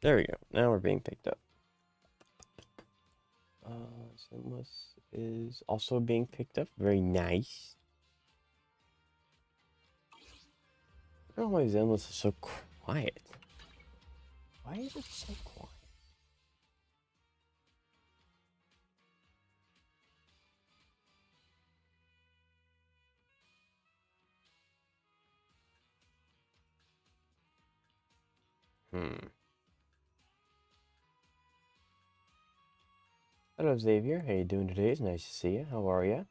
There we go. Now we're being picked up. Zenless is also being picked up. Very nice. I don't know why Zenless is so quiet. Why is it so quiet? Hello, Xavier. How you doing today? It's nice to see you. How are you?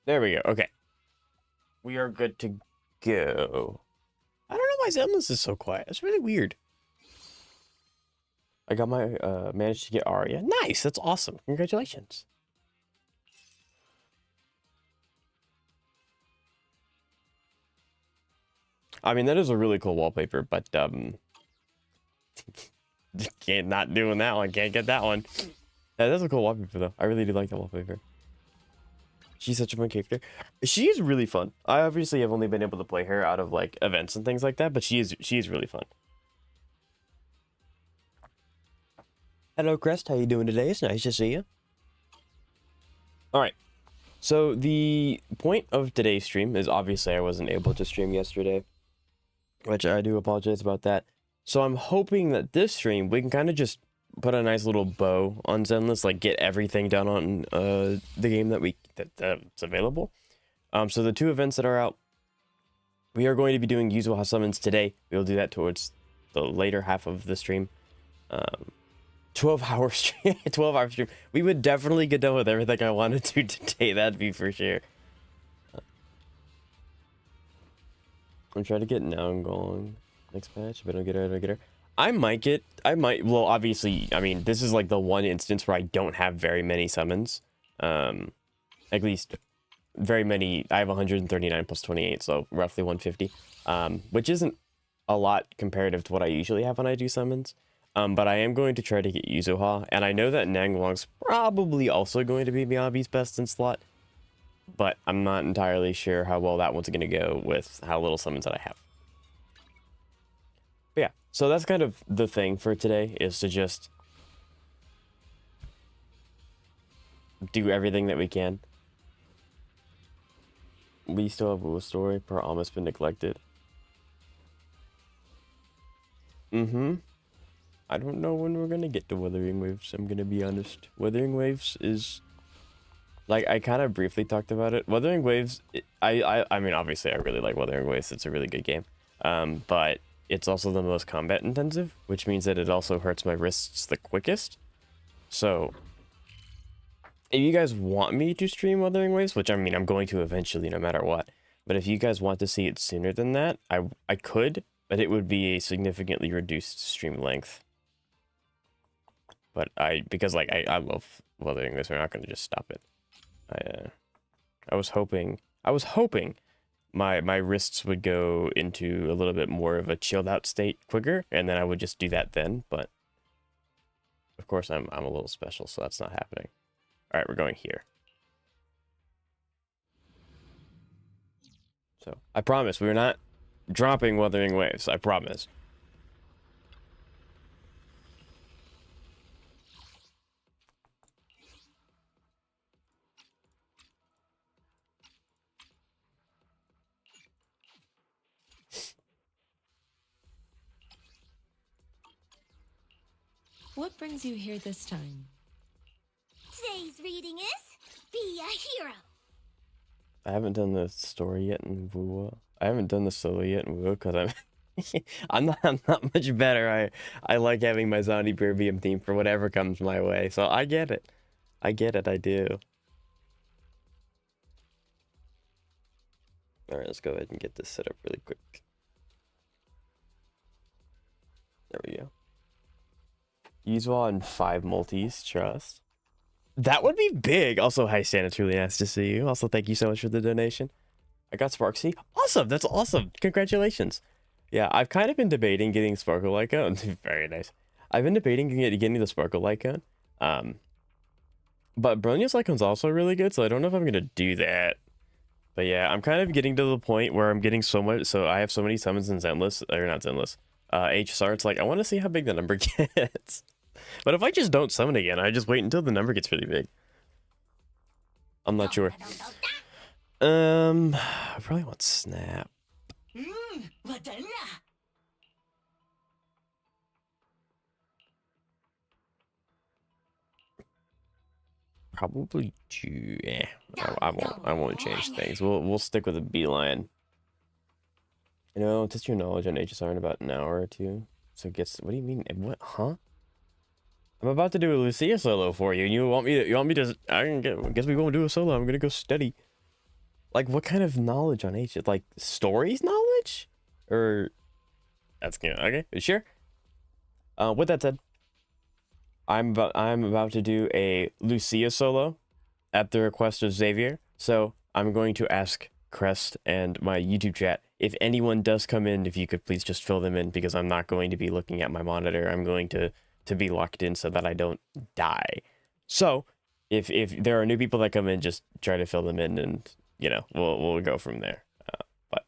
There we go. Okay. We are good to go. I don't know why Zenless is so quiet. It's really weird. I got my, managed to get Aria. Nice. That's awesome. Congratulations. I mean, that is a really cool wallpaper, but, can't not doing that one. Can't get that one. Yeah, that's a cool wallpaper, though. I really do like that wallpaper. She's such a fun character. She is really fun. I obviously have only been able to play her out of, like, events and things like that, but she is really fun. Hello, Crest. How you doing today? It's nice to see you. All right. So the point of today's stream is obviously I wasn't able to stream yesterday, which I do apologize about that. So I'm hoping that this stream we can kind of just put a nice little bow on Zenless, like get everything done on the game that's available. So the two events that are out, we are going to be doing Yuzuha summons today. We'll do that towards the later half of the stream. 12-hour stream. 12-hour stream. We would definitely get done with everything I wanted to today. That'd be for sure. I'm trying to get Noun going next patch, but I don't get her. I might, well, obviously, I mean, this is like the one instance where I don't have very many summons. At least very many. I have 139 plus 28, so roughly 150. Which isn't a lot comparative to what I usually have when I do summons. But I am going to try to get Yuzuha, and I know that Nangwong's probably also going to be Miyabi's best in slot, but I'm not entirely sure how well that one's going to go with how little summons that I have. But yeah, so that's kind of the thing for today, is to just do everything that we can. We still have a story, per almost been neglected. I don't know when we're gonna get to Wuthering Waves, I'm gonna be honest. Wuthering Waves is... Like, I kind of briefly talked about it. Wuthering Waves, I mean, obviously I really like Wuthering Waves, it's a really good game. But it's also the most combat intensive, which means that it also hurts my wrists the quickest. So, if you guys want me to stream Wuthering Waves, which I mean, I'm going to eventually no matter what, but if you guys want to see it sooner than that, I could, but it would be a significantly reduced stream length. But because like I love Wuthering Waves, we're not going to just stop it. I was hoping my wrists would go into a little bit more of a chilled out state quicker, and then I would just do that then, but of course I'm a little special, so that's not happening. All right, we're going here. So I promise we're not dropping Wuthering Waves, I promise. What brings you here this time? Today's reading is Be a Hero. I haven't done the story yet in Wuwa. I haven't done the solo yet in Wuwa because I'm not much better. I like having my zombie Berbium theme for whatever comes my way. So I get it. I do. Alright, let's go ahead and get this set up really quick. There we go. Yuzuha and 5 multis, trust. That would be big. Also, hi Stan, it's really nice to see you. Also, thank you so much for the donation. I got Sparksy. Awesome, that's awesome. Congratulations. Yeah, I've kind of been debating getting Sparkle Icon. Very nice. I've been debating getting the Sparkle Icon. But Bronya's Icon's also really good, so I don't know if I'm gonna do that. But yeah, I'm kind of getting to the point where I'm getting so much. So I have so many summons in Zenless, or not Zenless, HSR. It's like I want to see how big the number gets. But if I just don't summon again, I just wait until the number gets really big. I'm not sure. I probably want Snap. Probably yeah. I won't change things. We'll stick with a beeline. You know, test your knowledge on HSR in about an hour or two. So guess what do you mean? What? Huh? I'm about to do a Lucia solo for you, and you want me to? Guess we won't do a solo. I'm gonna go steady. Like, what kind of knowledge on H? Like stories knowledge, or that's gonna okay. Sure. With that said, I'm about to do a Lucia solo at the request of Xavier. So I'm going to ask Crest and my YouTube chat if anyone does come in, if you could please just fill them in, because I'm not going to be looking at my monitor. I'm going to be locked in so that I don't die. So if there are new people that come in, just try to fill them in, and you know we'll go from there. But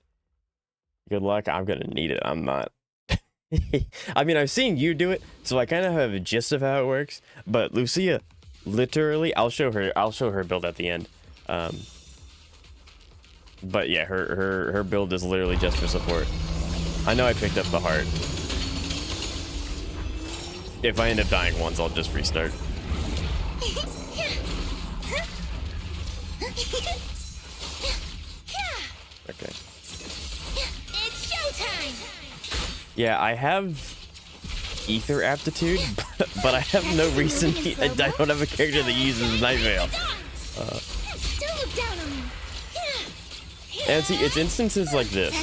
good luck. I'm gonna need it. I'm not. I mean, I've seen you do it, so I kind of have a gist of how it works. But Lucia, literally, I'll show her build at the end. But yeah, her build is literally just for support. I know I picked up the heart. If I end up dying once, I'll just restart. Okay. It's showtime. Yeah, I have ether aptitude, but I have no reason. I don't have a character that uses Night Veil. Don't look down on me. And see, it's instances like this.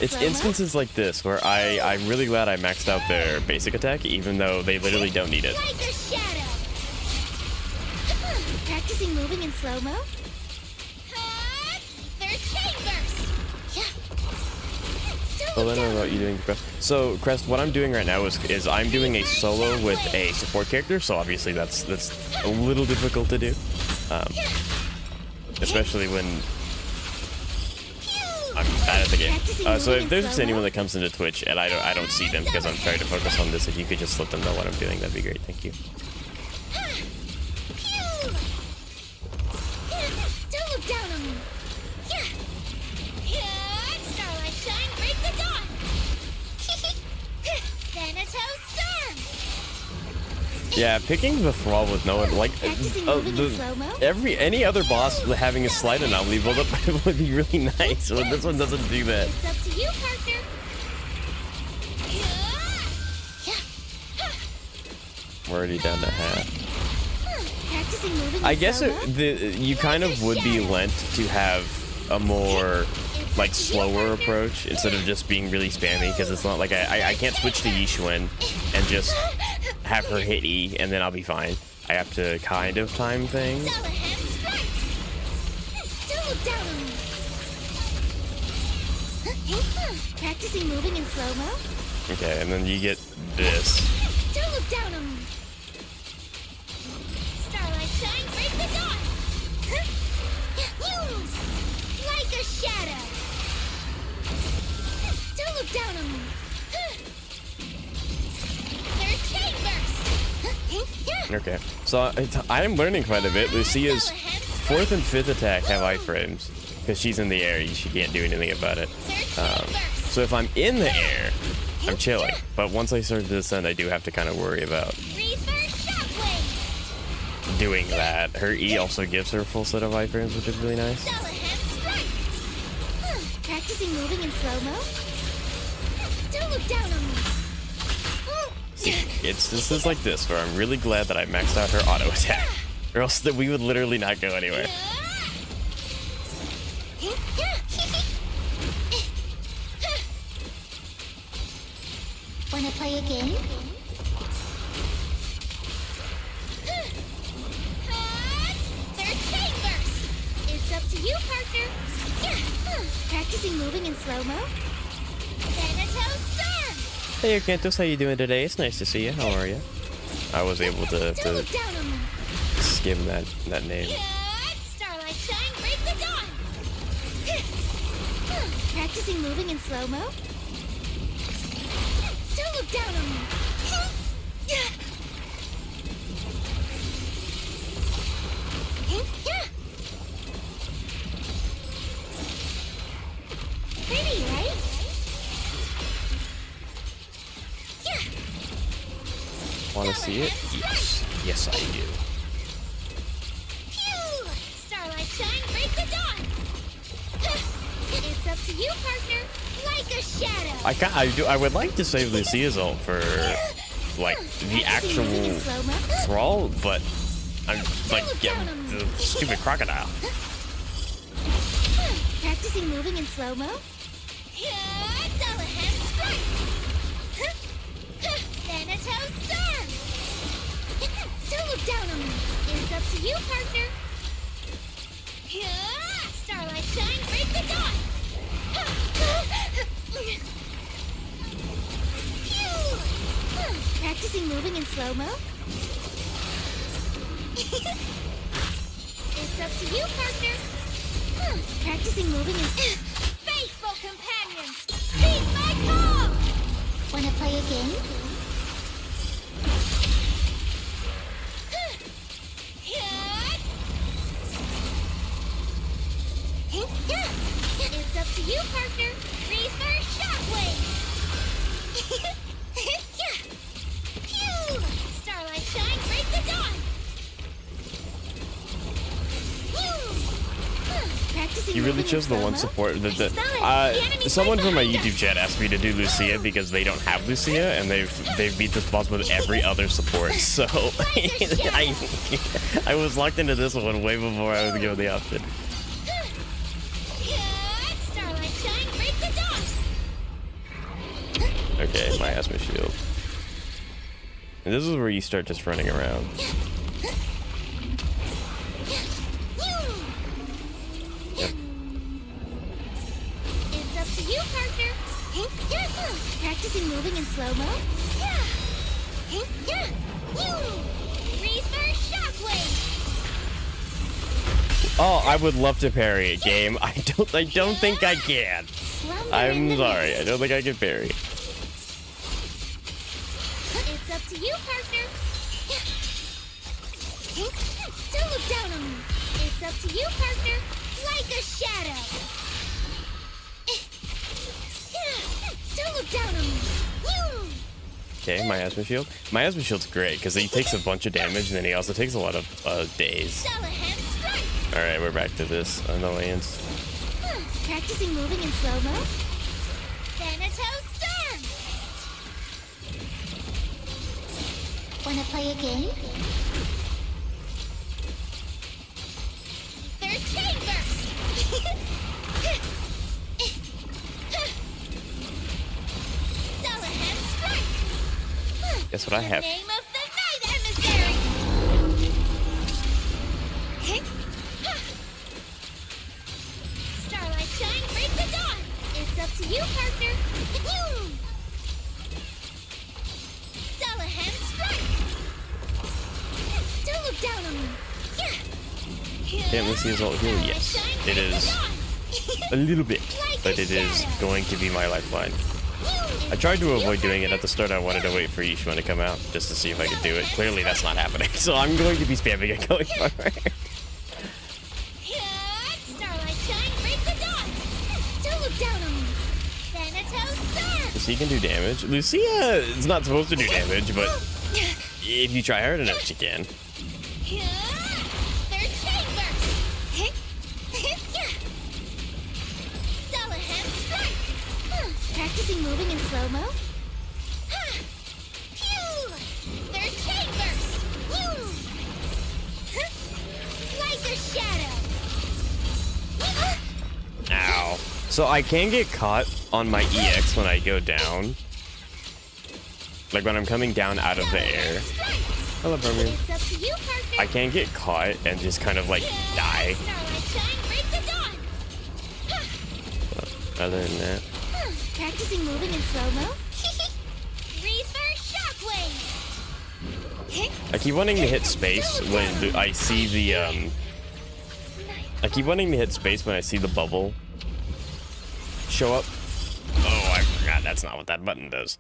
It's instances like this where I'm really glad I maxed out their basic attack, even though they literally don't need it. Like a shadow. Practicing moving in slow-mo. Third chambers. Well, then about you doing Crest. So Crest, what I'm doing right now is I'm doing a solo with a support character. So obviously that's a little difficult to do, especially when I'm bad at the game. So if there's just anyone that comes into Twitch and I don't see them because I'm trying to focus on this, if you could just let them know what I'm doing, that'd be great. Thank you. Don't look down on me. Starlight shine, break the dawn. Thanatos storm. Yeah, picking the Thrall with no one, like any other boss having a slight anomaly build up would be really nice. But this one doesn't do that. It's up to you, partner. We're already down to half. Practicing moving I guess you kind of would be lent to have a more like slower approach instead of just being really spammy, because it's not like I can't switch to Yixuan and just have her hit E and then I'll be fine. I have to kind of time things. Don't look down on me. Practicing moving in slow-mo. Okay, and then you get this. Don't look down on me. Starlight shine, break the dawn. Like a shadow. Don't look down on me. Third chambers. Okay, so I'm learning quite a bit. Lucia's 4th and 5th attack have iframes because she's in the air. She can't do anything about it. So if I'm in the air, I'm chilling. But once I start to descend, I do have to kind of worry about doing that. Her E also gives her a full set of iframes, which is really nice. Practicing moving in slow-mo. Don't look down on me. See, this is like this, where I'm really glad that I maxed out her auto attack, or else that we would literally not go anywhere. Wanna play a game? Third chambers. It's up to you, partner. Practicing moving in slow-mo. Thanatos storm. Hey, Arkantos, how you doing today? It's nice to see you. How are you? I was able to gave him that name. Starlight shine, break the dawn. Practicing moving in slow-mo. Don't look down on me. Pretty, right? Want to see it? Yes. Yes, I do. Phew! Starlight shine, break the dawn. It's up to you, partner. Like a shadow. I would like to save Lucia's ult for like the actual thrall, but I'm like the stupid crocodile. Practicing moving in slow-mo. Dullahan strike. Thanatos storm. Don't look down on me. It's up to you, partner. Starlight shine, break the dawn. Practicing moving in slow-mo. It's up to you, partner. Practicing moving in... Faithful companions, heed my call! Wanna play a game? It's up to you, partner. Reverse shockwave. Phew! Starlight shine, break the dawn. You really chose the one support. Someone from my YouTube chat asked me to do Lucia because they don't have Lucia and they've beat this boss with every other support. So I was locked into this one way before I was given the option. Okay, my asthma shield. And this is where you start just running around. Yep. It's up to you, partner. Practicing moving in slow-mo. Reverse shockwave. Oh, I would love to parry it, game. I don't think I can. I'm sorry, I don't think I can parry. It's up to you, partner. Don't look down on me. It's up to you, partner. Like a shadow. Don't look down on me. Okay, my asthma shield. My asthma shield's great because he takes a bunch of damage and then he also takes a lot of days. Alright, we're back to this annoyance. Practicing moving in slow-mo. Thanatos storm. Wanna play a game? Third chamber. Dullahan strike. Guess what I have? The name of the night emissary. Starlight shine, break the dawn. It's up to you, partner. Dullahan strike. Don't look down on me. Can't Lucia's ult heal? Yes, it is a little bit, but it is going to be my lifeline. I tried to avoid doing it at the start. I wanted to wait for Yishima to come out just to see if I could do it. Clearly that's not happening, so I'm going to be spamming it going forward. Starlight shine, break the dawn. Don't look down on me. Thanatos storm. Lucia can do damage. Lucia is not supposed to do damage, but if you try hard enough, she can. Third chamber. Dullahan strike. Practicing moving in slow-mo. Third chamber. Like a shadow. Ow. So I can get caught on my EX when I go down. Like when I'm coming down out of the air. Hello, Birmingham. It's up to you, partner. I can get caught and just kind of like die. Starlight shine, break the dawn. But other than that, Practicing moving in slow-mo. Reverse shockwave. I keep wanting to hit space when I see the I keep wanting to hit space when I see the bubble show up. Oh, I forgot. That's not what that button does.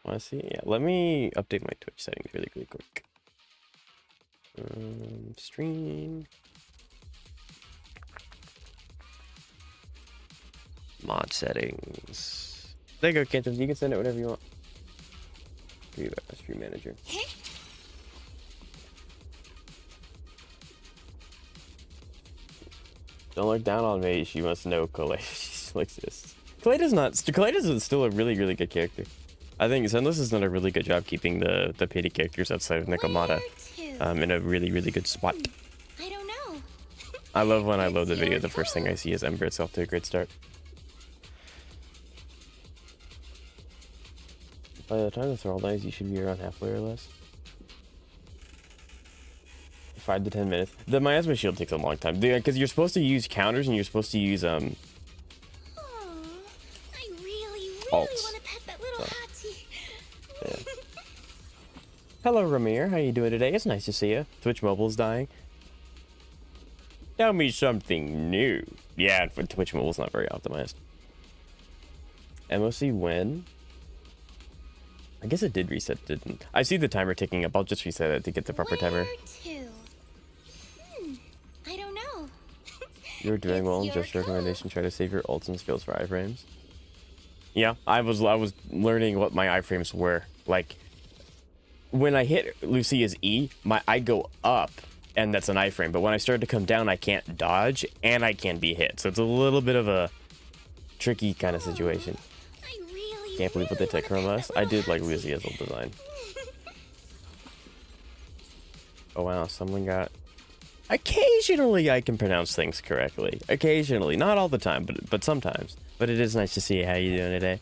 Want to see? Yeah. Let me update my Twitch settings really quick. Stream. Mod settings. There you go, Cantus. You can send it whatever you want. Stream manager. Don't look down on me. She must know Kaleda. She likes this. Kaleda's still a really, really good character. I think Zenless has done a really good job keeping the pity characters outside of Nikomata in a really, really good spot. I don't know. I love when I load the video, the first thing I see is Ember itself to a great start. By the time the Thrall dies, you should be around halfway or less. 5 to 10 minutes. The miasma shield takes a long time because you're supposed to use counters and you're supposed to use I really alts. want to pet that little hottie. Yeah. Hello, Ramir. How you doing today? It's nice to see you. Twitch Mobile's dying. Tell me something new. Yeah, Twitch Mobile's not very optimized. MOC when? I guess it did reset, didn't? I see the timer ticking up. I'll just reset it to get the proper timer. I don't know. You're doing well. Just recommendation: try to save your ults and skills for iframes. Yeah, I was learning what my iframes were. Like when I hit Lucia's E, I go up, and that's an iframe. But when I start to come down, I can't dodge and I can be hit. So it's a little bit of a tricky kind of situation. Can't believe what they took from us. I did like Lucia's old design. Oh wow, someone got... Occasionally I can pronounce things correctly. Occasionally. Not all the time, but sometimes. But it is nice to see how you doing today.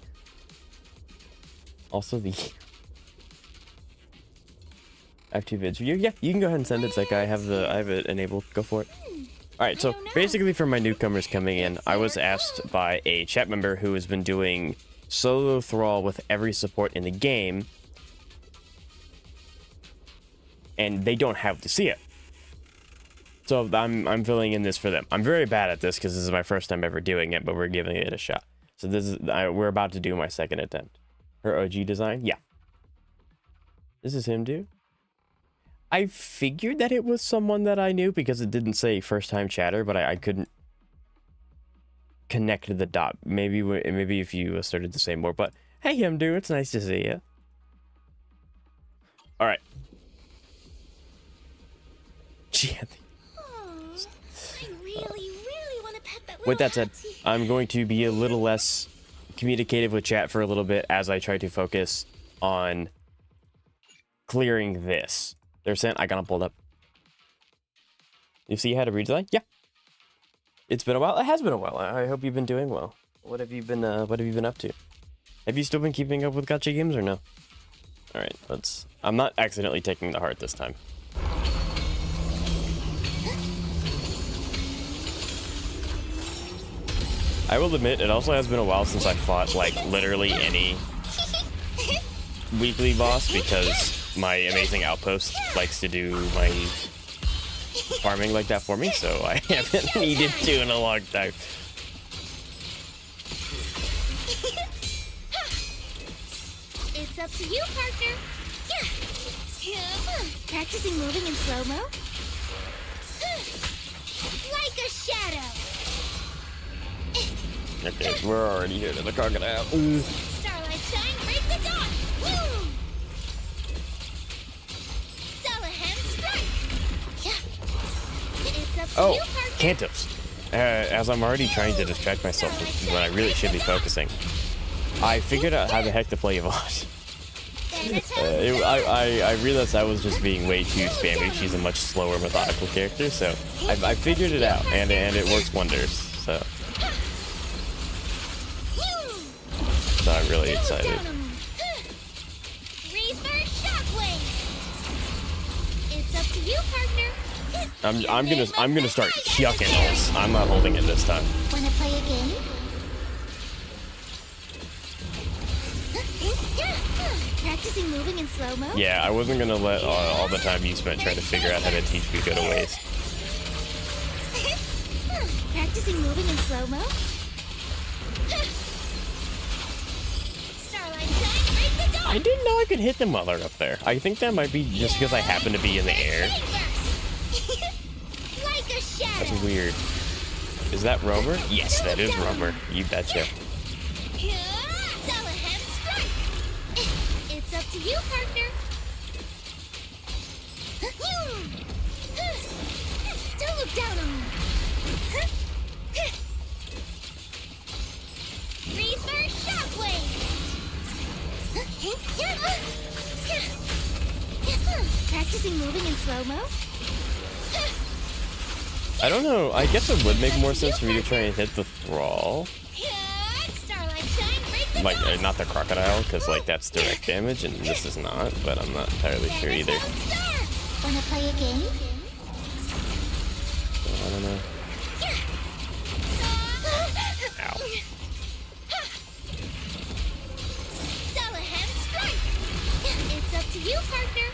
Also the... I have 2 vids for you. Yeah, you can go ahead and send it. It's like I have it enabled. Go for it. Alright, so basically for my newcomers coming in, I was asked by a chat member who has been doing solo Thrall with every support in the game, and they don't have Lucia. So I'm filling in this for them. I'm very bad at this because this is my first time ever doing it, but we're giving it a shot. So this is we're about to do my second attempt. Her OG design, yeah. This is him, dude. I figured that it was someone that I knew because it didn't say first time chatter, but I couldn't connect the dot. Maybe if you started to say more, but hey, him, dude, it's nice to see you. All right. With that said, I'm going to be a little less communicative with chat for a little bit as I try to focus on clearing this. They're saying I got them pulled up. You see how to redesign? Yeah. It's been a while. It has been a while. I hope you've been doing well. What have you been up to? Have you still been keeping up with gacha games or no? All right, I'm not accidentally taking the heart this time. I will admit, it also has been a while since I fought, like, literally any weekly boss because my amazing outpost likes to do my farming like that for me, so I haven't needed to in a long time. It's up to you, partner. Yeah. Practicing moving in slow-mo? Like a shadow. Okay, we're already here to the crocodile. Starlight shine, break the dawn. Woo! Salahem strike. Yeah. It's up to you, partner. Cantos. As I'm already trying to distract myself when I really should be focusing, I figured out how the heck to play Yvonne. I realized I was just being way too spammy. She's a much slower, methodical character, so I figured it out, and it works wonders. So I'm really excited. It's up to you, partner. I'm gonna start chucking ults. I'm not holding it this time. Wanna play a game? Practicing moving in slow-mo? Yeah, I wasn't gonna let all the time you spent trying to figure out how to teach me go to waste. Practicing moving in slow-mo? Starlight shine, break the dawn! I didn't know I could hit them while they're up there. I think that might be just because I happen to be in the air. Like a shadow. That's weird. Is that Romer? Yes, that is Romer. You betcha. It's up to you, partner. Don't look down on me. Reverse shockwave. Practicing moving in slow-mo? I don't know. I guess it would make more sense for me to try and hit the thrall. Starlight shine, break the Like, dawn. not the crocodile, because, like, that's direct damage, and this is not, but I'm not entirely sure either. Wanna play a game? So, I don't know. Ow. Dullahan strike. It's up to you, partner.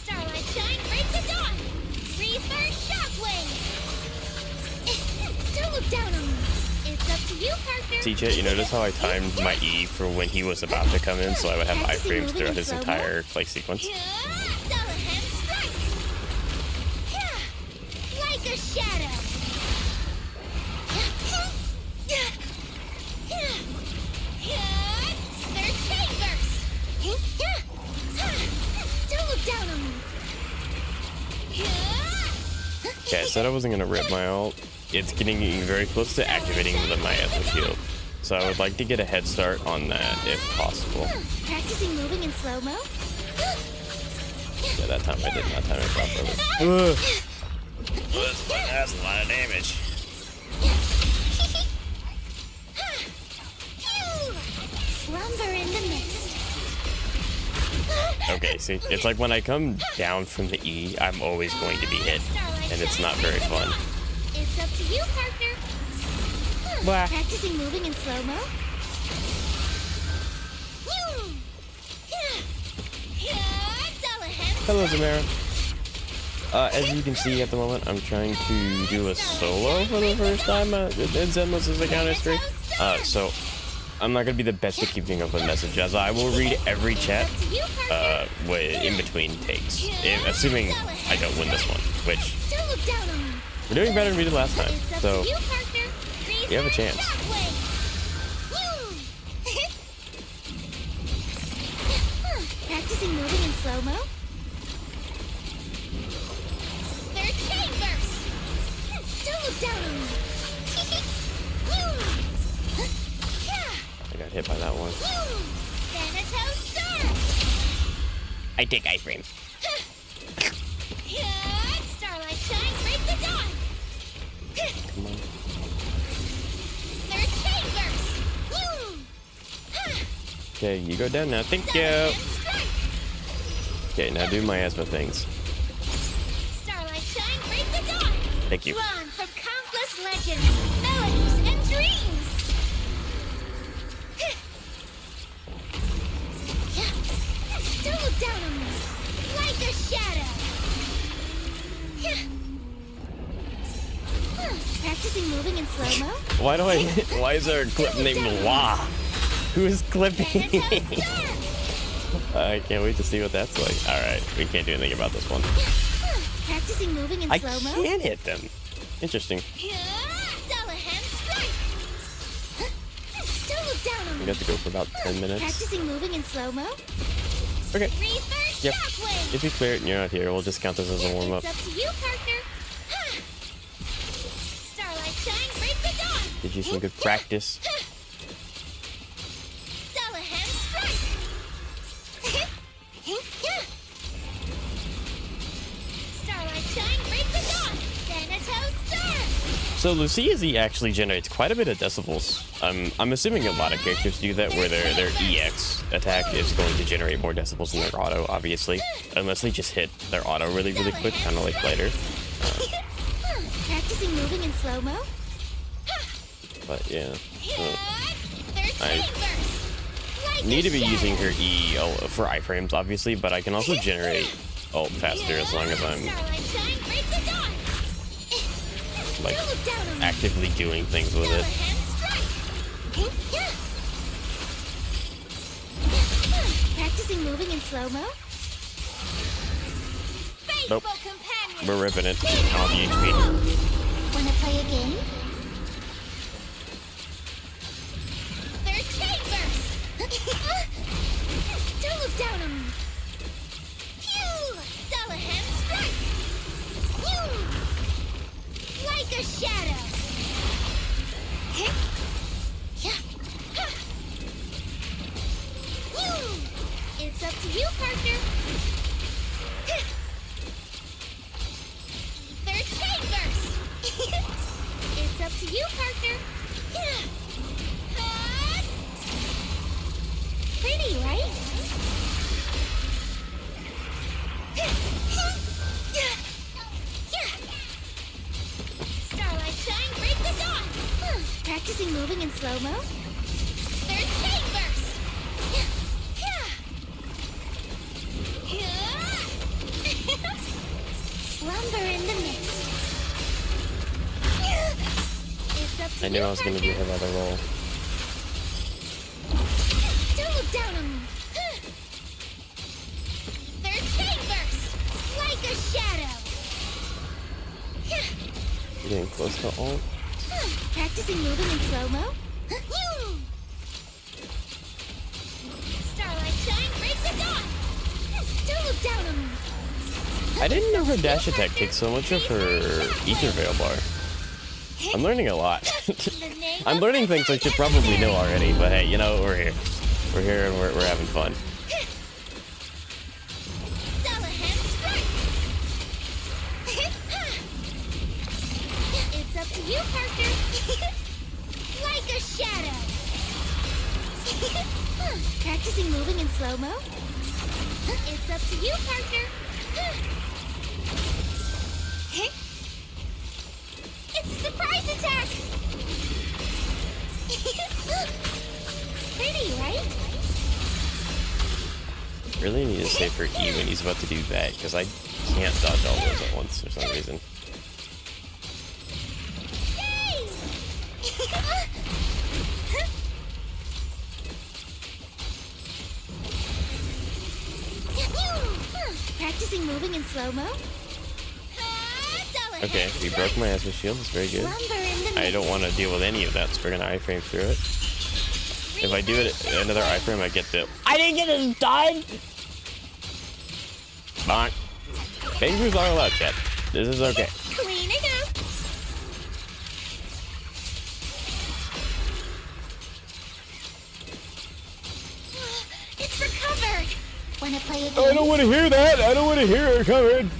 Starlight shine, break the dawn. Reverse shockwave. Don't look down on me. It's up to you, partner. TJ, you notice how I timed my E for when he was about to come in, so I would have iframes throughout his entire play sequence? Dullahan strike. Like a shadow. Third chambers. Don't look down on me. Okay, I said I wasn't gonna rip my ult. It's getting very close to activating the miasma shield, so I would like to get a head start on that if possible. Practicing moving in slow-mo? Yeah, that time I did not time it properly. That's a lot of damage. Slumber in the mist. Okay, see, it's like when I come down from the E, I'm always going to be hit, and it's not very fun. It's up to you, partner. Wah. Practicing moving in slow-mo? Hello, Zamara. As you can see at the moment, I'm trying to do a solo for the first time in Zenless as a counter-streak. So I'm not going to be the best at keeping up with messages. I will read every chat in between takes, assuming I don't win this one, which we're doing better than we did last time. So you have a chance. Practicing moving in slow-mo? Third chambers! Don't look down on me! I got hit by that one. Thanatos Star! I take iframe. Starlight shine, break the dawn! Come on. Third chambers! Okay, you go down now. Thank you. Okay, now do my asthma things. Starlight shine, break the dawn! Thank you. Drawn from countless legends, melodies, and dreams! Don't look down on me! Like a shadow! Practicing moving in slow-mo? Why is there a clip named Wah? Who is clipping? I can't wait to see what that's like. Alright, we can't do anything about this one. Practicing moving in I slow-mo? can't hit them. Interesting. Dullahan strike! Don't look down on We me! got to go for about 10 minutes. Practicing moving in slow-mo? Okay. Reverse Yep. shockwave! If you clear it and you're not here, we'll just count this as a warm-up. It's up to you, partner. Starlight shine, break the dawn. Did you some good practice? Dullahan strike. Starlight shine, break the dawn. Thanatos Star. So Lucia Z actually generates quite a bit of decibels. I'm assuming a lot of characters do that, where their EX attack is going to generate more decibels than their auto, obviously. Unless they just hit their auto really quick, kind of like Lighter. Practicing moving in slow-mo? But yeah. Third I need to be using her E for iframes, obviously, but I can also generate ult faster as long as I'm like actively doing things with it. Practicing moving in slow-mo? Nope. We're ripping it on the HP. Wanna play a game? Third chain burst! Don't look down on me! Phew! Dullahan strike! Phew! Like a shadow! Phew! It's up to you, partner! Third chain burst! It's up to you, partner! Pretty, right? Starlight shine, break the dawn! Practicing moving in slow-mo? Third chain burst! Slumber in the mist. It's up to I knew you, I was going to do her other roll. Don't look down on me. Third chain burst, like a shadow. You're getting close to ult. Practicing moving in slow-mo? Starlight shine, break the dawn. Don't look down on me. I didn't know her dash attack takes so much of her ether veil bar. I'm learning a lot. I'm learning things I should probably know already, but hey, you know, we're here. We're here and we're having fun. It's up to you, partner. Like a shadow. Practicing moving in slow-mo? It's up to you, partner. It's a surprise attack! Pretty, right? Really need to save for E when he's about to do that, because I can't dodge all those at once for some reason. Yay! Practicing moving in slow-mo? Okay, he broke my ass with shield, that's very good. I don't want to deal with any of that, so we're gonna iframe through it. If I do it another iframe, I get the— I didn't get it done! Bonk. Fingers are allowed, chat. This is okay. Clean it up. It's recovered. Wanna play a game? I don't want to hear that! I don't want to hear it coming!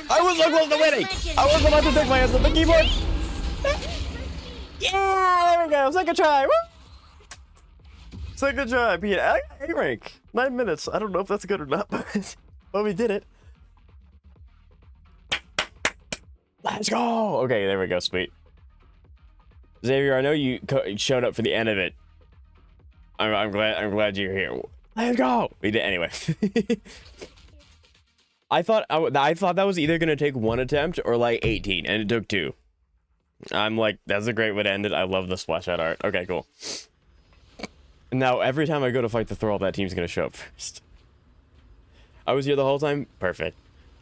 I was so close to winning! I was about to take my ass off the keyboard! Yeah! There we go! Second try! Woo! Second try! Beat A rank! 9 minutes. I don't know if that's good or not, but we did it. Let's go! Okay, there we go. Sweet. Xavier, I know you showed up for the end of it. I'm glad you're here. Let's go! We did anyway. I thought that was either gonna take 1 attempt or like 18, and it took 2. I'm like, that's a great way to end it. I love the splash out art. Okay, cool. Now every time I go to fight the Thrall, that team's gonna show up first. I was here the whole time. Perfect.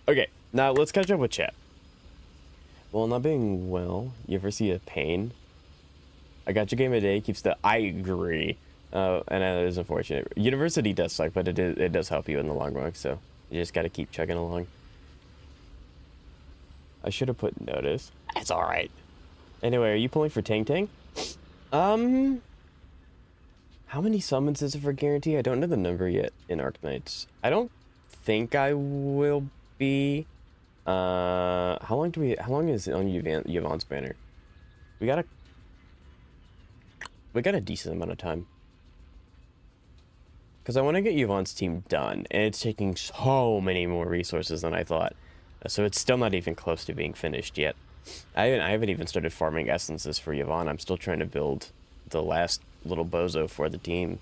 Okay, now let's catch up with chat. Well, not being well, you ever see a pain? I got your game a day. Keeps the— I agree, and that is unfortunate. University does suck, but it does help you in the long run. So. You just gotta keep chugging along. I should have put notice. That's alright. Anyway, are you pulling for Tang Tang? How many summons is it for guarantee? I don't know the number yet in Arknights. I don't think I will be. How long is it on Yvonne's banner? We got a decent amount of time. Because I want to get Yvonne's team done, and it's taking so many more resources than I thought. So it's still not even close to being finished yet. I haven't even started farming essences for Yvonne. I'm still trying to build the last little bozo for the team.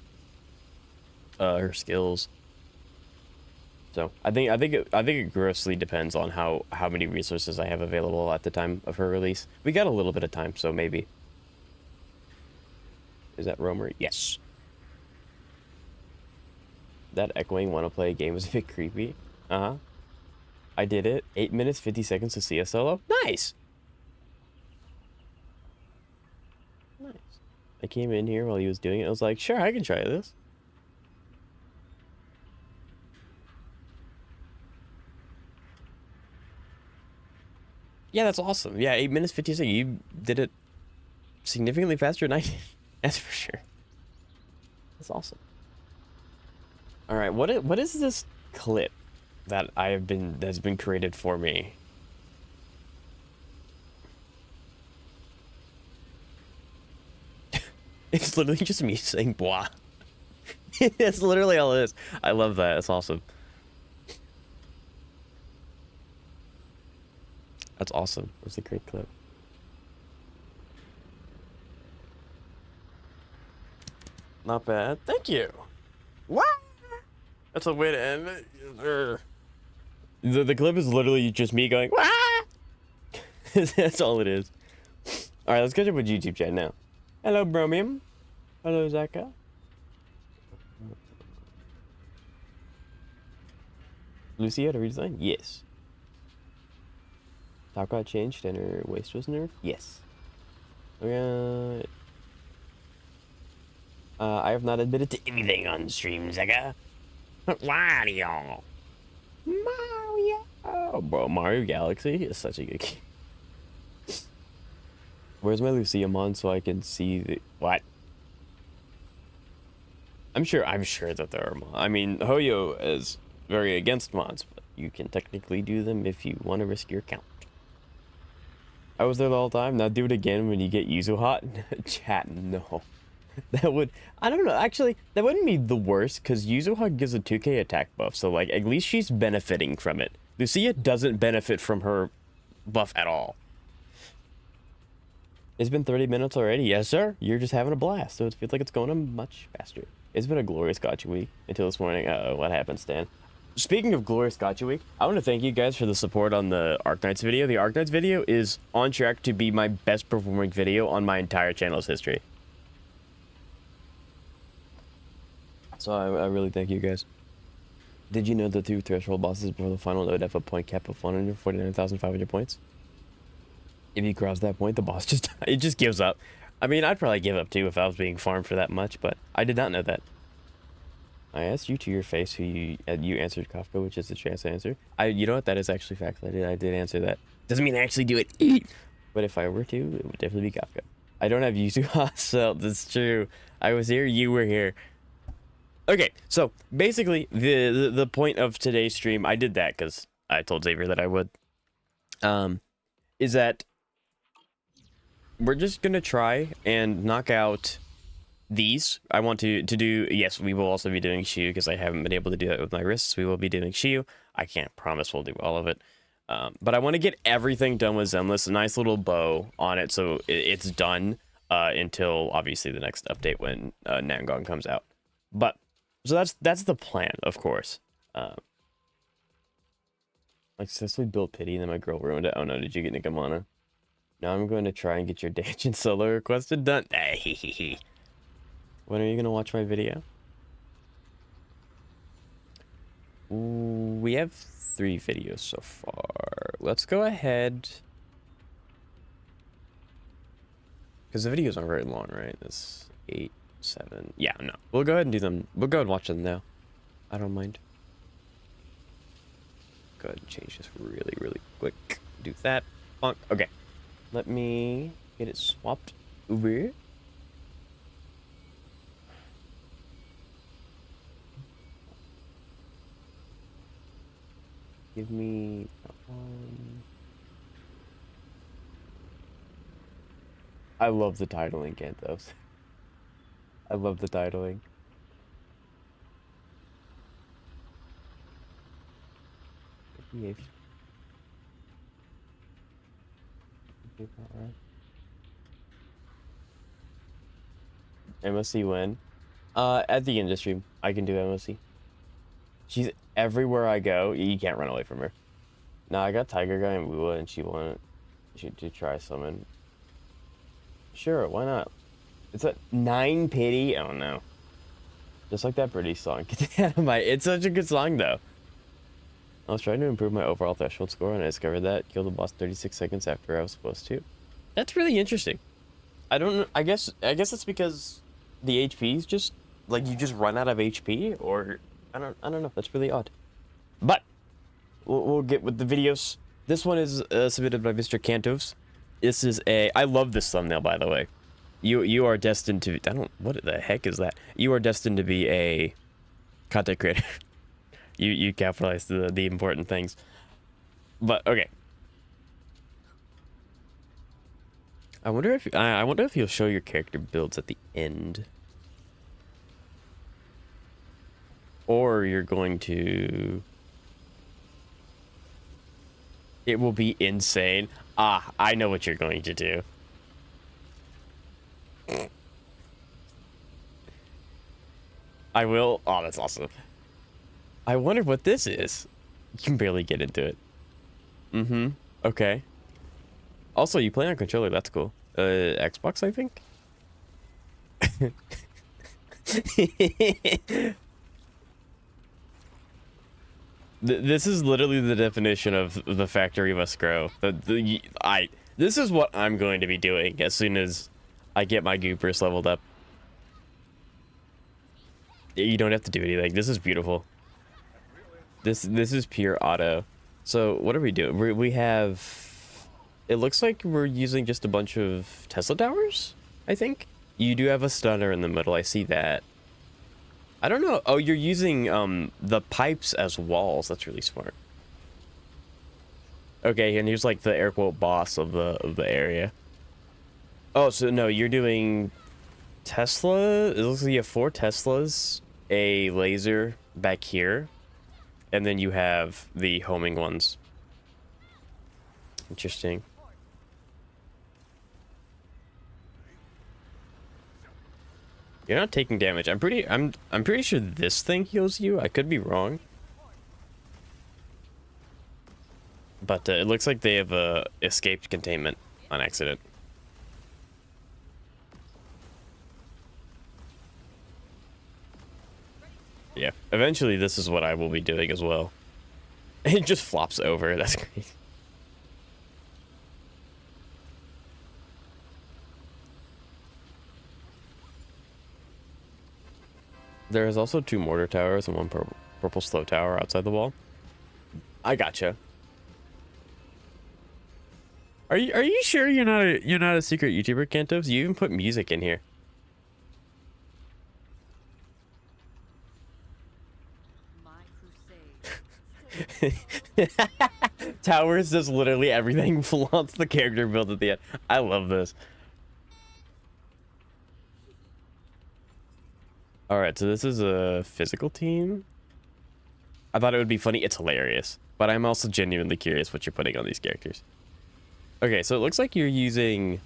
Her skills. So I think it grossly depends on how many resources I have available at the time of her release. We got a little bit of time, so maybe. Is that Romer? Yes. That echoing wanna play a game was a bit creepy. Uh-huh. I did it. 8 minutes, 50 seconds to see a solo. Nice! Nice. I came in here while he was doing it. I was like, sure, I can try this. Yeah, that's awesome. Yeah, 8 minutes, 50 seconds. You did it significantly faster than I did. That's for sure. That's awesome. All right, what is this clip that's been created for me? It's literally just me saying blah. It's literally all it is. I love that. It's awesome. That's awesome. That's a great clip. Not bad. Thank you. What? That's a way to end it. The clip is literally just me going, wah! That's all it is. All right, let's catch up with YouTube chat now. Hello, Bromium. Hello, Zaka. Lucy had a redesign? Yes. Top got changed and her waist was nerfed? Yes. I have not admitted to anything on stream, Zaka. Wario. Mario. Oh, bro, Mario Galaxy is such a good game. Where's my Lucia mon so I can see the what? I'm sure that there are mods. I mean, Hoyo is very against mods, but you can technically do them if you want to risk your account. I was there the whole time. Now do it again when you get Yuzuha. Chat, no. That would, I don't know, actually, that wouldn't be the worst, because Yuzuha gives a 2k attack buff, so, like, at least she's benefiting from it. Lucia doesn't benefit from her buff at all. It's been 30 minutes already. Yes, sir. You're just having a blast, so it feels like it's going on much faster. It's been a glorious gotcha week until this morning. Uh-oh, what happened, Stan? Speaking of glorious gotcha week, I want to thank you guys for the support on the Arknights video. The Arknights video is on track to be my best performing video on my entire channel's history. So I really thank you guys. Did you know the 2 threshold bosses before the final node have a point cap of 149,500 points? If you cross that point, the boss just gives up. I mean, I'd probably give up too if I was being farmed for that much, but I did not know that. I asked you to your face who you answered Kafka, which is a chance answer. You know what? That is actually fact. I did answer that. Doesn't mean I actually do it. But if I were to, it would definitely be Kafka. I don't have Yuzuha, so that's true. I was here, you were here. Okay, so basically the point of today's stream, I did that because I told Xavier that I would. Is that we're just gonna try and knock out these. I want to do, yes, we will also be doing Shiyu because I haven't been able to do that with my wrists. We will be doing Shiyu. I can't promise we'll do all of it. But I want to get everything done with Zenless, a nice little bow on it so it's done until obviously the next update when Nangong comes out. But so that's the plan, of course. I successfully built Pity and then my girl ruined it. Oh no, did you get Nikamana? Now I'm going to try and get your Dancing solo requested done. When are you going to watch my video? We have 3 videos so far. Let's go ahead. Because the videos aren't very long, right? This 8, 7. Yeah, no. We'll go ahead and do them. We'll go ahead and watch them now. I don't mind. Go ahead and change this really, really quick. Do that. Bonk. Okay. Let me get it swapped over. Give me that one. I love the titling, Cantos. I love the titling. MOC when? At the industry, I can do MOC. She's everywhere I go. You can't run away from her. Nah, I got Tiger Guy and Wua, and she wanted to try summon. Sure, why not? It's a 9 pity. Oh no. Just like that British song. Get out of my. It's such a good song though. I was trying to improve my overall threshold score, and I discovered that killed the boss 36 seconds after I was supposed to. That's really interesting. I don't know. I guess it's because the HP is just like you just run out of HP, or I don't know. That's really odd. But we'll get with the videos. This one is submitted by Mr. Cantovs. This is I love this thumbnail, by the way. You are destined to. What the heck is that? You are destined to be a content creator. you capitalize the important things. But okay. I wonder if you'll show your character builds at the end. Or you're going to... It will be insane. Ah, I know what you're going to do. I will... Oh, that's awesome. I wonder what this is. You can barely get into it. Mm-hmm. Okay. Also, you play on controller. That's cool. Xbox, I think? This is literally the definition of the factory must grow. This is what I'm going to be doing as soon as I get my goopers leveled up. You don't have to do anything. This is beautiful. This is pure auto. So what are we doing? We have... It looks like we're using just a bunch of Tesla towers, I think. You do have a stunner in the middle. I see that. I don't know. Oh, you're using the pipes as walls. That's really smart. Okay, and here's like the air quote boss of the area. Oh, so no, you're doing Tesla. It looks like you have 4 Teslas, a laser back here, and then you have the homing ones. Interesting. You're not taking damage. I'm pretty sure this thing heals you. I could be wrong. But it looks like they have escaped containment on accident. Yeah. Eventually this is what I will be doing as well. It just flops over. That's great. There is also 2 mortar towers and 1 purple slow tower outside the wall. I gotcha. Are you sure you're not a secret YouTuber, Cantos? You even put music in here. Towers does literally everything. Flaunts the character build at the end. I love this. Alright, so this is a physical team. I thought it would be funny. It's hilarious. But I'm also genuinely curious what you're putting on these characters. Okay, so it looks like you're using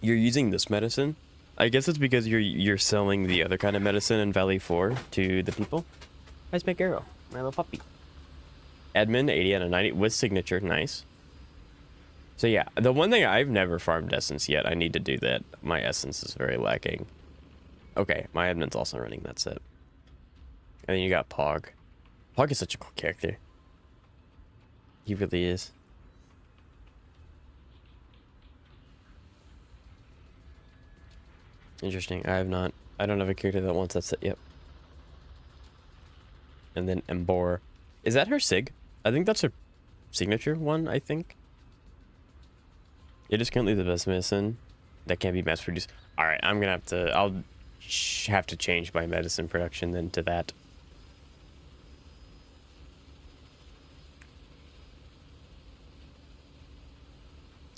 this medicine. I guess it's because you're selling the other kind of medicine in Valley 4 to the people. Nice big girl. My little puppy. Admin 80 out of 90 with signature. Nice. So yeah, the one thing I've never farmed essence yet. I need to do that. My essence is very lacking. Okay, my admin's also running that set. And then you got Pog. Pog is such a cool character. He really is. Interesting. I don't have a character that wants that set yet. And then Embor. Is that her sig? I think that's her signature one, I think. It is currently the best medicine that can't be mass produced. Alright, I'm gonna have to... I'll have to change my medicine production then to that.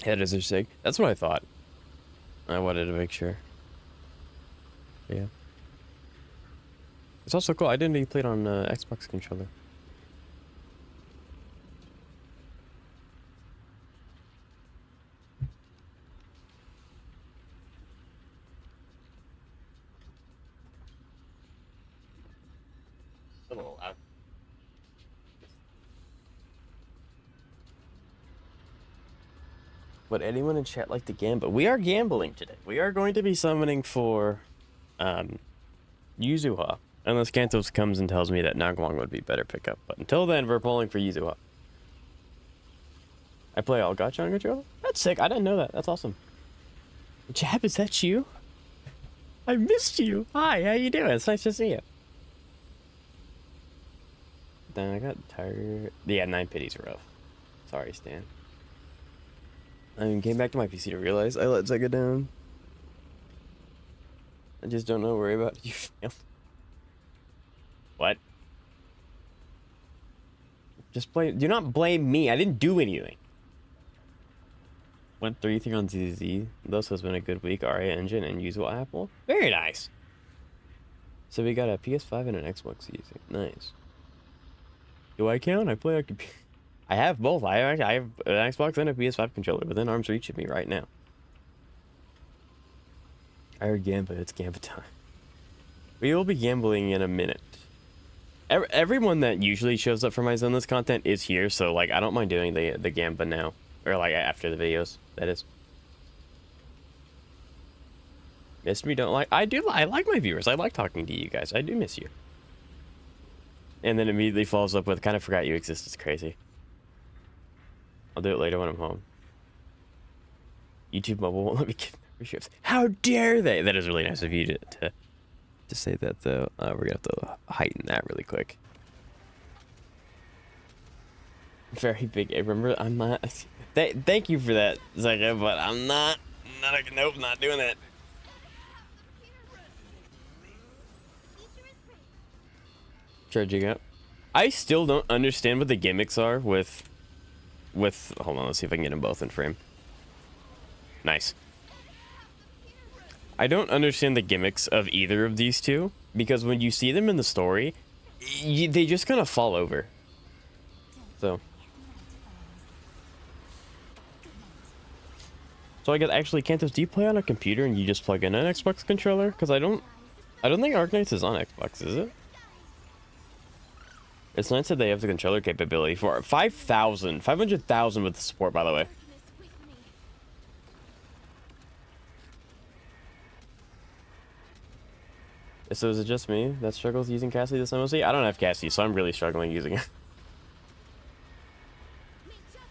Head is her sig. That's what I thought. I wanted to make sure. Yeah. It's also cool. I didn't even play it on Xbox controller. a little loud. Would anyone in chat like to gamble? We are gambling today. We are going to be summoning for Yuzuha. Unless Kantos comes and tells me that Nagwang would be better pickup. But until then, we're pulling for Yuzuha. I play all gacha on controller? That's sick. I didn't know that. That's awesome. Jab, is that you? I missed you. Hi, how you doing? It's nice to see you. Then I got tired. Yeah, 9 pities rough. Sorry, Stan. I came back to my PC to realize I let Zega down. I just don't know. Worry about you failed. What? Just blame. Do not blame me. I didn't do anything. Went 3-3 on ZZ. Thus has been a good week. Aria engine and Yuzuha Apple. Very nice. So we got a PS5 and an Xbox using. Nice. Do I count? I play on computer. I have both. I have an Xbox and a PS5 controller within arm's reach of me right now. I heard Gamba. It's Gamba time. We will be gambling in a minute. Everyone that usually shows up for my Zenless content is here, so like I don't mind doing the Gamba now, or like after the videos. That is. Miss me? Don't like? I do. I like my viewers. I like talking to you guys. I do miss you. And then immediately follows up with, "Kind of forgot you exist." It's crazy. I'll do it later when I'm home. YouTube mobile won't let me give memberships. How dare they? That is really nice of you to say that, though. We're gonna have to heighten that really quick. Very big. Remember, I'm not. Thank you for that, Zega, but I'm not. Nope, not doing that. Charging up. I still don't understand what the gimmicks are with. Hold on, let's see if I can get them both in frame. Nice. I don't understand the gimmicks of either of these two, because when you see them in the story, they just kind of fall over. So I guess actually, Kantos, do you play on a computer and you just plug in an Xbox controller? Because I don't think Arknights is on Xbox, is it? It's nice that they have the controller capability for 500,000 with the support, by the way. So is it just me that struggles using Cassie this MOC? I don't have Cassie, so I'm really struggling using it.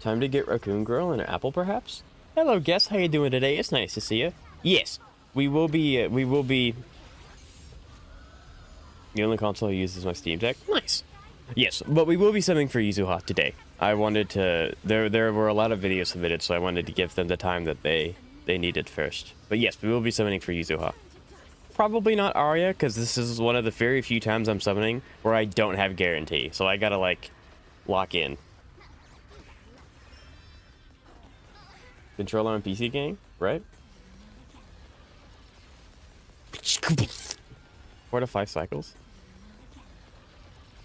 Time to get Raccoon Girl and an apple, perhaps? Hello, guest. How you doing today? It's nice to see you. Yes, we will be. The only console I use is my Steam Deck. Nice. Yes, but we will be subbing for Yuzuha today. I wanted to. There were a lot of videos submitted, so I wanted to give them the time that they needed first. But yes, we will be summoning for Yuzuha. Probably not Aria, because this is one of the very few times I'm summoning where I don't have guarantee. So I gotta, like, lock in. Controller on PC gang, right? 4 to 5 cycles.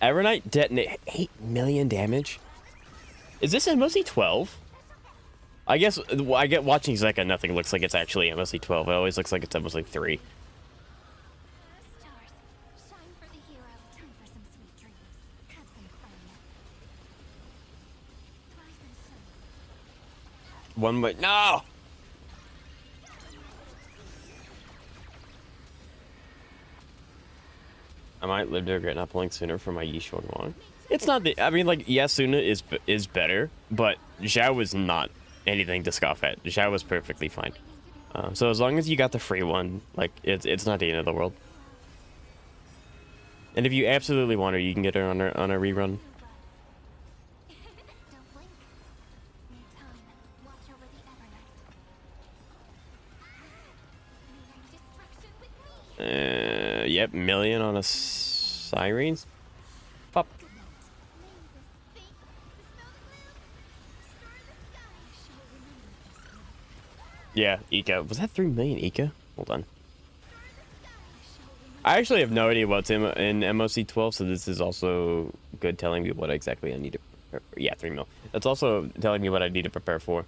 Arknight detonate 8 million damage. Is this MOC 12? I guess I get watching Zeka, nothing looks like it's actually MOC 12. It always looks like it's MOC 3. One way. No! I might live to regret not pulling sooner for my Yishuo Wong. It's not the. I mean, like, Yasuna is better, but Zhao was not anything to scoff at. Zhao was perfectly fine. So as long as you got the free one, like, it's not the end of the world. And if you absolutely want her, you can get her on a rerun. Yep, million on a Sirens. Pop. Yeah, Ika. Was that 3 million Ika? Hold on. I actually have no idea what's in MOC 12, so this is also good telling me what exactly I need to prepare for. Yeah, 3 mil. That's also telling me what I need to prepare for.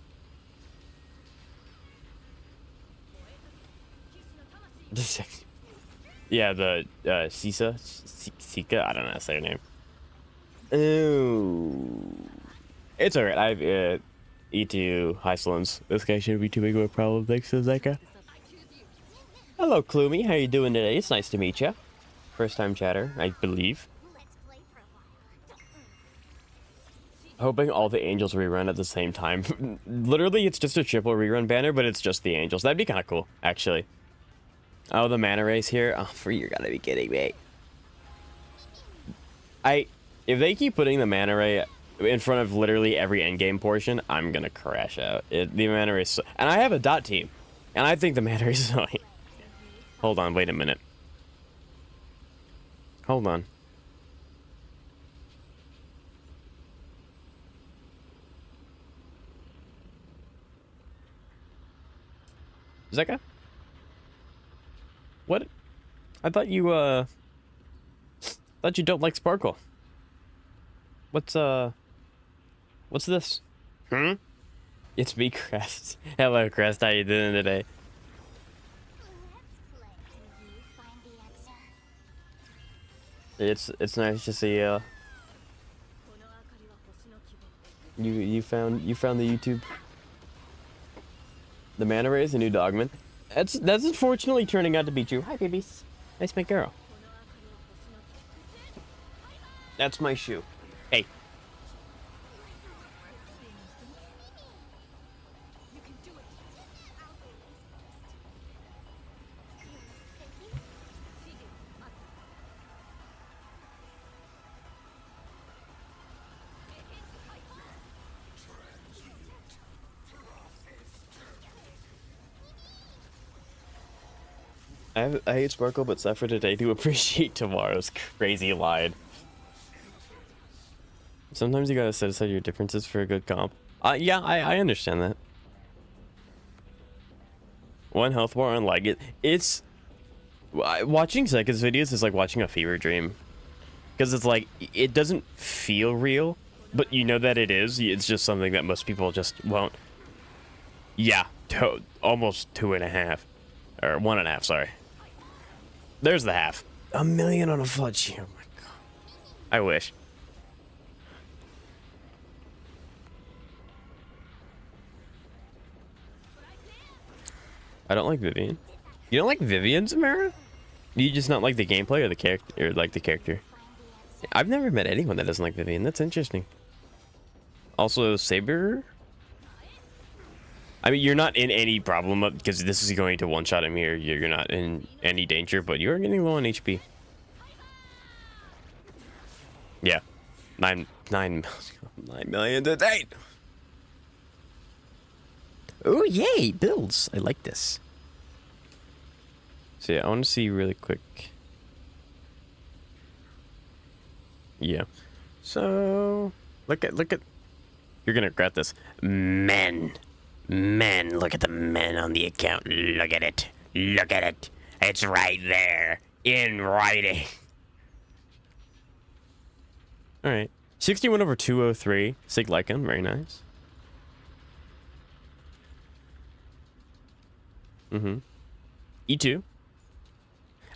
Yeah, the Sika. I don't know how to say her name. Oh, it's alright. I've E2 high slims. This guy shouldn't be too big of a problem. Thanks to Zeka. Hello, Kloomy. How you doing today? It's nice to meet you. First time chatter, I believe. Let's play for a while. Hoping all the angels rerun at the same time. Literally, it's just a triple rerun banner, but it's just the angels. That'd be kind of cool, actually. Oh, the mana race here. Oh, you gotta be kidding me. If they keep putting the mana ray in front of literally every endgame portion, I'm gonna crash out. The mana ray, and I have a dot team, and I think the mana ray is annoying. Hold on, wait a minute. Hold on. Zeka? What? I thought you don't like Sparkle. What's this? Hmm? It's me, Crest. Hello, Crest. How you doing today? It's nice to see you found the YouTube. The mana ray is a new dogman. That's unfortunately turning out to be true. Hi, babies. Nice, my girl. That's my shoe. Hey. I hate Sparkle, but suffer today to appreciate tomorrow's crazy line. Sometimes you gotta set aside your differences for a good comp. Yeah, I understand that. One health bar unlike it. It's... Watching Zeka's videos is like watching a fever dream. Because it's like, it doesn't feel real, but you know that it is. It's just something that most people just won't. Yeah, almost 2.5. Or 1.5, sorry. There's the half. 1 million on a fudge. Oh my god. I wish. I don't like Vivian. You don't like Vivian, Samara? You just not like the gameplay or the character, or like the character? I've never met anyone that doesn't like Vivian. That's interesting. Also, Saber. I mean, you're not in any problem because this is going to one-shot him here. You're not in any danger, but you're getting low on HP. Yeah, 9 million to date. Oh yay, builds! I like this. So yeah, I want to see really quick. Yeah. So look at. You're gonna regret this. Men, look at the men on the account. Look at it. Look at it. It's right there. In writing. Alright. 61 over 203. Sig Lycan. Very nice. E2.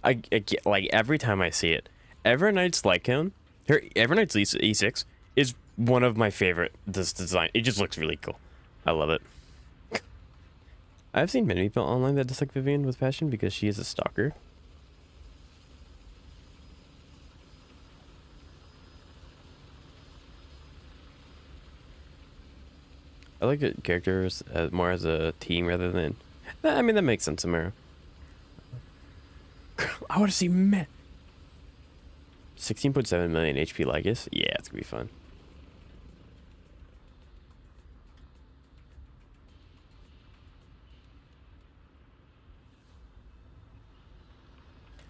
I get, like, every time I see it. Everknight's Lycan. Everknight's E6 is one of my favorite. This design. It just looks really cool. I love it. I've seen many people online that dislike Vivian with passion because she is a stalker. I like the characters more as a team rather than... I mean, that makes sense, Samara. I want to see men. 16.7 million HP Lycus? Yeah, it's gonna be fun.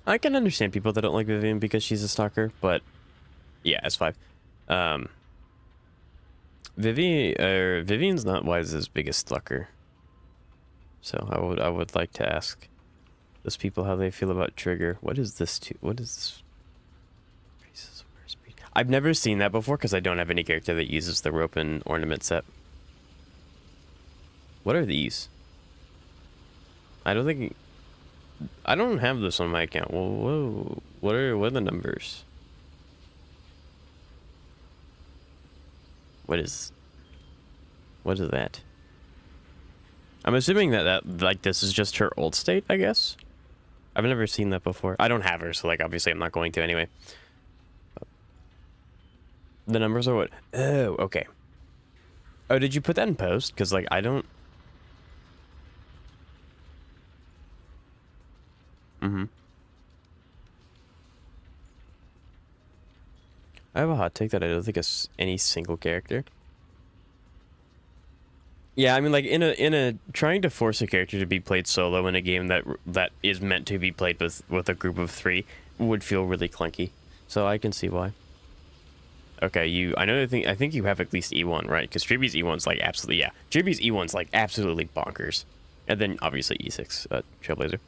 I can understand people that don't like Vivian because she's a stalker, but yeah, S5. Vivian's not Wise's biggest stalker. So I would like to ask those people how they feel about Trigger. What is this what is this? I've never seen that before because I don't have any character that uses the rope and ornament set. What are these? I don't think... I don't have this on my account. Whoa. What are the numbers? What is that? I'm assuming that like this is just her old state, I guess. I've never seen that before. I don't have her, so like obviously I'm not going to anyway. The numbers are what? Oh, okay. Oh, did you put that in post? Because like I don't. I have a hot take that I don't think it's any single character. Yeah, I mean, like in a trying to force a character to be played solo in a game that is meant to be played with a group of 3 would feel really clunky. So I can see why. Okay, I think you have at least E1, right? Because Triby's E1's like absolutely, yeah. Triby's E1's like absolutely bonkers. And then obviously E6, Trailblazer.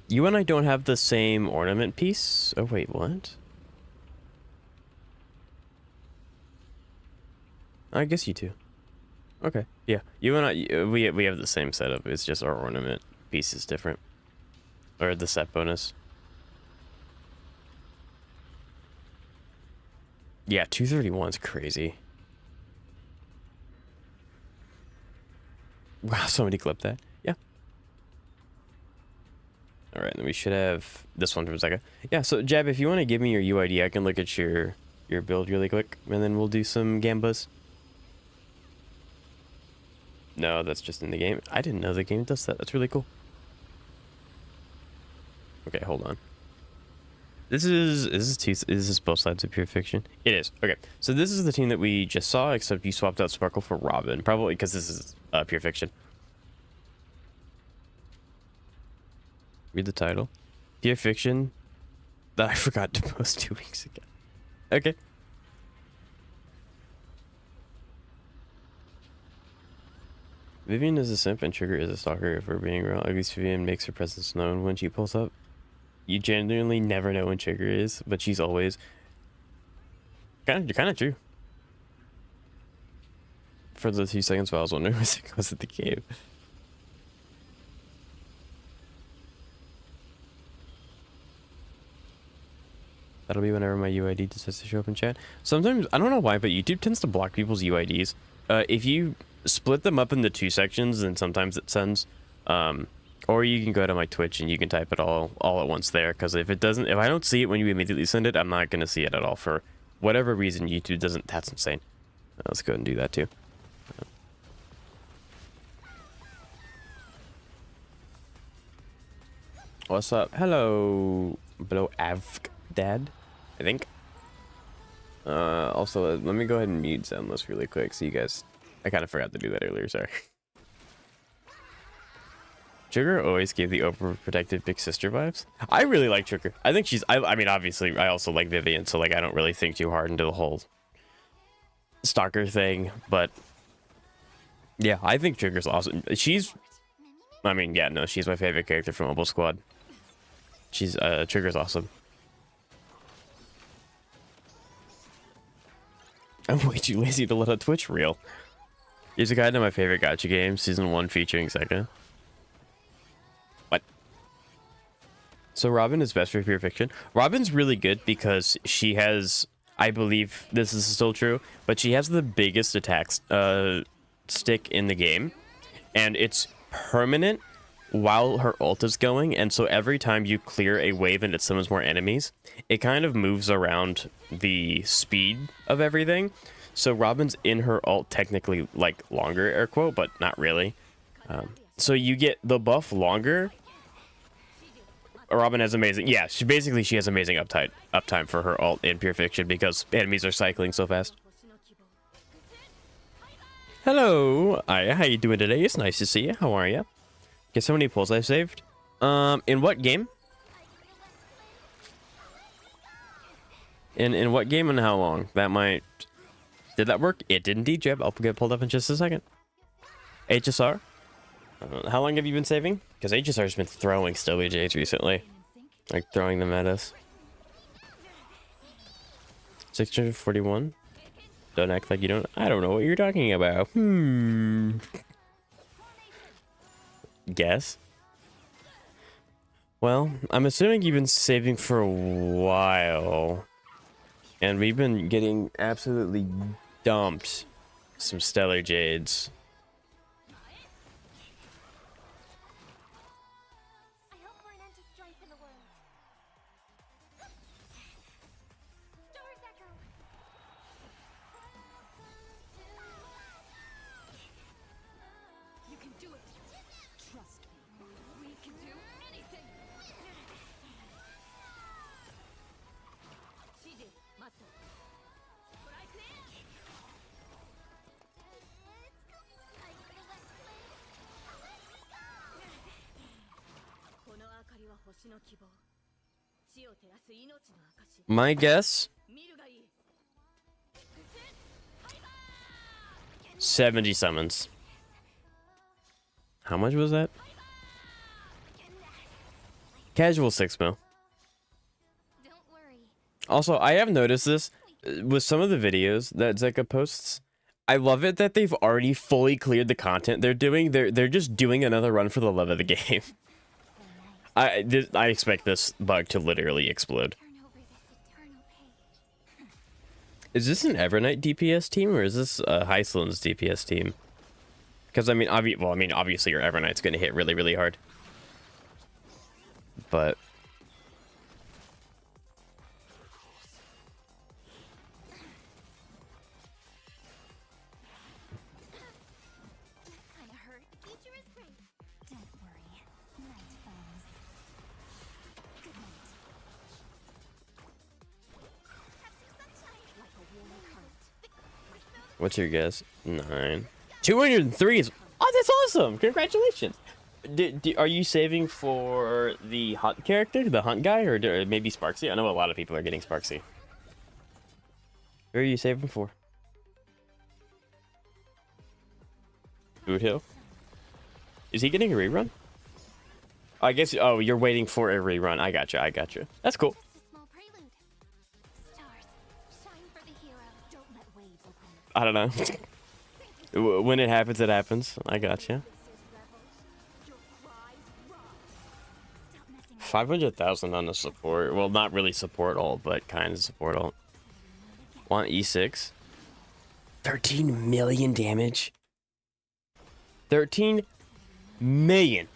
You and I don't have the same ornament piece. Oh wait, what? I guess you do. Okay, yeah. You and I, we have the same setup. It's just our ornament piece is different, or the set bonus. Yeah, 231 is crazy. Wow, somebody clipped that. Yeah. All right, then we should have this one from Zeka. Yeah, so Jab, if you want to give me your UID, I can look at your build really quick, and then we'll do some gambas. No, that's just in the game. I didn't know the game does that. That's really cool. Okay, hold on. Is this both sides of Pure Fiction? It is. Okay, so this is the team that we just saw, except you swapped out Sparkle for Robin, probably because this is Pure Fiction. Read the title. Pure Fiction. That I forgot to post 2 weeks ago. Okay. Vivian is a simp and Trigger is a stalker, if we're being real. At least Vivian makes her presence known when she pulls up. You genuinely never know when Trigger is, but she's always kind of true. For the 2 seconds while I was wondering was it the cave. That'll be whenever my UID decides to show up in chat. Sometimes, I don't know why, but YouTube tends to block people's UIDs. If you split them up into 2 sections, then sometimes it sends. Or you can go to my Twitch and you can type it all at once there. Because if I don't see it when you immediately send it, I'm not going to see it at all. For whatever reason, YouTube doesn't. That's insane. Let's go ahead and do that too. What's up? Hello, below Dad, I think. Also, let me go ahead and mute Zenless really quick so you guys... I kind of forgot to do that earlier, sorry. Trigger always gave the overprotective big sister vibes. I really like Trigger. I think she's... I mean, obviously, I also like Vivian, so, like, I don't really think too hard into the whole stalker thing, but... Yeah, I think Trigger's awesome. She's... I mean, yeah, no, she's my favorite character from Mobile Squad. She's... Trigger's awesome. I'm way too lazy to let a Twitch reel. Here's a guide to my favorite gacha game, Season 1 featuring Zeka. What? So Robin is best for Pure Fiction. Robin's really good because she has, I believe this is still true, but she has the biggest attacks stick in the game. And it's permanent while her ult is going, and so every time you clear a wave and it summons more enemies, it kind of moves around the speed of everything. So Robin's in her ult technically like longer, air quote, but not really. So you get the buff longer. Robin has amazing, yeah, she has amazing uptime for her ult in Pure Fiction because enemies are cycling so fast. Hello, Aria, how you doing today? It's nice to see you. How are you? Guess how many pulls I saved? In what game? In what game and how long? That might... Did that work? It did indeed, Jeb. I'll get pulled up in just a second. HSR? How long have you been saving? Because HSR's been throwing Stubby J's recently. Like, throwing them at us. 641? Don't act like you don't... I don't know what you're talking about. guess. Well, I'm assuming you've been saving for a while. And we've been getting absolutely dumped some stellar jades. I hope for an end to strife in the world. Stars echo. You can do it. Trust me. We can do anything. She did. Muscle. But I can't. Are you the West Wind? Let me go! この明かりは星の希望。地を照らす命の証。 My guess, 見るがいい。 70 summons. How much was that? Casual 6 mil. Don't worry. Also, I have noticed this with some of the videos that Zeka posts. I love it that they've already fully cleared the content they're doing. They're just doing another run for the love of the game. I expect this bug to literally explode. Turn over this eternal page. Is this an Evernight DPS team or is this Heisland's DPS team? Because I mean, obviously your Evernight's going to hit really, really hard. But Kinda hurt. The future is great. Don't worry. Night falls. Good night. Have some sunshine. Like a warm heart. what's your guess? 9. 203 is... Oh, that's awesome! Congratulations! Are you saving for the hunt character, the hunt guy, or maybe Sparksy? I know a lot of people are getting Sparksy. Who are you saving for? Boot Hill? Is he getting a rerun? I guess. Oh, you're waiting for a rerun. I gotcha. That's cool. Just a small prelude. Stars, shine for the heroes. Don't let waves open. I don't know. When it happens, it happens. I gotcha. Your cries rise. Stop messing with 500,000 on the support. Well, not really support ult, but kind of support ult. Want E6? 13 million damage. 13 million.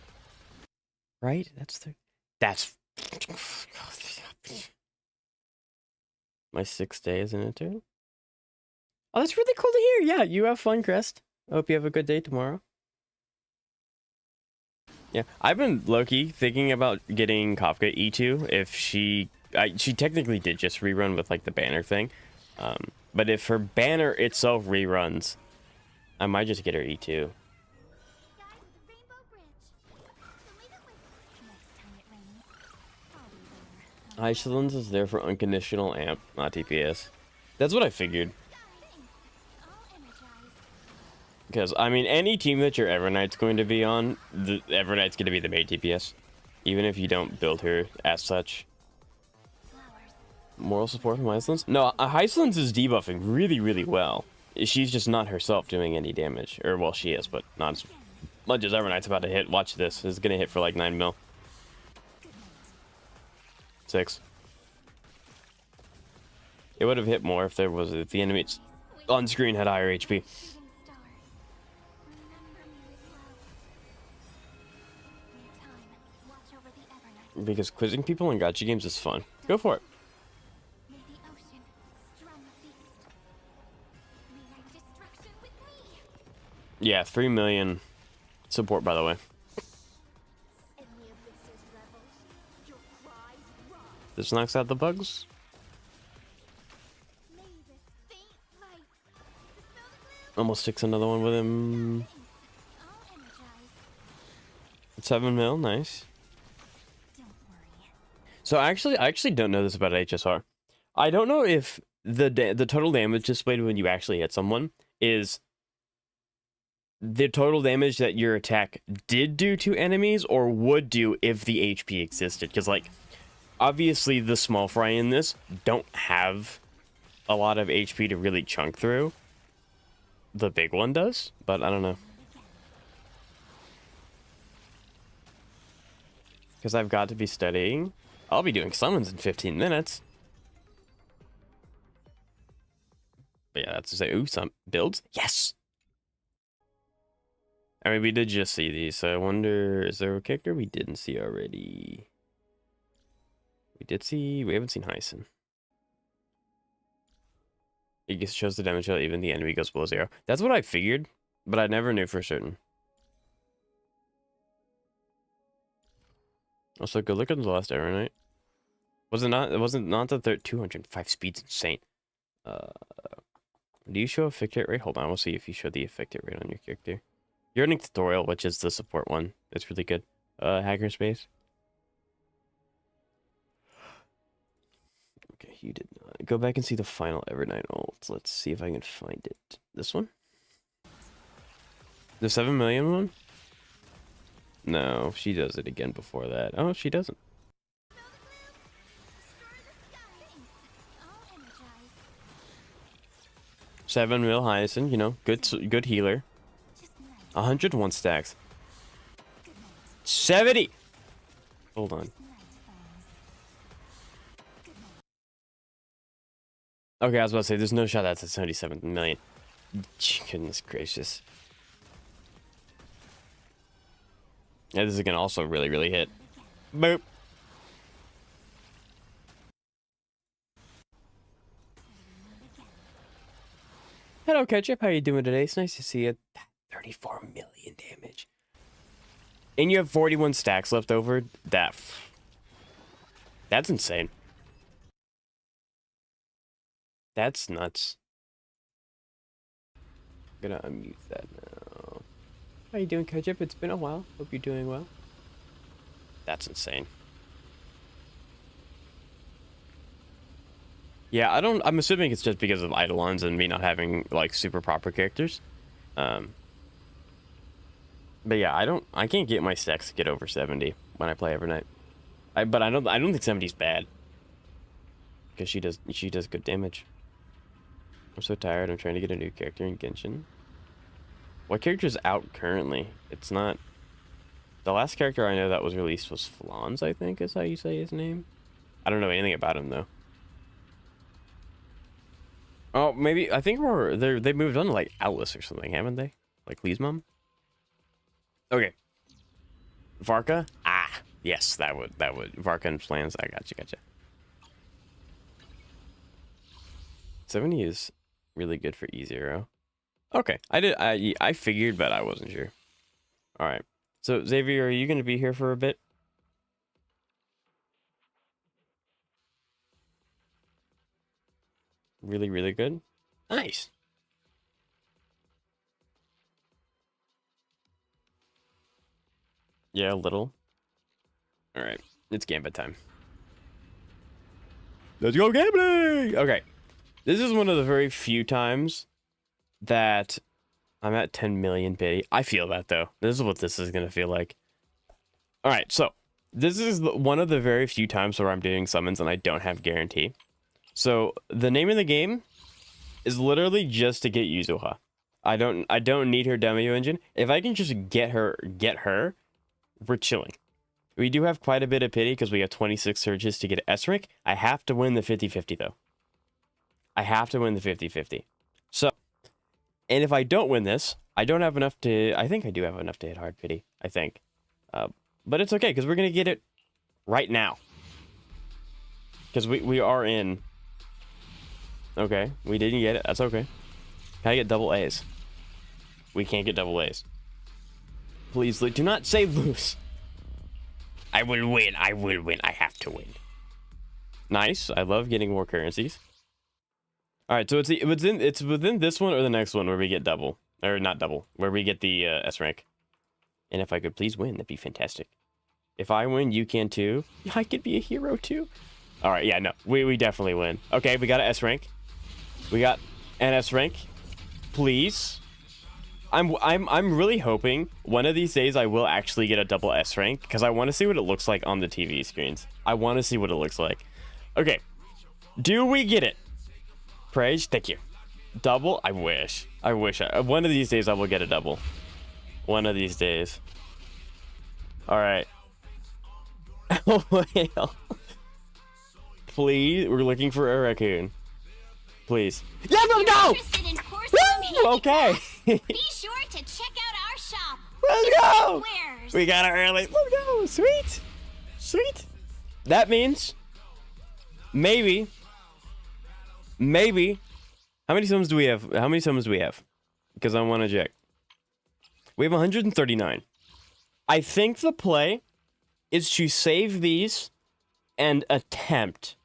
Right? That's my 6th day as an intern. Oh, that's really cool to hear. Yeah, you have fun, Crest. I hope you have a good day tomorrow. Yeah, I've been low-key thinking about getting Kafka E2 if she technically did just rerun with like the banner thing. But if her banner itself reruns, I might just get her E2. guy with the rainbow bridge. So leave it with next time it rains. I'll be there. Iceland's is there for unconditional amp, not TPS. That's what I figured. I'll energize. Because, I mean, any team that your Everknight's going to be on, the Everknight's going to be the main TPS. Even if you don't build her as such. Flowers. Moral support from Iceland's? No, Iceland's is debuffing really, really well. She's just not herself doing any damage. Or, well, she is, but not as much as Everknight's about to hit. Watch this. It's going to hit for like 9 mil. 6. It would have hit more if the enemy on screen had higher HP. Shooting star. Remember me with love. Need time. Watch over the Evernight. Because quizzing people in gacha games is fun. Go for it. May the ocean strum a feast. Rewrite destruction with me. Yeah, 3 million support, by the way. Any of this is rebels. Your cries rise. This knocks out the bugs. May this faint light dispel the gloom. Almost sticks another one with him. I'll energize. 7 mil, nice. Don't worry. So I actually don't know this about HSR. I don't know if the total damage displayed when you actually hit someone is the total damage that your attack did do to enemies or would do if the HP existed. Because, like, obviously the small fry in this don't have a lot of HP to really chunk through. The big one does, but I don't know. because I've got to be studying. I'll be doing summons in 15 minutes. But yeah, that's to say, ooh, some builds. Yes! I mean, we did just see these, so I wonder, is there a character we didn't see already? We haven't seen Hyson. It shows the damage until even the enemy goes below 0. That's what I figured, but I never knew for certain. Also, good look at the last Arknight. Was it not? It wasn't not the 205 speed's insane. Do you show effective rate? Hold on, we'll see if you show the effective rate on your character. You're in a tutorial, which is the support one. It's really good. Hackerspace. Okay, you did not. Go back and see the final Arknight ult. Let's see if I can find it. This one? The 7 million one? No, she does it again before that. Oh, she doesn't. 7 mil Hyson, you know, good healer. 101 stacks. 70! Hold on. Okay, I was about to say, there's no shot that's at 77 million. Goodness gracious. Yeah, this is gonna also really hit. Boop. Hello, Ketchup. How you doing today? It's nice to see you. 34 million damage. And you have 41 stacks left over. That's insane. That's nuts. I'm gonna unmute that now. How you doing, Ketchup? It's been a while. Hope you're doing well. That's insane. Yeah, I'm assuming it's just because of Eidolons and me not having like super proper characters. But yeah, I can't get my stacks to get over 70 when I play Arknight. But I don't think 70's bad. Because she does good damage. I'm so tired. I'm trying to get a new character in Genshin. What character's out currently? It's not. The last character I know that was released was Flans, I think is how you say his name. I don't know anything about him though. Oh, maybe I think they moved on to like Atlas or something, haven't they? Like Lee's mom. Okay. Varka? Ah, yes, that would Varka and Flans. I gotcha. 70 is really good for E0. Okay, I figured, but I wasn't sure. All right. So Xavier, are you going to be here for a bit? Really good. Nice. Yeah, a little. All right, it's gambit time. Let's go gambling. Okay, this is one of the very few times that I'm at 10 million pity. I feel that though. This is what this is gonna feel like. All right, so this is one of the very few times where I'm doing summons and I don't have guarantee. So the name of the game is literally just to get Yuzuha. I don't need her demo engine. If I can just get her, we're chilling. We do have quite a bit of pity because we have 26 surges to get S rank. I have to win the 50-50 though. I have to win the 50-50. So, and if I don't win this, I don't have enough to. I think I do have enough to hit hard pity. I think, but it's okay because we're gonna get it right now. Because we are in. Okay, we didn't get it. That's okay. Can I get double A's? We can't get double A's. Please do not say lose. I will win. I will win. I have to win. Nice. I love getting more currencies. All right, so it's within this one or the next one where we get double, or not double, where we get the S rank. And if I could please win, that'd be fantastic. If I win, you can too. I could be a hero too. All right, yeah, no, we definitely win. Okay, we got an S rank. We got an S rank. Please. I'm really hoping one of these days I will actually get a double S rank because I want to see what it looks like on the TV screens. I want to see what it looks like. Okay. Do we get it? Praise, thank you. Double? I wish. One of these days I will get a double. One of these days. All right. A whale. Please, we're looking for a raccoon. Please. Yeah, let's go! Interested in porcelain Woo! Okay. Be sure to check out our shop. Let's go! Wares. We got it early. Let's go. Sweet. Sweet. That means maybe. How many summons do we have? Because I want to check. We have 139. I think the play is to save these and attempt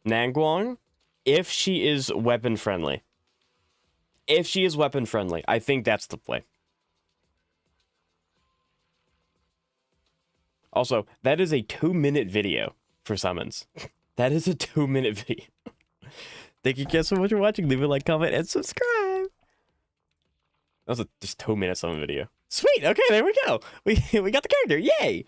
Nangguang if she is weapon friendly. If she is weapon friendly, I think that's the play. Also, that is a 2-minute video for summons. That is a 2-minute video. Thank you guys so much for watching. Leave a like, comment, and subscribe. That was a just 2-minute summon video. Sweet. Okay, there we go. We got the character. Yay.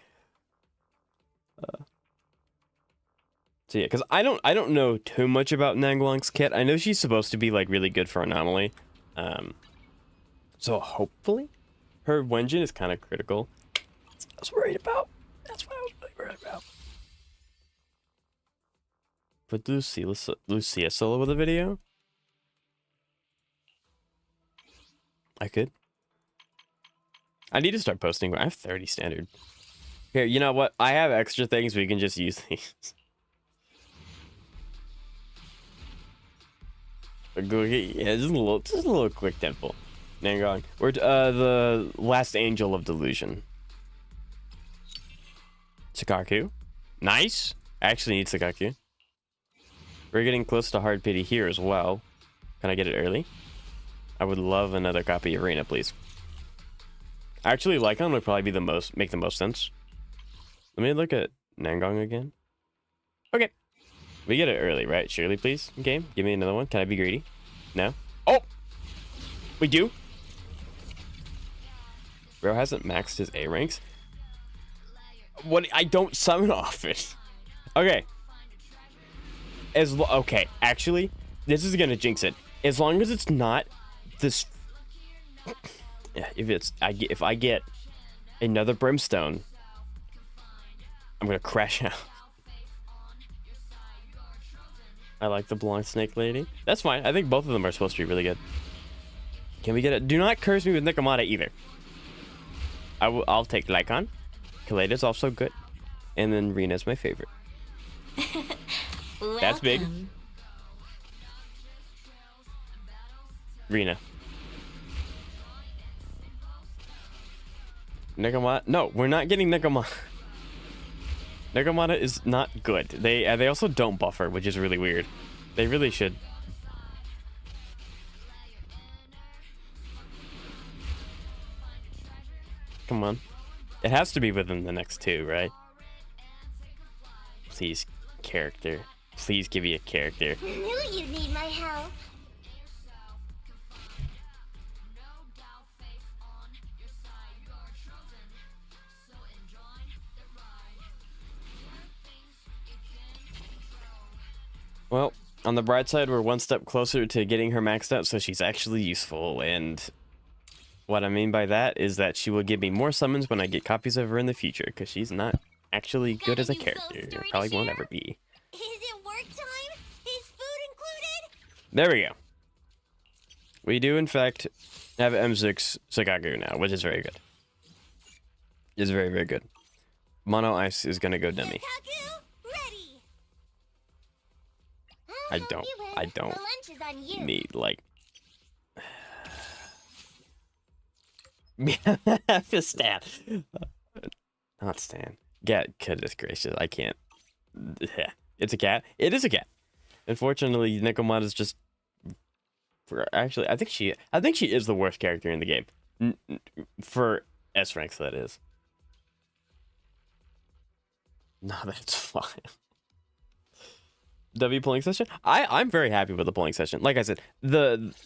So yeah, because I don't know too much about Nangguang's kit. I know she's supposed to be like really good for Anomaly. So hopefully her Wenjin is kind of critical. That's what I was worried about. That's what I was really worried about. Put Lucia solo with a video? I could. I need to start posting. I have 30 standard. Here, you know what? I have extra things. We can just use these. Yeah, just a little quick temple. Nangong. We're the last angel of delusion. Sakaku. Nice. I actually need Sakaku. We're getting close to hard pity here as well. Can I get it early? I would love another copy of Arena, please. Actually, Lycon would probably be make the most sense. Let me look at Nangong again. Okay. We get it early, right? Surely, please. Game. Give me another one. Can I be greedy? No? Oh! We do? Bro hasn't maxed his A ranks. What? I don't summon often. Okay. Okay, actually, this is gonna jinx it. As long as it's not this. If I get another brimstone, I'm gonna crash out. I like the blonde snake lady. That's fine. I think both of them are supposed to be really good. Can we get it? Do not curse me with Nikomata either. I'll take Lycon. Kaleda's also good. And then Rena's my favorite. That's big. Rena. Nikomata. No, we're not getting Nikomata. Nikomata is not good. They also don't buffer, which is really weird. They really should. Come on. It has to be within the next 2, right? Please, character. Please give me a character. Knew you'd need my help. Well, on the bright side, we're one step closer to getting her maxed out, so she's actually useful. And what I mean by that is that she will give me more summons when I get copies of her in the future, because she's not actually good as a character. Probably won't ever be. Is it work time? Is food included? There we go. We do, in fact, have M6 Sakagu now, which is very good. It's very, very good. Mono Ice is gonna go dummy. Sakagu, ready. I don't The lunch is on you. need, like... Stan. Not Stan. Goodness gracious, I can't. It's a cat. It is a cat. Unfortunately, Nikomata is just... Actually, I think she is the worst character in the game. For S ranks, that is. No, that's fine. W polling session? I'm very happy with the polling session. Like I said,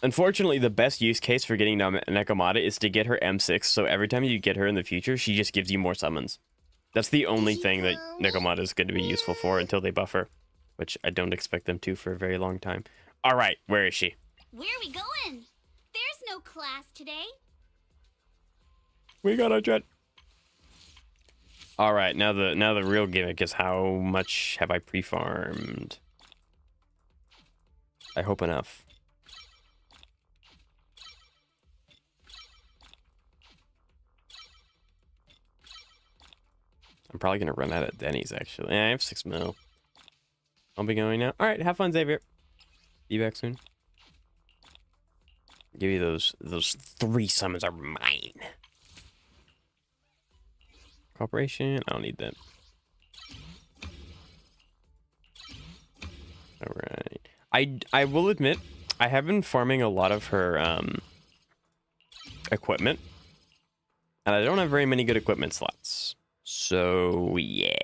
unfortunately the best use case for getting Nekomata is to get her M6, so every time you get her in the future, she just gives you more summons. That's the only thing that Nekomata is going to be useful for until they buff her, which I don't expect them to for a very long time. Alright, where is she? Where are we going? There's no class today. We got our jet. All right, now the real gimmick is how much have I pre-farmed? I hope enough. I'm probably gonna run out of Denny's actually. I have 6 mil. I'll be going now. All right, have fun, Xavier. Be back soon. Give you those 3 summons are mine. Cooperation. I don't need that. All right. I will admit I have been farming a lot of her equipment, and I don't have very many good equipment slots. So yeah.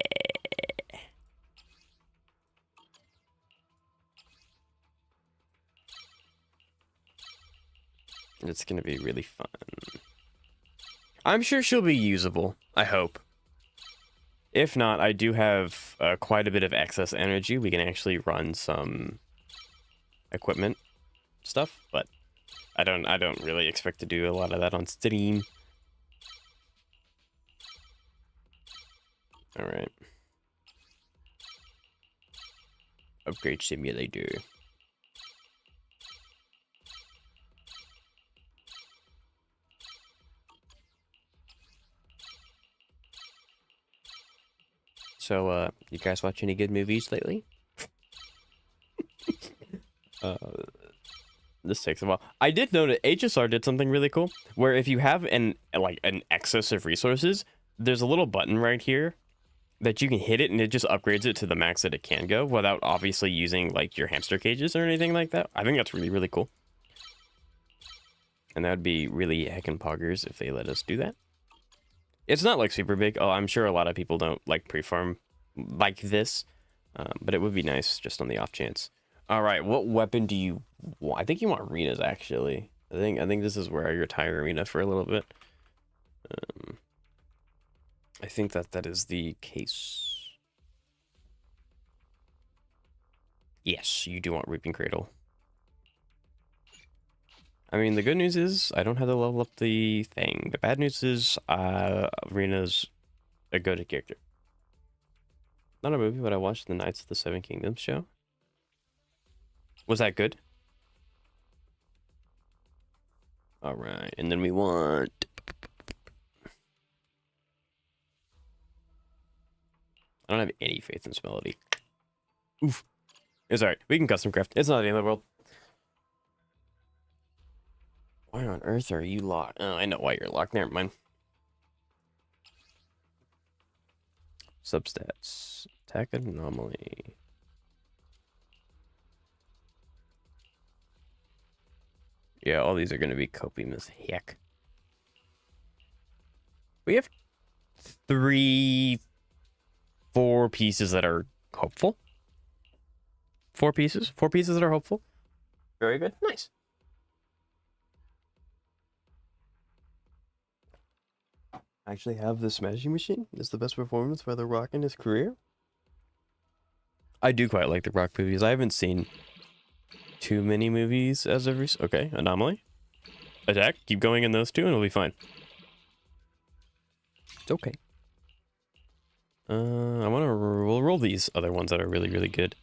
It's gonna be really fun. I'm sure she'll be usable. I hope. If not, I do have quite a bit of excess energy. We can actually run some equipment stuff, but I don't really expect to do a lot of that on stream. All right. Upgrade simulator. So, you guys watch any good movies lately? This takes a while. I did note HSR did something really cool, where if you have an excess of resources, there's a little button right here that you can hit it and it just upgrades it to the max that it can go without obviously using like your hamster cages or anything like that. I think that's really, really cool. And that would be really heckin' poggers if they let us do that. It's not like super big. Oh, I'm sure a lot of people don't like pre-farm like this, but it would be nice just on the off chance. All right, what weapon do you want? I think you want arenas actually. I think this is where I retire arena for a little bit. I think that is the case. Yes, you do want Reaping Cradle. I mean, the good news is I don't have to level up the thing. The bad news is Arena's a go-to character. Not a movie, but I watched the Knights of the Seven Kingdoms show. Was that good? All right, and then we want... I don't have any faith in this melody. Oof. It's alright. We can custom craft. It's not the end of the world. Why on earth are you locked? Oh, I know why you're locked. Never mind. Substats. Attack anomaly. Yeah, all these are going to be copium as heck. We have 4 pieces that are hopeful. 4 pieces? 4 pieces that are hopeful. Very good. Nice. I actually have the Smashing Machine. It's the best performance by The Rock in his career. I do quite like The Rock movies. I haven't seen too many movies as of recent. Okay, Anomaly. Attack. Keep going in those 2 and it'll be fine. It's okay. We'll roll these other ones that are really, really good.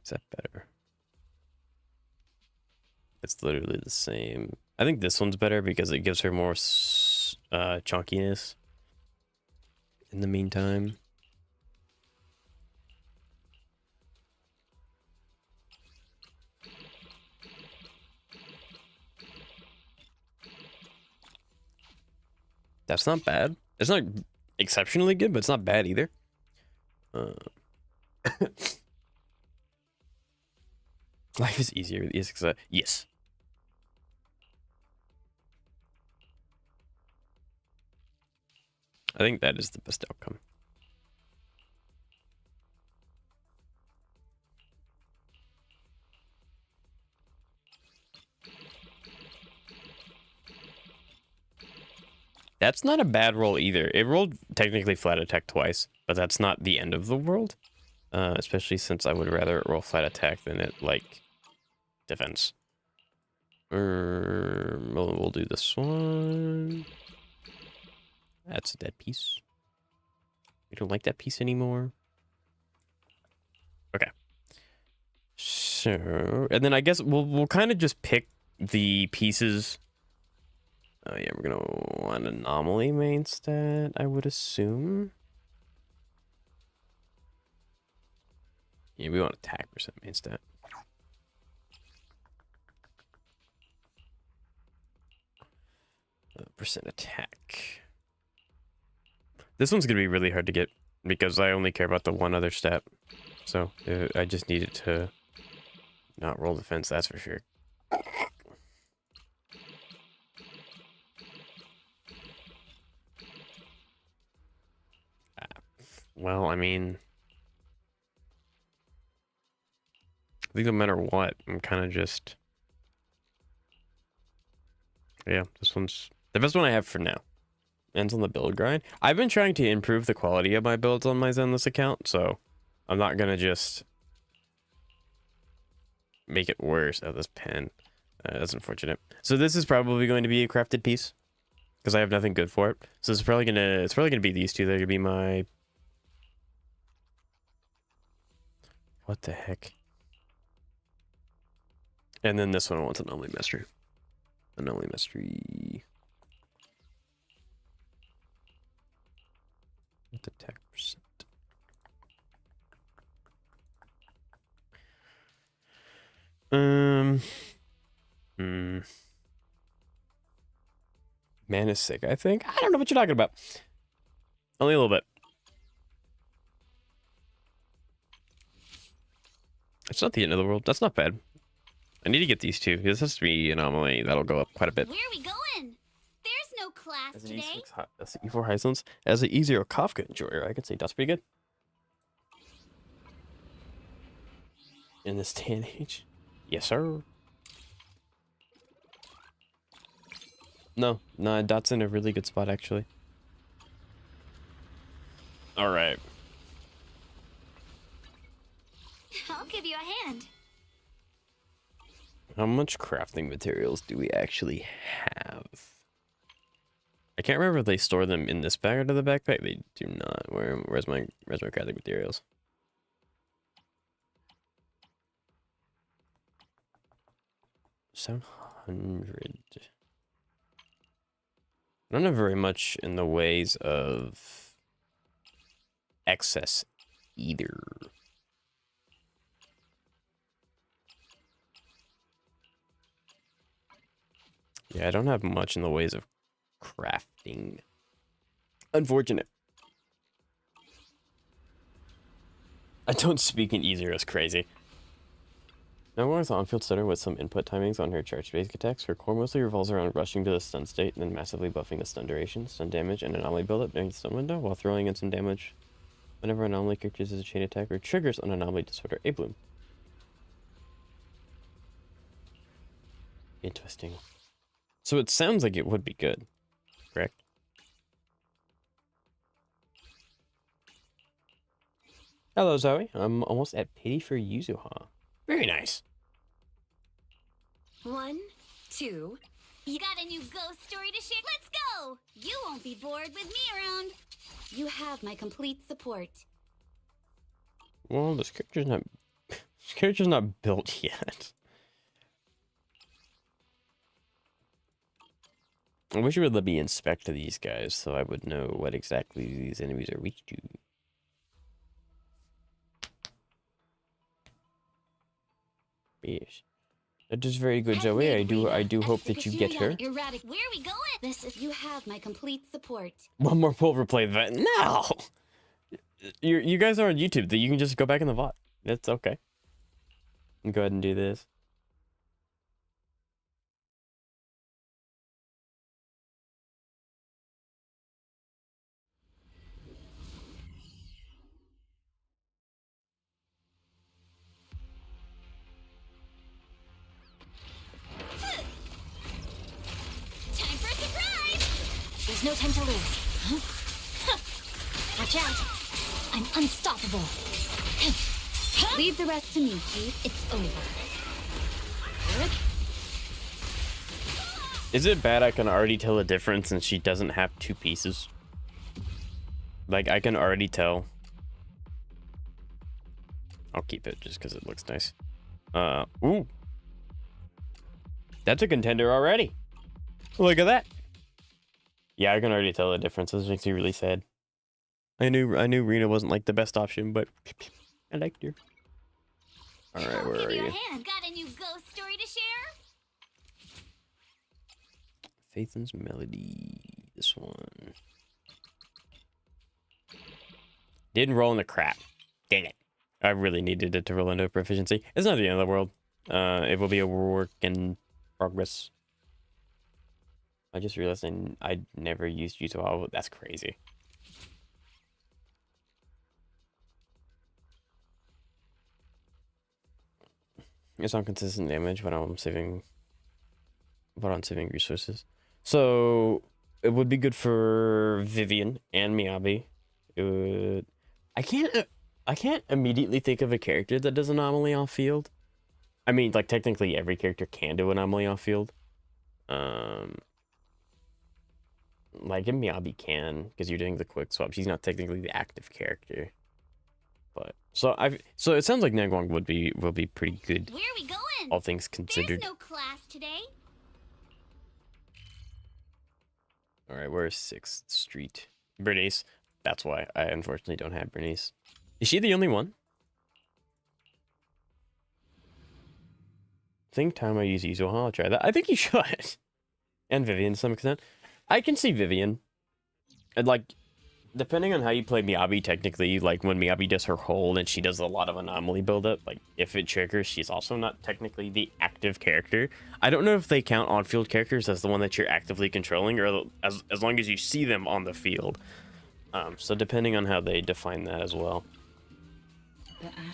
Is that better? It's literally the same. I think this one's better because it gives her more chunkiness in the meantime. That's not bad. It's not exceptionally good, but it's not bad either. Life is easier with ESX. Yes. I think that is the best outcome. That's not a bad roll either. It rolled technically flat attack twice, but that's not the end of the world. Especially since I would rather it roll flat attack than it, like, defense. We'll do this one. That's a dead piece. We don't like that piece anymore. Okay. So, and then I guess we'll kind of just pick the pieces. Oh yeah, we're gonna want anomaly main stat, I would assume. Yeah, we want attack percent main stat. Percent attack. This one's gonna be really hard to get because I only care about the one other stat. So I just needed to not roll defense, that's for sure. Well, I mean, I think no matter what, I'm kind of just... Yeah, this one's the best one I have for now. Ends on the build grind. I've been trying to improve the quality of my builds on my Zenless account, so I'm not going to just make it worse. Oh, this pen. That's unfortunate. So this is probably going to be a crafted piece because I have nothing good for it. So it's probably gonna be these two. They're gonna be my... What the heck? And then this one wants anomaly mastery. Anomaly mastery. What the attack percent? Man is sick, I think. I don't know what you're talking about. Only a little bit. It's not the end of the world. That's not bad. I need to get these two. This has to be anomaly. That'll go up quite a bit. Where are we going? There's no class As an today. E4 Highlands, as an E0 Kafka enjoyer, I could say that's pretty good. In this day and age. Yes, sir. No, Dot's in a really good spot, actually. All right. I'll give you a hand. How much crafting materials do we actually have? I can't remember if they store them in this bag or the backpack. They do not. Where's my crafting materials? $700. I don't have very much in the ways of excess either. Yeah, I don't have much in the ways of crafting. Unfortunate. I don't speak in easier as crazy. Now we're with on-field stutter with some input timings on her charge basic attacks. Her core mostly revolves around rushing to the stun state and then massively buffing the stun duration, stun damage, and anomaly buildup during the stun window while throwing in some damage whenever an anomaly character uses a chain attack or triggers an anomaly disorder A bloom. Interesting. So it sounds like it would be good, correct? Hello, Zoe. I'm almost at pity for Yuzuha. Very nice. 1, 2. You got a new ghost story to share? Let's go! You won't be bored with me around. You have my complete support. Well, this character's not built yet. I wish you would let me inspect these guys so I would know what exactly these enemies are weak to. Yes. That is very good, Zoe. I do hope that you get her. Erratic. Where are we going? This is you have my complete support. One more pulver play event. No! You guys are on YouTube. You can just go back in the VOD. That's okay. Go ahead and do this. Time for a surprise! There's no time to lose. Watch out! I'm unstoppable. Leave the rest to me, Keith. It's over. Is it bad I can already tell the difference and she doesn't have two pieces? Like, I can already tell. I'll keep it just because it looks nice. Ooh. That's a contender already. Look at that. Yeah, I can already tell the difference. This makes me really sad. I knew Rena wasn't like the best option, but I liked her. All right, where are you? Got a new ghost story to share? Phaethon's Melody. This one. Didn't roll in the crap. Dang it. I really needed it to roll into proficiency. It's not the end of the world. It will be a work in progress. I just realized I never used Yuzuha. That's crazy. It's on consistent damage when I'm saving resources. So it would be good for Vivian and Miyabi. It would. I can't immediately think of a character that does anomaly off field. I mean, like technically every character can do anomaly off field. Like Miyabi can because you're doing the quick swap. She's not technically the active character. But so it sounds like Nagwang will be pretty good. Where are we going? All things considered. There's no class today. All right, where's 6th Street? Bernice. That's why I unfortunately don't have Bernice. Is she the only one? Think time I use Yuzuha. I'll try that. I think you should. And Vivian to some extent. I can see Vivian. And like, depending on how you play Miyabi, technically, like when Miyabi does her hold and she does a lot of anomaly buildup, like if it triggers, she's also not technically the active character. I don't know if they count on-field characters as the one that you're actively controlling, or as long as you see them on the field. So depending on how they define that as well.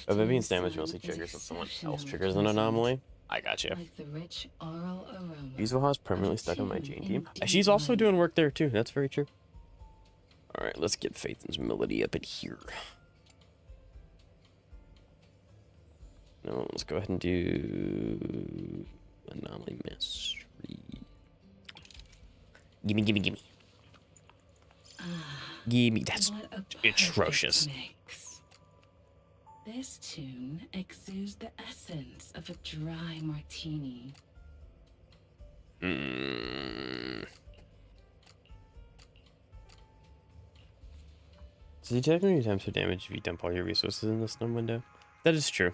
But Vivian's damage mostly triggers when someone else triggers an anomaly. I gotcha. Like the rich oral aroma. Yuzuha's permanently stuck on my Jane team. She's also doing work there too. That's very true. All right, let's get Phaethon's Melody up in here. No, let's go ahead and do Anomaly Mastery. Gimme. Gimme. That's atrocious. Mix. This tune exudes the essence of a dry martini. So you take many times for damage if you dump all your resources in the stun window? That is true.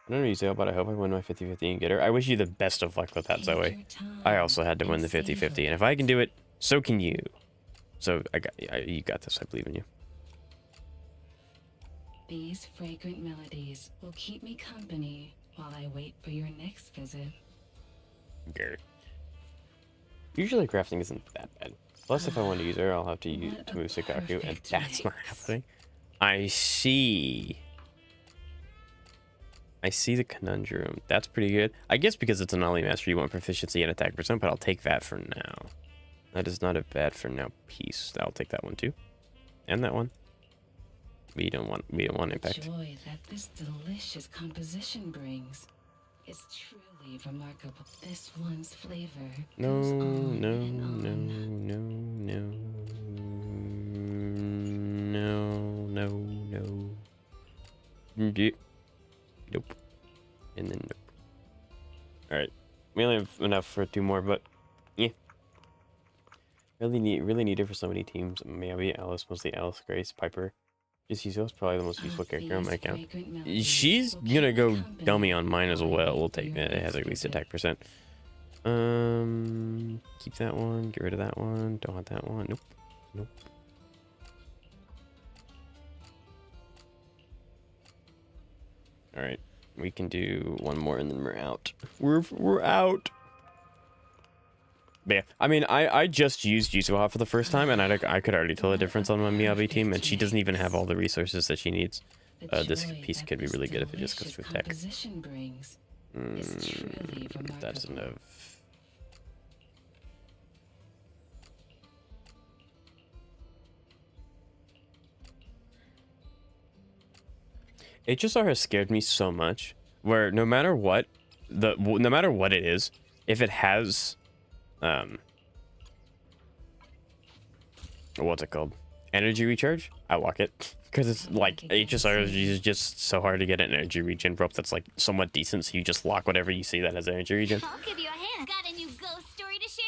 I don't know Yuzuha, but I hope I win my 50-50 and get her. I wish you the best of luck with that, Zoe. I also had to win the 50-50, and if I can do it, so can you. So you got this. I believe in you. These fragrant melodies will keep me company while I wait for your next visit. Gary. Usually crafting isn't that bad. Plus, if I want to use her, I'll have to move Sikaku, and that's not happening. I see the conundrum. That's pretty good. I guess because it's an Ollie Master, you want proficiency and attack percent, but I'll take that for now. That is not a bad for now piece. I'll take that one too, and that one. We don't want impact. The joy that this delicious composition brings is truly remarkable. This one's flavor. No. Nope. And then nope. Alright. We only have enough for 2 more, but yeah. Really need it for so many teams. Maybe Alice, mostly Alice, Grace, Piper. Just Yuzuha's probably the most useful character on my account. She's gonna go dummy on mine as well. We'll take that. It has at least attack percent. Keep that one. Get rid of that one. Don't want that one. Nope. All right, we can do one more and then we're out. We're out. But yeah, I mean, I just used Yuzuha for the first time, and I could already tell the difference on my Miyabi team, and she doesn't even have all the resources that she needs. This piece could be really good if it just goes for tech. That's enough. HSR has scared me so much, where no matter what it is, if it has, what's it called? Energy recharge, I lock it. Because it's like HSR is just so hard to get an energy regen rope that's like somewhat decent, so you just lock whatever you see that has energy regen. I'll give you a hand. Got a new ghost story to share?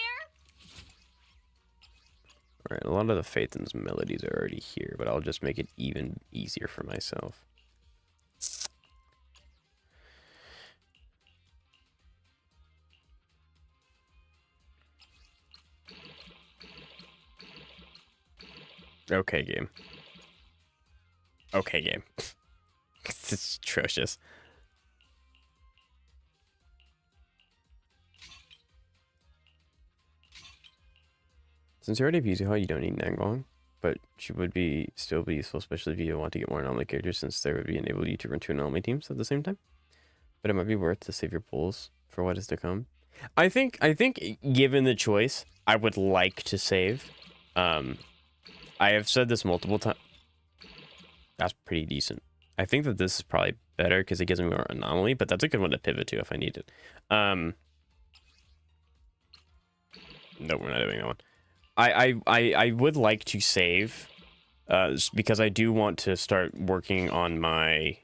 Alright, a lot of the Phaethon's melodies are already here, but I'll just make it even easier for myself. Okay, game. Okay, game. It's atrocious. Since you already have Yuzuha, you don't need Nangong, but she would still be useful, especially if you want to get more anomaly characters, since there would enable you to run 2 anomaly teams at the same time. But it might be worth to save your pulls for what is to come. I think given the choice, I would like to save. I have said this multiple times. That's pretty decent. I think that this is probably better because it gives me more anomaly, but that's a good one to pivot to if I need it. No, we're not doing that one. I would like to save because I do want to start working on my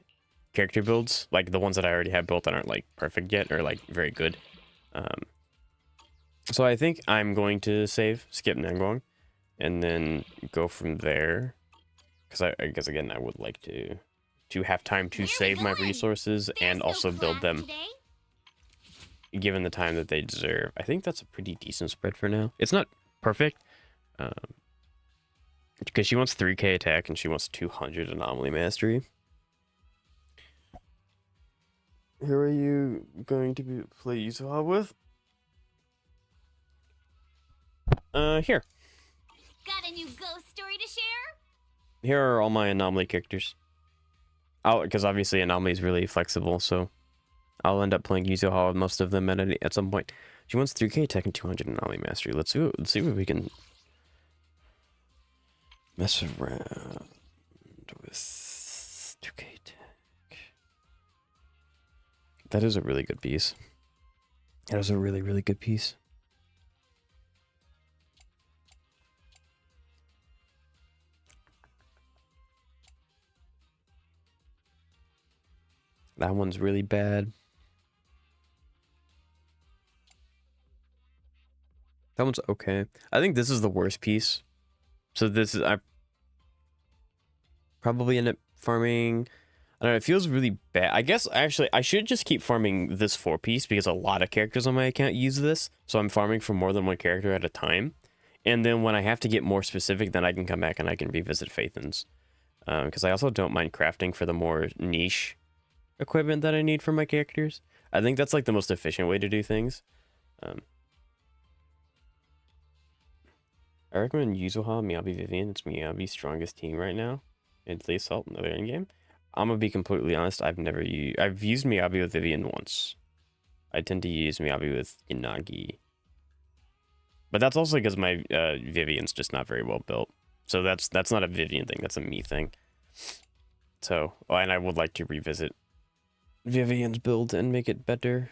character builds, like the ones that I already have built that aren't like perfect yet or like very good. So I think I'm going to skip Nangong, and then go from there. Because I guess again I would like to have time to save my resources and also build them given the time that they deserve. I think that's a pretty decent spread for now. It's not perfect because she wants 3k attack and she wants 200 anomaly mastery. Who are you going to play Yuzuha with? Here. Got a new ghost story to share? Here are all my anomaly characters. Because obviously anomaly is really flexible, so I'll end up playing Yuzuha with most of them at some point. She wants 3k attack and 200 anomaly mastery. Let's see what we can mess around with 2k attack. That is a really good piece. That is a really, really good piece. That one's really bad. That one's okay. I think this is the worst piece. So I probably end up farming. I don't know, it feels really bad. I guess actually I should just keep farming this 4-piece because a lot of characters on my account use this. So I'm farming for more than one character at a time. And then when I have to get more specific, then I can come back and I can revisit Phaethon's. Because I also don't mind crafting for the more niche equipment that I need for my characters. I think that's like the most efficient way to do things. I recommend Yuzuha, Miyabi, Vivian. It's Miyabi's strongest team right now. And Lee Assault, another endgame. I'm gonna be completely honest, I've used Miyabi with Vivian once. I tend to use Miyabi with Yanagi. But that's also because my Vivian's just not very well built. So that's not a Vivian thing, that's a me thing. So, and I would like to revisit Vivian's build and make it better.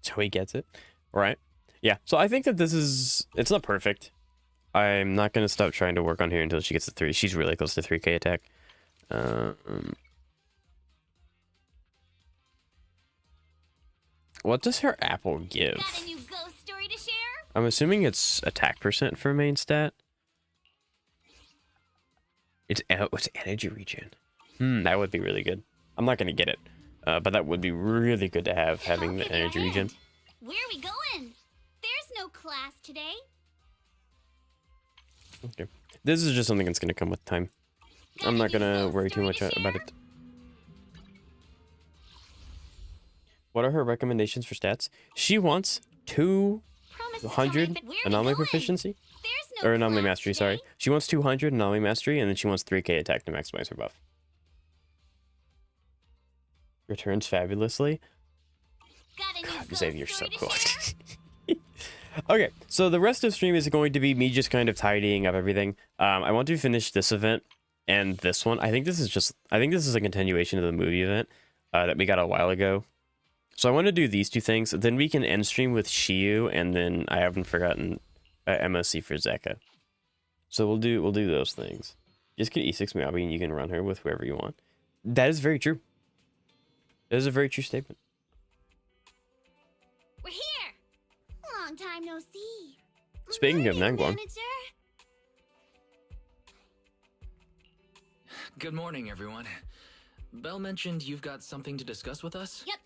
So he gets it, right? Yeah, so I think that it's not perfect. I'm not going to stop trying to work on her until she gets to 3. She's really close to 3k attack. What does her apple give? Got a new ghost story to share? I'm assuming it's attack percent for main stat. It's energy regen. That would be really good. I'm not going to get it, but that would be really good to have, having the energy regen. Where are we going? There's no class today. Okay. This is just something that's going to come with time. I'm not going to worry too much about it. What are her recommendations for stats? She wants 200 anomaly proficiency. Or anomaly mastery, sorry. She wants 200 anomaly mastery, and then she wants 3k attack to maximize her buff. Returns fabulously. God, Xavier's so cool. Okay, so the rest of the stream is going to be me just kind of tidying up everything. I want to finish this event and this one. I think this is a continuation of the movie event that we got a while ago. So I want to do these two things. Then we can end stream with Shiyu, and then I haven't forgotten MOC for Zeka. So we'll do those things. Just get E6 Miyabi, and you can run her with whoever you want. That is very true. That is a very true statement. We're here. Long time no see. Speaking of Morning, Nangwon. manager. Good morning, everyone. Belle mentioned you've got something to discuss with us? Yep.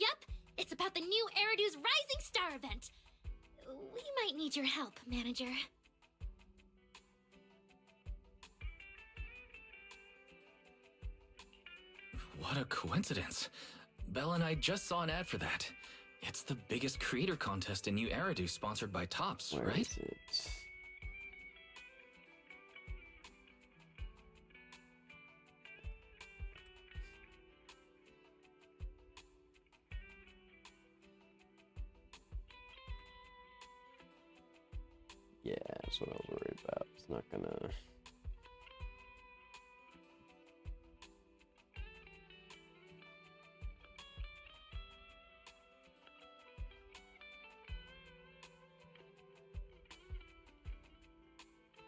It's about the new Eridu's Rising Star event. We might need your help, manager. What a coincidence. Belle and I just saw an ad for that. It's the biggest creator contest in New Eridu sponsored by Tops, Where right? is it? Yeah, that's what I was worried about. It's not gonna...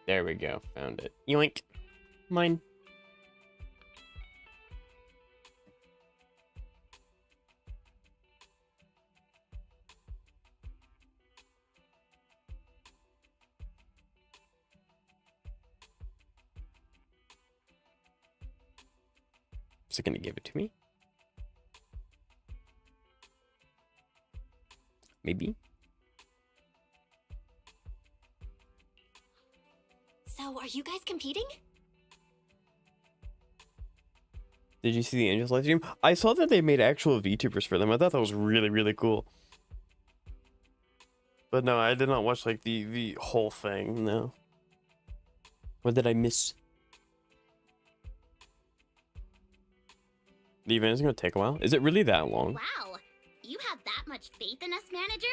There we go. Found it. Yoink. Mine. Is it gonna give it to me? Maybe. So, are you guys competing? Did you see the Angels live stream? I saw that they made actual VTubers for them. I thought that was really, really cool. But no, I did not watch like the whole thing. No. What did I miss? The event is gonna take a while. Is it really that long? Wow, you have that much faith in us, manager?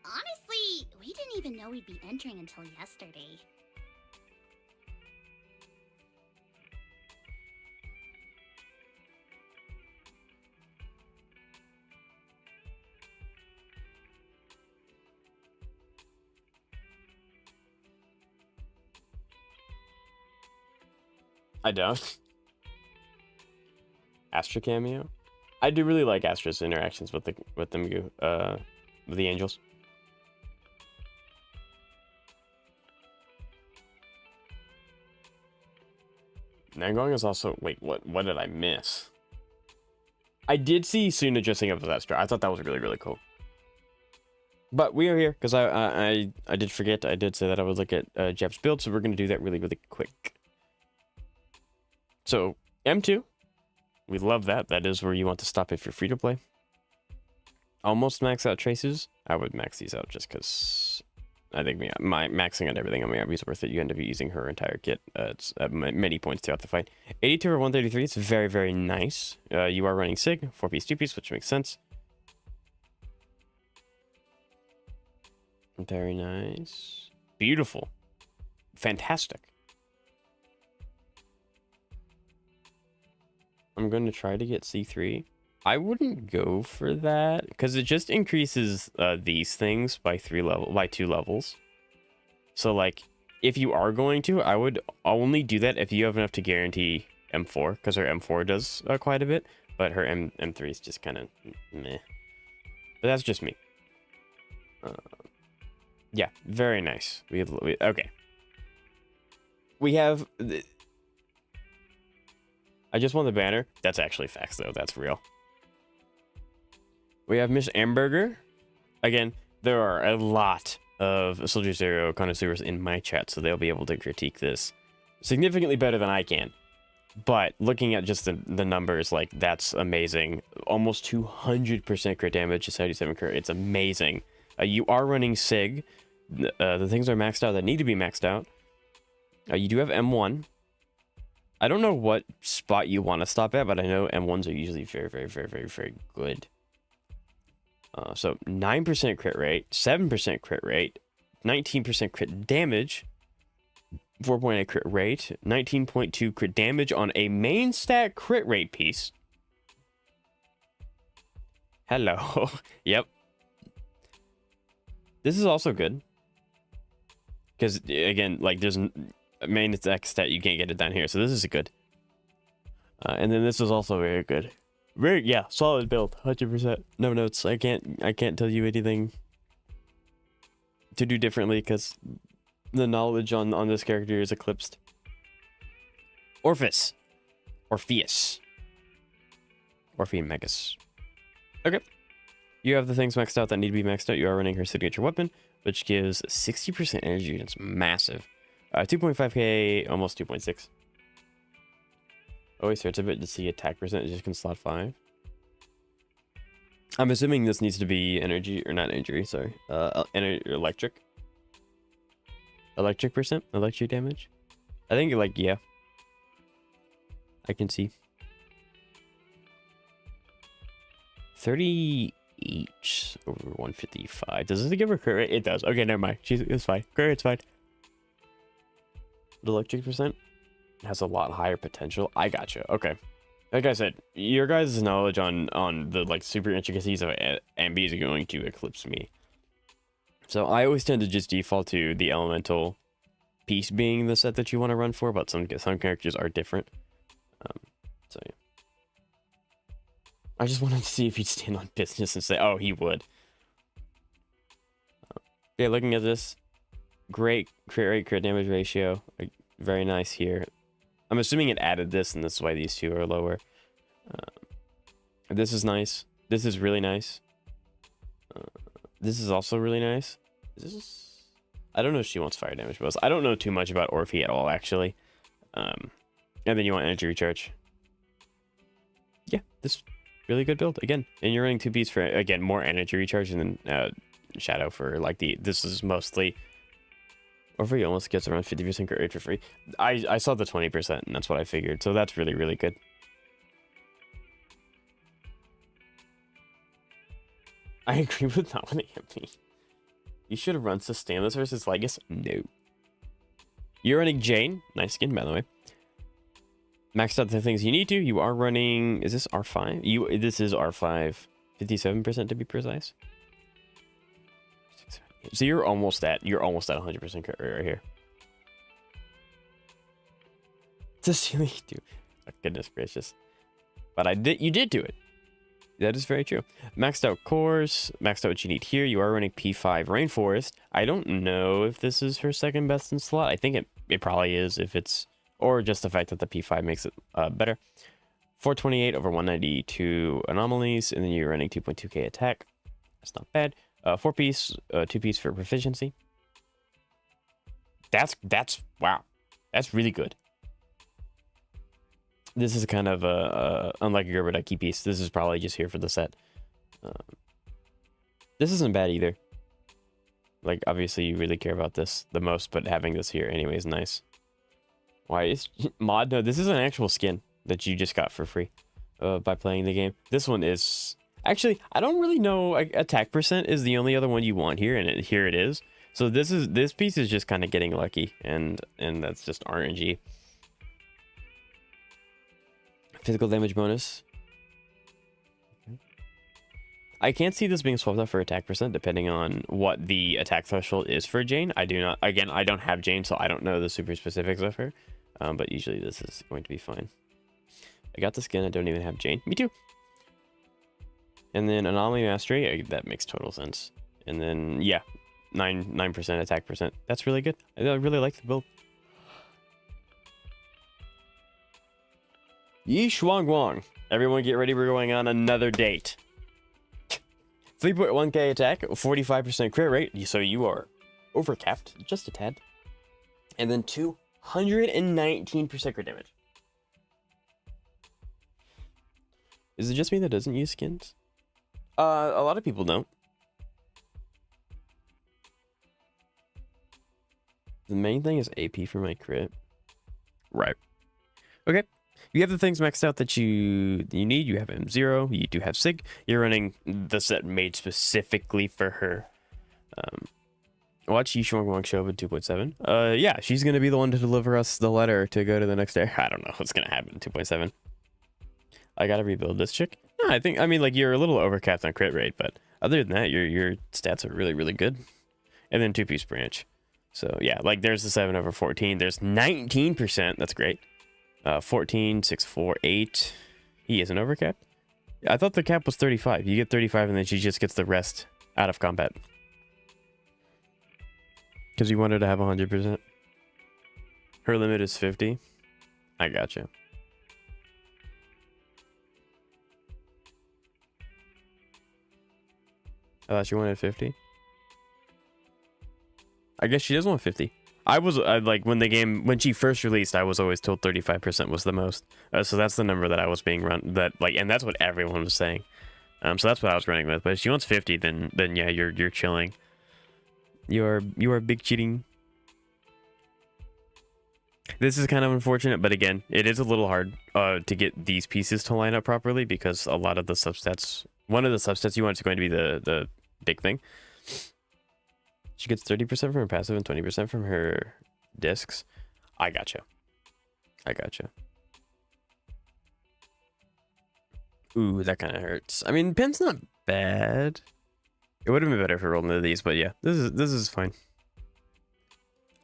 Honestly, we didn't even know we'd be entering until yesterday. I don't. Astra cameo. I do really like Astra's interactions with the angels. Nangong is also... Wait, what did I miss? I did see Suna dressing up as Astra. I thought that was really, really cool. But we are here because I did forget. I did say that I would look at Jeff's build, so we're going to do that really, really quick. So, M2. We love that. That is where you want to stop if you're free to play. Almost max out traces. I would max these out just because I think my maxing out everything on Miyabi is worth it. You end up using her entire kit. It's at many points throughout the fight. 82 or 133. It's very, very nice. You are running Sig, 4-piece, 2-piece, which makes sense. Very nice. Beautiful. Fantastic. I'm going to try to get C3. I wouldn't go for that because it just increases these things by 2 levels. So like if you are going to, I would only do that if you have enough to guarantee M4 because her M4 does quite a bit, but her M3 is just kind of meh. But that's just me. Yeah, very nice. Okay. We have... I just want the banner. That's actually facts, though. That's real. We have Miss Amberger. Again, there are a lot of Soldier Zero connoisseurs in my chat, so they'll be able to critique this significantly better than I can. But looking at just the numbers, like, that's amazing. Almost 200% crit damage, 77 crit. It's amazing. You are running Sig. The things are maxed out that need to be maxed out. You do have M1. I don't know what spot you want to stop at, but I know M1s are usually very, very, very, very, very good. So 9% crit rate, 7% crit rate, 19% crit damage. 4.8 crit rate, 19.2 crit damage on a main stat crit rate piece. Hello. Yep. This is also good. Because, again, like, there's a main attack stat, you can't get it down here. So this is good. And then this is also very good. Very, yeah, solid build. 100%. No notes. I can't tell you anything to do differently because the knowledge on this character is eclipsed. Orpheus. Orpheus. Orphean Megas. Okay. You have the things maxed out that need to be maxed out. You are running her signature weapon, which gives 60% energy. It's massive. 2.5k, almost 2.6. Always hurts a bit to see attack percentage just can slot 5. I'm assuming this needs to be energy, or not injury, sorry. Electric. Electric percent? Electric damage? I think, like, yeah. I can see. 38 over 155. Does this give her crit rate? It does. Okay, never mind. It's fine. Crit rate's fine. The electric percent has a lot higher potential. I gotcha. Okay. Like I said, your guys' knowledge on the like super intricacies of MB is going to eclipse me. So I always tend to just default to the elemental piece being the set that you want to run for, but some characters are different. So yeah. I just wanted to see if he'd stand on business and say, oh, he would. Okay, looking at this, great crit rate, crit damage ratio, like, very nice here. I'm assuming it added this, and this is why these two are lower. This is nice. This is really nice. This is also really nice. I don't know if she wants fire damage bonus. I don't know too much about Orphe at all, actually. And then you want energy recharge. Yeah, this really good build again. And you're running 2 beats for again more energy recharge, and then Shadow for like this is mostly. Orphe almost gets around 50% crit rate for free. I saw the 20%, and that's what I figured. So that's really, really good. I agree with not winning MP. You should have run Sustainless versus Legus. No. You're running Jane. Nice skin, by the way. Maxed out the things you need to. You are running... Is this R5? This is R5. 57% to be precise. So you're almost at 100% crit rate right here. It's a silly dude. Oh, goodness gracious. But you did do it. That is very true. Maxed out cores, maxed out what you need here. You are running P5 Rainforest. I don't know if this is her second best in slot. I think it probably is if it's, or just the fact that the P5 makes it better. 428 over 192 anomalies, and then you're running 2.2k attack. That's not bad. 4-piece, 2-piece for proficiency. That's wow. That's really good. This is kind of unlike a Gerberdaki piece. This is probably just here for the set. This isn't bad either. Like, obviously you really care about this the most, but having this here anyway is nice. Why is mod? No, this is an actual skin that you just got for free by playing the game. This one is actually, I don't really know. Attack percent is the only other one you want here, and here it is. So this piece is just kind of getting lucky, and that's just RNG. Physical damage bonus. I can't see this being swapped out for attack percent, depending on what the attack threshold is for Jane. I do not. Again, I don't have Jane, so I don't know the super specifics of her. But usually this is going to be fine. I got the skin. I don't even have Jane. Me too. And then Anomaly Mastery. That makes total sense. And then, yeah, 9% attack percent. That's really good. I really like the build. Yi Shuang Guang. Everyone get ready. We're going on another date. 3.1k attack, 45% crit rate. So you are overcapped just a tad. And then 219% crit damage. Is it just me that doesn't use skins? A lot of people don't. The main thing is AP for my crit. Right. Okay. You have the things maxed out that you need. You have M0. You do have Sig. You're running the set made specifically for her. Watch Yishuang Wang show up at 2.7. Yeah, she's gonna be the one to deliver us the letter to go to the next day. I don't know what's gonna happen in 2.7. I gotta rebuild this chick. No, I mean, like, you're a little overcapped on crit rate, but other than that, your stats are really, really good. And then 2-piece branch. So yeah, like there's the 7 over 14. There's 19%. That's great. 14, 6, 4, 8. He isn't overcapped. I thought the cap was 35. You get 35 and then she just gets the rest out of combat. Because you want her to have 100%. Her limit is 50. I gotcha. I thought she wanted 50. I guess she does want 50. Like when she first released, I was always told 35% was the most. So that's the number that I was being run, and that's what everyone was saying. So that's what I was running with. But if she wants 50, then yeah, you're chilling. You are big cheating. This is kind of unfortunate, but again, it is a little hard to get these pieces to line up properly because a lot of the substats, one of the substats you want is going to be the big thing. She gets 30% from her passive and 20% from her discs. I gotcha. Ooh, that kind of hurts. I mean, pin's not bad. It would have been better if I rolled into these, but yeah, this is fine.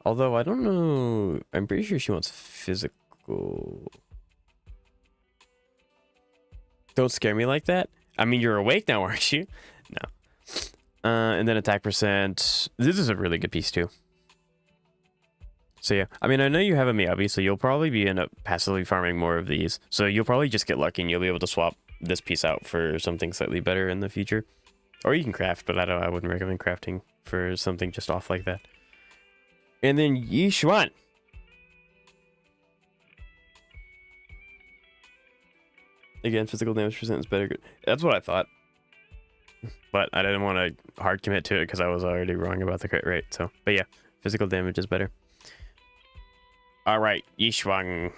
Although I don't know, I'm pretty sure she wants physical. Don't scare me like that. I mean, you're awake now, aren't you? No. And then attack percent. This is a really good piece too. So yeah, I mean, I know you have a Miyabi, so you'll probably end up passively farming more of these. So you'll probably just get lucky and you'll be able to swap this piece out for something slightly better in the future. Or you can craft, but I wouldn't recommend crafting for something just off like that. And then Yishuan. Again, physical damage percent is better. That's what I thought. But I didn't want to hard commit to it because I was already wrong about the crit rate. So, but yeah, physical damage is better. All right, Yishuang.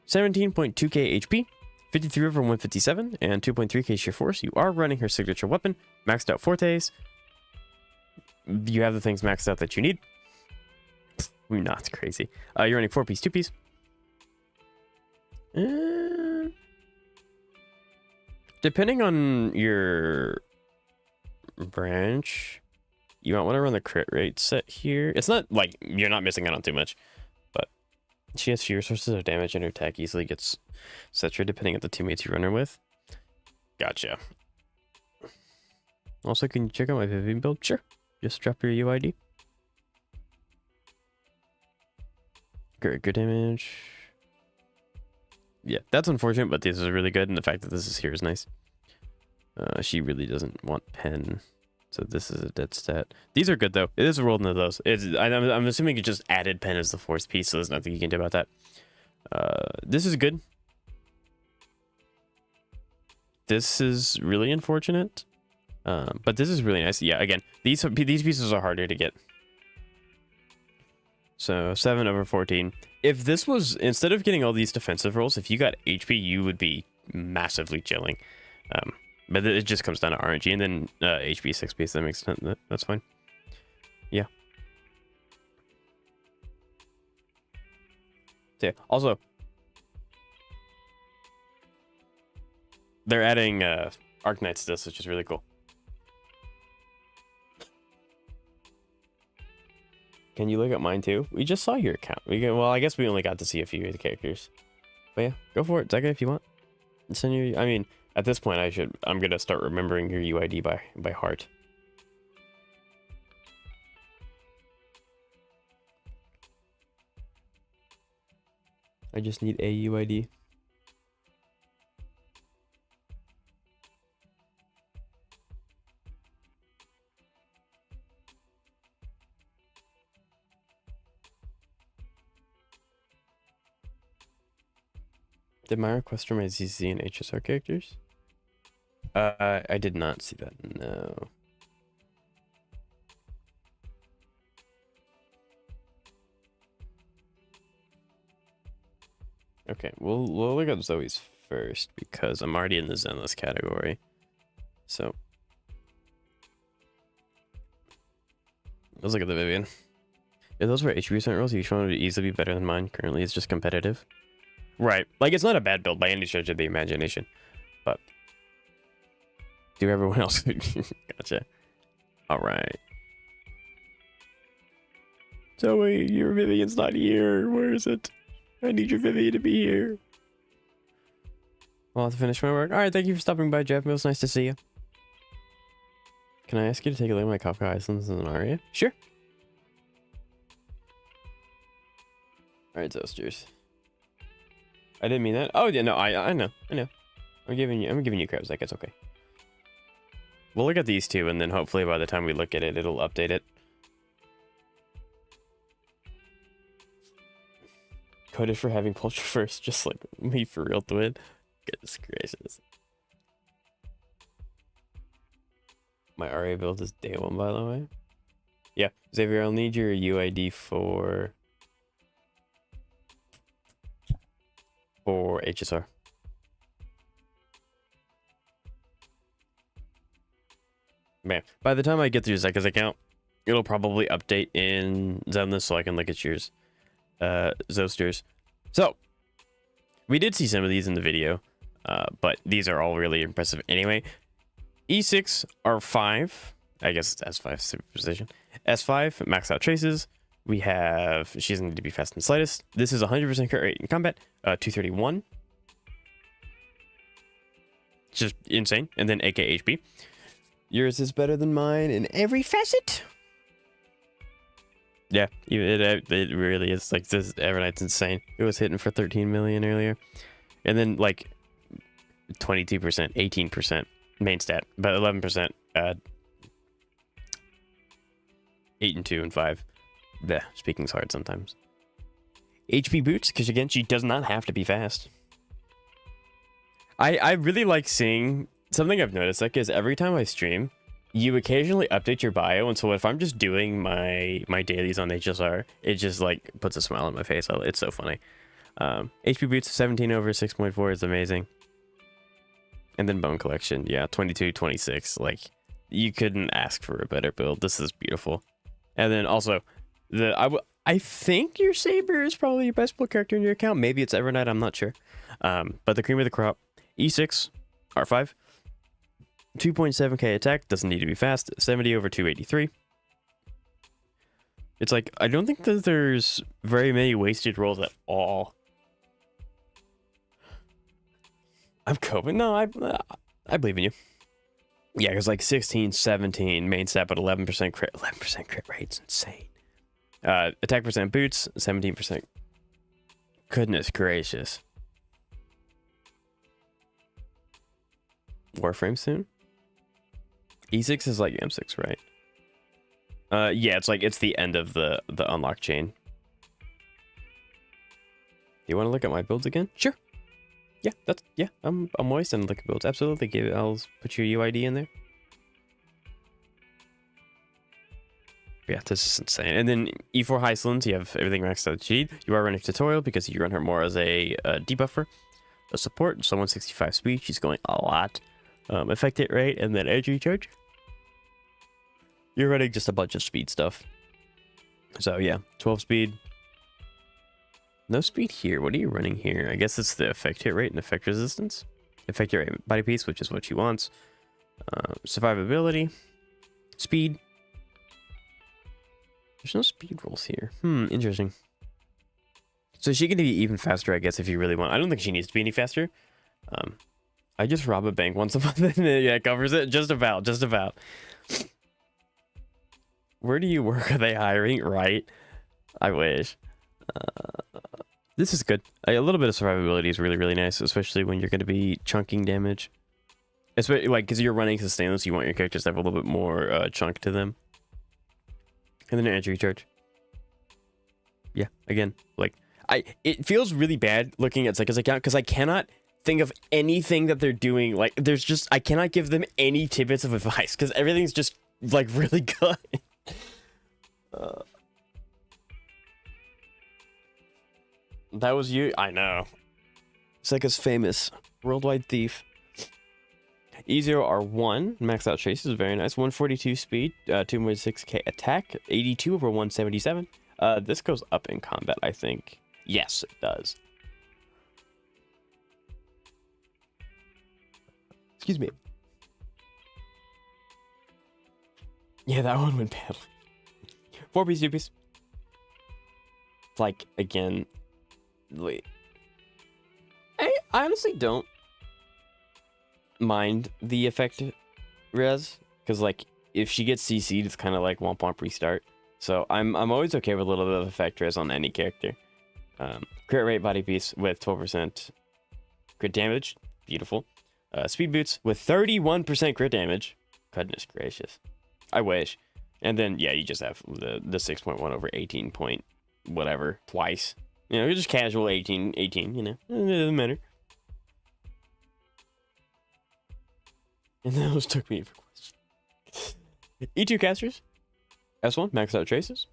17.2k HP, 53 over 157, and 2.3k sheer force. You are running her signature weapon, maxed out fortes. You have the things maxed out that you need. We're not crazy. You're running 4-piece, 2-piece. Depending on your branch, you might want to run the crit rate set here. It's not like you're not missing out on too much, but she has fewer sources of damage and her attack easily gets saturated depending on the teammates you run her with. Gotcha. Also, can you check out my Vivian build? Sure. Just drop your UID. Good damage. Yeah, that's unfortunate, but this is really good, and the fact that this is here is nice. She really doesn't want pen, so this is a dead stat. These are good, though. It is rolled into those. I'm assuming it just added pen as the fourth piece, so there's nothing you can do about that. This is good. This is really unfortunate, but this is really nice. Yeah, again, these pieces are harder to get. So 7 over 14. If this was, instead of getting all these defensive rolls, if you got HP, you would be massively chilling. But it just comes down to RNG and then HP 6 piece. That makes sense. That's fine. Yeah. So yeah. Also, they're adding Arknights to this, which is really cool. Can you look at mine too? We just saw your account. Well, I guess we only got to see a few of the characters. But yeah, go for it, Zega, if you want. Send your. I mean, at this point, I'm gonna start remembering your UID by heart. I just need a UID. Did my request for my ZZ and HSR characters? I did not see that, no. Okay, we'll look up Zoe's first because I'm already in the Zenless category. So Let's look at the Vivian. If those were HP% rolls, each one would easily be better than mine. Currently, it's just competitive. Right. Like, it's not a bad build by any stretch of the imagination. But do everyone else. Gotcha. Alright. Zoe, your Vivian's not here. Where is it? I need your Vivian to be here. I'll have to finish my work. Alright, thank you for stopping by, Jeff. It was nice to see you. Can I ask you to take a look at my Kafka Islands and Aria? Sure. Alright, Toasters. I didn't mean that. Oh yeah, no, I know. I'm giving you crabs, like it's okay. We'll look at these two, and then hopefully by the time we look at it, it'll update it. Coded for having Pulcher first, just like me for real to win. Goodness gracious. My Aria build is day one, by the way. Yeah, Xavier, I'll need your UID for HSR. Man, by the time I get through Zeka's account, it'll probably update in Zenless so I can look at yours. Zosters. So, we did see some of these in the video, but these are all really impressive anyway. E6, R5, I guess it's S5 superposition. S5, max out traces. We have, she doesn't need to be fast and slightest. This is 100% crit rate in combat, 231. Just insane. And then AK HP. Yours is better than mine in every facet. Yeah, it really is. Like, this Arknights insane. It was hitting for 13 million earlier. And then, like, 22%, 18% main stat, but 11%, 8 and 2 and 5. Blech, speaking's hard sometimes. HP boots, because again, she does not have to be fast. I really like seeing something I've noticed, like, is every time I stream, you occasionally update your bio, and so if I'm just doing my dailies on HSR, it just like puts a smile on my face. It's so funny. HP boots 17 over 6.4 is amazing. And then bone collection, yeah, 22, 26. Like, you couldn't ask for a better build. This is beautiful. And then also, I think your Saber is probably your best build character in your account. Maybe it's Evernight, I'm not sure. But the cream of the crop, E6, R5, 2.7k attack, doesn't need to be fast, 70 over 283. It's like, I don't think that there's very many wasted rolls at all. I'm coping. No, I believe in you. Yeah, because like 16, 17, main stat, but 11% crit. 11% crit rate's insane. Attack percent boots, 17%. Goodness gracious. Warframe soon? E6 is like M6, right? Yeah, it's the end of the unlock chain. You want to look at my builds again? Sure. Yeah, I'm always done looking at builds. Absolutely. I'll put your UID in there. Yeah, this is insane. And then E4 Heislands, you have everything maxed out. You are running tutorial because you run her more as a debuffer, a support, so 165 speed. She's going a lot. Effect hit rate, and then edge recharge. You're running just a bunch of speed stuff. So yeah, 12 speed. No speed here. What are you running here? I guess it's the effect hit rate and effect resistance. Effect hit rate body piece, which is what she wants. Survivability. Speed. There's no speed rolls here. Interesting. So she can be even faster, I guess, if you really want. I don't think she needs to be any faster. I just rob a bank once a month and yeah, it covers it. Just about. Where do you work? Are they hiring? Right. I wish. This is good. A little bit of survivability is really, really nice, especially when you're going to be chunking damage. Especially, like, because you're running sustainless, you want your characters to have a little bit more chunk to them. And then an edge recharge. Yeah, again, like, it feels really bad looking at Zeka's account because I cannot think of anything that they're doing. Like, I cannot give them any tidbits of advice because everything's just, like, really good. That was you? I know. Zeka's famous. Worldwide thief. E0 R1, max out traces, very nice. 142 speed, 2.6k attack, 82 over 177. This goes up in combat, I think. Yes, it does. Excuse me. Yeah, that one went badly. 4-piece, 2-piece. Like, again, I honestly don't mind the effect res, because like if she gets CC'd, it's kind of like womp womp restart. So I'm always okay with a little bit of effect res on any character. Crit rate body piece with 12% crit damage, beautiful. Speed boots with 31% crit damage. Goodness gracious, I wish. And then yeah, you just have the 6.1 over 18 point whatever twice. You know, just casual 18, you know, it doesn't matter. And those took me for questions. E2 casters. S1, max out traces.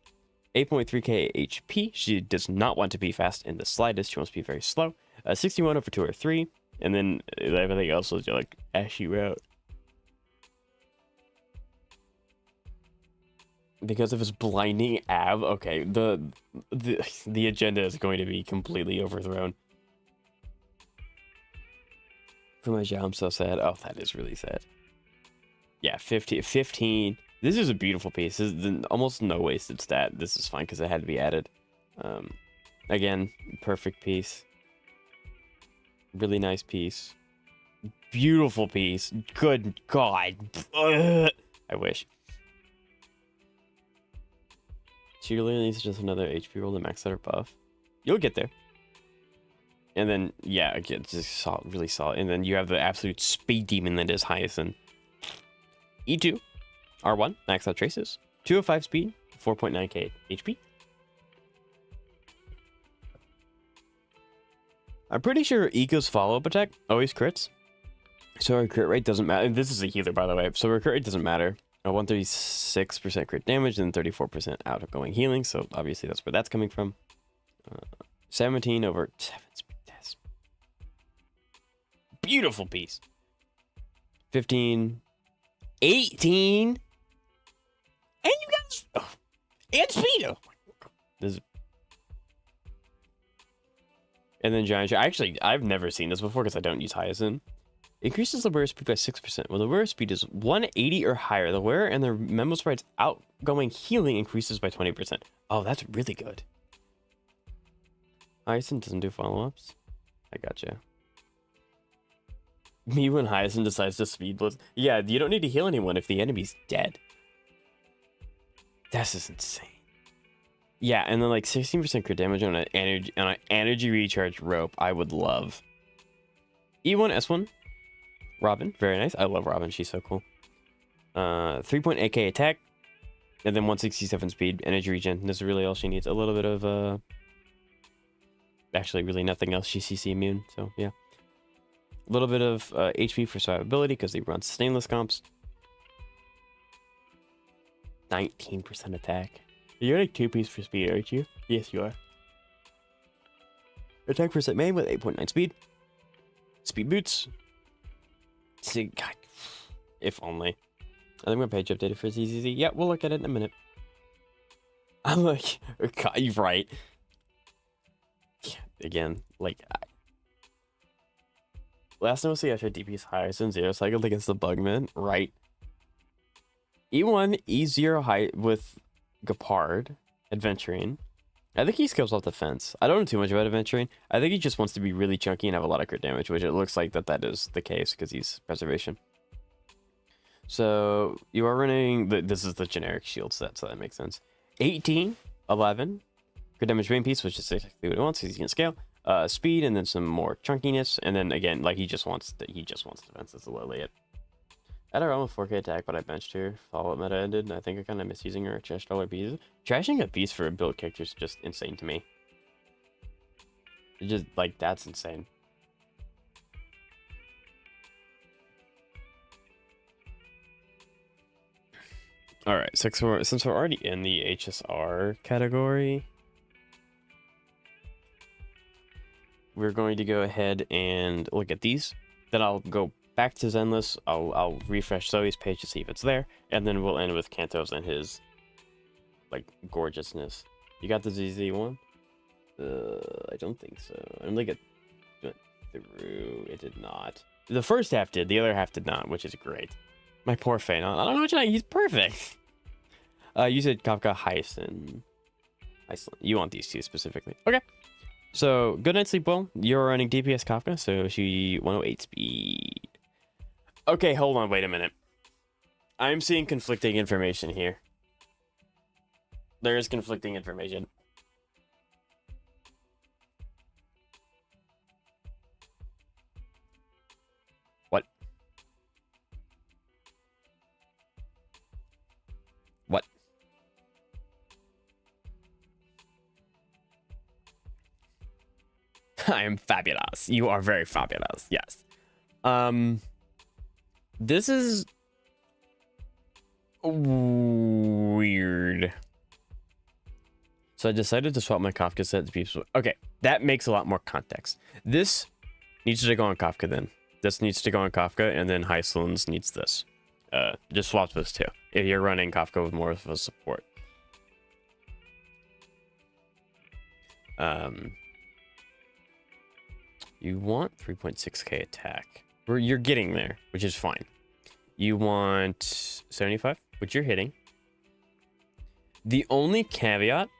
8.3k HP. She does not want to be fast in the slightest. She wants to be very slow. 61 over 2 or 3. And then everything else is like ashy route. Because of his blinding ab, okay, the agenda is going to be completely overthrown. For my job, I'm so sad. Oh, that is really sad. Yeah, 15. This is a beautiful piece. This is almost no wasted stat. This is fine because it had to be added. Again, perfect piece. Really nice piece. Beautiful piece. Good God. Ugh. I wish. She really needs just another HP roll to max out her buff. You'll get there. And then, yeah, again, just solid, really solid. And then you have the absolute speed demon that is Hyacinth. E2, R1, max out traces. 205 speed, 4.9k HP. I'm pretty sure Eco's follow-up attack always crits. So her crit rate doesn't matter. This is a healer, by the way. So her crit rate doesn't matter. 136% crit damage and 34% outgoing healing. So obviously that's where that's coming from. 17 over 7 speed test. Beautiful piece. 15. 18. And you guys. Oh, and speed. Oh my God. This is. And then giant. I've never seen this before because I don't use Hyacinth. Increases the wearer speed by 6%. When the wearer speed is 180 or higher, the wearer and their memo sprite's outgoing healing increases by 20%. Oh, that's really good. Hyacinth doesn't do follow-ups. I gotcha. Me when Hyacinth decides to speed blitz. Yeah, you don't need to heal anyone if the enemy's dead. This is insane. Yeah, and then like 16% crit damage on an energy recharge rope. I would love. E1, S1. Robin, very nice. I love Robin. She's so cool. 3.8k attack, and then 167 speed, energy regen. This is really all she needs. A little bit of actually really nothing else. She's CC immune, so yeah. A little bit of HP for survivability because he runs stainless comps. 19% attack. You're like 2-piece for speed, aren't you? Yes, you are. Attack percent main with 8.9 speed. Speed boots. See, God, if only. I think my page updated for ZZZ. Yeah, we'll look at it in a minute. I'm like, God, you're right. Yeah, again, like, last time I see after DP's higher than 0 cycled against the Bugman, right? E1, E0 high with Gepard, Adventuring. I think he scales off the fence. I don't know too much about Adventuring. I think he just wants to be really chunky and have a lot of crit damage, which it looks like that is the case because he's Preservation. So you are running, this is the generic shield set, so that makes sense. 18, 11, crit damage main piece, which is exactly what he wants because he can scale. Speed and then some more chunkiness, and then again, like he just wants defense. That's literally it. I had a run with 4k attack, but I benched her. Follow-up meta ended, and I think I kind of miss using her. Trashed all her pieces. Trashing a beast for a build character is just insane to me. It just, like, that's insane. Alright, so since we're already in the HSR category, we're going to go ahead and look at these. Then I'll go back to Zenless. I'll refresh Zoe's page to see if it's there, and then we'll end with Kanto's and his like gorgeousness. You got the ZZ one? I don't think so. I don't think it went through. It did not. The first half did. The other half did not, which is great. My poor Fanon. I don't know what you know. He's perfect. You said Kafka Hyson. Iceland. You want these two specifically. Okay. So, good night, sleep well. You're running DPS Kafka, so she 108 speed. Okay, hold on, wait a minute. I'm seeing conflicting information here. There is conflicting information. What? What? I am fabulous. You are very fabulous. Yes. This is weird. So I decided to swap my Kafka set to be... Okay, that makes a lot more context. This needs to go on Kafka then. This needs to go on Kafka, and then Hyslunds needs this. Just swap those two. If you're running Kafka with more of a support. You want 3.6k attack. You're getting there, which is fine. You want 75, which you're hitting. The only caveat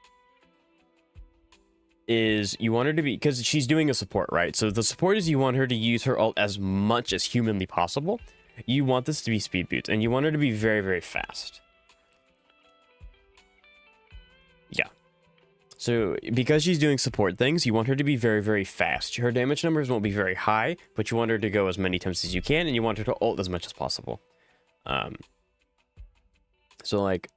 is you want her to be, because she's doing a support, right? So the support is you want her to use her ult as much as humanly possible. You want this to be speed boots, and you want her to be very, very fast. Yeah. So because she's doing support things, you want her to be very, very fast. Her damage numbers won't be very high, but you want her to go as many times as you can, and you want her to ult as much as possible. So like,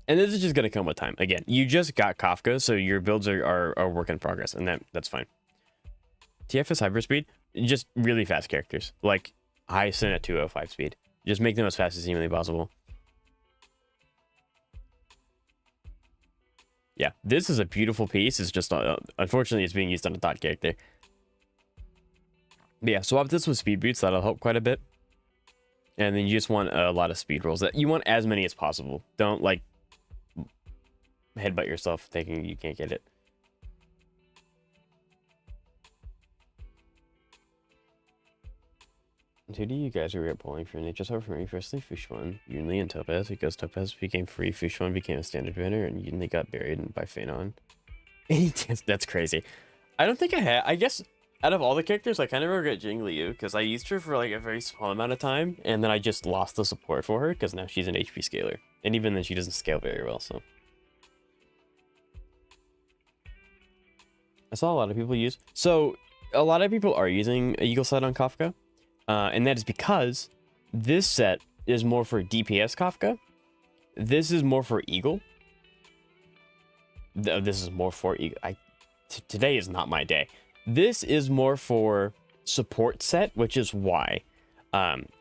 and this is just gonna come with time. Again, you just got Kafka, so your builds are work in progress, and that's fine. TFS hyperspeed, just really fast characters, like Hyson at 205 speed. Just make them as fast as humanly possible. Yeah, this is a beautiful piece. It's just, unfortunately, it's being used on a dot character. But yeah, swap this with speed boots. That'll help quite a bit. And then you just want a lot of speed rolls. You want as many as possible. Don't, like, headbutt yourself thinking you can't get it. Who do you guys regret pulling for nature? So for me, firstly, Fushuan, Yunli, and Topaz, because Topaz became free, Fushuan became a standard banner, and Yunli got buried by Fanon. That's crazy. I don't think I had. I guess out of all the characters, I kind of regret Jing Liu, because I used her for like a very small amount of time, and then I just lost the support for her, because now she's an HP scaler. And even then, she doesn't scale very well, so. I saw a lot of people use. So, a lot of people are using a Eagle set on Kafka. And that is because this set is more for DPS Kafka. This is more for Eagle. This is more for Eagle. Today is not my day. This is more for support set, which is why.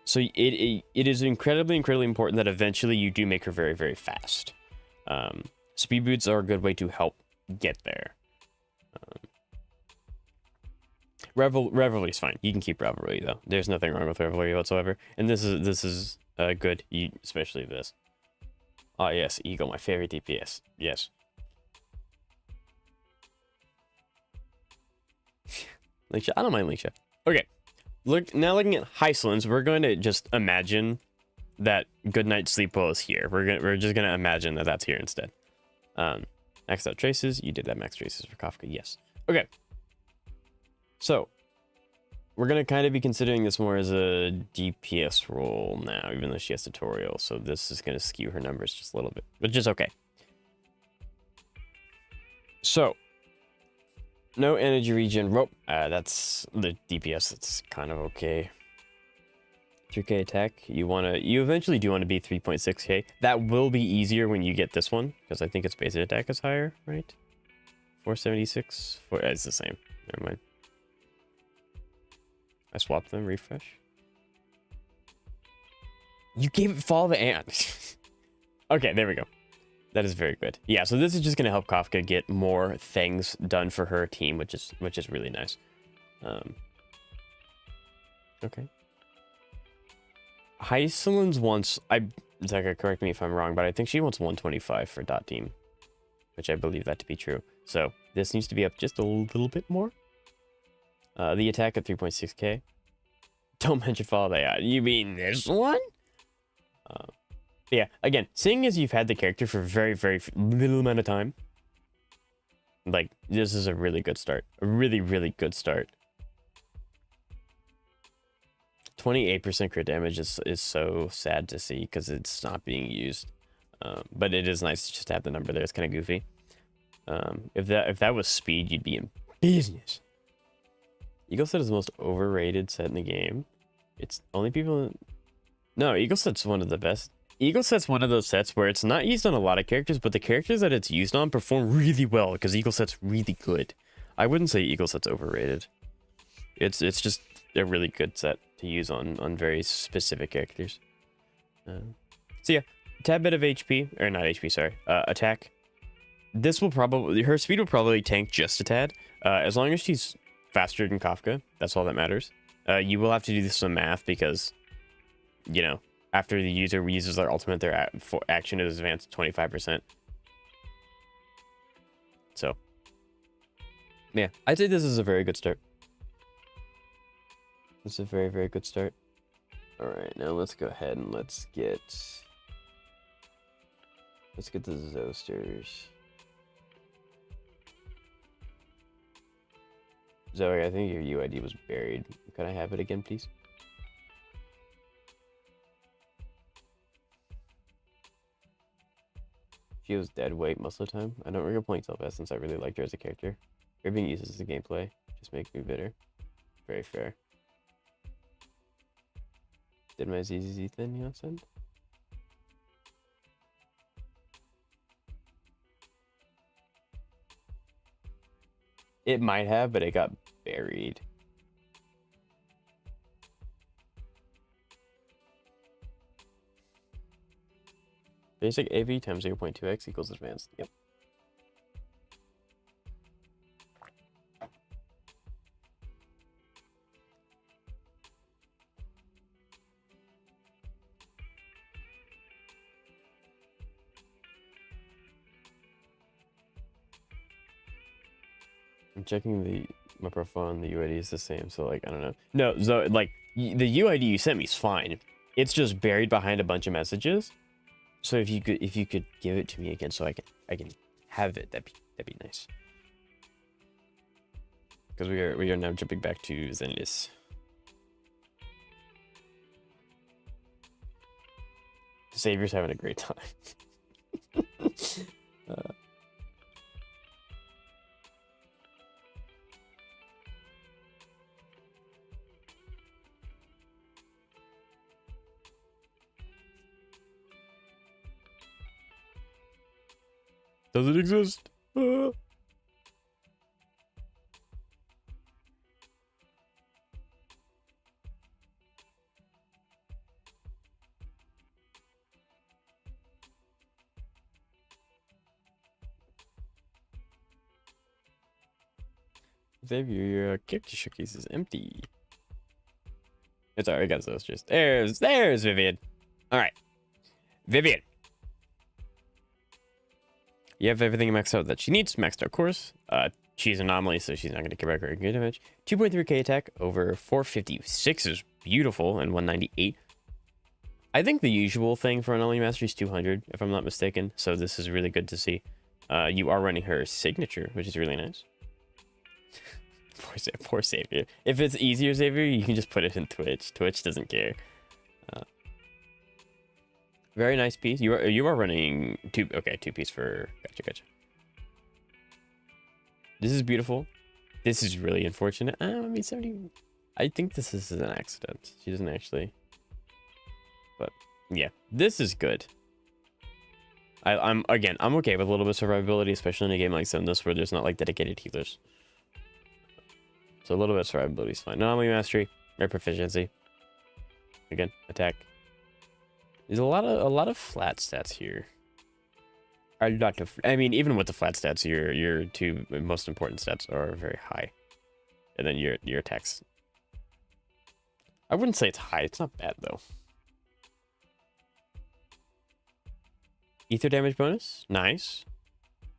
So it is incredibly important that eventually you do make her very, very fast. Speed boots are a good way to help get there. Revelry is fine. You can keep Revelry though. There's nothing wrong with Revelry whatsoever. And this is good. Especially this. Oh yes, Eagle, my favorite DPS. Yes. Lingsha, I don't mind Lingsha. Okay. Now looking at Hyslunds, we're going to just imagine that Goodnight Sleep Well is here. We're just gonna imagine that that's here instead. Maxed out traces. You did that max traces for Kafka. Yes. Okay. So, we're going to kind of be considering this more as a DPS role now, even though she has tutorial. So this is going to skew her numbers just a little bit, but just okay. So, no energy regen rope. That's the DPS. That's kind of okay. 3k attack. You eventually do want to be 3.6k. That will be easier when you get this one, because I think its basic attack is higher, right? 476. It's the same. Never mind. I swapped them, refresh. You gave it follow the ant. Okay, there we go. That is very good. Yeah, so this is just gonna help Kafka get more things done for her team, which is really nice. Okay. Heiselin's wants, Zeka, correct me if I'm wrong, but I think she wants 125 for dot team, which I believe that to be true. So this needs to be up just a little bit more. The attack at 3.6k. Don't mention follow that out. You mean this one? Yeah, again, seeing as you've had the character for very, very little amount of time, like, this is a really good start. A really, really good start. 28% crit damage is so sad to see because it's not being used. But it is nice to just have the number there. It's kind of goofy. If that was speed, you'd be in business. Eagle Set is the most overrated set in the game. It's only people... No, Eagle Set's one of the best. Eagle Set's one of those sets where it's not used on a lot of characters, but the characters that it's used on perform really well because Eagle Set's really good. I wouldn't say Eagle Set's overrated. It's just a really good set to use on very specific characters. So yeah, a tad bit of HP, or not HP, sorry, attack. This will probably, her speed will probably tank just a tad. As long as she's faster than Kafka, that's all that matters. You will have to do some math because, you know, after the user uses their ultimate, their action is advanced 25%. So, yeah, I'd say this is a very good start. This is a very, very good start. All right, now let's go ahead and let's get the Zosters. Zoe, I think your UID was buried. Can I have it again, please? She was dead weight most of the time. I don't regret playing Self-S since I really liked her as a character. Her being used as a gameplay just makes me bitter. Very fair. Did my ZZZ thing, you know, send? It might have, but it got buried. Basic AV times 0.2x equals advanced. Yep. I'm checking my profile and the UID is the same, so like I don't know. No, so like the UID you sent me is fine. It's just buried behind a bunch of messages. So if you could give it to me again so I can have it, that'd be nice. Because we are now jumping back to Zenless. Savior's having a great time. Does it exist? Xavier, your character showcase is empty. It's alright, I got those just. There's Vivian. Alright. Vivian. You have everything maxed out that she needs. Maxed out course. She's an anomaly, so she's not going to get back her good damage. 2.3k attack over 456 is beautiful, and 198. I think the usual thing for anomaly mastery is 200, if I'm not mistaken. So this is really good to see. You are running her signature, which is really nice. Poor Xavier. If it's easier, Xavier, you can just put it in Twitch. Twitch doesn't care. Very nice piece. You are running two piece for gotcha. This is beautiful. This is really unfortunate. I mean 70. I think this is an accident. She doesn't actually. But yeah, this is good. I'm okay with a little bit of survivability, especially in a game like Zenless where there's not like dedicated healers. So a little bit of survivability is fine. Anomaly mastery, or proficiency. Again, attack. There's a lot of flat stats here. I mean, even with the flat stats, your two most important stats are very high, and then your attacks. I wouldn't say it's high. It's not bad though. Ether damage bonus, nice.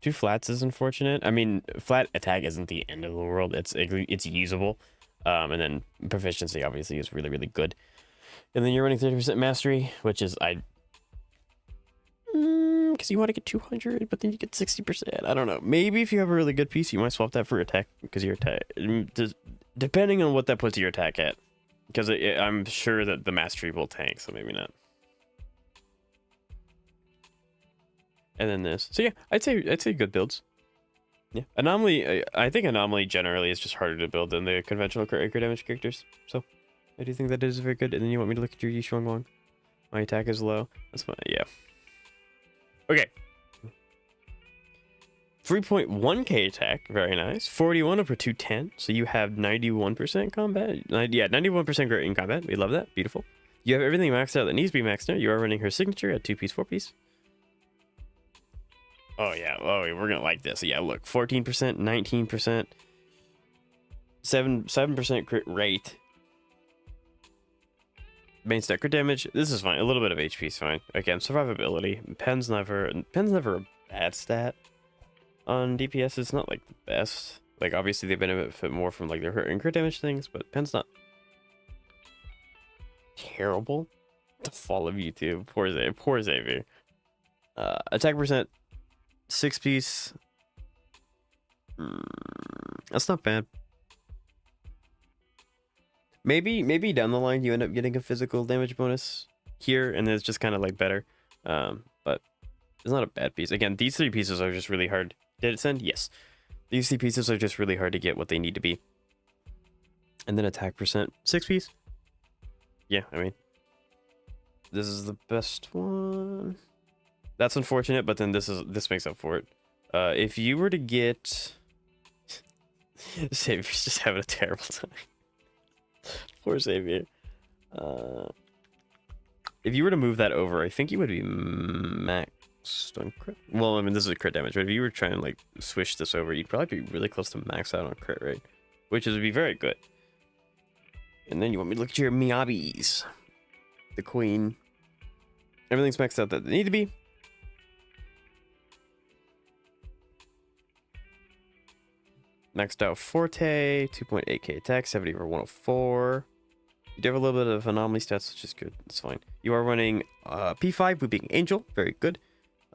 2 flats is unfortunate. I mean, flat attack isn't the end of the world. It's usable. And then proficiency obviously is really, really good. And then you're running 30% mastery, which is because you want to get 200, but then you get 60%. I don't know. Maybe if you have a really good piece, you might swap that for attack, because your attack, depending on what that puts your attack at, because I'm sure that the mastery will tank, so maybe not. And then this. So yeah, I'd say good builds. Yeah, anomaly. I think anomaly generally is just harder to build than the conventional crit damage characters. So I do think that is very good. And then you want me to look at your Yishuang Wang? My attack is low. That's fine. Yeah. Okay. 3.1k attack. Very nice. 41 over 210. So you have 91% combat. Yeah, 91% grit in combat. We love that. Beautiful. You have everything maxed out that needs to be maxed out. You are running her signature at 2-piece, 4-piece. Oh, yeah. Oh, we're going to like this. Yeah, look. 14%, 19%, 7% crit rate. Main stat crit damage. This is fine. A little bit of HP is fine. Again, survivability. Pen's never a bad stat. On DPS, it's not like the best. Like, obviously, they benefit more from like their hurt and crit damage things, but Pen's not terrible. The fall of YouTube. Poor Xavier. Attack percent. 6-piece. That's not bad. Maybe down the line you end up getting a physical damage bonus here, and it's just kind of like better. But it's not a bad piece. Again, these 3 pieces are just really hard. Did it send? Yes. These 3 pieces are just really hard to get what they need to be. And then attack percent. 6-piece. Yeah, I mean, this is the best one. That's unfortunate, but then this makes up for it. If you were to get Xavier's just having a terrible time. Poor Xavier. If you were to move that over, I think you would be maxed on crit. Well, I mean, this is crit damage, but if you were trying to like swish this over, you'd probably be really close to max out on crit rate, which would be very good. And then you want me to look at your Miyabis. The queen. Everything's maxed out that they need to be. Maxed out Forte, 2.8k attack, 70 over 104. You do have a little bit of anomaly stats, which is good. It's fine. You are running P5 with being Angel. Very good.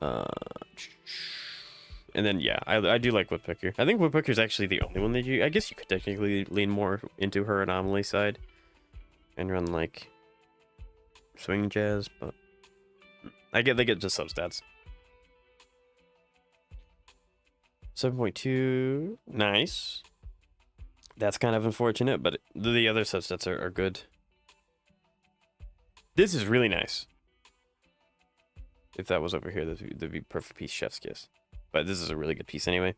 And then, yeah, I do like Woodpecker. I think Woodpecker is actually the only one that I guess you could technically lean more into her anomaly side and run, like, Swing Jazz, but they get just substats. 7.2, nice. That's kind of unfortunate, but the other substats are good. This is really nice. If that was over here, that'd be perfect piece, chef's kiss. But this is a really good piece anyway.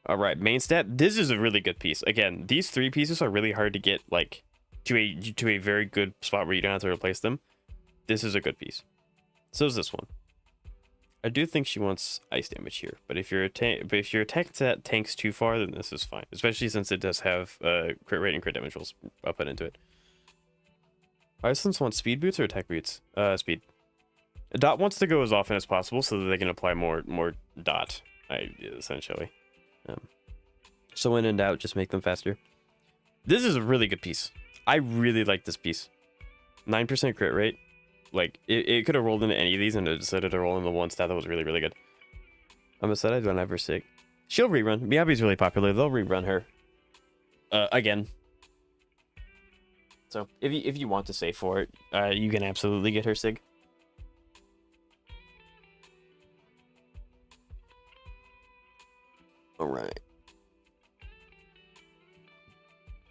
All right, main stat. This is a really good piece. Again, these 3 pieces are really hard to get like to a very good spot where you don't have to replace them. This is a good piece. So is this one. I do think she wants ice damage here, but if your attack stat tanks too far, then this is fine. Especially since it does have crit rate and crit damage rolls put into it. Icelands wants speed boots or attack boots? Speed. Dot wants to go as often as possible so that they can apply more dot, essentially. So when in doubt, just make them faster. This is a really good piece. I really like this piece. 9% crit rate. Like, it could have rolled into any of these and it decided to roll in the one stat that was really, really good. I'm upset I don't have her sig. She'll rerun. Miyabi's really popular. They'll rerun her. Again. So, if you want to save for it, you can absolutely get her sig. Alright.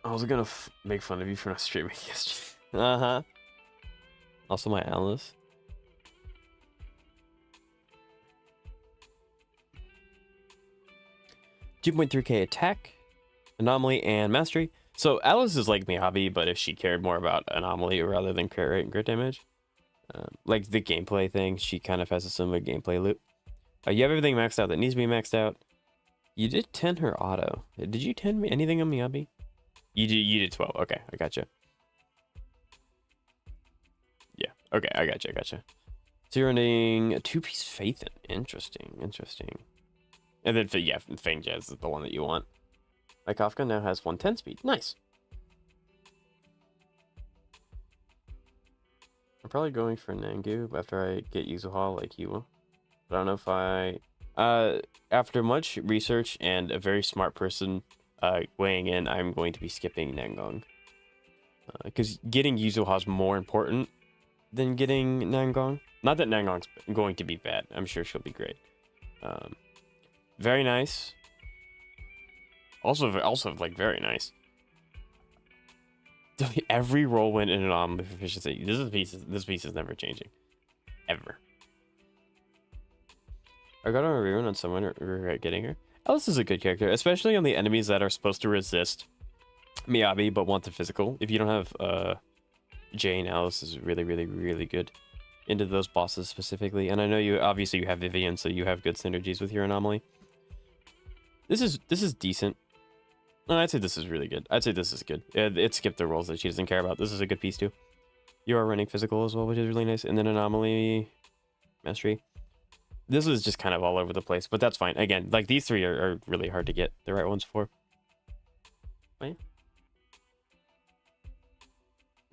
I was gonna make fun of you for not streaming yesterday. Uh-huh. Also my Alice. $2.3k attack, anomaly, and mastery. So Alice is like Miyabi, but if she cared more about anomaly rather than crit rate and crit damage. Like the gameplay thing, she kind of has a similar gameplay loop. You have everything maxed out that needs to be maxed out. You did 10 her auto. Did you 10 me anything on Miyabi? You did 12. Okay, I gotcha. Yeah, okay, I gotcha. So you're running a 2-piece Faith. Interesting, interesting. And then, yeah, Fang Jazz is the one that you want. My Kafka now has 110 speed. Nice. I'm probably going for Nangu after I get Yuzuha like you will. But I don't know if I... after much research and a very smart person weighing in, I'm going to be skipping Nangong. Because getting Yuzuha is more important than getting Nangong. Not that Nangong's going to be bad. I'm sure she'll be great. Very nice. Also, like, very nice. Every roll went in an anomaly proficiency. This piece is never changing. Ever. I got on a rerun on someone regret getting her. Alice is a good character, especially on the enemies that are supposed to resist Miyabi but want the physical. If you don't have Jane, Alice is really, really, really good into those bosses specifically. And I know you obviously you have Vivian, so you have good synergies with your anomaly. This is decent. No, I'd say this is really good. I'd say this is good. It skipped the rolls that she doesn't care about. This is a good piece too. You are running physical as well, which is really nice. And then anomaly, mastery. This is just kind of all over the place, but that's fine. Again, like these three are really hard to get the right ones for. Right?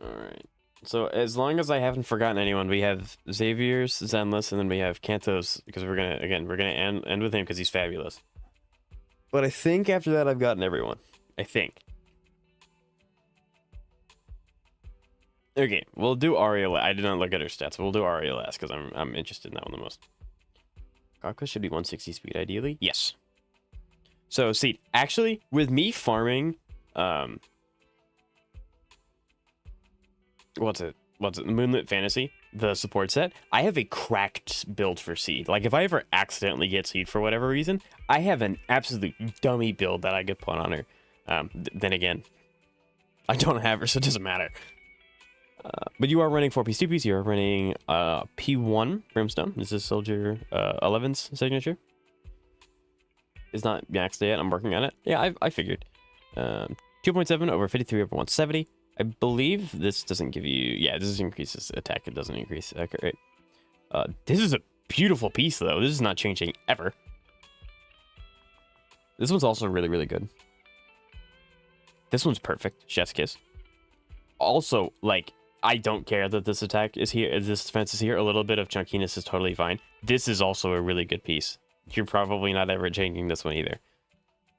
All right. So as long as I haven't forgotten anyone, we have Xavier's, Zenless, and then we have Kanto's, because we're gonna end with him because he's fabulous. But I think after that I've gotten everyone. I think. Okay, we'll do Aria. I did not look at her stats. We'll do Aria last because I'm interested in that one the most. Kaka should be 160 speed ideally. Yes. So see, actually, with me farming, what's it? Moonlit Fantasy, the support set. I have a cracked build for Seed. Like if I ever accidentally get Seed for whatever reason, I have an absolute dummy build that I could put on her. Then again, I don't have her, so it doesn't matter. But you are running 4-piece, 2-piece. You are running P1 Brimstone. This is Soldier 11's signature. It's not maxed yet. I'm working on it. Yeah, I figured. 2.7 over 53 over 170. I believe this doesn't give you... Yeah, this increases attack. It doesn't increase accurate rate. This is a beautiful piece, though. This is not changing ever. This one's also really, really good. This one's perfect. Chef's kiss. Also, like, I don't care that this attack is here. This defense is here. A little bit of chunkiness is totally fine. This is also a really good piece. You're probably not ever changing this one either.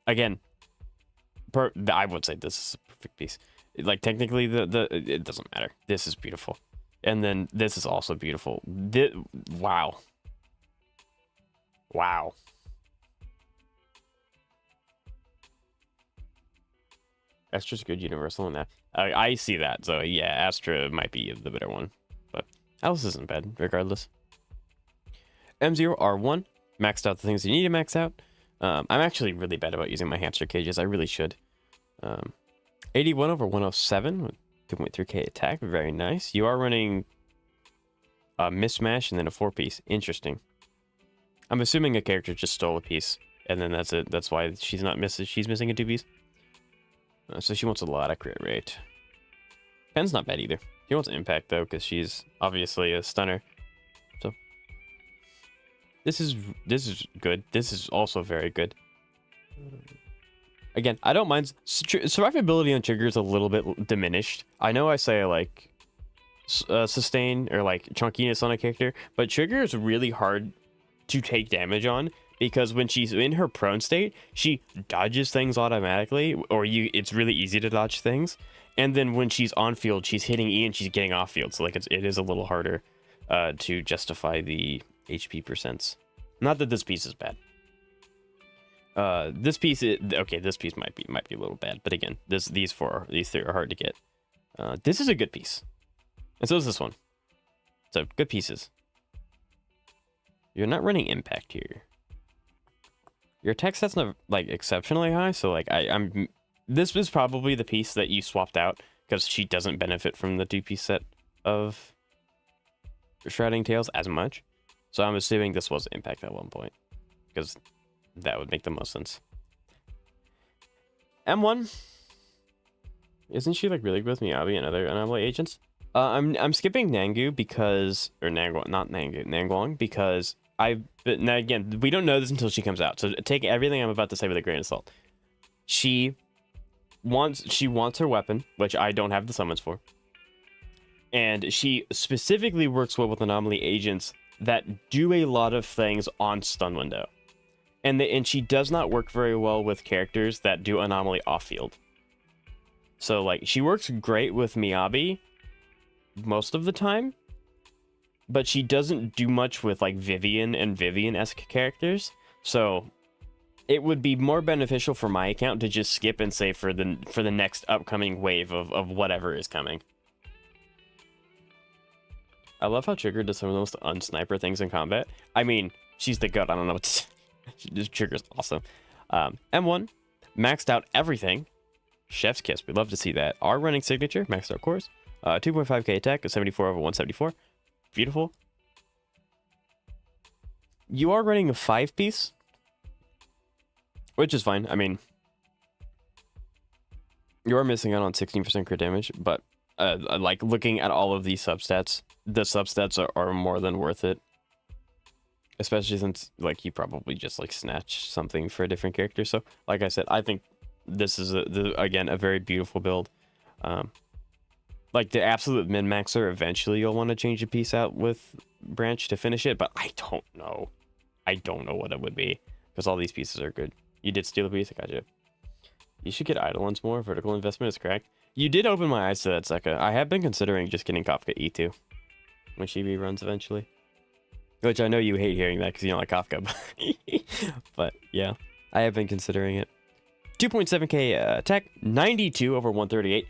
Again, I would say this is a perfect piece. Like, technically, it doesn't matter. This is beautiful. And then this is also beautiful. Wow. Wow. Astra's good universal in that. I see that. So, yeah, Astra might be the better one. But Alice isn't bad, regardless. M0R1. Maxed out the things you need to max out. I'm actually really bad about using my hamster cages. I really should. 81 over 107 with 2.3k attack. Very nice. You are running a mismatch and then a 4-piece. Interesting. I'm assuming a character just stole a piece, and then that's it. That's why she's not missing. She's missing a 2-piece. So she wants a lot of crit rate. Pen's not bad either. She wants impact though, because she's obviously a stunner. So this is good. This is also very good. Again, I don't mind. Survivability on Trigger is a little bit diminished. I know I say like sustain or like chunkiness on a character, but Trigger is really hard to take damage on because when she's in her prone state, she dodges things automatically, or it's really easy to dodge things. And then when she's on field, she's hitting E and she's getting off field. So like it is a little harder to justify the HP percents. Not that this piece is bad. This piece is okay. This piece might be a little bad, but again, these three are hard to get. This is a good piece, and so is this one. So good pieces. You're not running impact here. Your attack set's not like exceptionally high, so like this is probably the piece that you swapped out because she doesn't benefit from the 2-piece set of Shrouding Tales as much. So I'm assuming this was impact at one point because that would make the most sense. M1. Isn't she like really good with Miyabi and other anomaly agents? I'm skipping Nangu because, or Nangguang, not Nangu, Nangguang, because but now again, we don't know this until she comes out. So take everything I'm about to say with a grain of salt. She wants her weapon, which I don't have the summons for. And she specifically works well with anomaly agents that do a lot of things on stun window. And she does not work very well with characters that do anomaly off field. So like she works great with Miyabi most of the time, but she doesn't do much with like Vivian and Vivian-esque characters. So it would be more beneficial for my account to just skip and save for the next upcoming wave of whatever is coming. I love how Trigger does some of the most unsniper things in combat. I mean, she's the goat. I don't know what to say. Trigger's awesome. M1, maxed out everything. Chef's kiss. We'd love to see that. Our running signature, maxed out course. 2.5k attack, a 74 over 174. Beautiful. You are running a 5-piece, which is fine. I mean, you are missing out on 16% crit damage, but like looking at all of these substats, the substats are more than worth it. Especially since like you probably just like snatch something for a different character. So like I said, I think this is again a very beautiful build. Like the absolute min-maxer, eventually you'll want to change a piece out with Branch to finish it, but I don't know. I don't know what it would be because all these pieces are good. You did steal a piece, I got you. You should get Eidolons more. Vertical investment is correct. You did open my eyes to that, Zeka. I have been considering just getting Kafka E2 when she reruns eventually. Which I know you hate hearing that because you don't like Kafka. But yeah, I have been considering it. 2.7k attack, 92 over 138.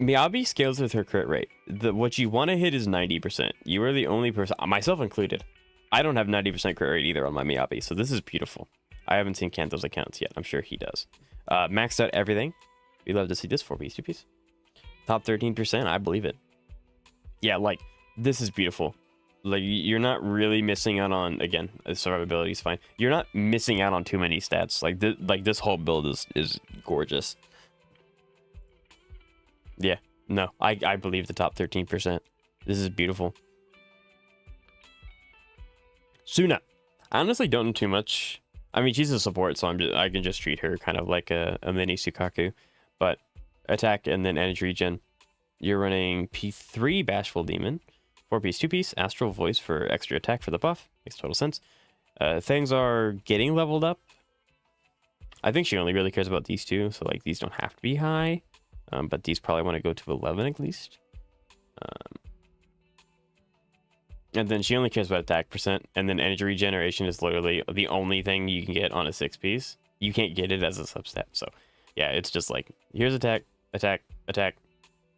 Miyabi scales with her crit rate. What you want to hit is 90%. You are the only person, myself included. I don't have 90% crit rate either on my Miyabi, so this is beautiful. I haven't seen Kanto's accounts yet. I'm sure he does. Maxed out everything. We'd love to see this 4-piece, 2-piece. Top 13%, I believe it. Yeah, like, this is beautiful. Like, you're not really missing out on, again, survivability is fine. You're not missing out on too many stats. Like this whole build is gorgeous. Yeah, no, I believe the top 13%. This is beautiful. Suna. I honestly don't know too much. I mean, she's a support, so I can just treat her kind of like a mini Sukaku. But attack and then energy regen. You're running P3 Bashful Demon. 4-piece, 2-piece, Astral Voice for extra attack for the buff. Makes total sense. Things are getting leveled up. I think she only really cares about these two, so like these don't have to be high. But these probably want to go to 11 at least. And then she only cares about attack percent. And then energy regeneration is literally the only thing you can get on a 6-piece. You can't get it as a substat. So yeah, it's just like, here's attack, attack, attack,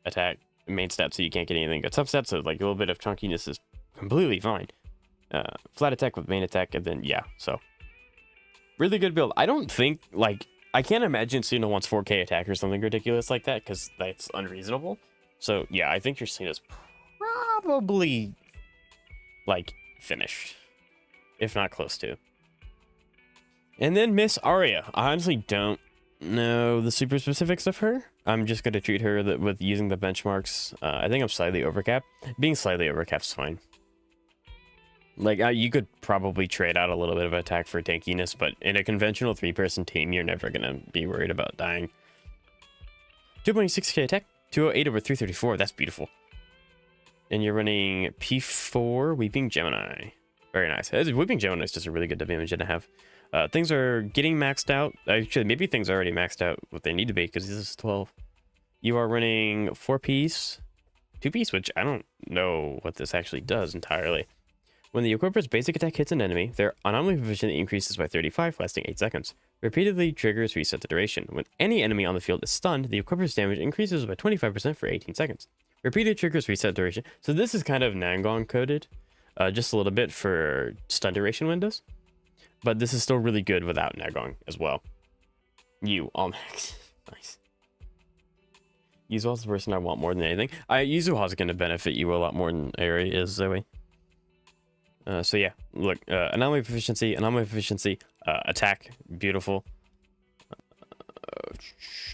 attack. Main stat, so you can't get anything good substats, so like a little bit of chunkiness is completely fine. Flat attack with main attack, and then yeah, so really good build. I don't think, like, I can't imagine Suna wants 4k attack or something ridiculous like that, because that's unreasonable. So yeah, I think your Suna's probably like finished, if not close to. And then Miss Aria. I honestly don't know the super specifics of her. I'm just going to treat her with using the benchmarks. I think I'm slightly overcapped. Being slightly overcapped is fine. Like, you could probably trade out a little bit of attack for tankiness, but in a conventional 3-person team, you're never going to be worried about dying. 2.6k attack, 208 over 334. That's beautiful. And you're running P4 Weeping Gemini. Very nice. Weeping Gemini is just a really good WM engine to have. Things are getting maxed out. Actually, maybe things are already maxed out what they need to be, because this is 12. You are running 4-piece, 2-piece, which I don't know what this actually does entirely. When the equipper's basic attack hits an enemy, their anomaly proficiency increases by 35, lasting 8 seconds. Repeatedly triggers reset the duration. When any enemy on the field is stunned, the equipper's damage increases by 25% for 18 seconds. Repeated triggers reset duration. So this is kind of Nangguang coded, just a little bit for stun duration windows. But this is still really good without Nangguang as well. You, all max. Nice. Yuzuha's the person I want more than anything. Yuzuha's going to benefit you a lot more than Aria is, Zoe. So yeah, look, anomaly proficiency, attack, beautiful.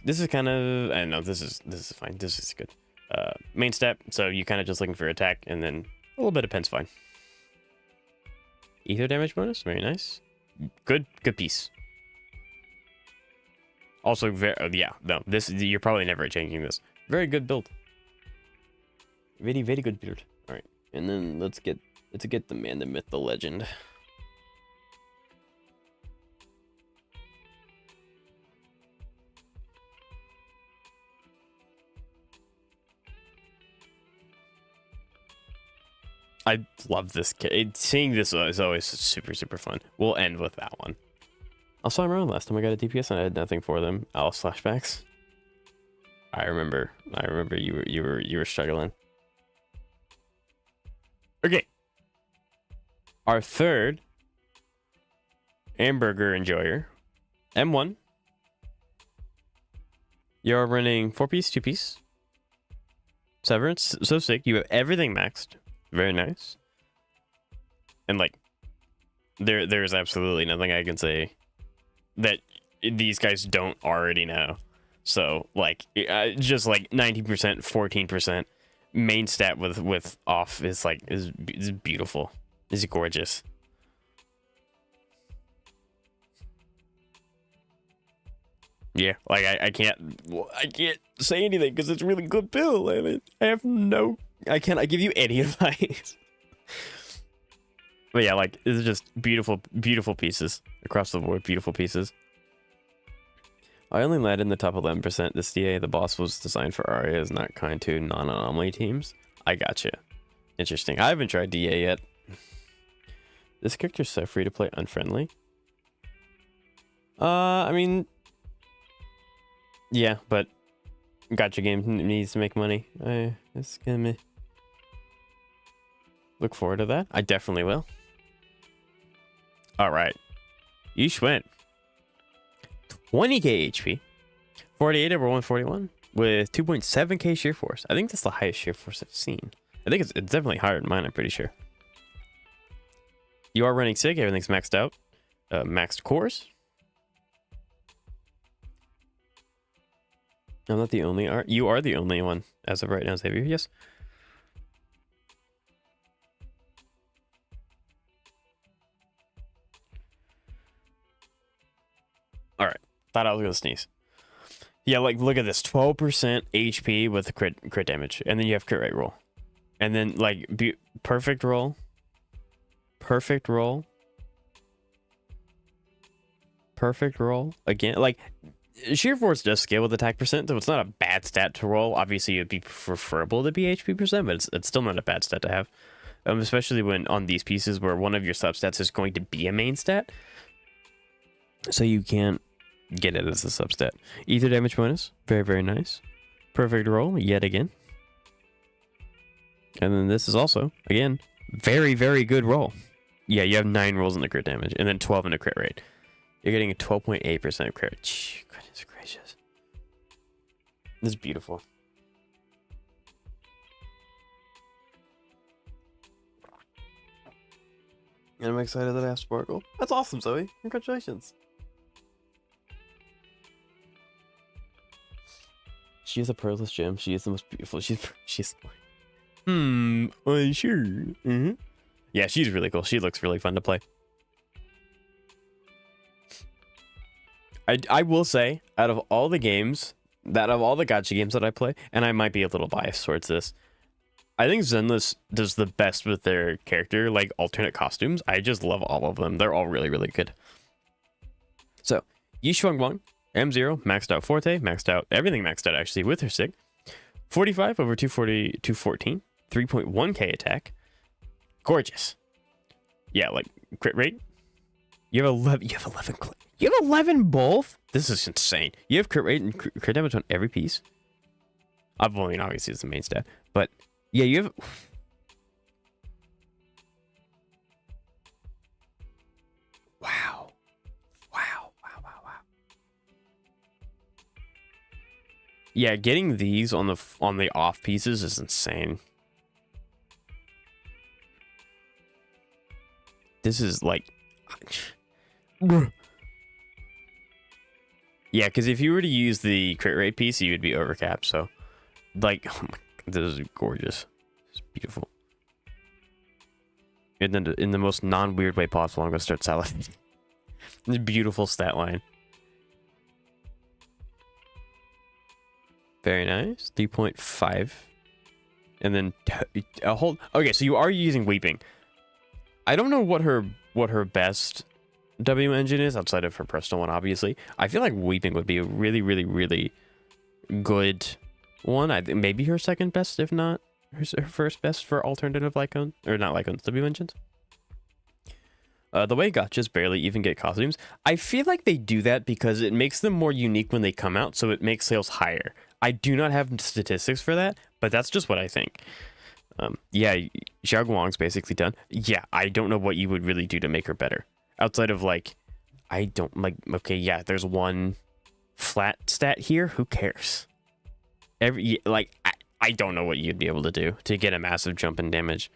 This is kind of, I don't know, this is fine, this is good. main stat, so you kind of just looking for attack, and then a little bit of pen's fine. Ether damage bonus, very nice. Good piece. Also, yeah, no, this you're probably never changing this. Very good build. Very good build. All right, and then let's get the man, the myth, the legend. I love this kid. Seeing this is always super fun. We'll end with that one. I'll saw him around last time I got a DPS and I had nothing for them. Alice flashbacks. I remember you were struggling. Okay. Our third hamburger enjoyer, M1. You're running 4-piece, 2-piece. Severance, so sick. You have everything maxed. Very nice. And like, there's absolutely nothing I can say that these guys don't already know. So like, just like 90%, 14% main stat with off is like is beautiful. Is gorgeous. Yeah, like I can't say anything because it's a really good build. I mean, I cannot give you any advice. But yeah, like, it's just beautiful pieces across the board. Beautiful pieces. I only landed in the top 11%. This DA, the boss was designed for Aria, is not kind to non-anomaly teams. I gotcha. Interesting. I haven't tried DA yet. This character's so free to play unfriendly. I mean, yeah, but gacha game needs to make money. It's gonna look forward to that. I definitely will. All right, Yeesh went 20k HP, 48 over 141 with 2.7k shear force. I think that's the highest shear force I've seen. I think it's definitely higher than mine. I'm pretty sure. You are running SIG. Everything's maxed out. Maxed cores. I'm not the only art. You are the only one as of right now, Xavier. Yes. All right. Thought I was gonna sneeze. Yeah, like look at this: 12% HP with crit damage, and then you have crit rate roll, and then like perfect roll, perfect roll, perfect roll again. Like. Sheer force does scale with attack percent, so it's not a bad stat to roll. Obviously, it'd be preferable to be HP percent, but it's still not a bad stat to have. Especially when on these pieces where one of your substats is going to be a main stat. So you can't get it as a substat. Ether damage bonus, very nice. Perfect roll, yet again. And then this is also, again, very good roll. Yeah, you have 9 rolls in the crit damage, and then 12 in the crit rate. You're getting a 12.8% crit. Goodness gracious. This is beautiful. And I'm excited that I have Sparkle. That's awesome, Zoe. Congratulations. She is a pearlless gem. She is the most beautiful. She's unsure. Yeah, she's really cool. She looks really fun to play. I will say, out of all the games, of all the gacha games that I play, and I might be a little biased towards this, I think Zenless does the best with their character, like, alternate costumes. I just love all of them. They're all really good. So, Yishuang Wang, M0, maxed out Forte, maxed out, everything maxed out, actually, with her SIG. 45 over 240, 214, 3.1k attack. Gorgeous. Yeah, like, crit rate. You have 11 both? This is insane. You have crit rate and crit damage on every piece. I mean, obviously it's the main stat, but yeah, you have. Wow. Yeah, getting these on the off pieces is insane. This is like. Yeah, because if you were to use the crit rate piece, you would be overcapped. So, like, oh my This is gorgeous. It's beautiful. And then in the most non-weird way possible, I'm gonna start salivating. This beautiful stat line. Very nice. 3.5. And then a whole. Okay, so you are using weeping. I don't know what her best W engine is outside of her personal one, obviously. I feel like weeping would be a really, really, really good one. I think maybe her second best, if not her first best for alternative Lycone, or not Lycones, W engines. The way gotchas barely even get costumes, I feel like they do that because it makes them more unique when they come out, so it makes sales higher. I do not have statistics for that, but that's just what I think. Yeah, Xiao Guang's basically done. Yeah, I don't know what you would really do to make her better. Outside of, like, I don't, like, okay, yeah, there's one flat stat here. Who cares? I don't know what you'd be able to do to get a massive jump in damage.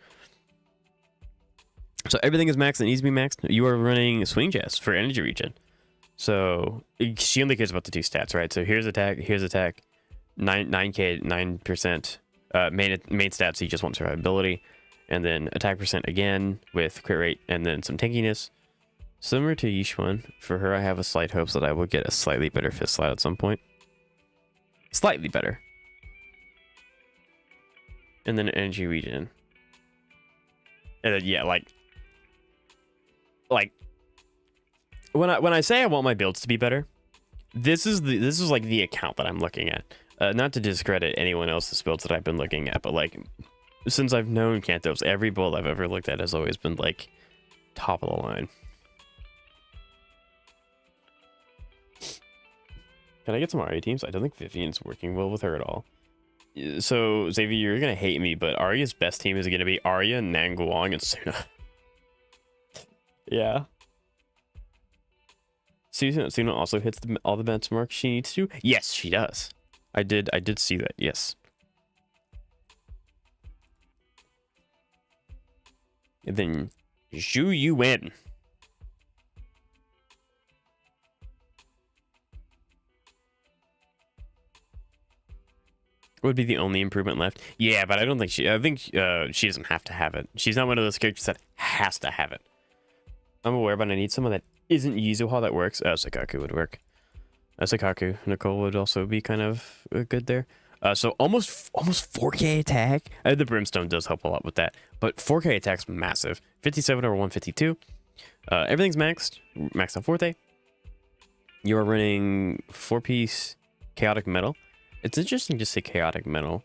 So everything is maxed and needs to be maxed. You are running Swing Jazz for energy regen. So she only cares about the two stats, right? So here's attack, 9k, 9%. Main stats, he just wants survivability. And then attack percent again with crit rate and then some tankiness. Similar to Yishuan, for her I have a slight hopes that I will get a slightly better fist slide at some point. Slightly better. And then energy regen. And then yeah, like when I say I want my builds to be better, this is like the account that I'm looking at. Not to discredit anyone else's builds that I've been looking at, but like since I've known Kantos, every build I've ever looked at has always been like top of the line. Can I get some Aria teams? I don't think Vivian's working well with her at all. So Xavier, you're gonna hate me, but Aria's best team is gonna be Aria, Nanguang, and Suna. Yeah. Suna also hits all the benchmarks she needs to. Yes, she does. I did see that. Yes. And then Zhu Yuan. Would be the only improvement left. Yeah, but I don't think she doesn't have to have it. She's not one of those characters that has to have it. I'm aware, but I need someone that isn't Yuzuha that works. Sakaku would work. Sakaku. Nicole would also be kind of good there. So almost 4k attack. The Brimstone does help a lot with that. But 4k attack's massive. 57 over 152. Everything's maxed. Maxed on Forte. You are running 4-piece Chaotic Metal. It's interesting to say Chaotic Metal.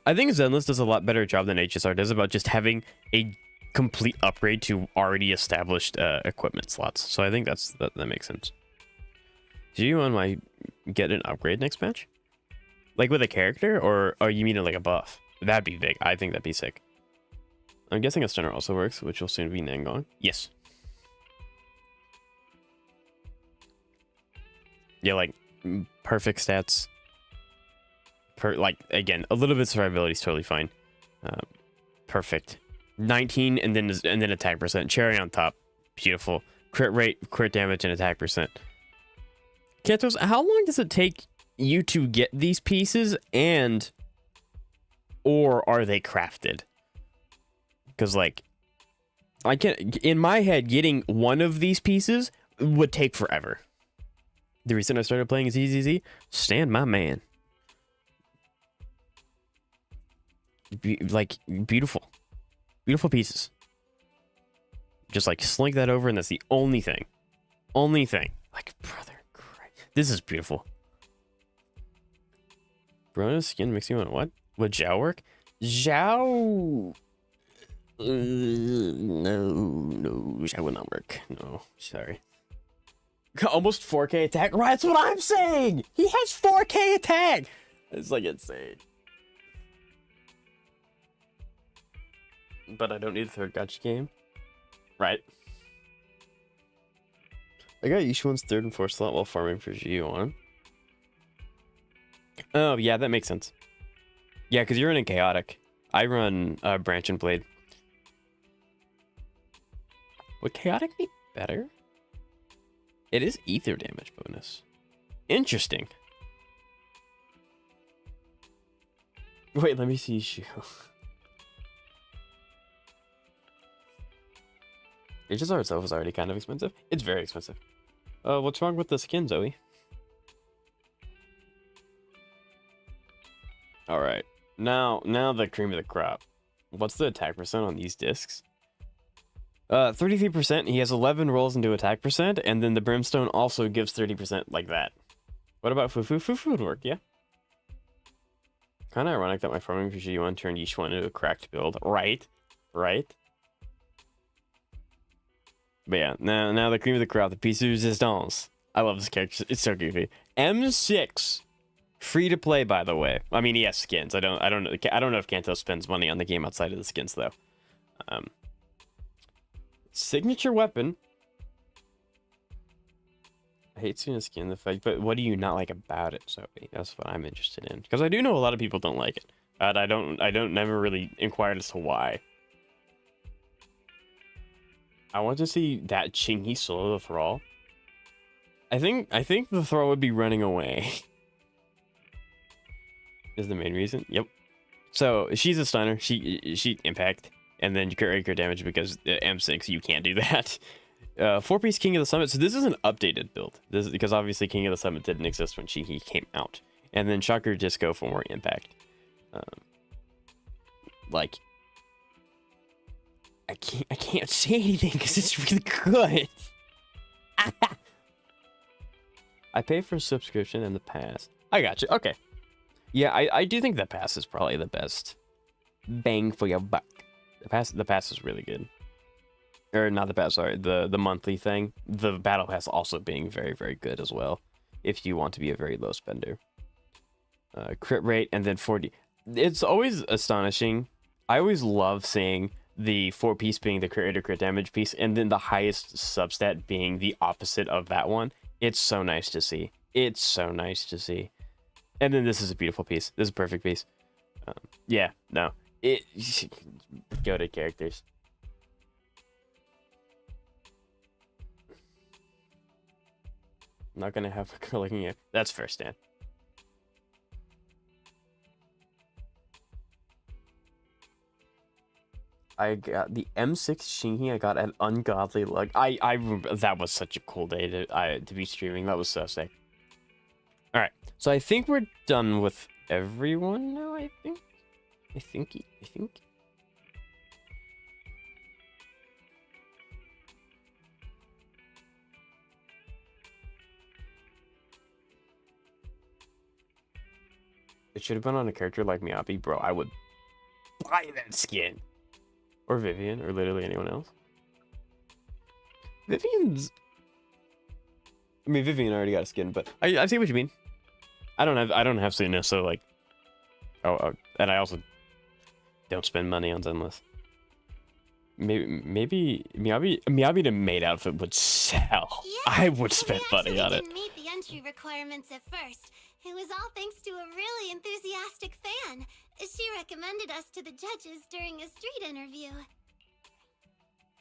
I think Zenless does a lot better job than HSR does about just having a complete upgrade to already established equipment slots. So I think that makes sense. Do you might get an upgrade next match? Like with a character, or you mean like a buff? That'd be big. I think that'd be sick. I'm guessing a stunner also works, which will soon be Nangong. Yes. Yeah, like perfect stats. Like again, a little bit of survivability is totally fine. Perfect. 19 and then attack percent. Cherry on top. Beautiful. Crit rate, crit damage, and attack percent. Kantos, how long does it take you to get these pieces, or are they crafted? Because like, I can't. In my head, getting one of these pieces would take forever. The reason I started playing is EZZ. Stand my man. Beautiful pieces. Just like slink that over, and that's the only thing. Like, brother, this is beautiful. Brona's skin makes you want what? Would Zhao work? Zhao. No, Zhao would not work. No, sorry. Almost 4k attack. Right, that's what I'm saying. He has 4k attack. It's like insane. But I don't need a third gacha game. Right. I got Yishuan's third and fourth slot while farming for G1. Oh, yeah, that makes sense. Yeah, because you're running Chaotic. I run Branch and Blade. Would Chaotic be better? It is ether damage bonus. Interesting. Wait, let me see shoe. HSR itself is already kind of expensive. It's very expensive. What's wrong with the skin, Zoe? All right, now the cream of the crop. What's the attack percent on these discs? 33%. He has 11 rolls into attack percent, and then the brimstone also gives 30% like that. What about Fufu? Fufu would work, yeah. Kind of ironic that my farming for G1 turned each one into a cracked build. Right. But yeah, now the cream of the crop, the piece of resistance. I love this character. It's so goofy. M6, free to play, by the way. I mean, he has skins. I don't know if Kanto spends money on the game outside of the skins though. Signature weapon. I hate seeing a skin effect, but what do you not like about it, Zoe? That's what I'm interested in, because I do know a lot of people don't like it. And I don't never really inquired as to why. I want to see that Chingy solo the thrall. I think the thrall would be running away. Is the main reason. Yep. So she's a stunner. She impact, and then you crit damage because M6 you can't do that. 4-piece King of the Summit. So this is an updated build. This is because obviously King of the Summit didn't exist when Chingy came out, and then Shocker Disco for more impact. Like. I can't say anything because it's really good. I pay for a subscription and the pass. I got you. Okay. Yeah, I do think the pass is probably the best bang for your buck. The pass is really good. Or not the pass, sorry, the monthly thing. The battle pass also being very, very good as well, if you want to be a very low spender. Crit rate and then 40. It's always astonishing. I always love seeing the 4-piece being the crit damage piece, and then the highest substat being the opposite of that one. It's so nice to see. It's so nice to see. And then this is a beautiful piece. This is a perfect piece. Yeah, no. Go to characters. I'm not gonna have a girl looking at. That's fair, Stan. I got the M6 Shinhi. I got an ungodly luck. I that was such a cool day to be streaming. That was so sick. All right, so I think we're done with everyone now. I think. It should have been on a character like Miyabi, bro. I would buy that skin. Or Vivian, or literally anyone else. Vivian's... I mean, Vivian already got a skin, but I see what you mean. I don't have Suna, so like... Oh, and I also don't spend money on Zenless. Maybe Miyabi the maid outfit would sell. Yeah, I would spend money on it. Didn't meet the entry requirements at first. It was all thanks to a really enthusiastic fan. She recommended us to the judges during a street interview.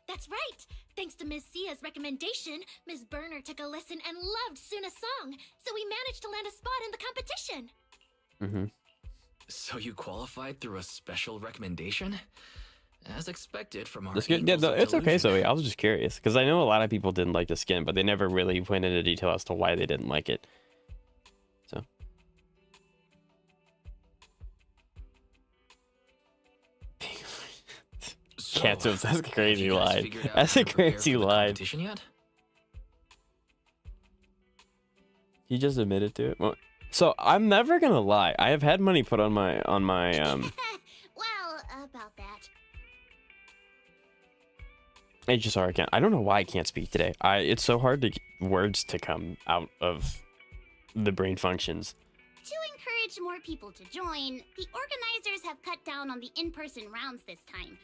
That's right! Thanks to Ms. Sia's recommendation, Ms. Burner took a listen and loved Suna's song, so we managed to land a spot in the competition. Mm-hmm. So you qualified through a special recommendation? As expected from our... Yeah, no, it's okay, Zoe. I was just curious, because I know a lot of people didn't like the skin, but they never really went into detail as to why they didn't like it. So... Canto, that's a crazy line. That's a crazy line. He just admitted to it. Well, so I'm never gonna lie. I have had money put on my Well, about that. HSR account. I don't know why I can't speak today. It's so hard to get words to come out of the brain functions. To encourage more people to join, the organizers have cut down on the in-person rounds this time.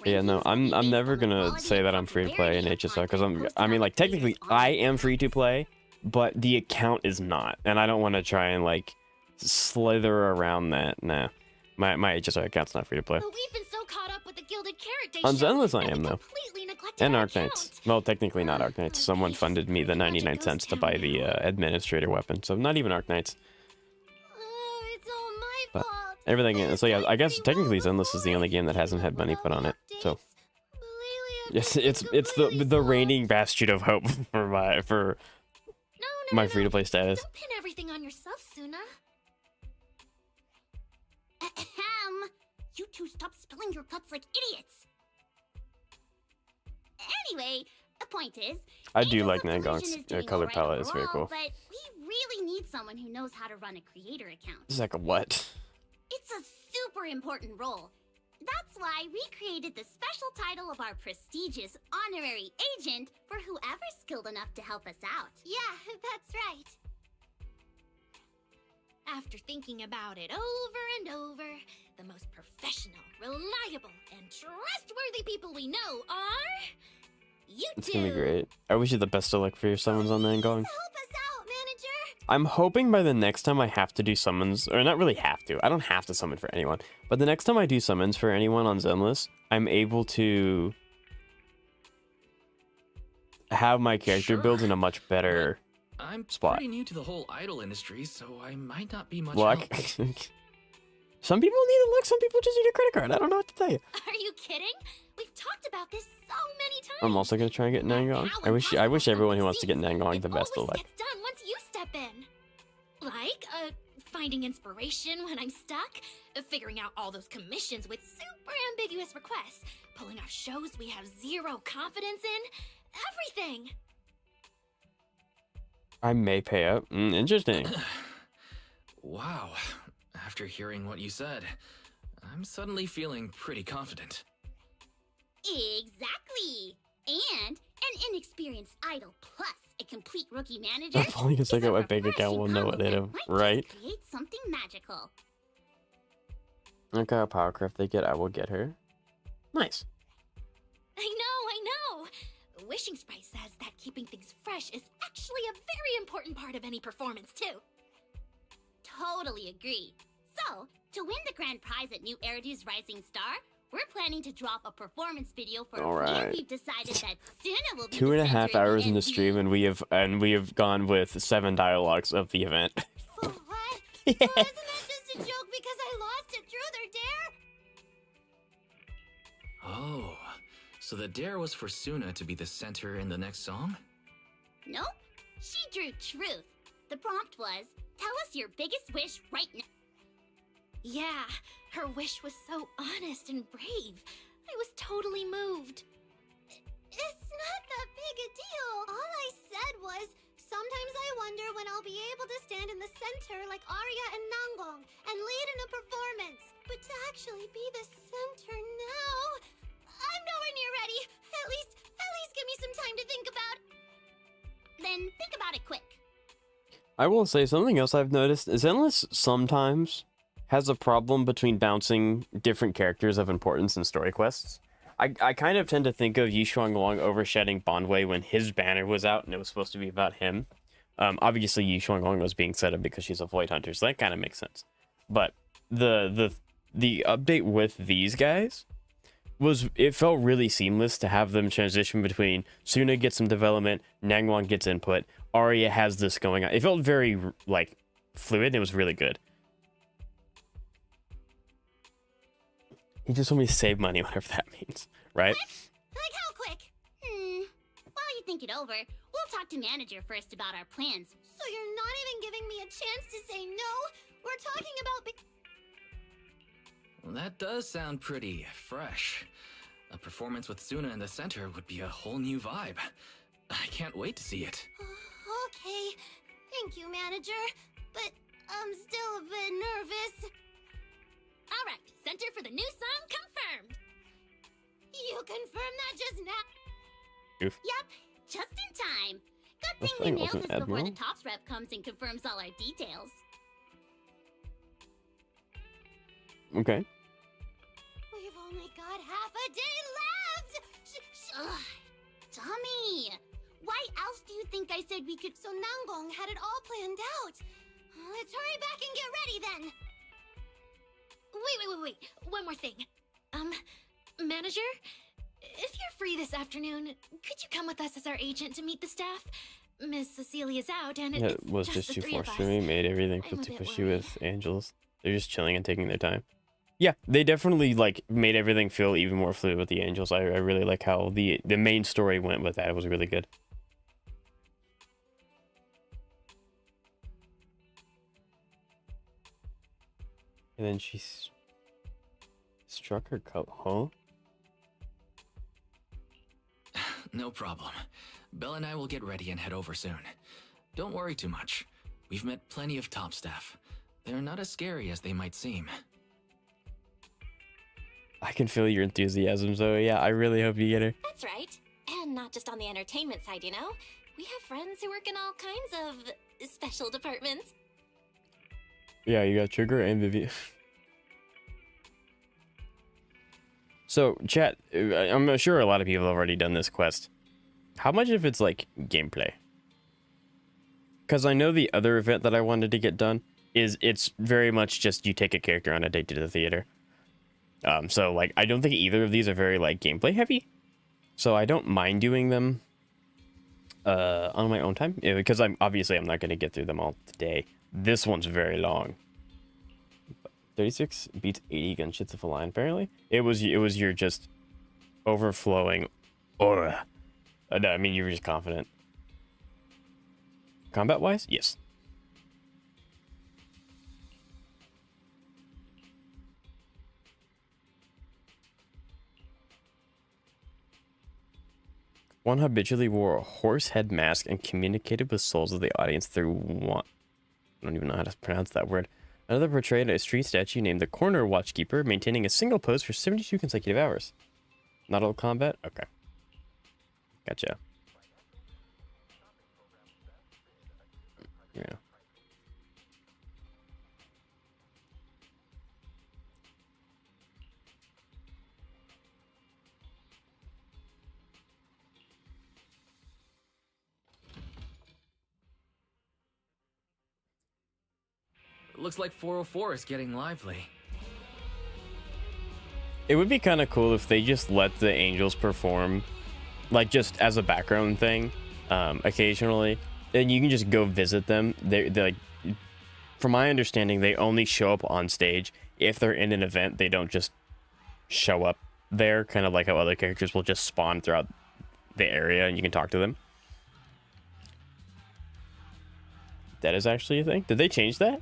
Yeah, no, I'm never gonna say that I'm free to play in HSR because I mean, like, technically I am free to play, but the account is not, and I don't want to try and like slither around that. Nah, my HSR account's not free to play. But we've been so caught up with the Gilded Carrot Day On show Zenless I that am we though, completely neglected and our Arknights. account. Well, technically not Arknights. Someone funded me the 99 cents to buy the administrator weapon, so not even Arknights. It's all my But- fault. Everything. So yeah, I guess technically Zenless is the only game that hasn't had money put on it. So yes, it's the reigning bastion of hope for my free to play status. Don't pin everything on yourself, Suna. Ahem. You two stop spilling your guts like idiots. Anyway, the point is, I do Angel's like Supervision Nangong's is doing color alright palette. It's very overall, cool. But we really need someone who knows how to run a creator account. It's like a what? It's a super important role. That's why we created the special title of our prestigious honorary agent for whoever's skilled enough to help us out. Yeah, that's right. After thinking about it over and over, the most professional, reliable, and trustworthy people we know are you two. It's gonna be great. I wish you the best of luck for your summons on Nangong. Help us out, manager. I'm hoping by the next time I have to do summons, or not really have to, I don't have to summon for anyone, but the next time I do summons for anyone on Zenless, I'm able to have my character Sure. build in a much better I'm spot. pretty new to the whole idol industry, so I might not be much luck. help. Some people need a luck, some people just need a credit card. I don't know what to tell you. Are you kidding? We've talked about this so many times. I'm also gonna try and get Nangong. I wish everyone who wants to get Nangong the best of luck. It's done once you step in. Like, finding inspiration when I'm stuck, figuring out all those commissions with super ambiguous requests, pulling off shows we have zero confidence in, everything. I may pay up. Interesting. Wow. After hearing what you said, I'm suddenly feeling pretty confident. Exactly. And an inexperienced idol plus a complete rookie manager. If only because I is got a my bank account, refreshing we'll know what combo it that is, might just right? create something magical. Look how power craft they get. I will get her. Nice. I know. Wishing Sprite says that keeping things fresh is actually a very important part of any performance, too. Totally agree. So, to win the grand prize at New Eridu's Rising Star, we're planning to drop a performance video for All and right. we've decided that Suna will be 2.5 the hours in the MV. stream, and we have gone with 7 dialogues of the event. For what? Well, isn't that just a joke because I lost at Truth or Dare? Oh, so the dare was for Suna to be the center in the next song? Nope. She drew Truth. The prompt was, tell us your biggest wish right now. Yeah, her wish was so honest and brave. I was totally moved. It's not that big a deal. All I said was, sometimes I wonder when I'll be able to stand in the center like Aria and Nangong and lead in a performance. But to actually be the center now, I'm nowhere near ready. At least give me some time to think about. Then think about it quick. I will say something else I've noticed. Zenless sometimes has a problem between bouncing different characters of importance in story quests. I kind of tend to think of Yishuang overshadowing Bondway when his banner was out and it was supposed to be about him. Obviously Yishuang was being set up because she's a Void Hunter, so that kind of makes sense. But the update with these guys it felt really seamless to have them transition between Suna gets some development, Nangwon gets input, Aria has this going on. It felt very like fluid and it was really good. He just told me to save money, whatever that means, right? Like how quick? While you think it over, we'll talk to manager first about our plans. So you're not even giving me a chance to say no? We're talking about Well, that does sound pretty fresh. A performance with Suna in the center would be a whole new vibe. I can't wait to see it. Okay. Thank you, manager. But I'm still a bit nervous. All right, center for the new song confirmed. You confirmed that just now? Oof. Yep, just in time. Good This thing we thing nailed wasn't this before the Admiral? Tops rep comes and confirms all our details. Okay. We've only got half a day left! Ugh, dummy! Why else do you think I said we could? So Nangong had it all planned out. Let's hurry back and get ready then. Wait. One more thing. Manager? If you're free this afternoon, could you come with us as our agent to meet the staff? Miss Cecilia's out, and Yeah, it's it was just just the too three of forced for us. me. Made everything I'm feel a too bit pushy worried. with Angels. They're just chilling and taking their time. Yeah, they definitely like made everything feel even more fluid with the angels. I really like how the main story went with that. It was really good. And then she struck her coat, huh? No problem. Belle and I will get ready and head over soon. Don't worry too much. We've met plenty of top staff. They're not as scary as they might seem. I can feel your enthusiasm, Zoe. Yeah, I really hope you get her. That's right. And not just on the entertainment side, you know? We have friends who work in all kinds of special departments. Yeah, you got Trigger and Vivian. So, chat, I'm sure a lot of people have already done this quest. How much of it's like gameplay? Because I know the other event that I wanted to get done is it's very much just you take a character on a date to the theater. So like I don't think either of these are very like gameplay heavy. So I don't mind doing them on my own time because I'm not going to get through them all today. This one's very long. 36 beats 80 gunshots of a line. Apparently, it was your just overflowing aura. No, I mean you were just confident. Combat wise, yes. One habitually wore a horse head mask and communicated with souls of the audience through one. I don't even know how to pronounce that word. Another portrayed a street statue named the Corner Watchkeeper, maintaining a single pose for 72 consecutive hours. Not all combat? Okay. Gotcha. Yeah. Looks like 404 is getting lively. It would be kind of cool if they just let the angels perform, like just as a background thing, occasionally. And you can just go visit them. They're like, from my understanding, they only show up on stage if they're in an event. They don't just show up there, kind of like how other characters will just spawn throughout the area and you can talk to them. That is actually a thing. Did they change that?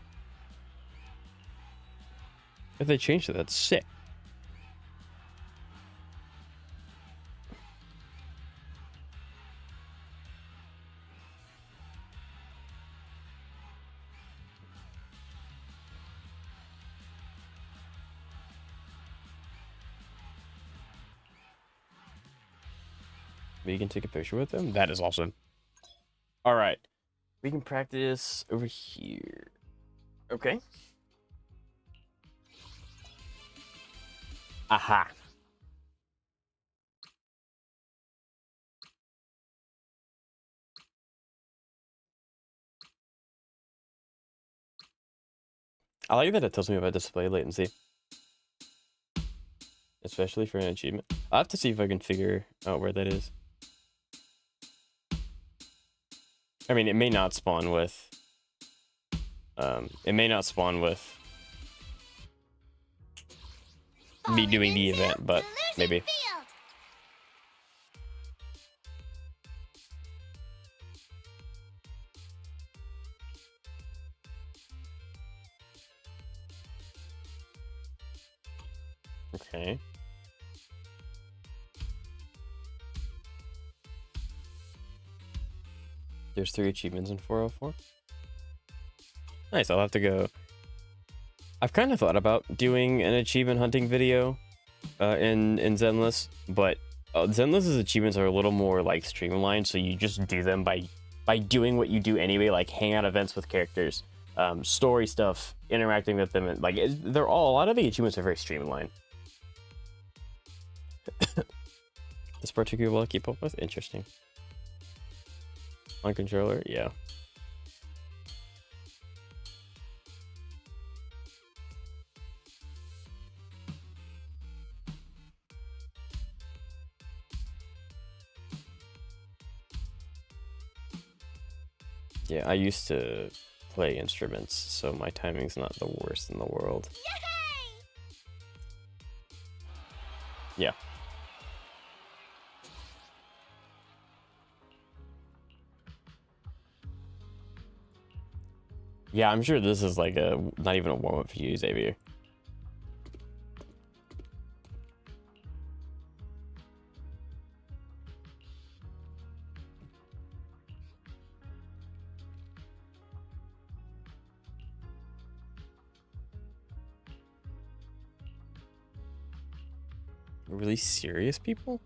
If they changed it, that's sick. We can take a picture with them. That is awesome. All right. We can practice over here. Okay. Aha. I like that it tells me about display latency. Especially for an achievement. I'll have to see if I can figure out where that is. I mean, it may not spawn with... it may not spawn with me doing the event, but maybe. Okay. There's 3 achievements in 404. Nice, I'll have to go. I've kind of thought about doing an achievement hunting video in Zenless, but Zenless's achievements are a little more like streamlined, so you just do them by doing what you do anyway, like hang out events with characters, story stuff, interacting with them, and like they're all, a lot of the achievements are very streamlined. This particular will keep up with? Interesting. On controller, yeah. Yeah, I used to play instruments, so my timing's not the worst in the world. Yay! Yeah. Yeah, I'm sure this is like a not even a warm-up for you, Xavier. Really serious people?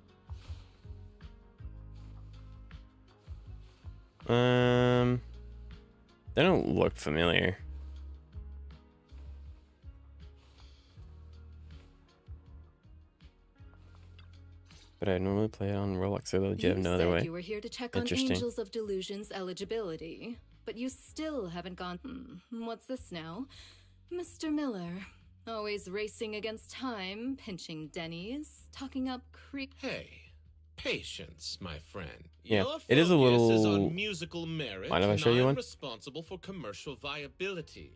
They don't look familiar. But I normally play it on Roblox, so you have no other way. You were here to check on Angels of Delusion's eligibility, but you still haven't gone. What's this now? Mr. Miller, always racing against time, pinching Denny's, talking up Hey, patience, my friend. Yeah, Your it is a focus little. is on musical merit, Mind if I and show you I'm one? responsible for commercial viability.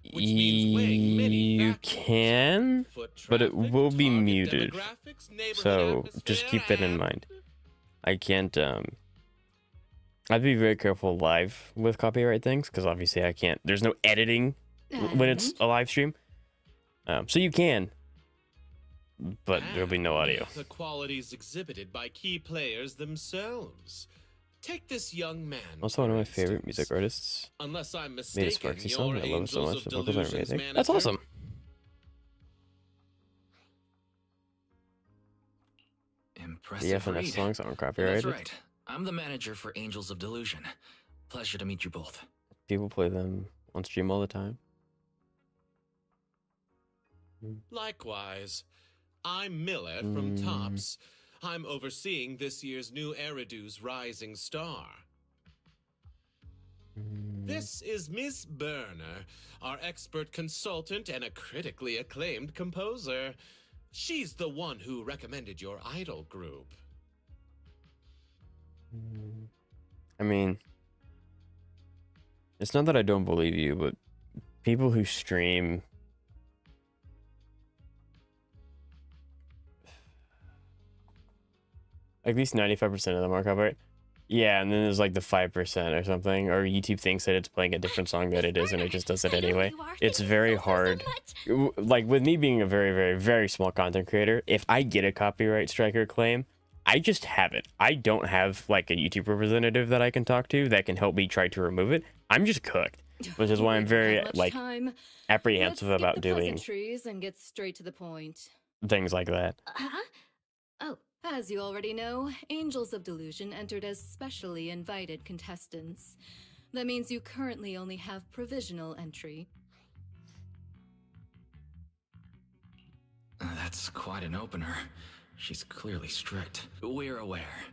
Which means weighing many You factors. can, Foot but it traffic, will be target muted. demographics, neighborhood So just keep that in atmosphere, mind. I can't. I'd be very careful live with copyright things because obviously I can't. There's no editing when it's a live stream. So you can, but there'll be no audio. The qualities exhibited by key players themselves. Take this young man. Also, one of my for favorite instance. music artists Unless I'm made a mistaken, Sparksy song. your I love it so Angels much. of The vocals are Delusion's amazing. That's manager? awesome. Impressive. The FNF read. songs aren't That's copyrighted. right. I'm the manager for Angels of Delusion. Pleasure to meet you both. People play them on stream all the time. Likewise, I'm Miller from Tops. I'm overseeing this year's new Eridu's Rising Star. This is Miss Burner, our expert consultant and a critically acclaimed composer. She's the one who recommended your idol group. I mean, it's not that I don't believe you, but people who stream at least 95% of them are copyright. Yeah, and then there's like the 5% or something, or YouTube thinks that it's playing a different song that it is, and it just does it anyway. It's very hard. Like with me being a very, very, very small content creator, if I get a copyright strike or claim, I just have it. I don't have like a YouTube representative that I can talk to that can help me try to remove it. I'm just cooked, which is why I'm very like apprehensive about doing and get straight to the point. things like that. Oh, As you already know, Angels of Delusion entered as specially invited contestants. That means you currently only have provisional entry. That's quite an opener. She's clearly strict. We're aware.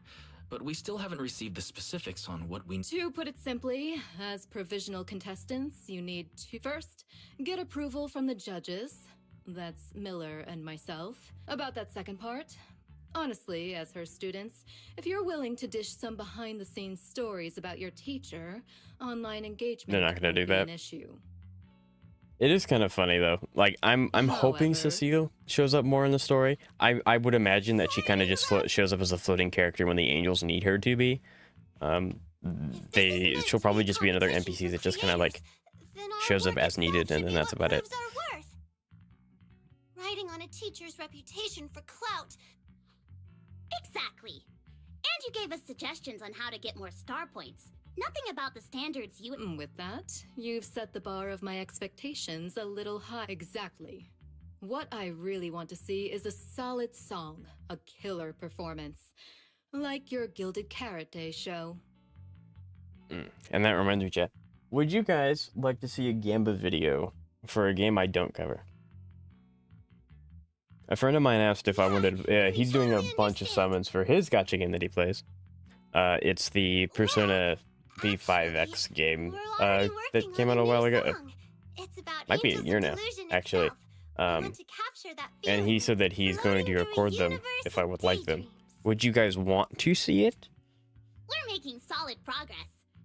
But we still haven't received the specifics on what we... To put it simply, as provisional contestants, you need to first get approval from the judges. That's Miller and myself. About that second part, honestly, as her students, if you're willing to dish some behind-the-scenes stories about your teacher, online engagement They're not gonna do won't be that. an issue. It is kind of funny though. Like I'm hoping However- Cecile shows up more in the story. I would imagine that she kind of just shows up as a floating character when the angels need her to be. She'll probably just be another NPC that just kind of like shows up as needed, and then that's about it. Riding on a teacher's reputation for clout. exactly. And you gave us suggestions on how to get more star points. Nothing about the standards you... With that, you've set the bar of my expectations a little high. Exactly. What I really want to see is a solid song, a killer performance. Like your Gilded Carrot Day show. And that reminds me, chat. Would you guys like to see a Gamba video for a game I don't cover? A friend of mine asked if I wanted. He's doing a bunch of summons for his gacha game that he plays. It's the Persona V5X game that came out a while ago. Might be a year now, actually. And he said that he's going to record them if I would like them. Would you guys want to see it? We're making solid progress.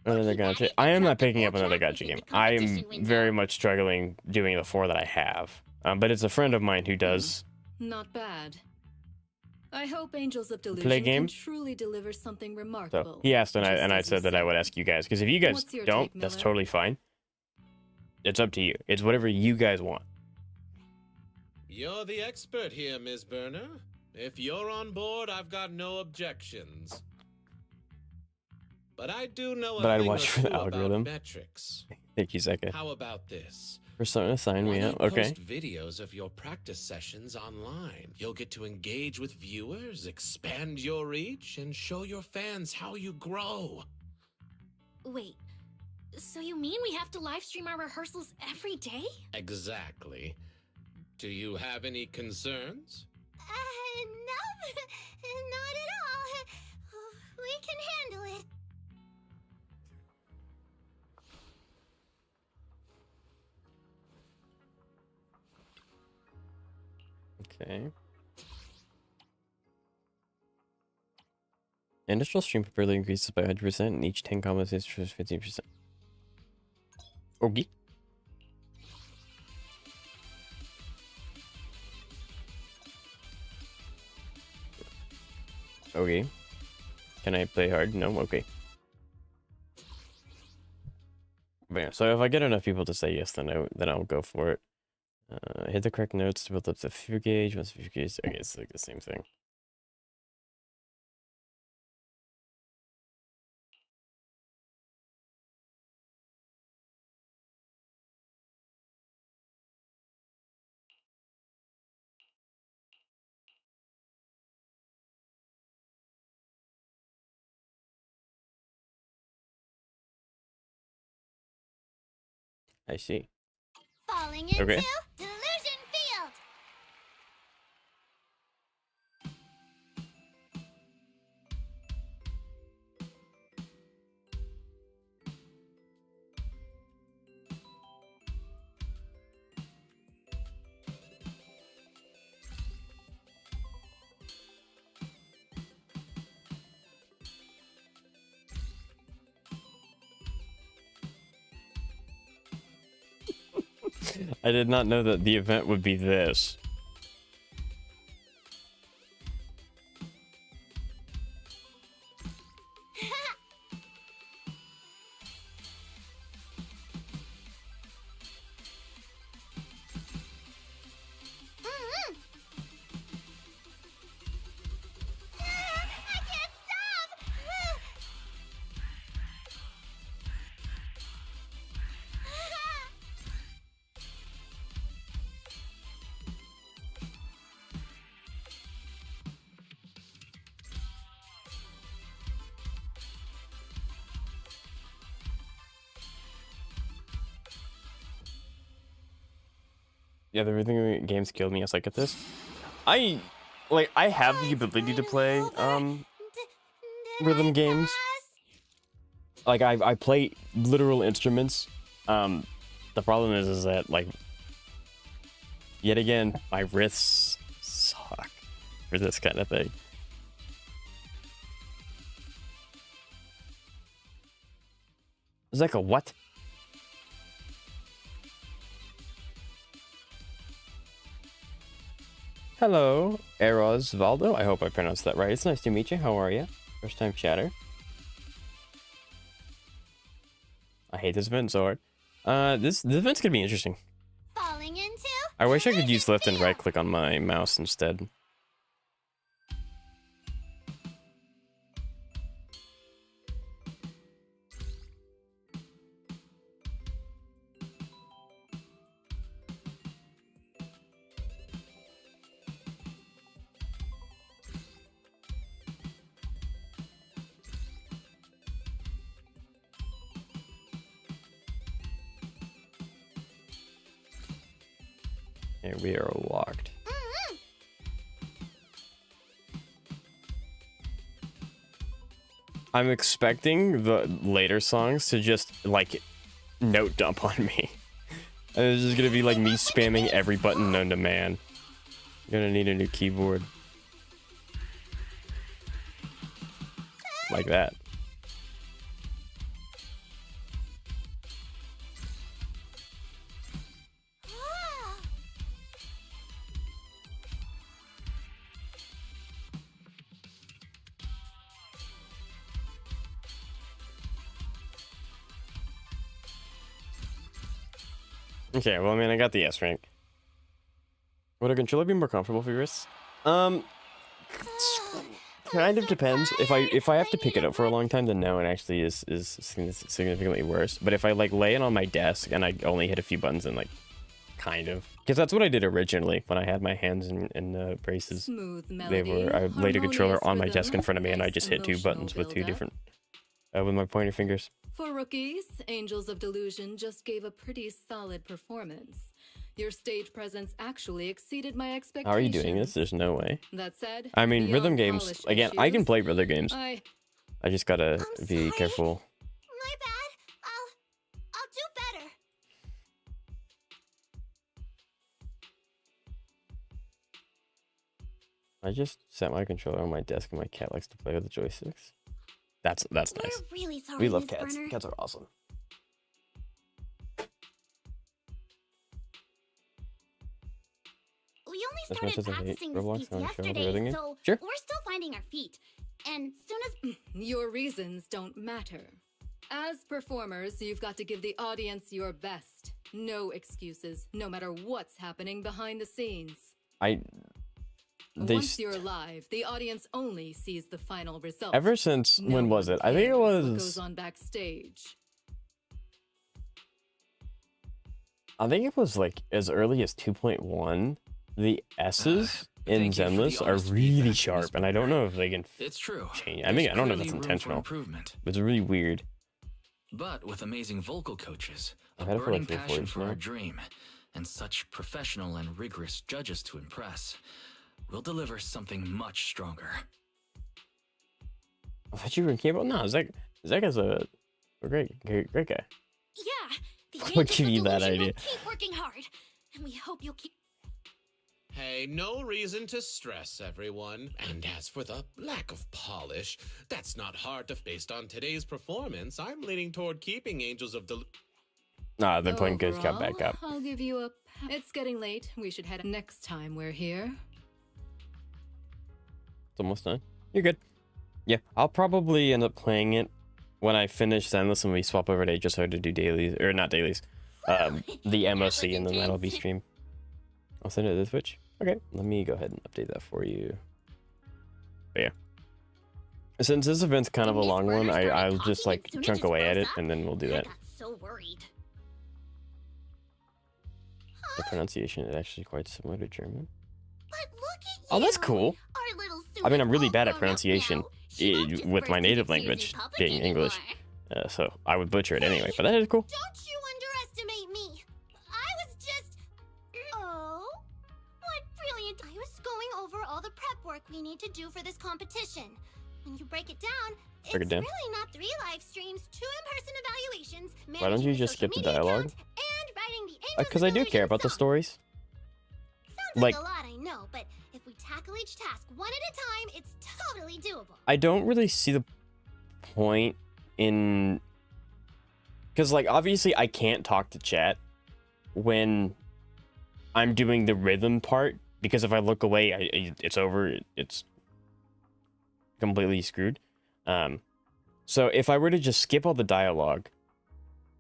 Another gacha. I am not picking up another gacha game. I am very much struggling doing the 4 that I have. But it's a friend of mine who does. Not bad. I hope Angels of Delusion Play game? can truly deliver something remarkable. So he asked, and just I as said you that I would ask you guys, because if you guys What's your don't, take, that's Miller? totally fine. It's up to you. It's whatever you guys want. You're the expert here, Ms. Burner. If you're on board, I've got no objections. But I do know a But I'd thing watch or for the two about algorithm. metrics. Thank you, Zeka. How about this? For someone to sign me Why up. don't you Okay. post videos of your practice sessions online. You'll get to engage with viewers, expand your reach, and show your fans how you grow. Wait, so you mean we have to live stream our rehearsals every day? Exactly. Do you have any concerns? No, not at all. We can handle it. Okay. Initial stream probability increases by 100%, and each 10 comments is 15%. Okay. Okay. Can I play hard? No? Okay. But yeah, so if I get enough people to say yes, then I'll go for it. Hit the correct notes to build up the fear gauge. Once the fear gauge, okay, it's like the same thing. I see. Falling into Okay. Delusion Field. I did not know that the event would be this. I can't stop. Yeah, the rhythm games killed me as I get this. I have the ability to play rhythm games. Like I play literal instruments. The problem is that like yet again my wrists suck for this kind of thing. Zeka, what? Hello, Eros Valdo. I hope I pronounced that right. It's nice to meet you. How are you? First time chatter. I hate this event so hard. This event's gonna be interesting. Falling into I wish I could use Delusion left and right Field. click on my mouse instead. Okay, we are locked. I'm expecting the later songs to just like note dump on me. And it's just gonna be like me spamming every button known to man. Gonna need a new keyboard. Like that. Okay, well, I mean, I got the S rank. Would a controller be more comfortable for your wrists? Kind of depends. If I have to pick it up for a long time, then no, it actually is significantly worse. But if I like lay it on my desk and I only hit a few buttons, then like kind of, because that's what I did originally when I had my hands in braces. Smooth melody, I laid a controller on my harmonious desk in rhythm, front of me, and I nice just hit 2 emotional buttons with 2 build-up. different with my pointer fingers. For rookies, Angels of Delusion just gave a pretty solid performance. Your stage presence actually exceeded my expectations. How are you doing this? There's no way. That said, I mean, rhythm beyond games, polish again, I can issues, play rhythm games. I I just gotta I'm be sorry. careful. My bad. I'll do better. I just set my controller on my desk and my cat likes to play with the joysticks. That's nice. We're really sorry, We love Miss cats. Burner. Cats are awesome. We As only much started as I hate practicing this Roblox, piece I wanna show the yesterday, rhythm game. so Sure. we're still finding our feet. And soon as Your reasons don't matter. As performers, you've got to give the audience your best. No excuses, no matter what's happening behind the scenes. They Once you're live, the audience only sees the final result. ever since No when was one it? I think it cares what was. goes on backstage. I think it was like as early as 2.1. The S's in thank you for the Zenless are honest really feedback, sharp, Miss and I don't Burner. know if they can It's true. change. I mean, I don't know if There's that's clearly room for intentional. improvement. It's really weird. But with amazing vocal coaches, a I've had it for, burning like, 3 or 4 passion years for now. our dream, and such professional and rigorous judges to impress, we'll deliver something much stronger. I thought you were in cable. No, Zach guy's a great guy. Yeah, the I'll Angels give of you that Delusion will idea. keep working hard, and we hope you'll keep. Hey, no reason to stress, everyone. And as for the lack of polish, that's not hard to based on today's performance. I'm leaning toward keeping Angels of Delusion. Nah, they're playing good cop back Overall, up. I'll give you a. It's getting late. We should head next time we're here. It's almost done. You're good. Yeah, I'll probably end up playing it when I finish Zenless and we swap over to HSO to do dailies, or not dailies, the MOC, and then that'll be stream. I'll send it to the Twitch. Okay, let me go ahead and update that for you. But yeah. Since this event's kind of a Miss long one, Burner started I'll just talking like and Suna chunk just away at froze it up. and then we'll do I that. got so worried. The pronunciation is actually quite similar to German. But look at you. Oh, that's cool. Our little I mean, I'm Suna's really all bad at grown up pronunciation now. She won't give with birth my to the native crazy language puppet being English. anymore. So I would butcher it anyway, but that is cool. Don't you underestimate me. I was just... Oh? What brilliant... I was going over all the prep work we need to do for this competition. When you break it down, it's Break it down. really not 3 live streams, 2 in-person evaluations, Why don't you managing just social skip the media dialogue? accounts, and writing the Angels Because of I do care Delusion about the song. stories. Sounds like like- a lot, I know, but if we tackle each task one at a time, it's totally doable. I don't really see the point in... Because, like, obviously I can't talk to chat when I'm doing the rhythm part, because if I look away, it's over. It's completely screwed. So if I were to just skip all the dialogue,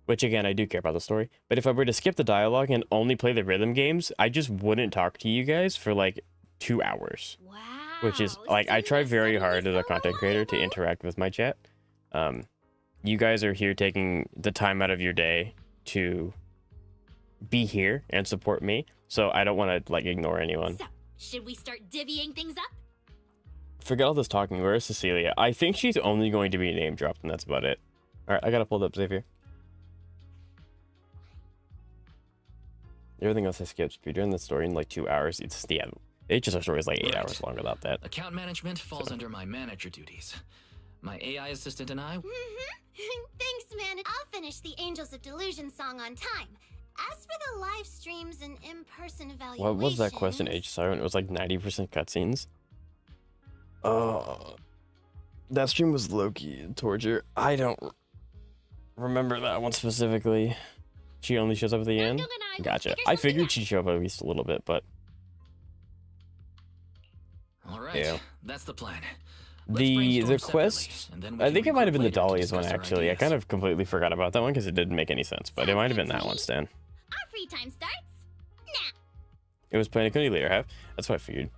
which again, I do care about the story, but if I were to skip the dialogue and only play the rhythm games, I just wouldn't talk to you guys for like 2 hours. Wow. Which is like, I try very hard as a content creator to interact. interact with my chat. You guys are here taking the time out of your day to be here and support me, so I don't want to like ignore anyone. So, should we start divvying things up? Forget all this talking. Where's Cecilia? I think she's only going to be name dropped, and that's about it. All right, I gotta pull it up, Xavier. Everything else I skipped. You're doing the story in like 2 hours. It's the HSR story is like 8 Right. hours long without that. Account management falls under my manager duties. My AI assistant and I... Thanks, man. I'll finish the Angels of Delusion song on time. As for the live streams and in-person evaluations... What was that question, HSR? When it was like 90% cutscenes. That stream was low-key torture. I don't remember that one specifically. She only shows up at the end. Dundle and I will Gotcha. figure I something figured out. she'd show up at least a little bit, but All right, Yeah. that's the plan. the Let's brainstorm quest. separately, and then we I can think it might have been the regroup later to Dahlia's one discuss our actually. I ideas. kind of completely forgot about that one because it didn't make any sense, but it Sounds might have good been to that me. one, Stan. I'm free Party time starts now. It was playing a Cody later half. That's what I figured.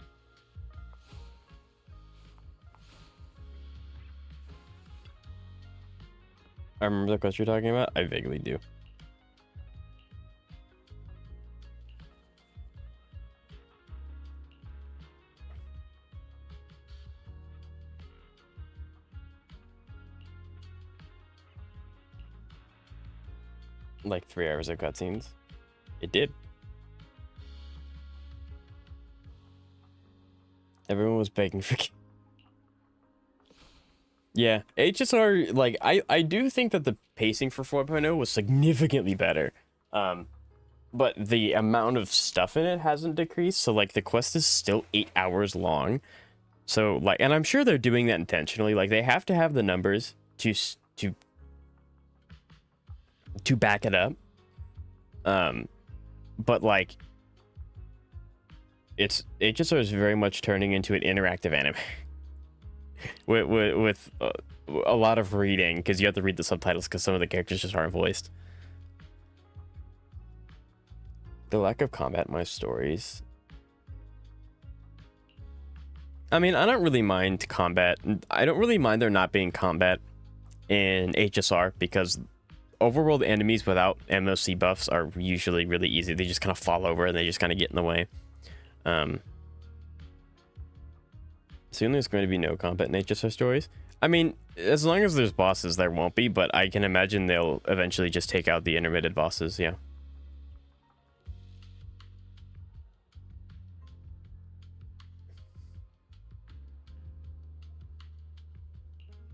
I remember the quest you're talking about. I vaguely do. Like 3 hours of cutscenes. It did. Everyone was begging for. Yeah, HSR, like, I do think that the pacing for 4.0 was significantly better. But the amount of stuff in it hasn't decreased, so, like, the quest is still 8 hours long. So, like, and I'm sure they're doing that intentionally. Like, they have to have the numbers to back it up. But, like, HSR is very much turning into an interactive anime. with a lot of reading, because you have to read the subtitles because some of the characters just aren't voiced. The lack of combat in my stories. I mean, I don't really mind combat. I don't really mind there not being combat in HSR because overworld enemies without MOC buffs are usually really easy. They just kind of fall over and they just kind of get in the way. Soon there's going to be no combat in HSR stories. I mean, as long as there's bosses, there won't be, but I can imagine they'll eventually just take out the intermittent bosses, yeah.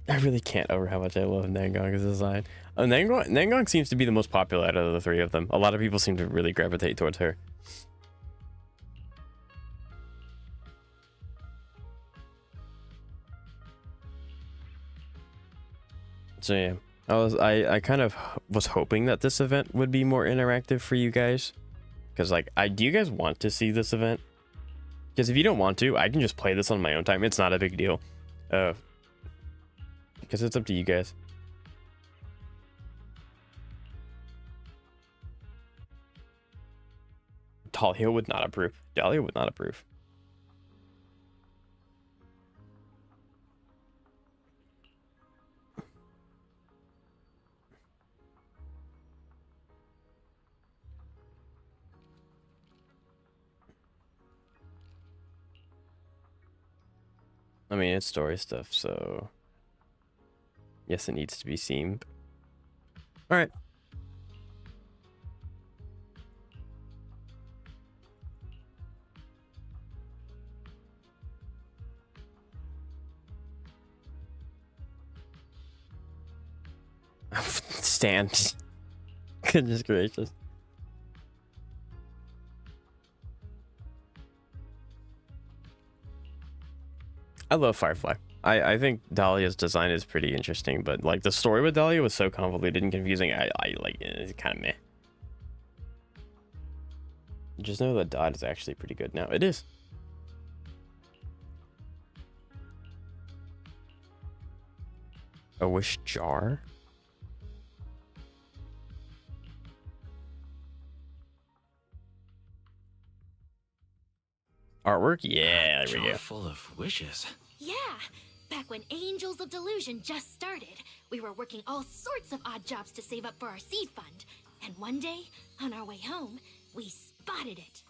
I really can't over how much I love Nangong's design. Nangong seems to be the most popular out of the three of them. A lot of people seem to really gravitate towards her. So yeah, I kind of was hoping that this event would be more interactive for you guys, because like, do you guys want to see this event? Because if you don't want to, I can just play this on my own time. It's not a big deal. Because it's up to you guys. Dahlia would not approve. Dahlia would not approve. I mean, it's story stuff, so yes, it needs to be seen. All right. Stand. Goodness gracious. I love Firefly. I think Dahlia's design is pretty interesting, but like the story with Dahlia was so convoluted and confusing. I like it. It's kind of meh. Just know that Dot is actually pretty good now. It is. A wish jar? Artwork? Yeah, there we go. Full of wishes. Yeah, back when Angels of Delusion just started, we were working all sorts of odd jobs to save up for our seed fund. And one day, on our way home, we spotted it.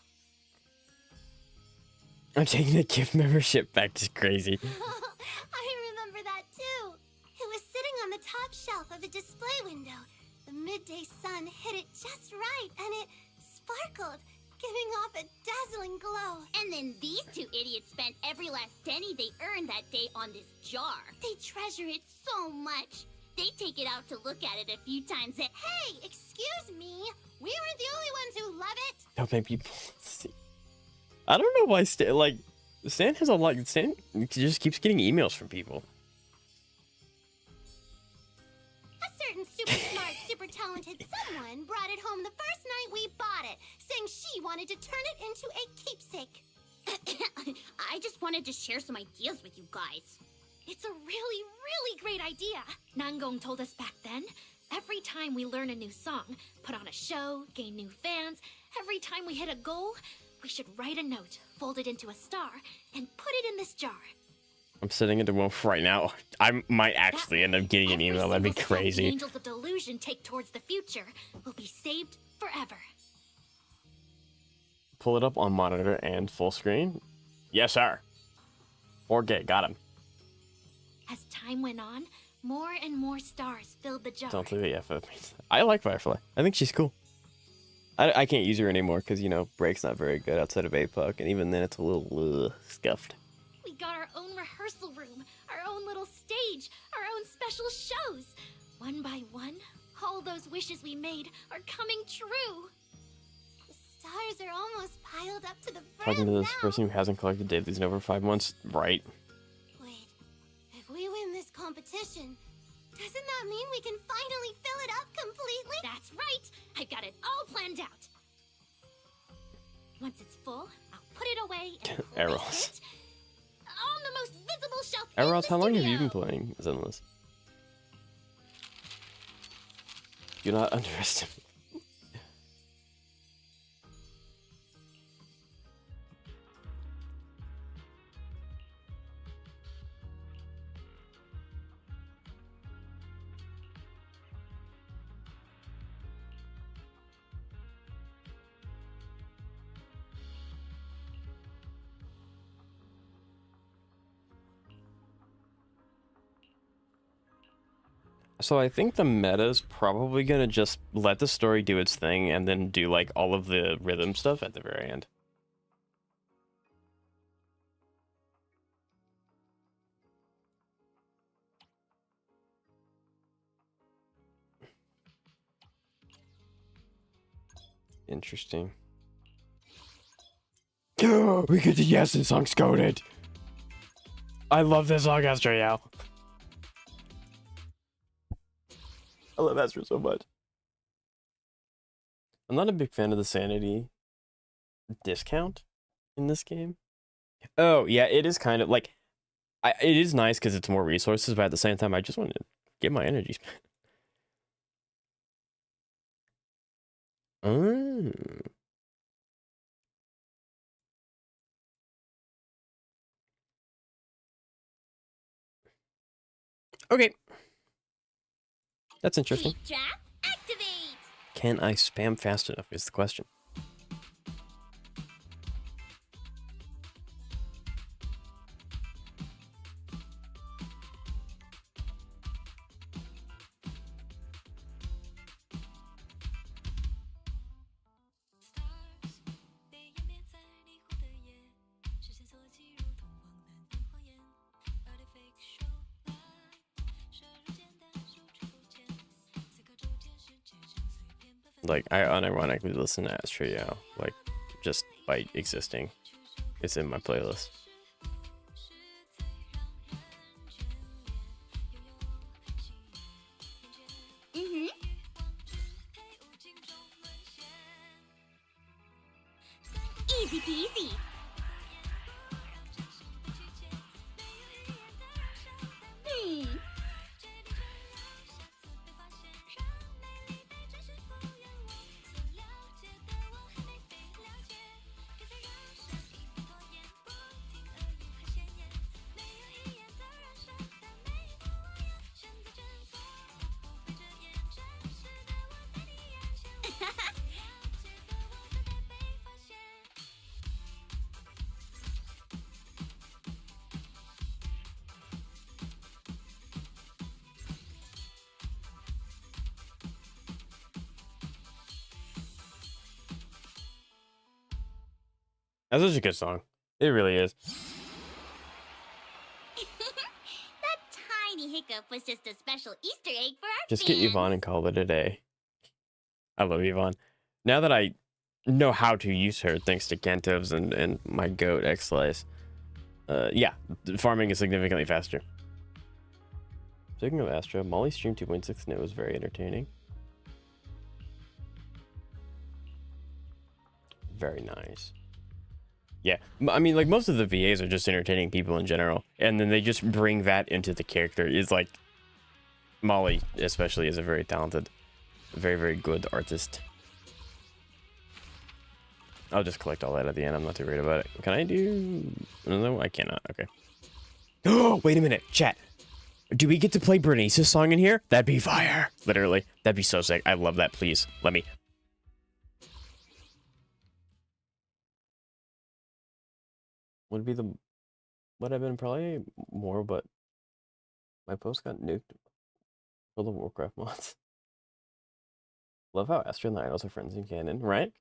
I'm taking the gift membership back to crazy. I remember that too. It was sitting on the top shelf of a display window. The midday sun hit it just right and it sparkled, giving off a dazzling glow. And then these two idiots spent every last penny they earned that day on this jar. They treasure it so much. They take it out to look at it a few times a— Hey, excuse me. We aren't the only ones who love it. Don't make people see. I don't know why Stan has a lot. Stan just keeps getting emails from people. A certain super smart, super talented someone brought it home the first night we bought it, saying she wanted to turn it into a keepsake. I just wanted to share some ideas with you guys. It's a really, really great idea. Nangong told us back then, Every time we learn a new song, put on a show, gain new fans, every time we hit a goal, we should write a note, fold it into a star, and put it in this jar. I'm sitting in the room right now. I might actually end up getting an email. That'd be Every single step the crazy. Angels of Delusion take towards the future will be saved forever. Pull it up on monitor and full screen. Yes, sir. 4K, got him. As time went on, more and more stars filled the jar. Don't say the FF means. I like Firefly. I think she's cool. I can't use her anymore because, you know, Break's not very good outside of APUC, and even then it's a little scuffed. We got our own rehearsal room, our own little stage, our own special shows. One by one, all those wishes we made are coming true. The stars are almost piled up to the brim Talking to this now. person who hasn't collected dailies in over 5 months. Right. Wait, if we win this competition, doesn't that mean we can finally fill it up completely? That's right! I've got it all planned out. Once it's full, I'll put it away and Arrows. place it on the most visible shelf Eros, in how the long have you studio. been playing Zenless? Do not underestimate. So I think the meta's probably gonna just let the story do its thing and then do like all of the rhythm stuff at the very end. Interesting. We get the Yes and song's coded. I love this song, Astro Yao. I love Astro so much. I'm not a big fan of the sanity discount in this game. Oh, yeah, it is kind of like... it is nice because it's more resources, but at the same time, I just want to get my energy spent. Oh. Okay. That's interesting. Deep drop, activate! Can I spam fast enough is the question. Like, I unironically listen to Astro Yao, like, just by existing. It's in my playlist. Mm-hmm. Easy peasy. Hmm. That's such a good song. It really is. That tiny hiccup was just a special Easter egg for our Just get fans. Yvonne and call it a day. I love Yvonne. Now that I know how to use her, thanks to Kentovs and my goat X-Slice, yeah, farming is significantly faster. Speaking of Astro, Molly's stream 2.6 now is very entertaining. Very nice. Yeah, I mean, like, most of the VAs are just entertaining people in general, and then they just bring that into the character. It's like, Molly, especially, is a very talented, very, very good artist. I'll just collect all that at the end. I'm not too worried about it. Can I do... No, I cannot. Okay. Oh, wait a minute. Chat. Do we get to play Bernice's song in here? That'd be fire. Literally. That'd be so sick. I love that. Please. Let me. Would be the... Would have been probably more, but... My post got nuked for the Warcraft mods. Love how Astra and the Idols are friends in canon, right?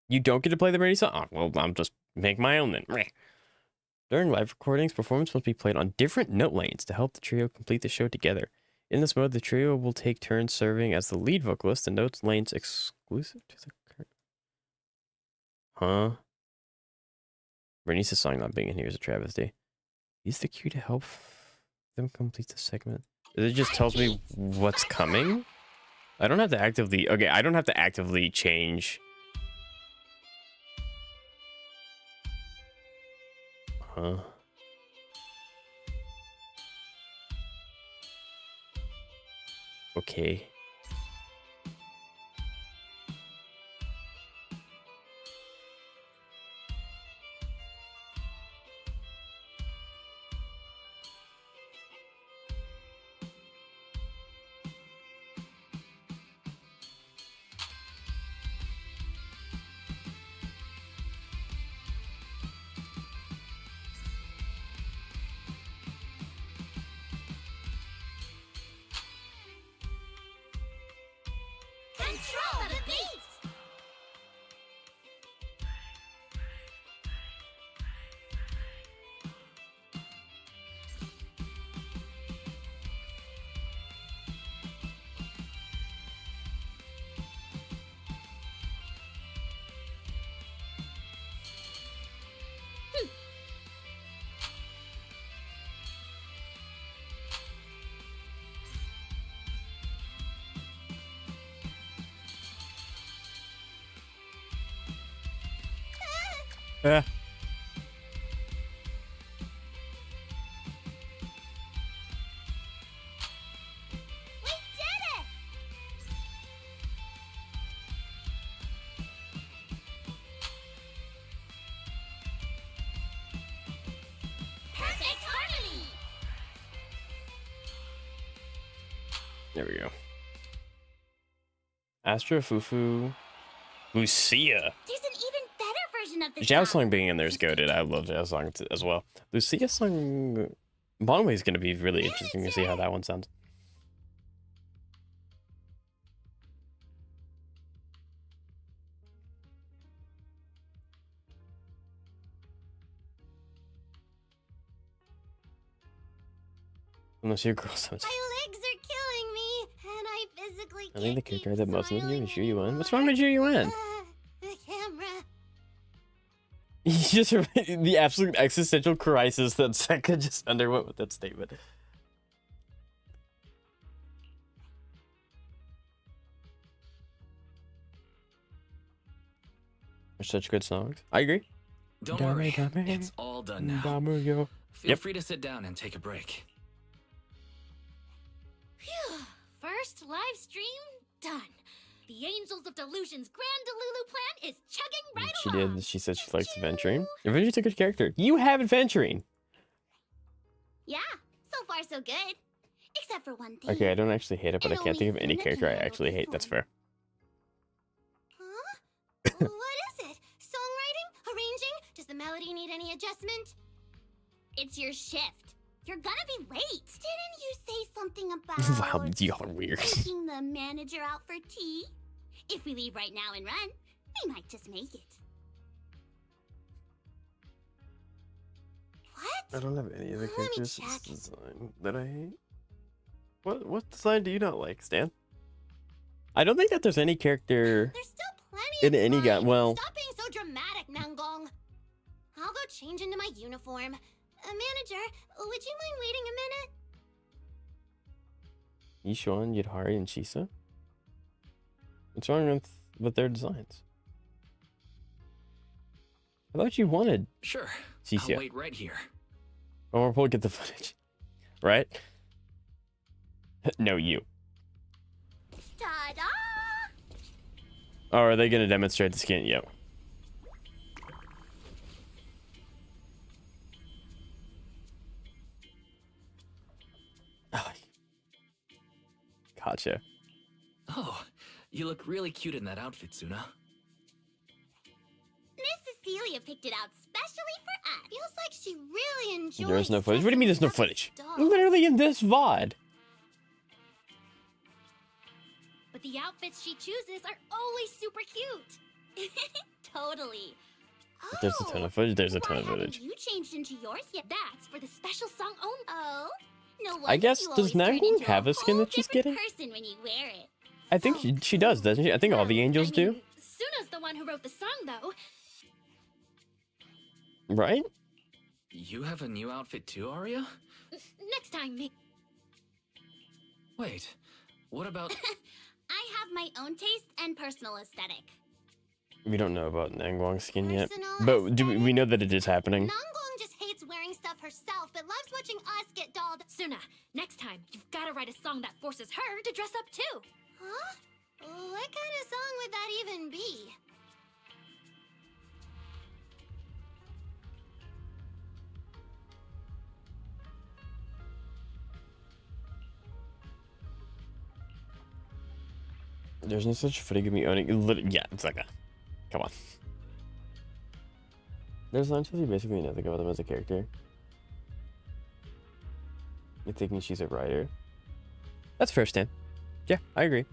You don't get to play the Brady song? Oh, well, I'm just make my own then. During live recordings, performance must be played on different note lanes to help the trio complete the show together. In this mode, the trio will take turns serving as the lead vocalist. The note lanes exclusive to the... Huh? Bernice's song not being in here is a travesty. Use the cue to help them complete the segment. It just tells me what's coming? I don't have to actively... Okay, I don't have to actively change... Huh? Okay. Control the beat! Yeah. We did it! Perfect harmony! There we go. Astra, Fufu, Lucia. There's an even better version of this Zhao song. song being in there is goated. I love Zhao song as well. Lucia song, Bonway is going to be really interesting to see how that one sounds. Unless your girl sounds. My legs are killing me, and I physically I think the can't character that most of smiling them is Yuen. What's anymore. wrong with Yuen? The camera. He's just the absolute existential crisis that Sekka just underwent with that statement. They're such good songs. I agree. Don't Dame, worry, dame. it's all done now. Damuyo. Feel Yep. free to sit down and take a break. Phew. First live stream done. The Angels of Delusion's Grand Delulu plan is chugging right She along. did. She said she likes adventuring. Adventuring's a good character. You have adventuring. Yeah, so far so good. Except for one thing. Okay, I don't actually hate it, but I And can't think of only any Suna character I can handle actually this hate. That's one. fair. Huh? What is it? Songwriting? Arranging? Does the melody need any adjustment? It's your shift. You're gonna be late. Didn't you say something about Wow, y'all are weird. taking the manager out for tea? If we leave right now and run, we might just make it. What? I don't have any of the Let me characters' check. design that I hate. What design do you not like, Stan? I don't think that there's any character There's still plenty in of any guy. time. Well, Stop being so dramatic, Nangong. I'll go change into my uniform. Manager, would you mind waiting a minute? Yishuan, Yudhari, and Shisa. What's wrong with their designs? I thought you wanted Sure, Shisa. I'll wait right here. Oh, we'll get the footage. right? No, you. Ta-da! Or are they gonna demonstrate the skin? Yep. Oh. Gotcha. Oh, you look really cute in that outfit, Suna. Miss Cecilia picked it out specially for us. Feels like she really enjoys. There's no footage. What do you mean there's no footage? dolls. Literally in this VOD. But the outfits she chooses are always super cute. Totally. If there's a ton of footage, there's a ton Why of haven't footage. you changed into yours yet? That's for the special song only. Oh, no wonder I guess, you does always turn Nangwong into have a skin whole that she's different getting? person when you wear it. I think she does, doesn't she? I think all the angels I mean, do. Suna's the one who wrote the song, though. Right? You have a new outfit too, Aria? Next time, maybe. Wait, what about... I have my own taste and personal aesthetic. We don't know about Nangwong's skin yet. Personal But do we know that it is happening? Nangwong just hates wearing stuff herself, but loves watching us get dolled. Suna, next time, you've got to write a song that forces her to dress up too. Huh? What kind of song would that even be? There's no such footage of me owning. Yeah, it's like a. Come on. There's literally basically nothing about them as a character. You're thinking she's a writer. That's fair, Stan. Yeah, I agree.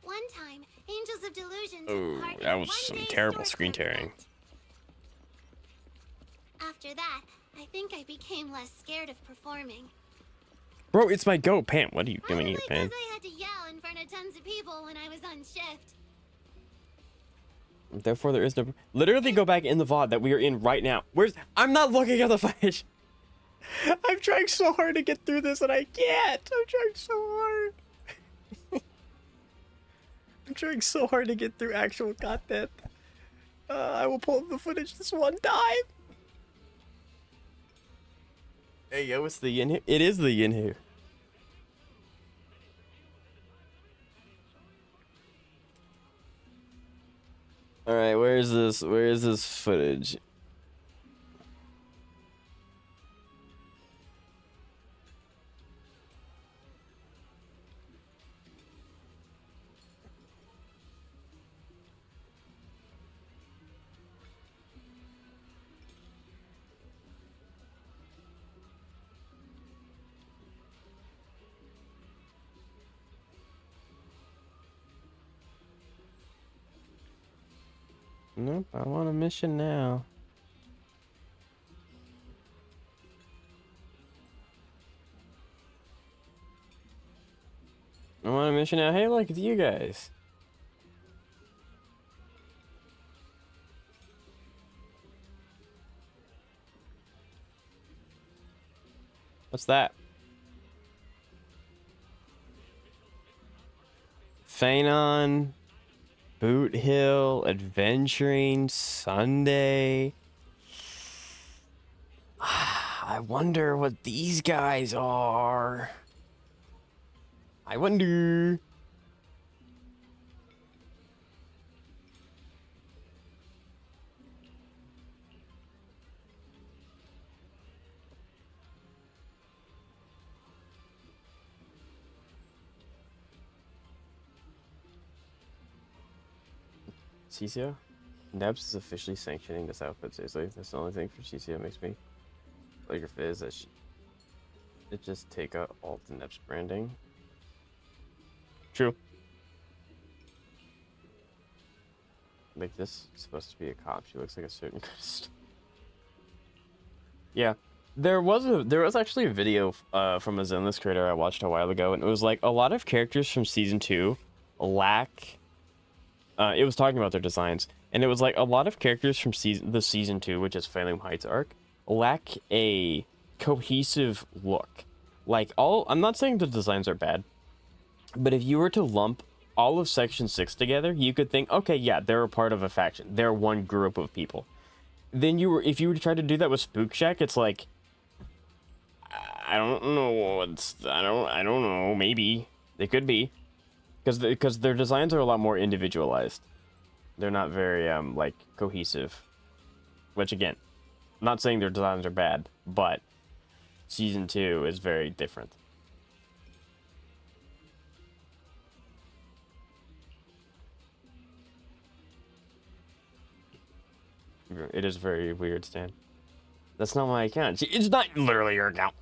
One time, Angels of Delusion Oh, took part that in was one some day terrible storefront screen tearing. event. After that, I think I became less scared of performing. Bro, it's my goat, Pam. What are you doing here, Probably Pam? because I had to yell in front of tons of people when I was on shift. Therefore, there is no. Literally, go back in the VOD that we are in right now. I'm not looking at the footage. I'm trying so hard to get through this and I can't. I'm trying so hard. I'm trying so hard to get through actual content. I will pull up the footage this one time. Hey, yo, it's the yin here. It is the yin here. All right, where is this? Where is this footage? Nope, I want a mission now. I want a mission now. Hey, look, it's you guys. What's that? Phanon, Boot Hill, Adventuring, Sunday. I wonder what these guys are. I wonder. CCO? Nebs is officially sanctioning this outfit, seriously. That's the only thing for CCO makes me like her fizz that it just take out all the Nebs branding. True. Like this is supposed to be a cop. She looks like a certain kind of stuff. Yeah. There was actually a video from a Zenless creator I watched a while ago, and it was like a lot of characters from season 2 lack it was talking about their designs, and it was like a lot of characters from season 2, which is Phantom Heights arc, lack a cohesive look. Like, I'm not saying the designs are bad, but if you were to lump all of Section 6 together, you could think, okay, yeah, they're a part of a faction. They're one group of people. Then if you were to try to do that with Spook Shack, it's like, I don't know. I don't know. Maybe they could be, because their designs are a lot more individualized. They're not very like cohesive. Which again, I'm not saying their designs are bad, but season 2 is very different. It is very weird, Stan. That's not my account. It's not literally your account.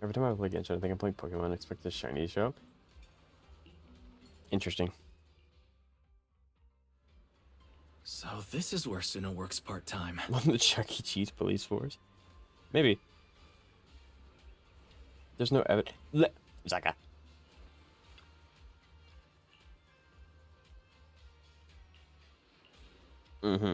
Every time I play Genshin, I think I'm playing Pokemon and expect this shiny to show up. Interesting. So this is where Suna works part-time. On the Chuck E. Cheese police force? Maybe. There's no evidence. Zaka. Mm-hmm.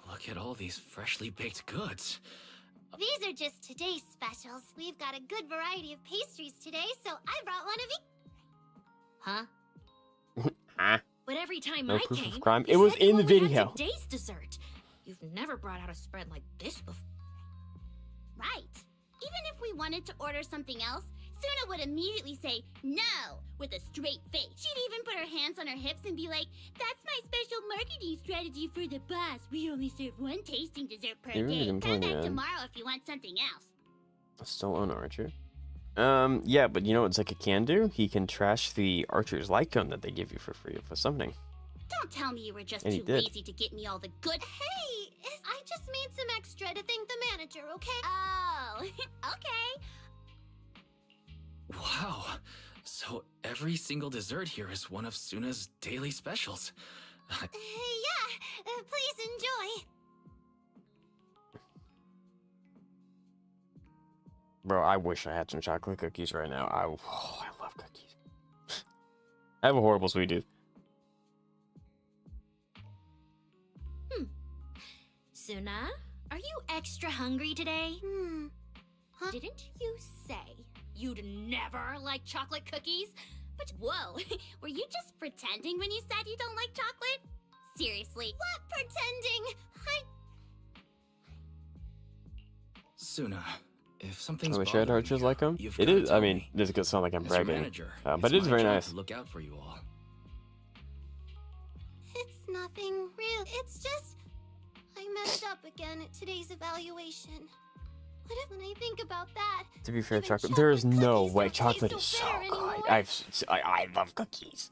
Look at all these freshly baked goods. These are just today's specials. We've got a good variety of pastries today, so I brought one of each. Huh? Ah. But every time No I proof came, of crime. you It was said you in the only had video. today's dessert. You've never brought out a spread like this before. Right. Even if we wanted to order something else, Suna would immediately say no with a straight face. She'd even put her hands on her hips and be like, "That's my special marketing strategy for the boss. We only serve one tasting dessert per You're really day. gonna Come play back that. tomorrow if you want something else." Still on Archer. Yeah, but you know what Zeka can do? He can trash the Archer's light gun that they give you for free for summoning. Don't tell me you were just And he too did. lazy to get me all the good. Hey, I just made some extra to thank the manager, okay? Oh, okay. Wow. So every single dessert here is one of Suna's daily specials. Yeah, please enjoy. Bro, I wish I had some chocolate cookies right now. I love cookies. I have a horrible sweet tooth. Suna, are you extra hungry today? Huh? Didn't you say you'd never like chocolate cookies? But whoa, were you just pretending when you said you don't like chocolate? Seriously, what pretending? Suna, if something's I wish I had bothering Archers you, like them. you've It gotta is. tell I mean, me. this could sound like I'm As your bragging, manager, but it is my very job nice. to look out for you all. It's nothing real. It's just I messed up again at today's evaluation. What if when I think about that? To be fair, even chocolate. There is no cookies way. don't Chocolate taste is so so bitter good. anymore. I love cookies.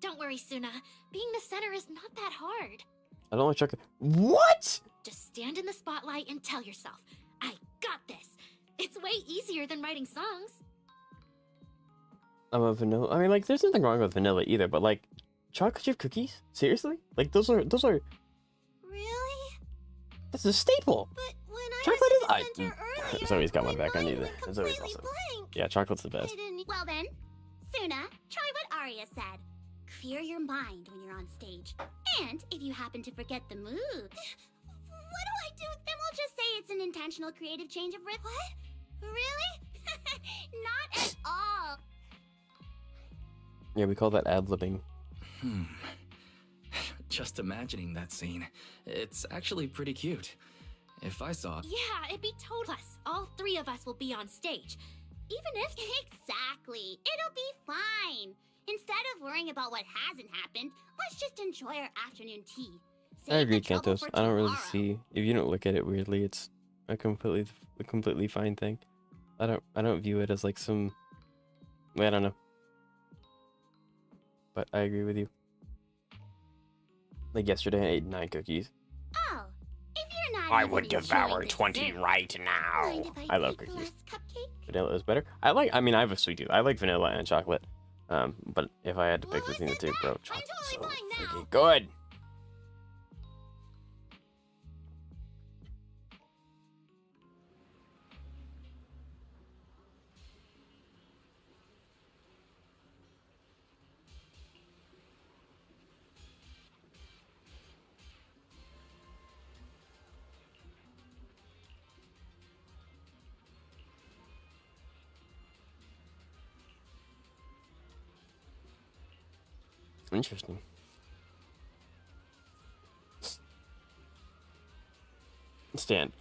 Don't worry, Suna. Being the center is not that hard. I don't like chocolate. What? Just stand in the spotlight and tell yourself, I got this. It's way easier than writing songs. I'm a vanilla. I mean, like, there's nothing wrong with vanilla either, but like, chocolate chip cookies? Seriously? Like, those are. Really? That's a staple. But when I Chocolate was is- at I- the center earlier, Zoe's got my my back on mind you. went Zoe's completely also. blank. Yeah, chocolate's the I best. didn't. Well then, Suna, try what Aria said. Clear your mind when you're on stage. And if you happen to forget the mood. What do I do? Then we'll just say it's an intentional creative change of rhythm. What? Really? Not at all. Yeah, we call that ad-libbing. Just imagining that scene. It's actually pretty cute. If I saw it, Yeah, it'd be total. Plus, all three of us will be on stage. Even if Exactly. It'll be fine. Instead of worrying about what hasn't happened, let's just enjoy our afternoon tea. I Save agree, the trouble Kantos. for I don't really tomorrow. see. If you don't look at it weirdly, it's a completely fine thing. I don't view it as like some. I don't know. But I agree with you. Like yesterday, I ate 9 cookies. Oh, if you're not I even would enjoying devour the 20 dessert, right now. mind if I love take the cookies. last cupcake? Vanilla is better. I mean, I have a sweet tooth. I like vanilla and chocolate. But if I had to pick Well, between the listen two, bro, back. I'm chocolate's so totally fine now. freaking good. Interesting. Stand.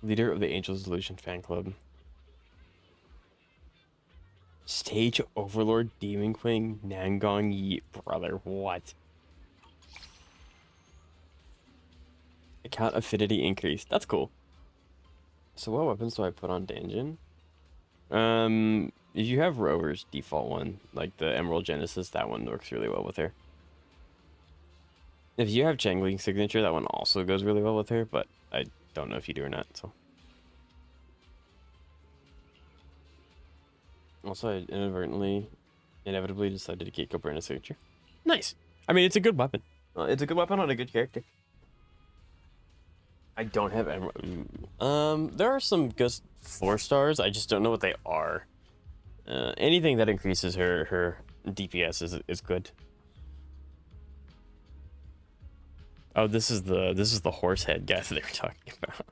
Leader of the Angels Illusion fan club. Stage Overlord Demon Queen Nangong Yi. Brother, what? Account affinity increase. That's cool. So what weapons do I put on Danjin? If you have Rover's default one, like the Emerald Genesis, that one works really well with her. If you have Changling's signature, that one also goes really well with her, but I don't know if you do or not, so. Also, I inevitably decided to keep Cobrina's signature. Nice. I mean, it's a good weapon. It's a good weapon on a good character. I don't have Emerald. There are some good 4-stars. I just don't know what they are. Anything that increases her DPS is good. Oh, this is the horse head guy that they were talking about.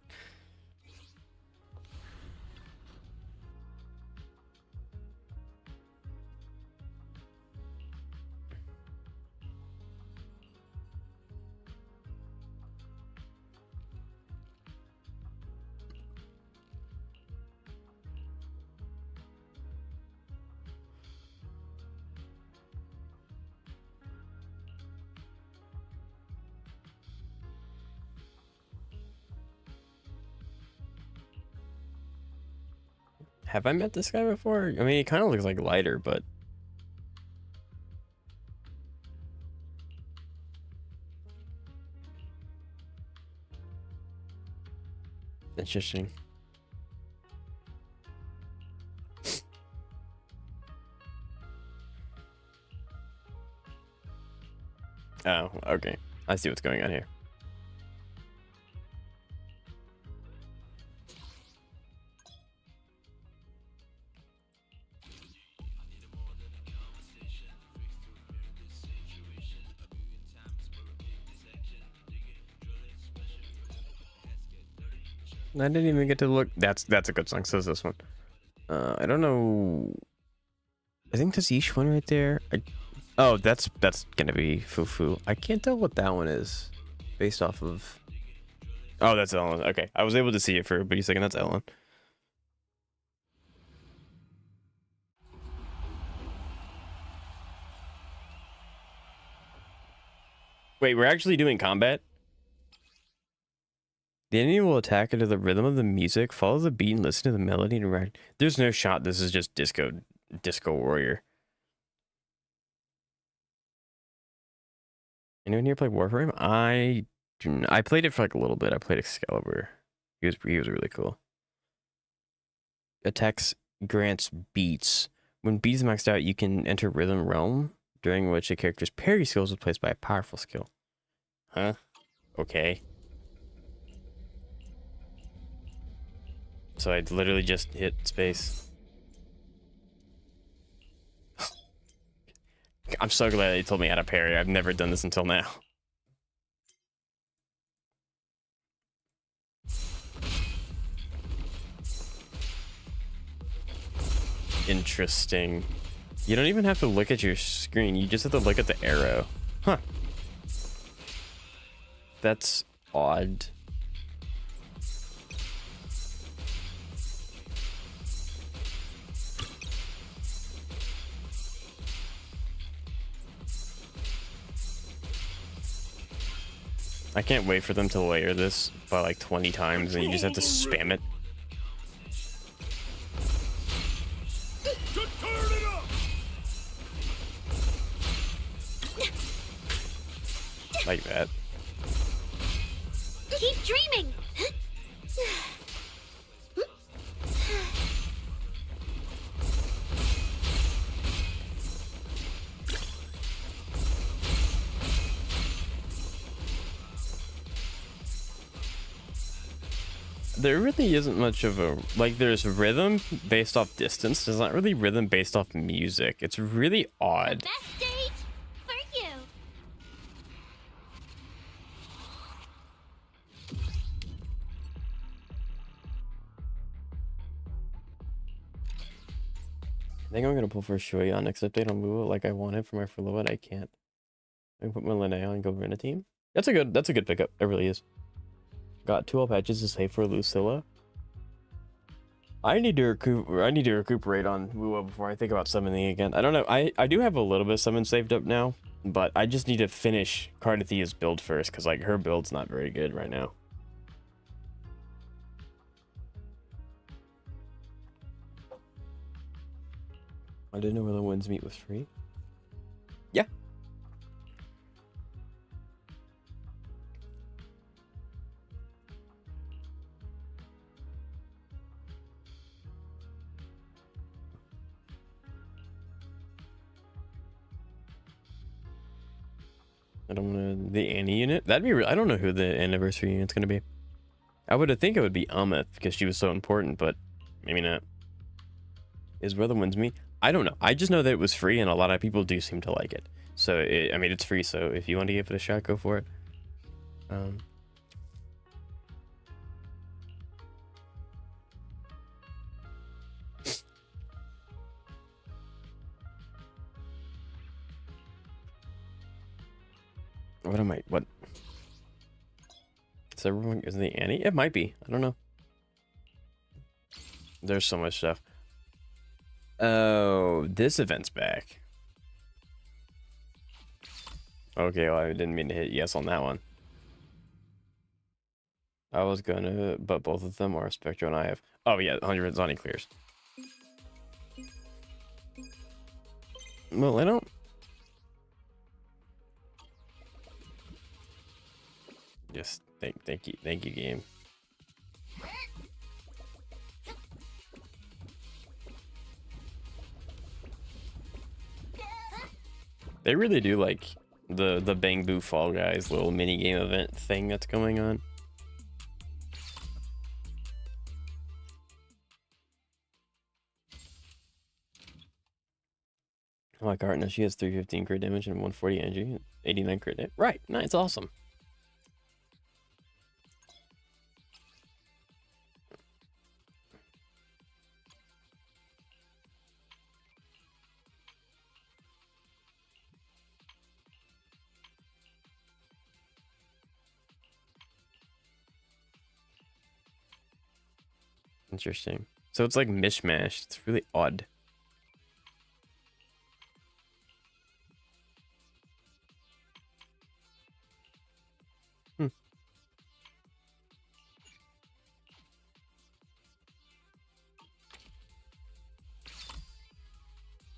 Have I met this guy before? I mean, he kind of looks like Lighter, but... Interesting. Oh, okay. I see what's going on here. I didn't even get to look. That's a good song. So is this one. I don't know. I think that's each one right there. Oh, that's gonna be Fufu. I can't tell what that one is, based off of. Oh, that's Ellen. Okay, I was able to see it for a brief second. That's Ellen. Wait, we're actually doing combat? The enemy will attack into the rhythm of the music, follow the beat, and listen to the melody and ride. There's no shot. This is just Disco Warrior. Anyone here play Warframe? I played it for like a little bit. I played Excalibur. He was really cool. Attacks grants beats. When beats is maxed out, you can enter Rhythm Realm, during which a character's parry skill is replaced by a powerful skill. Huh? Okay. So I literally just hit space. I'm so glad they told me how to parry. I've never done this until now. Interesting. You don't even have to look at your screen. You just have to look at the arrow. Huh. That's odd. I can't wait for them to layer this by like 20 times and you just have to spam it. Like that. Keep dreaming! There really isn't much of a, like, there's rhythm based off distance. There's not really rhythm based off music. It's really odd. Best stage for you. I think I'm gonna pull for Shuya on next update on Wu like I wanted for my Furlough, and I can't. I can put my Linnea and go run a team. That's a good pickup. It really is. Got 2 all patches to save for Lucilla. I need to recuperate on Wu before I think about summoning again. I don't know. I do have a little bit of summon saved up now, but I just need to finish Cardithia's build first, because like her build's not very good right now. I didn't know where the Winds Meet was free. Yeah. I don't want the Annie unit. That'd be I don't know who the anniversary unit's gonna be. I would think it would be Ameth because she was so important, but maybe not. Is where the Winds Meet? I don't know. I just know that it was free and a lot of people do seem to like it. So I mean, it's free. So if you want to give it a shot, go for it. What? Is everyone, is the Annie? It might be. I don't know. There's so much stuff. Oh, this event's back. Okay, well, I didn't mean to hit yes on that one. I was gonna, but both of them are Spectro and I have. Oh yeah, 100 Zani clears. Well, I don't. Just thank you, game. They really do like the Bang Boo Fall Guys little mini game event thing that's going on. I like Art. Now she has 315 crit damage and 140 energy, 89 crit hit. Right, nice, awesome. Interesting. So it's like mishmash. It's really odd.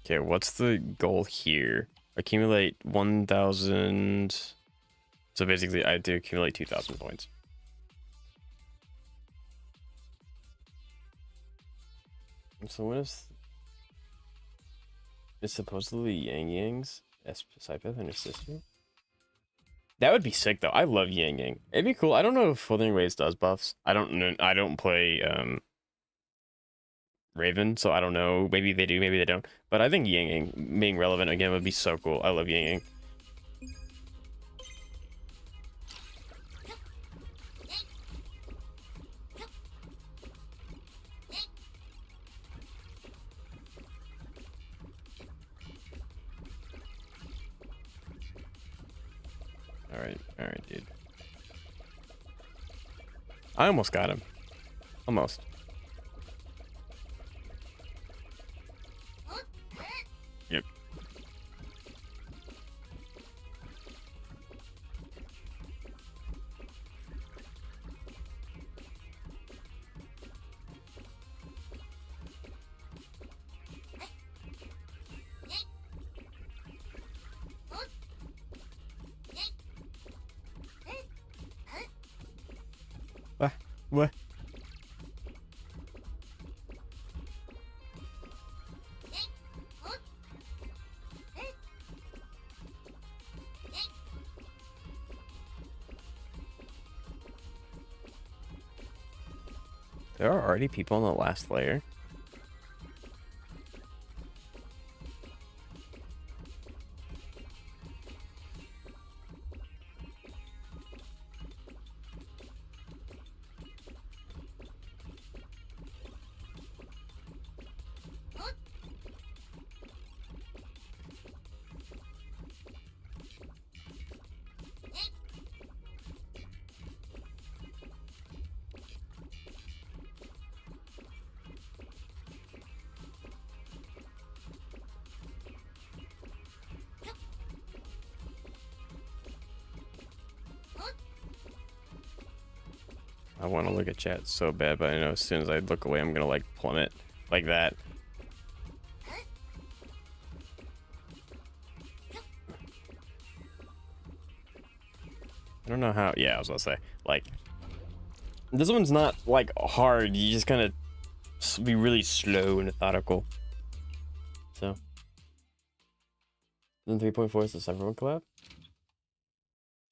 Okay, what's the goal here? Accumulate 1,000. So basically, I have to accumulate 2,000 points. So what is... It's supposedly Yang Yang's Psypath and his sister? That would be sick, though. I love Yang Yang. It'd be cool. I don't know if Withering Waves does buffs. I don't know. I don't play Raven, so I don't know. Maybe they do, maybe they don't. But I think Yang Yang being relevant again would be so cool. I love Yang Yang. All right, dude. I almost got him. Almost. Yep. What? There are already people on the last layer. I want to look at chat so bad, but I know as soon as I look away, I'm gonna like plummet like that. I don't know how. Yeah, I was gonna say like this one's not like hard. You just kind of be really slow and methodical. So then 3.4 is the Cyberpunk collab.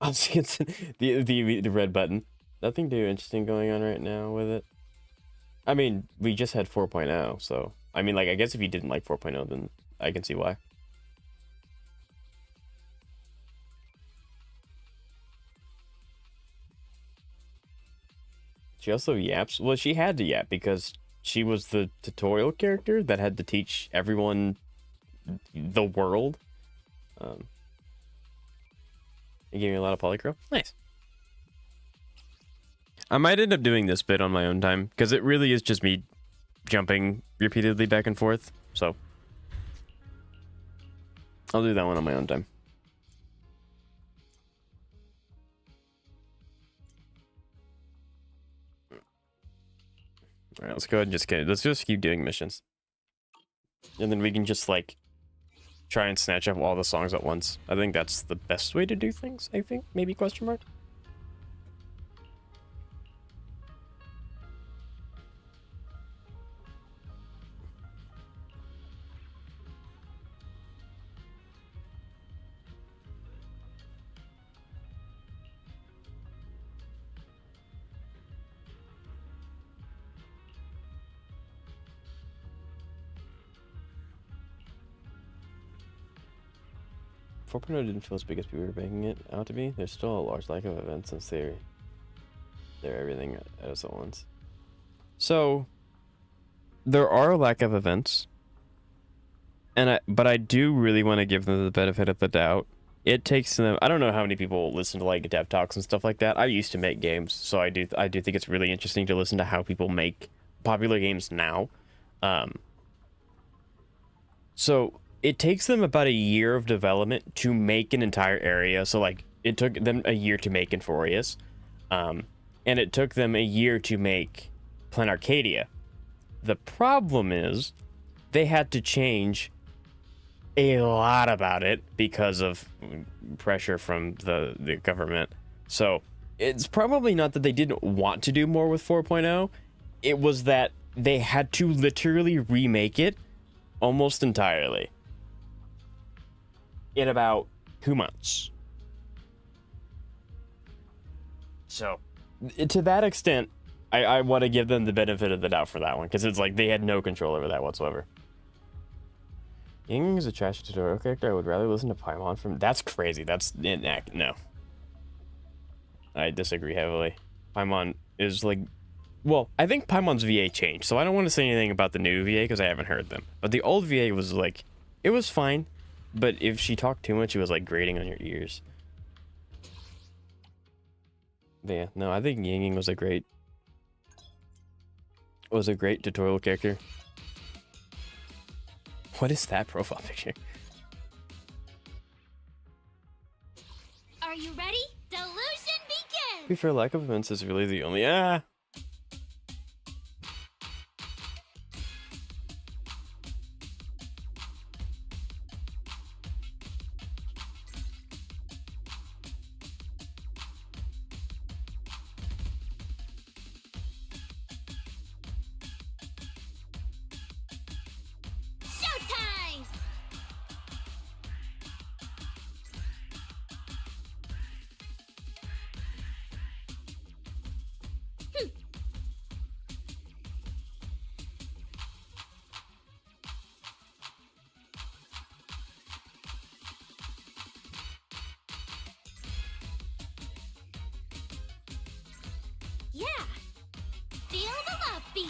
I'm seeing the red button. Nothing too interesting going on right now with it. I mean, we just had 4.0, so I mean, like, I guess if you didn't like 4.0, then I can see why. She also yaps. Well, she had to yap because she was the tutorial character that had to teach everyone the world. It gave me a lot of polycro. Nice. I might end up doing this bit on my own time because it really is just me jumping repeatedly back and forth. So I'll do that one on my own time. All right, let's go ahead and let's just keep doing missions. And then we can just like try and snatch up all the songs at once. I think that's the best way to do things, I think. Maybe question mark? Didn't feel as big as people were making it out to be. There's still a large lack of events since they're everything at once. So there are a lack of events, but I do really want to give them the benefit of the doubt. It takes them. I don't know how many people listen to like dev talks and stuff like that. I used to make games, so I do think it's really interesting to listen to how people make popular games now. So it takes them about a year of development to make an entire area. So like it took them a year to make Inforius, and it took them a year to make Plan Arcadia. The problem is they had to change a lot about it because of pressure from the government. So it's probably not that they didn't want to do more with 4.0. It was that they had to literally remake it almost entirely in about 2 months. So to that extent, I want to give them the benefit of the doubt for that one, because it's like they had no control over that whatsoever. Ying is a trash tutorial character. I would rather listen to Paimon from... That's crazy. That's... No. I disagree heavily. Paimon is like... Well, I think Paimon's VA changed, so I don't want to say anything about the new VA because I haven't heard them. But the old VA was like... It was fine, but if she talked too much, it was like grating on your ears. But yeah, no, I think Ying was a great tutorial character. What is that profile picture? Are you ready? Delusion begins! To be fair, lack of events is really the only... Showtime! Yeah! Feel the love beat!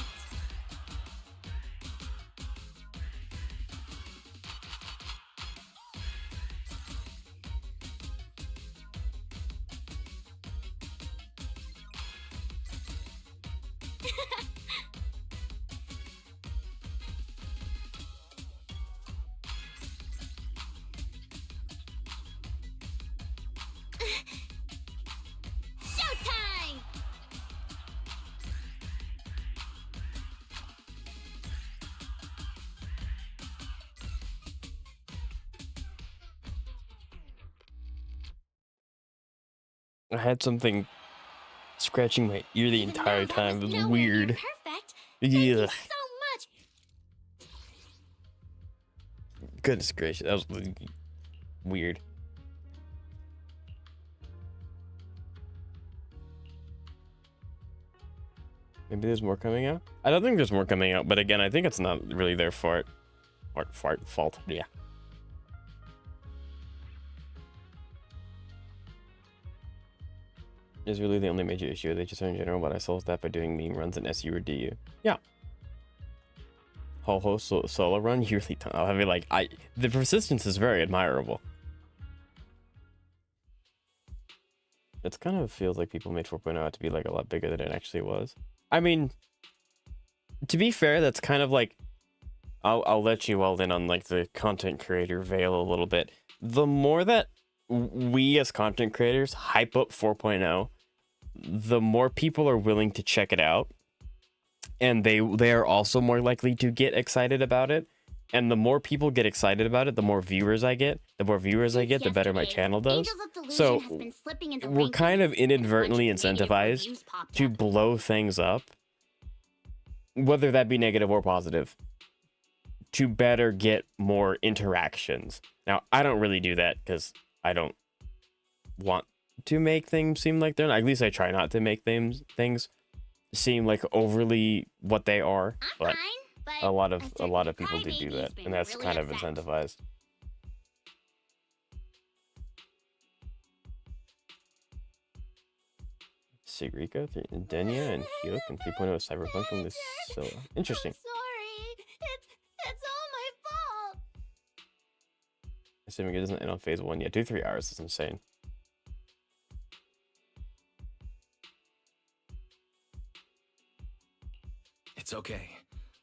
Showtime! I had something scratching my ear the Even entire though that time. was It was nowhere near weird. perfect, thank you Yeah. so much. Goodness gracious, that was weird. Maybe there's more coming out? I don't think there's more coming out, but again, I think it's not really their fault. Fault, yeah. Is really the only major issue. They just are in general, but I solved that by doing meme runs in SU or DU. Yeah. Ho solo run, you really don't. I mean, like, the persistence is very admirable. It's kind of feels like people made 4.0 out to be like a lot bigger than it actually was. I mean, to be fair, that's kind of like, I'll let you all in on like the content creator veil a little bit. The more that we as content creators hype up 4.0, the more people are willing to check it out, and they are also more likely to get excited about it. And the more people get excited about it, the more viewers I get. The more viewers I get, the better my channel does. So we're kind of inadvertently incentivized to blow things up, whether that be negative or positive, to better get more interactions. Now, I don't really do that because I don't want to make things seem like they're not. At least I try not to make things seem like overly what they are. But a lot of people do that, and that's kind of incentivized. Sigrika, Denya, and Hyuk, and 3.0 is Cyberpunk from this. So interesting. I'm sorry. It's all my fault. Assuming it doesn't end on phase 1 yet. 2-3 hours is insane. It's okay.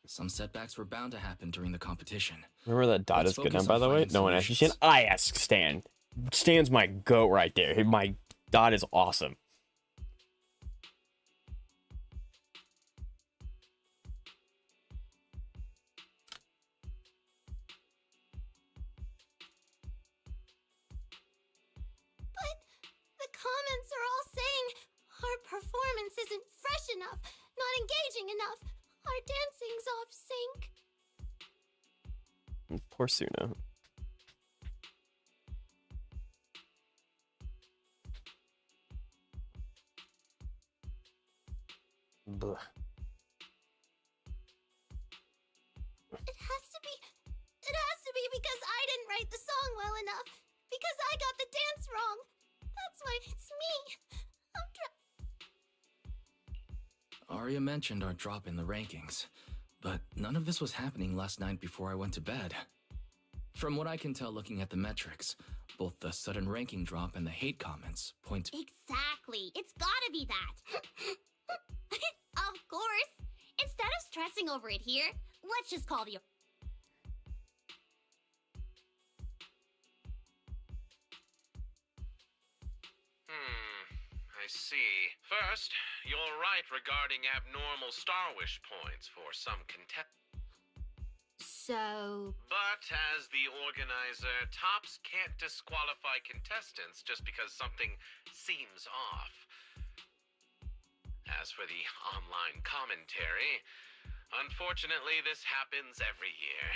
Some setbacks were bound to happen during the competition. Remember that dot is good now, by the way? No one actually Stan. I ask Stan. Stan's my goat right there. My dot is awesome. But the comments are all saying our performance isn't fresh enough, not engaging enough. Our dancing's off sync. Poor Suna. Blah. It has to be because I didn't write the song well enough. Because I got the dance wrong. That's why it's me. Aria mentioned our drop in the rankings, but none of this was happening last night before I went to bed. From what I can tell looking at the metrics, both the sudden ranking drop and the hate comments point to— Exactly. It's gotta be that. Of course. Instead of stressing over it here, let's just call the... I see. First, you're right regarding abnormal Star Wish points for some So... But as the organizer, Tops can't disqualify contestants just because something seems off. As for the online commentary, unfortunately this happens every year.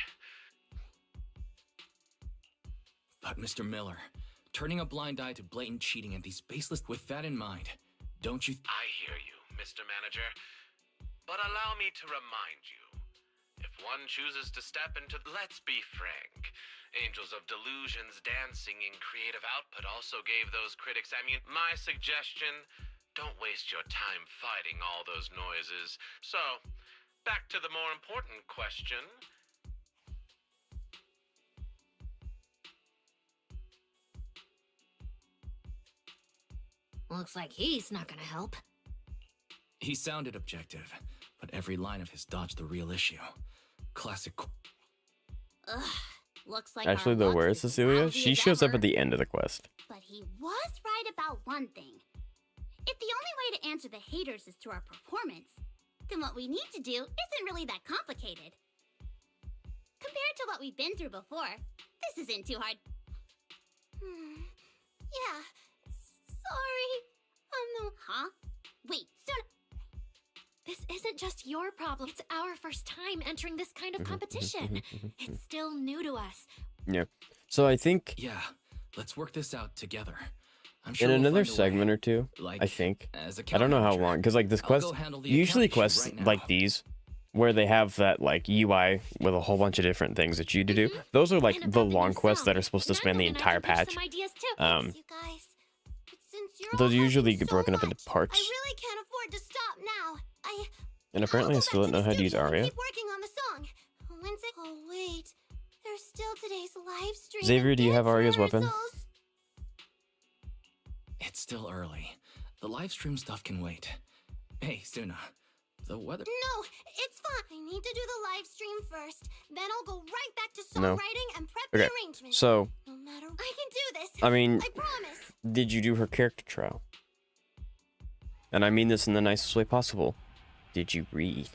But Mr. Miller, turning a blind eye to blatant cheating and these baseless— with that in mind, don't you— I hear you, Mr. Manager. But allow me to remind you, if one chooses to step into— let's be frank, Angels of Delusion's dancing and creative output also gave those critics my suggestion, don't waste your time fighting all those noises. So, back to the more important question. Looks like he's not gonna help. He sounded objective, but every line of his dodged the real issue. Classic. Ugh. Looks like Actually, our though, luck where is as Cecilia? lousy She as shows up ever. at the end of the quest. But he was right about one thing. If the only way to answer the haters is through our performance, then what we need to do isn't really that complicated. Compared to what we've been through before, this isn't too hard. Yeah, sorry. No. Huh? Wait, so This isn't just your problem. It's our first time entering this kind of competition. It's still new to us. Yeah. So I think Yeah, let's work this out together. I'm sure in we'll another find a way. segment or two, Like, I think. as a I don't know how account long, because like this I'll quest, go handle the usually account issue quests right now. like these, where they have that like UI with a whole bunch of different things that you to do. Those are like And the about long new quests that song. are supposed to span Nano the and I entire can pitch patch. some ideas too. you guys. But since you're Those all usually helping get so broken up into much, parts. I really can't afford to stop now. And apparently I I'll go still back don't know to how the to use studio and Aria. Keep working on the song. Wednesday. Oh wait, there's still today's live stream. Xavier, and do you have dance Aria's weapon? rehearsals. It's still early. The live stream stuff can wait. Hey, Suna, the weather. No, it's fine. I need to do the live stream first. Then I'll go right back to No. songwriting and prep Okay, the arrangement. so No matter, I can do this. I mean, I promise. did you do her character trial? And I mean this in the nicest way possible. Did you read?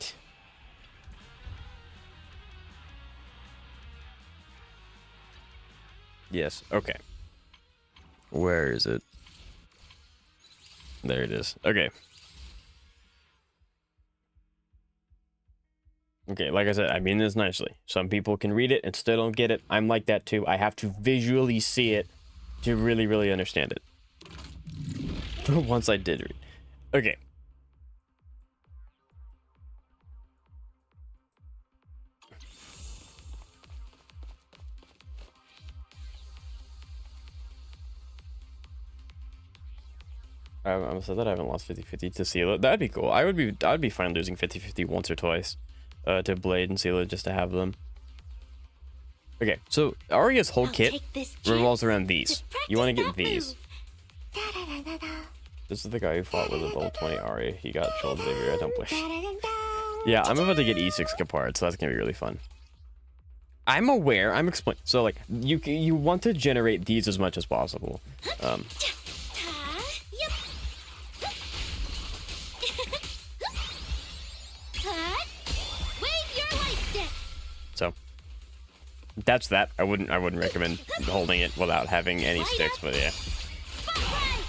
Yes. Okay. Where is it? There it is. Okay. Okay, like I said, I mean this nicely. Some people can read it and still don't get it. I'm like that too. I have to visually see it to really, really understand it. For once I did read. Okay. I'm sad that I haven't lost 50-50 to Sela. That'd be cool. I'd be fine losing 50-50 once or twice to Blade and Sela just to have them. Okay, so Aria's whole I'll kit take this revolves chance around these. to You want to practice get that these. move. This is the guy who fought with a level 20 Aria. He got trolled Xavier, I don't wish. Yeah, I'm about to get E6 apart, so that's gonna be really fun. I'm aware, I'm explaining. So like, you want to generate these as much as possible. Yep. Wave your light stick. So that's that. I wouldn't recommend holding it without having any sticks, but yeah. Spotlight.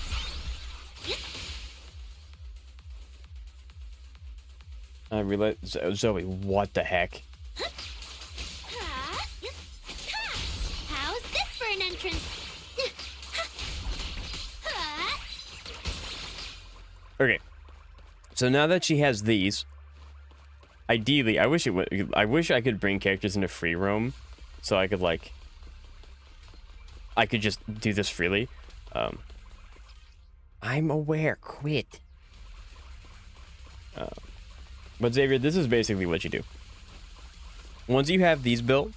I realize Zoe, what the heck? How's this for an entrance? Okay. So now that she has these, ideally, I wish I could bring characters into free roam, so I could like, I could just do this freely. I'm aware. Quit. But Xavier, this is basically what you do. Once you have these built,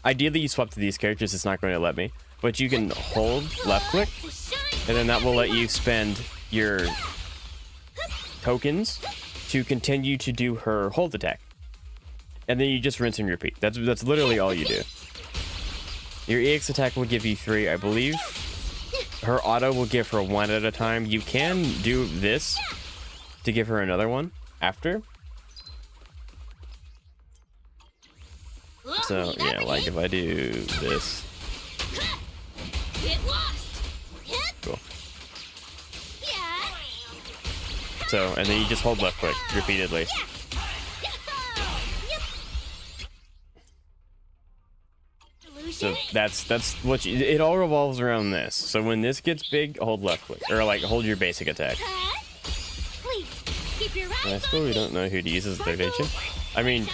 ideally you swap to these characters. It's not going to let me, but you can hold left click, and then that will let you spend your tokens to continue to do her hold attack, and then you just rinse and repeat. That's literally all you do. Your EX attack will give you 3, I believe. Her auto will give her 1 at a time. You can do this to give her another one after. So yeah, like if I do this, Get lost. cool. Yeah. So and then you just hold left click repeatedly. So that's what you, it all revolves around this. So when this gets big, hold left click or like hold your basic attack. Please keep your And I eyes still on me. don't know who to use as third agent. I mean,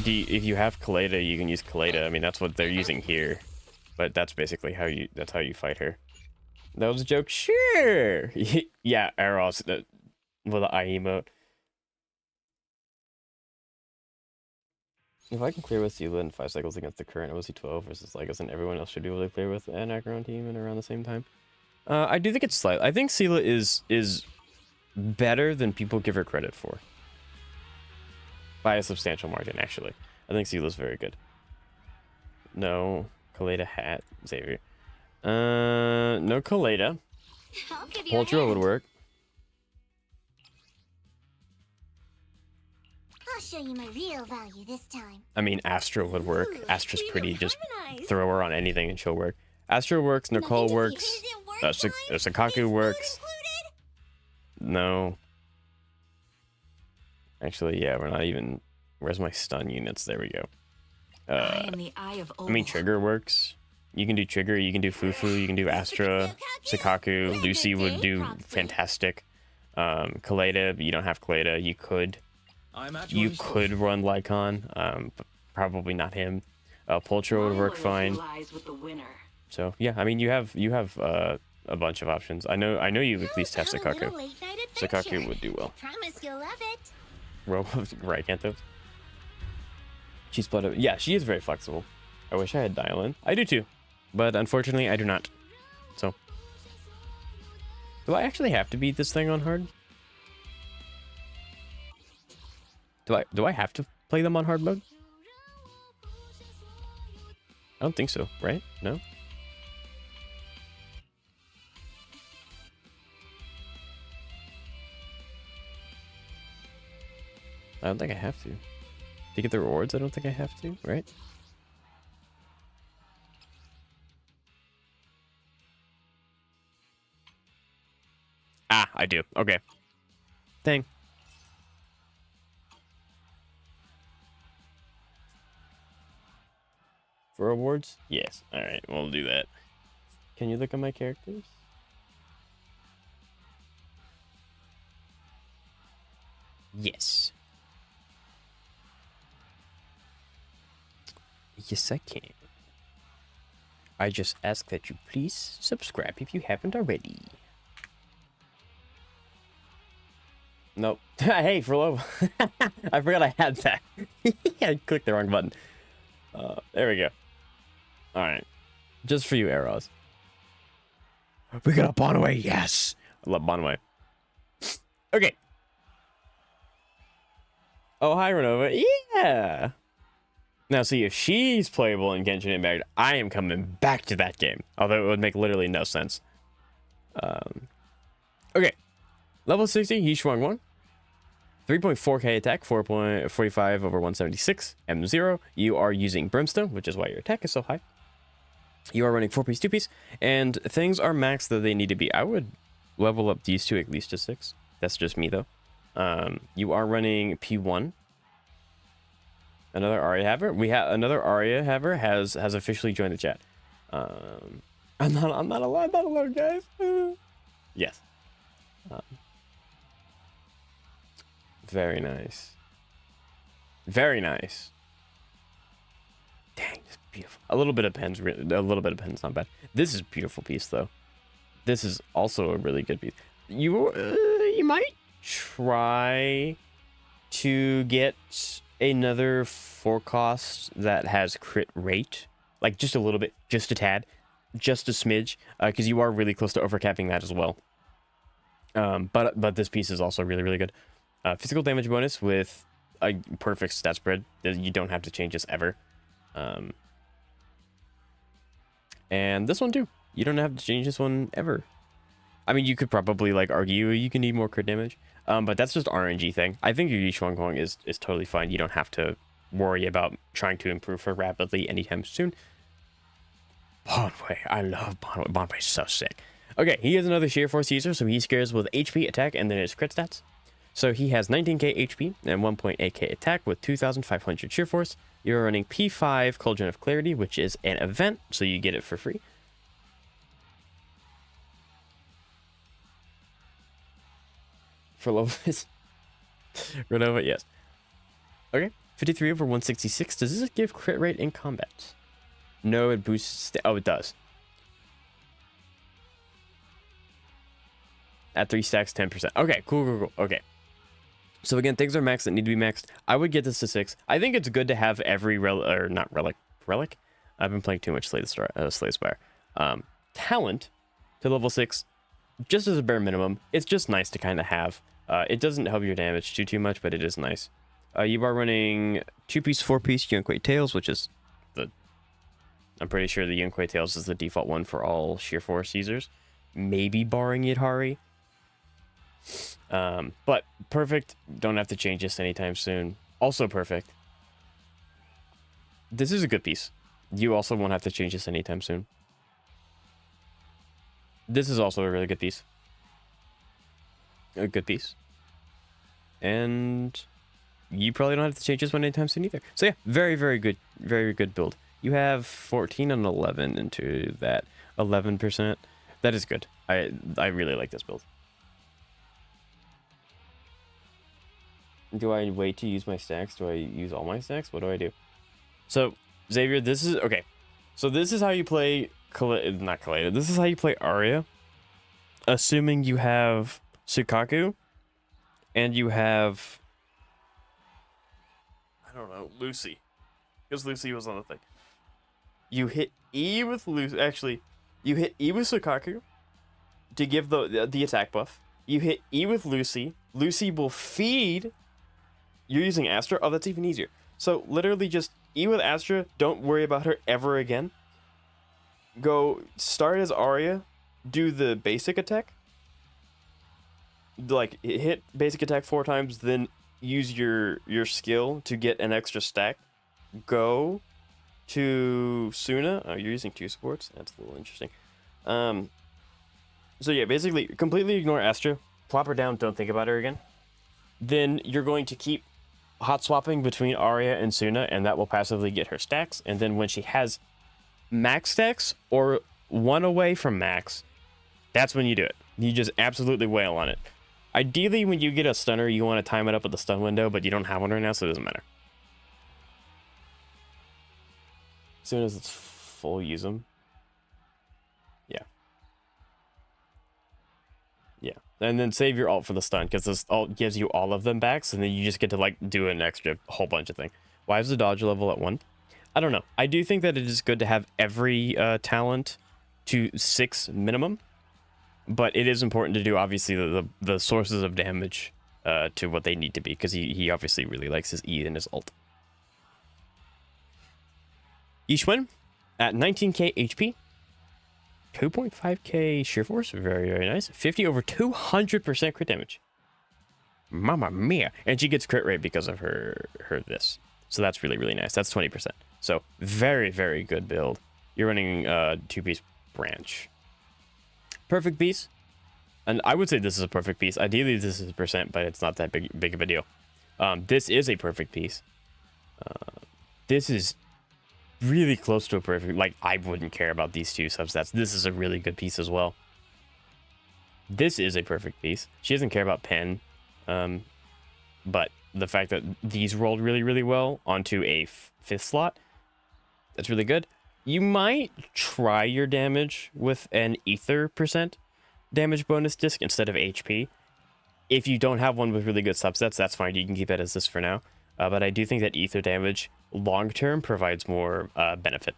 if you have Kaleda, you can use Kaleda. I mean, that's what they're using here. But that's basically how you fight her. That was a joke. Sure. Yeah, Eros with the eye emote. If I can clear with Sela in 5 cycles against the current OC12 versus Legos, and everyone else should be able to clear with an Acheron team and around the same time. I do think it's slight. I think Sela is better than people give her credit for. By a substantial margin, actually. I think Sela's very good. No. Kaleda hat. Xavier. No Kaleda. I'll give you a Ultra hand. would work. I'll show you my real value this time. I mean, Astra would work. Ooh, Astra's we pretty. look Just harmonized. throw her on anything and she'll work. Astra works. Nicole Nothing to works. fear. Is it work time? Sakaku works. No. Actually, yeah, we're not even... Where's my stun units? There we go. I am the Eye of I mean, Trigger works. You can do Trigger, you can do Fufu, you can do Astra, Sakaku. Lucy would do fantastic. Kaleda, you don't have Kaleda. You could. You could run Lycon, but probably not him. Pultro would work fine. So yeah, I mean, you have a bunch of options. I know you at least have Sakaku. Sakaku would do well. Promise you'll love it. Right, Kanto. She's blood. Yeah, she is very flexible. I wish I had dial-in. I do too, but unfortunately, I do not. So, do I actually have to beat this thing on hard? Do I have to play them on hard mode? I don't think so, right? No? I don't think I have to. To get the rewards, I don't think I have to, right? Ah, I do. Okay. Dang. For rewards? Yes. Alright, we'll do that. Can you look at my characters? Yes. Yes, I can. I just ask that you please subscribe if you haven't already. Nope. Hey, for love. I forgot I had that. I clicked the wrong button. There we go. Alright. Just for you, Eros. We got a Bonaway, yes! I love Bonaway. Okay. Oh, hi, Renova. Yeah! Now, see, if she's playable in Genshin Impact, I am coming back to that game. Although it would make literally no sense. Okay. Level 60, He Shuang 1. 3.4k attack, 4.45 over 176, M0. You are using Brimstone, which is why your attack is so high. You are running 4-piece, 2-piece, and things are maxed that they need to be. I would level up these two at least to 6. That's just me, though. You are running P1. Another Aria Haver. We have another Aria Haver has officially joined the chat. I'm not alone, guys. Yes. Very nice. Very nice. Dang, it's beautiful. A little bit of pen's not bad. This is a beautiful piece, though. This is also a really good piece. You might try to get another 4-cost that has crit rate, like just a little bit, just a tad, just a smidge, because you are really close to overcapping that as well. But this piece is also really good. Physical damage bonus with a perfect stat spread. You don't have to change this ever. And this one too. You don't have to change this one ever. I mean, you could probably like argue you can need more crit damage. But that's just RNG thing. I think your Yishuang Huang is totally fine. You don't have to worry about trying to improve her rapidly anytime soon. Bonway, I love Bonway. Bonway's so sick. Okay, he is another Sheer Force user, so he scares with HP, attack, and then his crit stats. So he has 19k HP and 1.8k attack with 2,500 Sheer Force. You're running P5 Cauldron of Clarity, which is an event, so you get it for free. For Lovis. Renova, yes. Okay, 53 over 166. Does this give crit rate in combat? No, it boosts... Oh, it does. At 3 stacks, 10%. Okay, cool. Okay. So again, things are maxed that need to be maxed. I would get this to 6. I think it's good to have every relic. I've been playing too much Slay Spire. Talent to level 6, just as a bare minimum. It's just nice to kind of have. It doesn't help your damage too much, but it is nice. You are running 2-piece, 4-piece Yunquei Tails, which is I'm pretty sure the Yunquei Tails is the default one for all Sheer Force users. Maybe barring Yidhari. But perfect. Don't have to change this anytime soon. Also perfect. This is a good piece. You also won't have to change this anytime soon. This is also a really good piece. A good piece. And you probably don't have to change this one anytime soon either. So yeah, very, very good build. You have 14 and 11 into that 11%. That is good. I really like this build. Do I wait to use my stacks? Do I use all my stacks? What do I do? So, Xavier, this is... Okay. So this is how you play... Not Kaleda. This is how you play Aria. Assuming you have Sukaku. And you have... I don't know. Lucy. Because Lucy was on the thing. You hit E with Lucy. Actually, you hit E with Sukaku to give the attack buff. You hit E with Lucy. Lucy will feed... You're using Astra? Oh, that's even easier. So, literally just E with Astra. Don't worry about her ever again. Go start as Aria. Do the basic attack. Like, hit basic attack 4 times. Then use your skill to get an extra stack. Go to Suna. Oh, you're using 2 supports? That's a little interesting. So, yeah, basically, completely ignore Astra. Plop her down. Don't think about her again. Then you're going to keep hot swapping between Aria and Suna, and that will passively get her stacks. And then when she has max stacks or 1 away from max, that's when you do it. You just absolutely wail on it. Ideally, when you get a stunner, you want to time it up with the stun window, but you don't have one right now, so it doesn't matter. As soon as it's full, use them. Yeah. Yeah. And then save your ult for the stun, because this ult gives you all of them back, so then you just get to, like, do an extra whole bunch of things. Why is the dodge level at 1? I don't know. I do think that it is good to have every talent to 6 minimum, but it is important to do, obviously, the sources of damage to what they need to be, because he obviously really likes his E and his ult. Ishwin at 19k HP. 2.5k sheer force, very, very nice. 50 over 200% crit damage. Mamma mia. And she gets crit rate because of her this. So that's really, really nice. That's 20%. So very, very good build. You're running 2-piece branch. Perfect piece. And I would say this is a perfect piece. Ideally, this is a percent, but it's not that big of a deal. This is a perfect piece. This is really close to a perfect, like, I wouldn't care about these 2 substats. This is a really good piece as well. This is a perfect piece. She doesn't care about pen, but the fact that these rolled really, really well onto a 5th slot, that's really good. You might try your damage with an ether percent damage bonus disc instead of HP. If you don't have one with really good subsets, that's fine. You can keep it as this for now. But I do think that ether damage long term provides more benefit.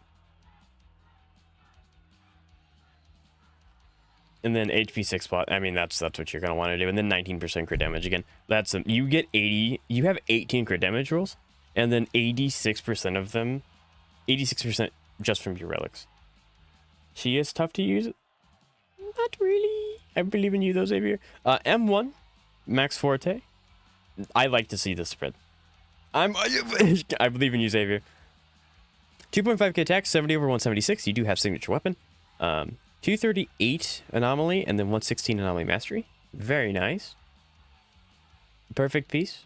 And then HP 6 spot. I mean, that's what you're gonna want to do. And then 19% crit damage again. That's you get 80. You have 18 crit damage rolls, and then 86% of them, 86% just from your relics. She is tough to use. Not really. I believe in you though, Xavier. M1 Max Forte. I like to see this spread. I believe in you, Xavier. 2.5k attack, 70 over 176. You do have signature weapon. 238 anomaly, and then 116 anomaly mastery. Very nice. Perfect piece.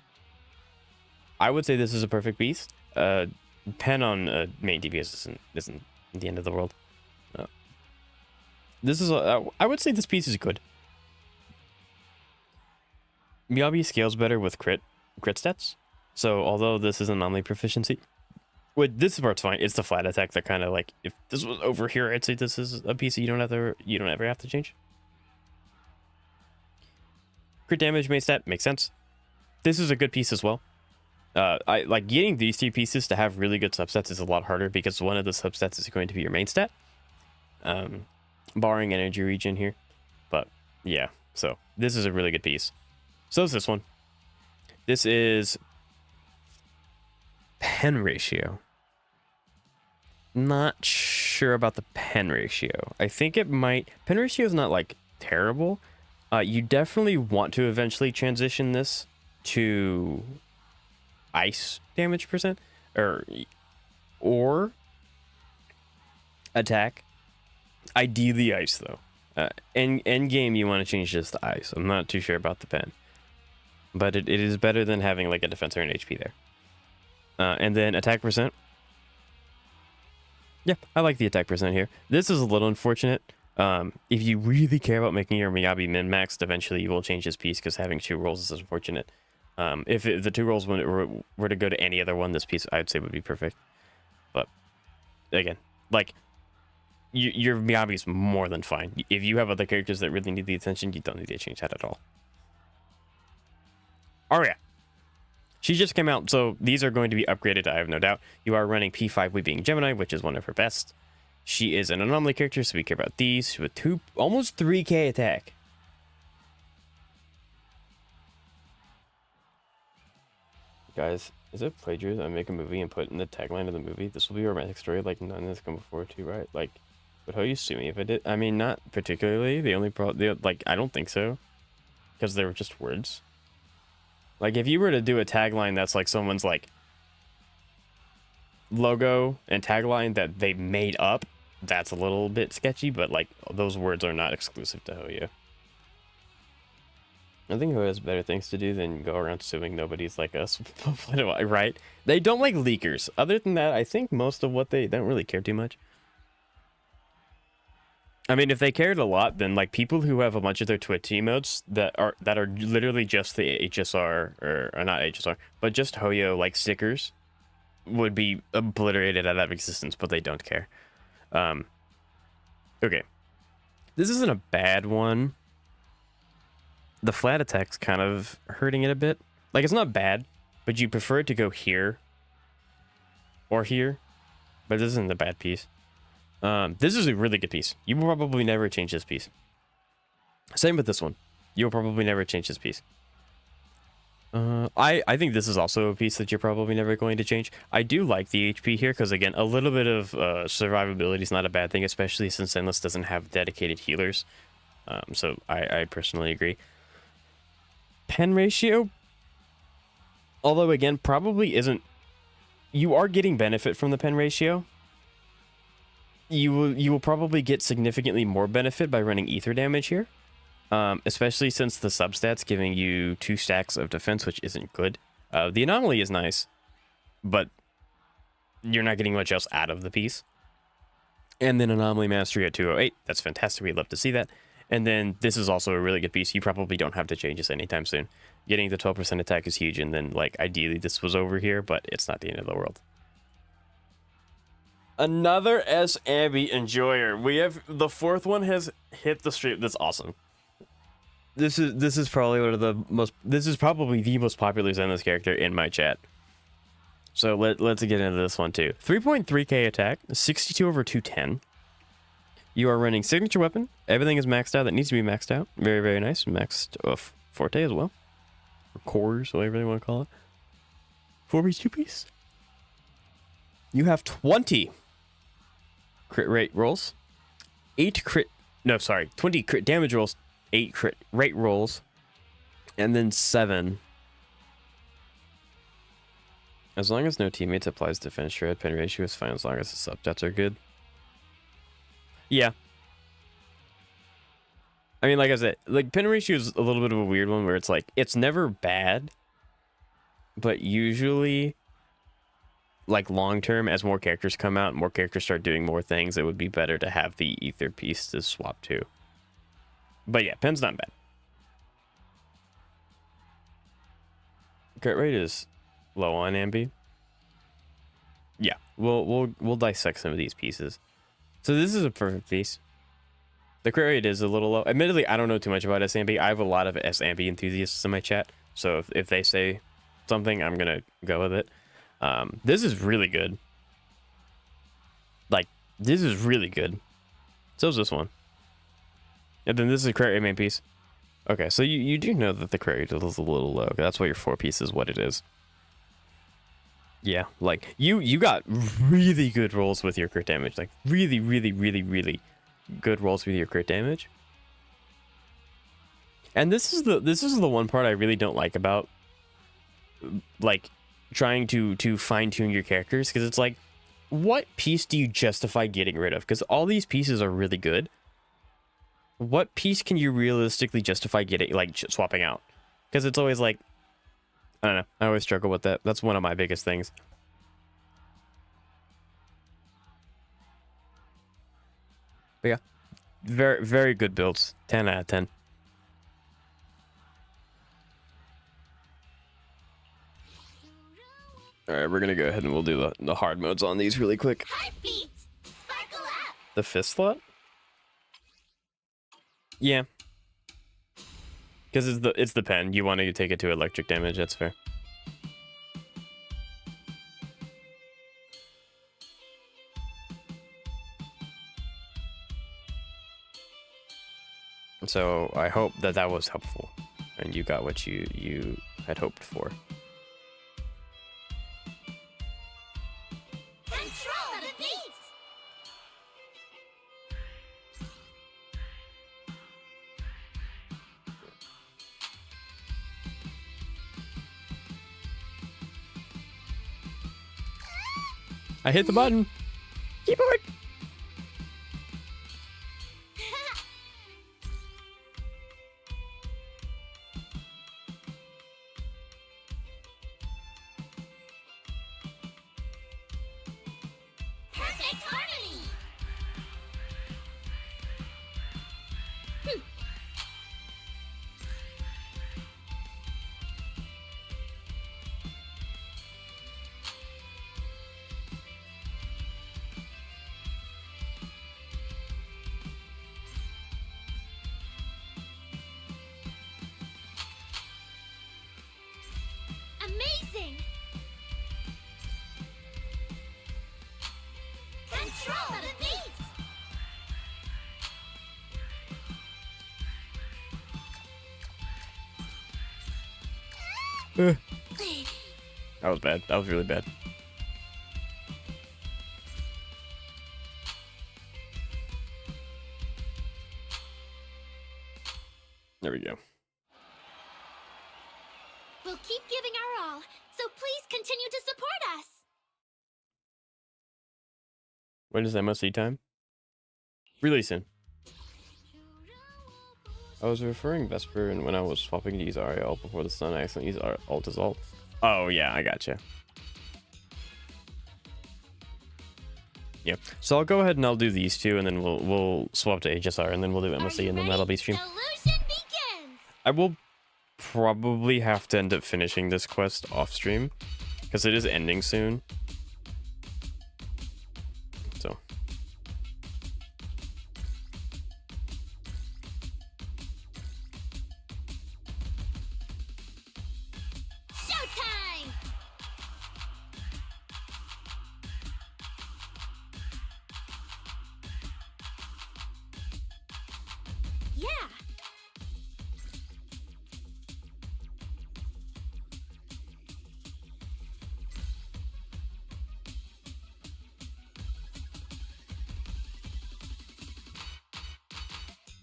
I would say this is a perfect piece. Pen on main DPS isn't the end of the world. This is I would say this piece is good. Miyabi scales better with crit stats. So although this is an anomaly proficiency, this part's fine. It's the flat attack that kind of, like, if this was over here, I'd say this is a piece that you don't ever have to change. Crit damage main stat makes sense. This is a good piece as well. I like getting these 2 pieces to have really good subsets is a lot harder because one of the subsets is going to be your main stat, barring energy regen here. But yeah, so this is a really good piece. So is this one. This is pen ratio. Not sure about the pen ratio. I think it might... Pen ratio is not, like, terrible. You definitely want to eventually transition this to ice damage percent. Or attack. Ideally ice, though. End game, you want to change just the ice. I'm not too sure about the pen, but it is better than having like a defense or an HP there. And then attack percent. Yeah, I like the attack percent here. This is a little unfortunate. If you really care about making your Miyabi min-maxed, eventually you will change his piece, because having 2 rolls is unfortunate. If the 2 rolls were to go to any other one, this piece I'd say would be perfect. But again, like, your Miyabi is more than fine. If you have other characters that really need the attention, you don't need to change that at all. Aria. She just came out, so these are going to be upgraded, I have no doubt. You are running P5 with being Gemini, which is one of her best. She is an anomaly character, so we care about these. With almost 3k attack. Guys, is it plagiarism? I make a movie and put in the tagline of the movie, "This will be a romantic story like none has come before," too, right? Like, would Hoyu sue me if I did? I mean, not particularly. The only problem, like, I don't think so. Because they were just words. Like, if you were to do a tagline that's like someone's like logo and tagline that they made up, that's a little bit sketchy, but like those words are not exclusive to Hoyu. I think Hoyu has better things to do than go around suing nobodies like us. Right? They don't like leakers. Other than that, I think most of what they don't really care too much. I mean, if they cared a lot, then like people who have a bunch of their Twitch emotes that are literally just the HSR or not HSR, but just Hoyo like stickers would be obliterated out of existence, but they don't care. Okay, this isn't a bad one. The flat attack's kind of hurting it a bit. Like, it's not bad, but you prefer it to go here or here. But this isn't a bad piece. This is a really good piece. You will probably never change this piece. Same with this one. You'll probably never change this piece. I think this is also a piece that you're probably never going to change. I do like the HP here because, again, a little bit of survivability is not a bad thing, especially since Zenless doesn't have dedicated healers. So I personally agree. Pen ratio, although again, probably isn't. You are getting benefit from the pen ratio. You will probably get significantly more benefit by running ether damage here, especially since the substats giving you 2 stacks of defense, which isn't good. The anomaly is nice, but you're not getting much else out of the piece. And then anomaly mastery at 208. That's fantastic. We'd love to see that. And then this is also a really good piece. You probably don't have to change this anytime soon. Getting the 12% attack is huge, and then like ideally this was over here, but it's not the end of the world. Another S-Ambi enjoyer. We have the 4th one has hit the stream. That's awesome. This is probably one of the most. This is probably the most popular Zenless character in my chat. So let's get into this one too. 3.3k attack, 62 over 210. You are running signature weapon. Everything is maxed out that needs to be maxed out. Very, very nice. Maxed forte as well. Or cores, whatever they want to call it. 4-piece, 2-piece. You have 20 crit rate rolls. 20 crit damage rolls. 8 crit rate rolls. And then 7. As long as no teammates applies defense shred, pen ratio is fine as long as the substats are good. Yeah. I mean, like I said, like pen ratio is a little bit of a weird one where it's like, it's never bad, but usually, like long term, as more characters come out, more characters start doing more things, it would be better to have the ether piece to swap to. But yeah, pen's not bad. Crit rate is low on Ambi. Yeah, we'll dissect some of these pieces. So this is a perfect piece. The crit rate is a little low. Admittedly, I don't know too much about S-Ambi. I have a lot of S-Ambi enthusiasts in my chat. So if they say something, I'm going to go with it. This is really good. Like, this is really good. So is this one. And then this is a crit rate main piece. Okay, so you do know that the crit rate is a little low. That's why your 4-piece is what it is. Yeah, like, you got really good rolls with your crit damage. Like, really, really, really, really good rolls with your crit damage. And this is the one part I really don't like about, like, trying to fine-tune your characters. Because it's like, what piece do you justify getting rid of? Because all these pieces are really good. what piece can you realistically justify getting, like, swapping out? Because it's always like, I don't know. I always struggle with that. That's one of my biggest things. But yeah, very, very good builds. 10 out of 10. All right, we're gonna go ahead and we'll do the hard modes on these really quick. Heartbeat! Sparkle up! The 5th slot? Yeah. Because it's the pen. You want to take it to electric damage. That's fair. So I hope that was helpful, and you got what you had hoped for. Control the beat! I hit the button. Keyboard. Perfect harmony! Amazing! Control the beat! That was bad. That was really bad. There we go. We'll keep giving our all, so please continue to support us! When is MOC time? Really soon. I was referring Vesper, and when I was swapping to use Aria ult before the stun, I accidentally used ult as ult. Oh yeah, I gotcha. Yep. So I'll go ahead and I'll do these two, and then we'll swap to HSR, and then we'll do MOC, and then that'll be stream. Delusion begins! I will probably have to end up finishing this quest off stream, because it is ending soon. So. Showtime! Yeah!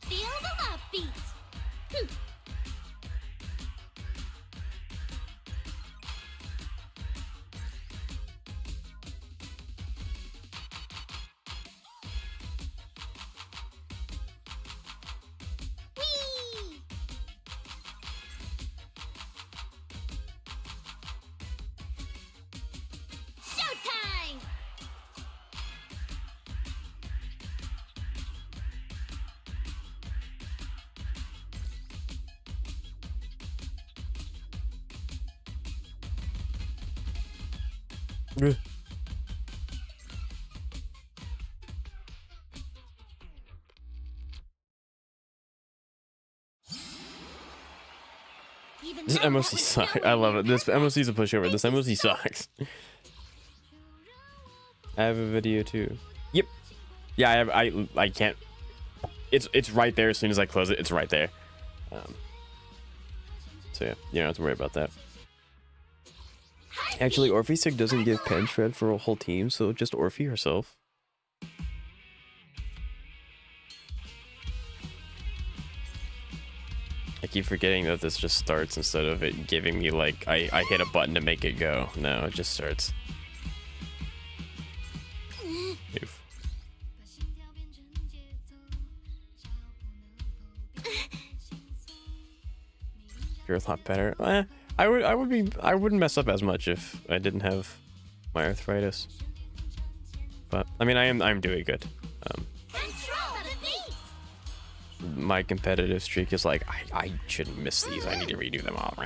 Feel the love beat! Whee! Showtime! Even This though that MOC was sucks. nowhere I love near it. This perfect, MOC is a pushover. This thank you MOC so sucks. I have a video too. Yep. Yeah, I can't. It's right there as soon as I close it. It's right there. So yeah, you don't have to worry about that. Actually, Orphisig doesn't give pen shred for a whole team, so just Orphe herself. I keep forgetting that this just starts instead of it giving me like I hit a button to make it go. No, it just starts. Oof. You're a lot better. I wouldn't mess up as much if I didn't have my arthritis. But I mean, I'm doing good. My competitive streak is like I shouldn't miss these. I need to redo them all. Oh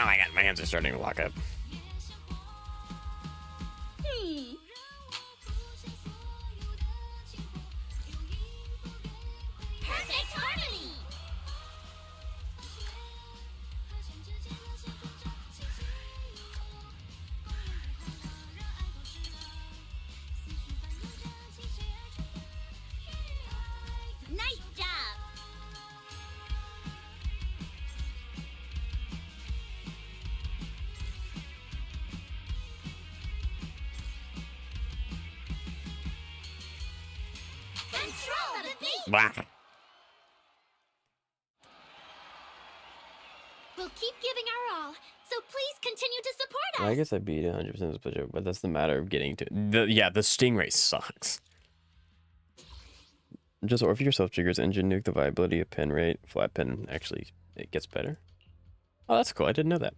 my god, my hands are starting to lock up. Perfect harmony. Nice job. Control the beat. Blah. We'll keep giving our all, so please continue to support us. I guess I beat 100% of the but that's the matter of getting to the Stingray sucks. Just Orphe yourself triggers engine nuke, the viability of pen rate, flat pen actually it gets better. Oh, that's cool. I didn't know that.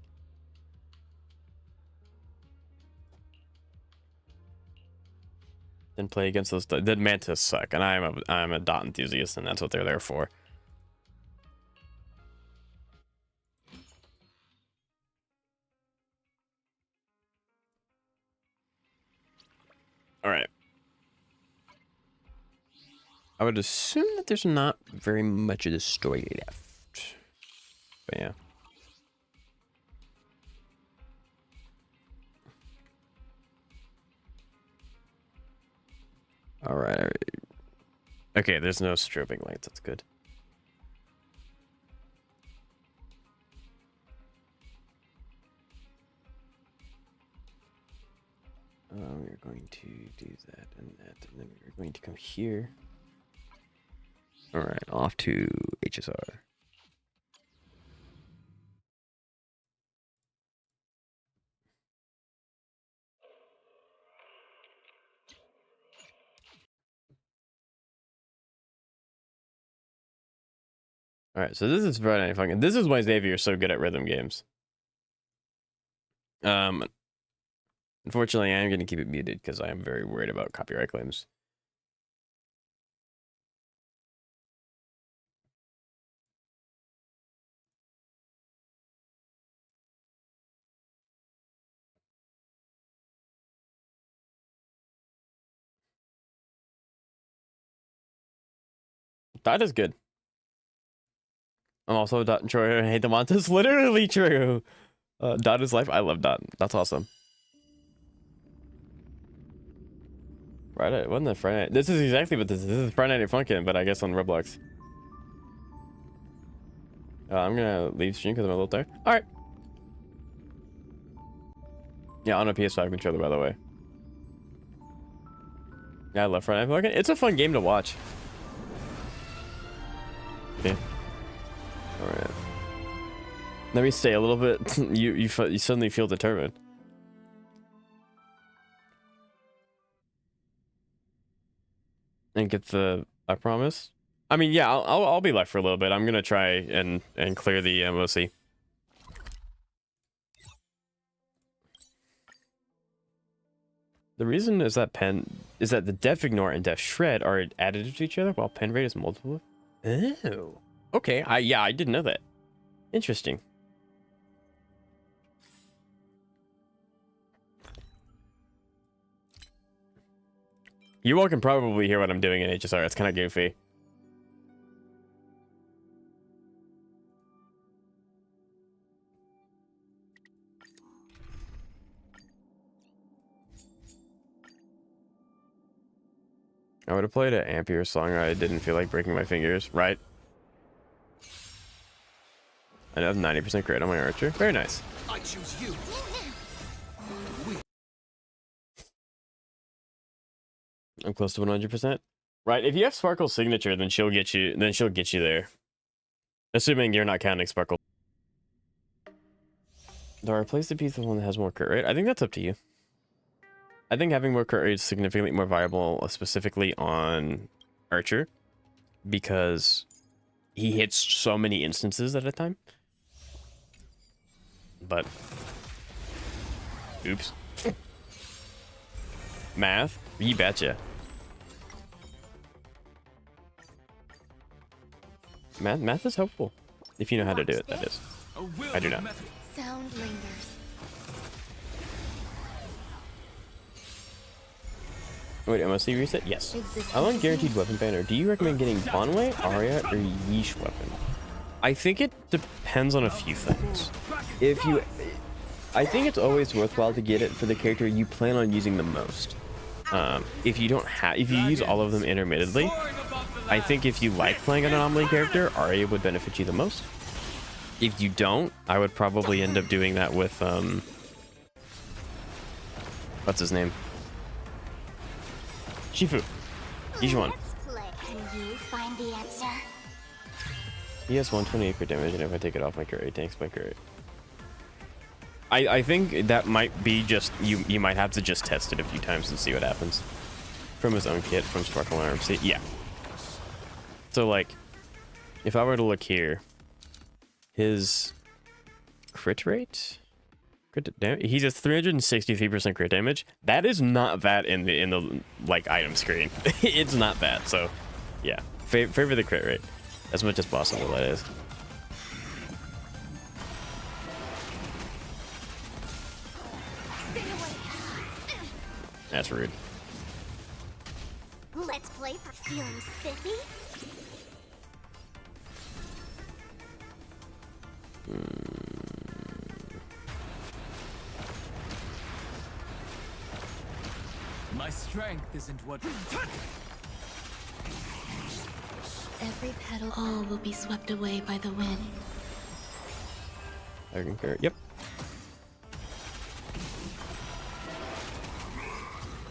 Then play against those. The Mantis suck, and I'm a dot enthusiast, and that's what they're there for. All right. I would assume that there's not very much of the story left, but yeah. All right. Okay, there's no strobing lights. That's good. We're going to do that and that, and then we're going to come here. All right, off to HSR. All right, so this is Friday Night Funkin'. This is why Xavier is so good at rhythm games. Unfortunately, I am going to keep it muted because I am very worried about copyright claims. That is good. I'm also Dot and Troy. I hate the monster. It's literally true. Dot is life. I love Dot. That's awesome. Friday, wasn't that Friday night? This is exactly what this is. This is Friday Night Funkin', but I guess on Roblox. I'm gonna leave stream because I'm a little tired. All right. Yeah, on a PS5 controller, by the way. Yeah, I love Friday Night Funkin'. It's a fun game to watch. Okay. All right. Let me stay a little bit. You suddenly feel determined. And get the. I promise. I mean, yeah, I'll be left for a little bit. I'm gonna try and clear the MOC. The reason is that the def ignore and def shred are additive to each other, while pen rate is multiple. Oh, okay. I didn't know that. Interesting. You all can probably hear what I'm doing in HSR. It's kind of goofy. I would have played an Ampere song. I didn't feel like breaking my fingers. Right. I have 90% crit on my archer. Very nice. I choose you. I'm close to 100%. Right. If you have Sparkle's signature, then she'll get you. Then she'll get you there. Assuming you're not counting Sparkle. Do I replace the piece with one that has more crit rate? I think that's up to you. I think having more crit rate is significantly more viable, specifically on Archer, because he hits so many instances at a time. But oops. Math? You betcha. Math is helpful. If you know how to do it, that is. I do not. Sound lingers. Wait, MSC reset? Yes. I want guaranteed weapon banner. Do you recommend getting Bonway, Aria, or Yeesh weapon? I think it depends on a few things. I think it's always worthwhile to get it for the character you plan on using the most. If you use all of them intermittently, I think if you like playing an anomaly character, Aria would benefit you the most. If you don't, I would probably end up doing that with what's his name? Shifu. Each one. Can you find the answer? He has 128 crit damage, and if I take it off, my crit rate tanks my crit rate. I think that might be just you might have to just test it a few times and see what happens. From his own kit, from Sparkle and RMC. Yeah. So like, if I were to look here, his crit rate, crit damage, he's at 363% crit damage. That is not that in the like item screen. It's not that. So yeah, favor the crit rate as much as possible. That is. That's rude. Let's play for feeling spiffy. My strength isn't what. Every petal, all will be swept away by the wind. I concur. Yep.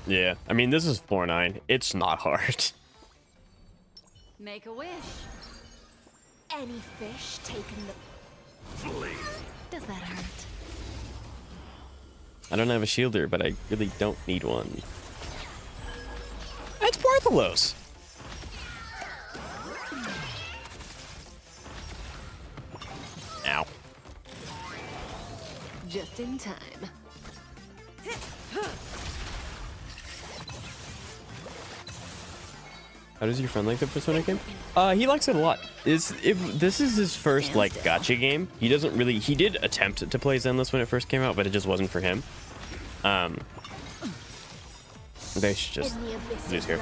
Yeah, I mean, this is 4-9. It's not hard. Make a wish. Any fish taken the... Does that hurt? I don't have a shielder, but I really don't need one. That's Bartholos! Ow. Just in time. How does your friend like the Persona game? He likes it a lot. This is his first like gacha game. He did attempt to play Zenless when it first came out, but it just wasn't for him. They should just lose here.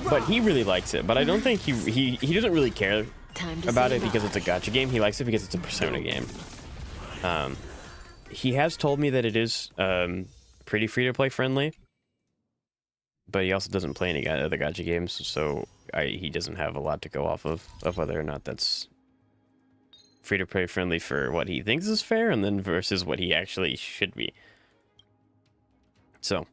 But he really likes it. But I don't think he doesn't really care about it because it's a gacha game. He likes it because it's a Persona game. He has told me that it is pretty free to play friendly. But he also doesn't play any other gacha games, so he doesn't have a lot to go off of whether or not that's free to play friendly for what he thinks is fair, and then versus what he actually should be. So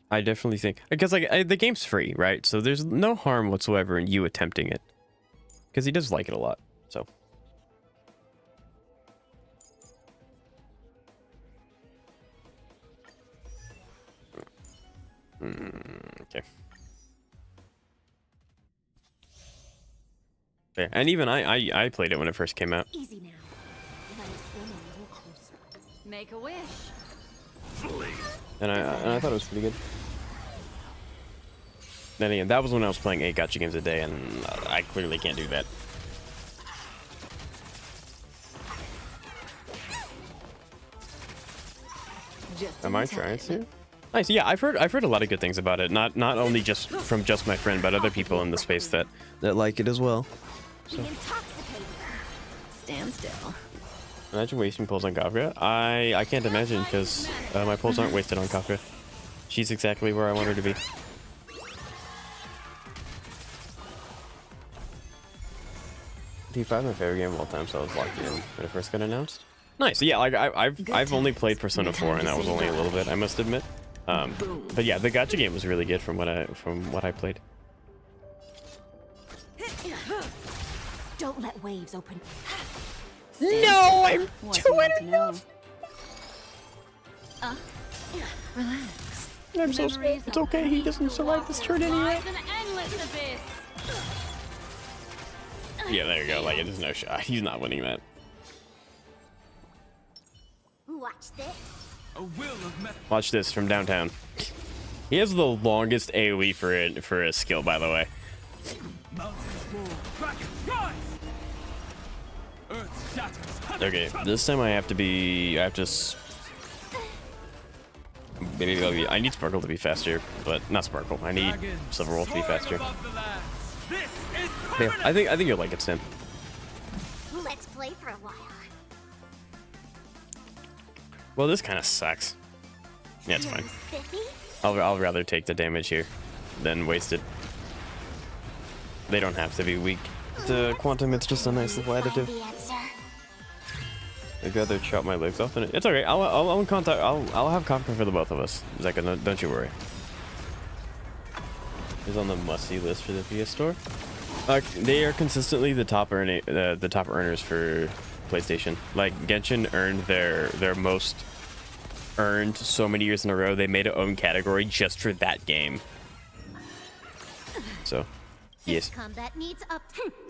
I definitely think, because like the game's free, right? So there's no harm whatsoever in you attempting it, because he does like it a lot. So. Okay. Fair. And even I played it when it first came out. Easy now. Let us swim a little closer. Make a wish. And I thought it was pretty good. Then again, that was when I was playing 8 gacha games a day, and I clearly can't do that. Am I trying to? Nice. Yeah, I've heard a lot of good things about it. Not only just from just my friend, but other people in the space that like it as well. So. Stand still. Imagine wasting pulls on Kafka. I can't imagine, because my pulls aren't wasted on Kafka. She's exactly where I want her to be. D5 is my favorite game of all time, so I was locked in when it first got announced. Nice. Yeah, like I've only played Persona 4, and that was only a little bit, I must admit. But yeah, the gacha game was really good from what I played. Don't let waves open. No, I'm What do you doing want to know? enough. Relax. I'm so sorry. It's okay. He doesn't survive this turn anyway. Yeah, there you go. Like, there's no shot. He's not winning that. Watch this. A will of met. Watch this from downtown. He has the longest AoE for a skill, by the way. Mountains roar. Kraken, rise! Earth shatters. Okay, this time I have to. Maybe I need Sparkle to be faster, but not Sparkle. I need Silver Wolf to be faster. This is Yeah, I think you'll like it, Stan. Let's play for a while. Well, this kind of sucks. Yeah, it's fine. Spiffy? I'll rather take the damage here than waste it. They don't have to be weak. The Quantum, it's just a nice little additive. The answer. I'd rather chop my legs off than it. It's okay. I'll have Conquer for the both of us. Zeka, don't you worry. He's on the must-see list for the PS Store. They are consistently the top earners for PlayStation. Like Genshin earned their most earned so many years in a row. They made an own category just for that game. So, yes. Combat needs up.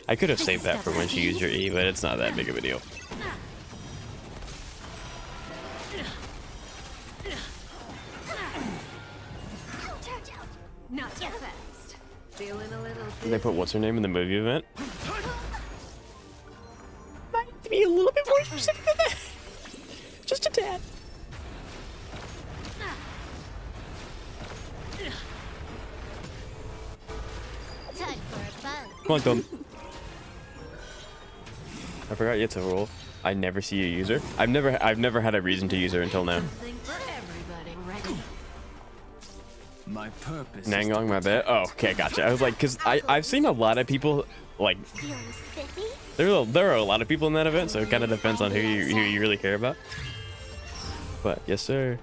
I could have saved that for when she used her E, but it's not that big of a deal. Not so fast. Feeling a little. They put what's her name in the movie event? Might need to be a little bit more specific than that. Just a tad. Time for a bun. Come on, Tom. I forgot you had to roll. I never see you use her. I've never had a reason to use her until now. Something for everybody. Ready? my purpose. Nangong, my bad. Oh, okay, gotcha. I was like, cause I've seen a lot of people like. Feeling spiffy? There are a lot of people in that event, so it kind of depends on who you really care about. But yes, sir.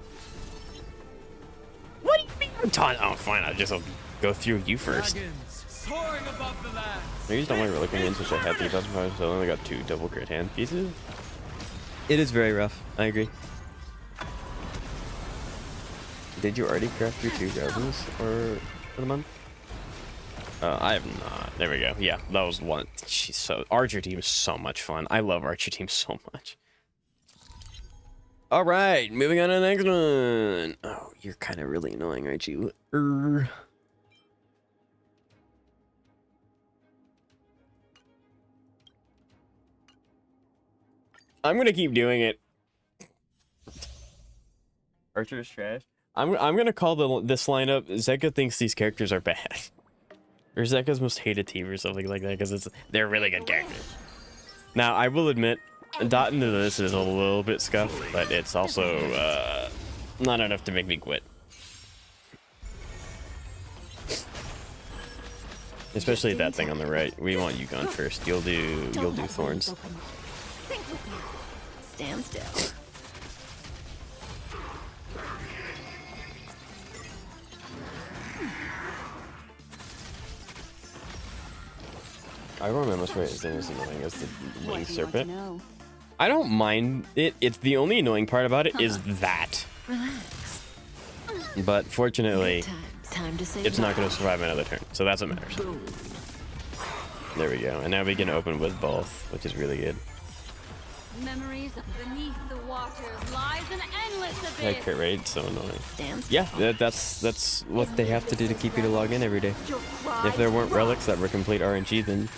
What do you mean? Oh, fine. I'll just go through you first. Dragons soaring above the land. I used don't like Relic Minions, which I had 3,000 points, so I only got 2 double crit hand pieces. It is very rough. I agree. Did you already craft your 2 dragons for the month? I have not. There we go. Yeah, that was one. She's so Archer team is so much fun. I love Archer team so much. All right, moving on to the next one. Oh, you're kind of really annoying, aren't you? I'm gonna keep doing it. Archer is trash. I'm gonna call this lineup. Zeka thinks these characters are bad, or Zeka's most hated team, or something like that, because they're really good characters. Now I will admit, dot into this is a little bit scuffed, but it's also not enough to make me quit. Especially that thing on the right. We want you gone first. You'll do thorns. Stand still. I remember most right thing is annoying as the winged serpent. Know? I don't mind it. It's the only annoying part about it is that. Relax. But fortunately, Time to say it's not going to survive another turn, so that's what matters. There we go, and now we can open with both, which is really good. Memories beneath the waters lies an endless abyss. That crit rate, so annoying. stand still. Yeah, that's what they have to do to keep you to log in every day. If there weren't relics that were complete RNG, then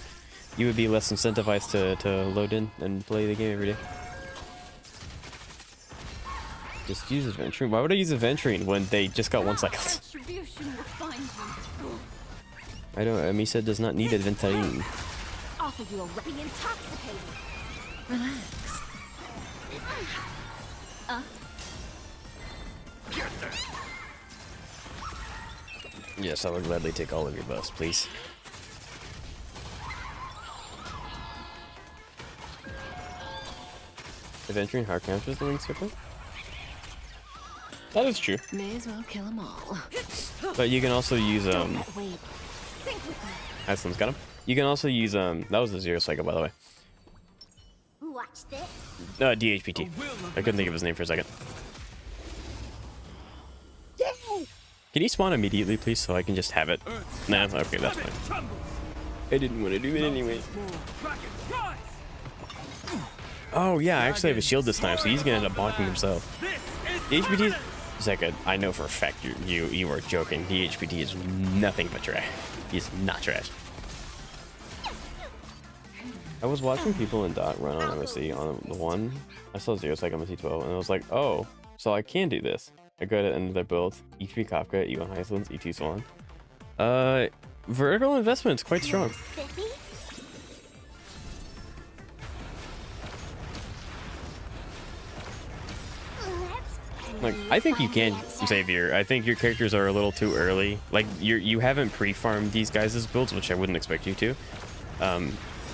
you would be less incentivized to load in and play the game every day. Just use Adventuring. Why would I use Adventuring when they just got 1 cycle? Retribution will find you. I don't. Misa does not need Adventuring. Offer you a be intoxicated. Relax. Yes, I would gladly take all of your buffs, please. Adventuring hard captures the winged serpent? That is true. May as well kill them all. But you can also use Wait. Iceland's got him. You can also use that was the 0 cycle, by the way. Watch DHPT. I couldn't think of his name for a second. Can you spawn immediately, please, so I can just have it? Nah, okay, that's fine. I didn't want to do it anyway. Oh yeah, I actually have a shield this time, so he's gonna end up bonking himself. DHPT, Zeka, I know for a fact you are joking. DHPT is nothing but trash. He's not trash. I was watching people in Dot run on MSC on the one. I saw 0 sec on the T12, and I was like, oh, so I can do this. I go to the end of their build. E3 Kafka, E1 Heislands, E2 Swan. Vertical investment is quite strong. Like, I think you can save your. I think your characters are a little too early. Like, you haven't pre-farmed these guys' builds, which I wouldn't expect you to.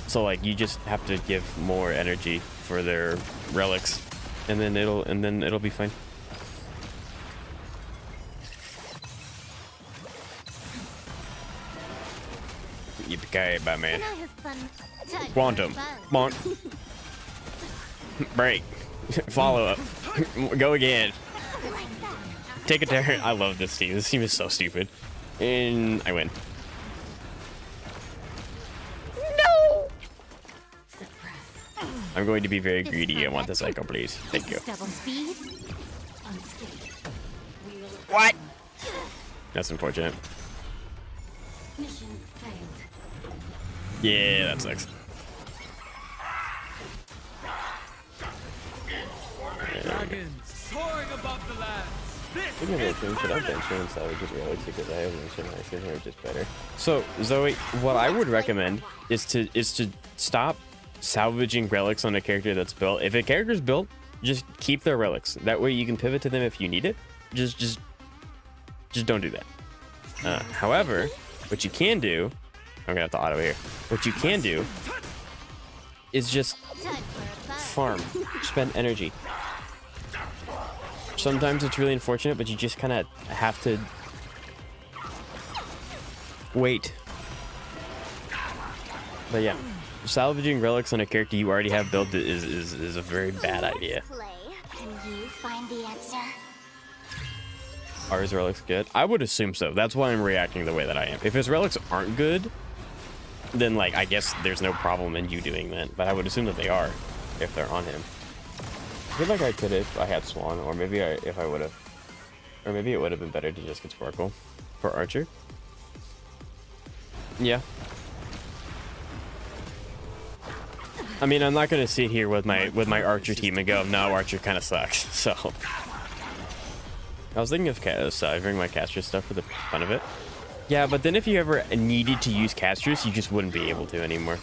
So like, you just have to give more energy for their relics, and then it'll be fine. Yippee-ki-yay, man. Quantum. Bonk. Break. Follow up. Go again. Take a turn. I love this team. This team is so stupid. And I win. No! I'm going to be very greedy. I want the cycle, please. Thank you. What? That's unfortunate. Yeah, that sucks. Soaring above the land. Should I venture and salvage his relics because I have mentioned I should have just better. So Zoe, what I would recommend is to stop salvaging relics on a character that's built. If a character's built, just keep their relics. That way you can pivot to them if you need it. Just don't do that. However, what you can do, I'm gonna have to auto here. What you can do is just farm, spend energy. Sometimes it's really unfortunate, but you just kind of have to wait. But yeah, salvaging relics on a character you already have built is a very bad idea. Can you find the answer? Are his relics good? I would assume so. That's why I'm reacting the way that I am. If his relics aren't good, then like I guess there's no problem in you doing that. But I would assume that they are if they're on him. I feel like I could if I had Swan, or maybe if I would have, or maybe it would have been better to just get Sparkle for Archer. Yeah. I mean, I'm not gonna sit here with my Archer team and go, no, Archer kind of sucks. So I was thinking of saving my Castress stuff for the fun of it. Yeah, but then if you ever needed to use Castress, you just wouldn't be able to anymore,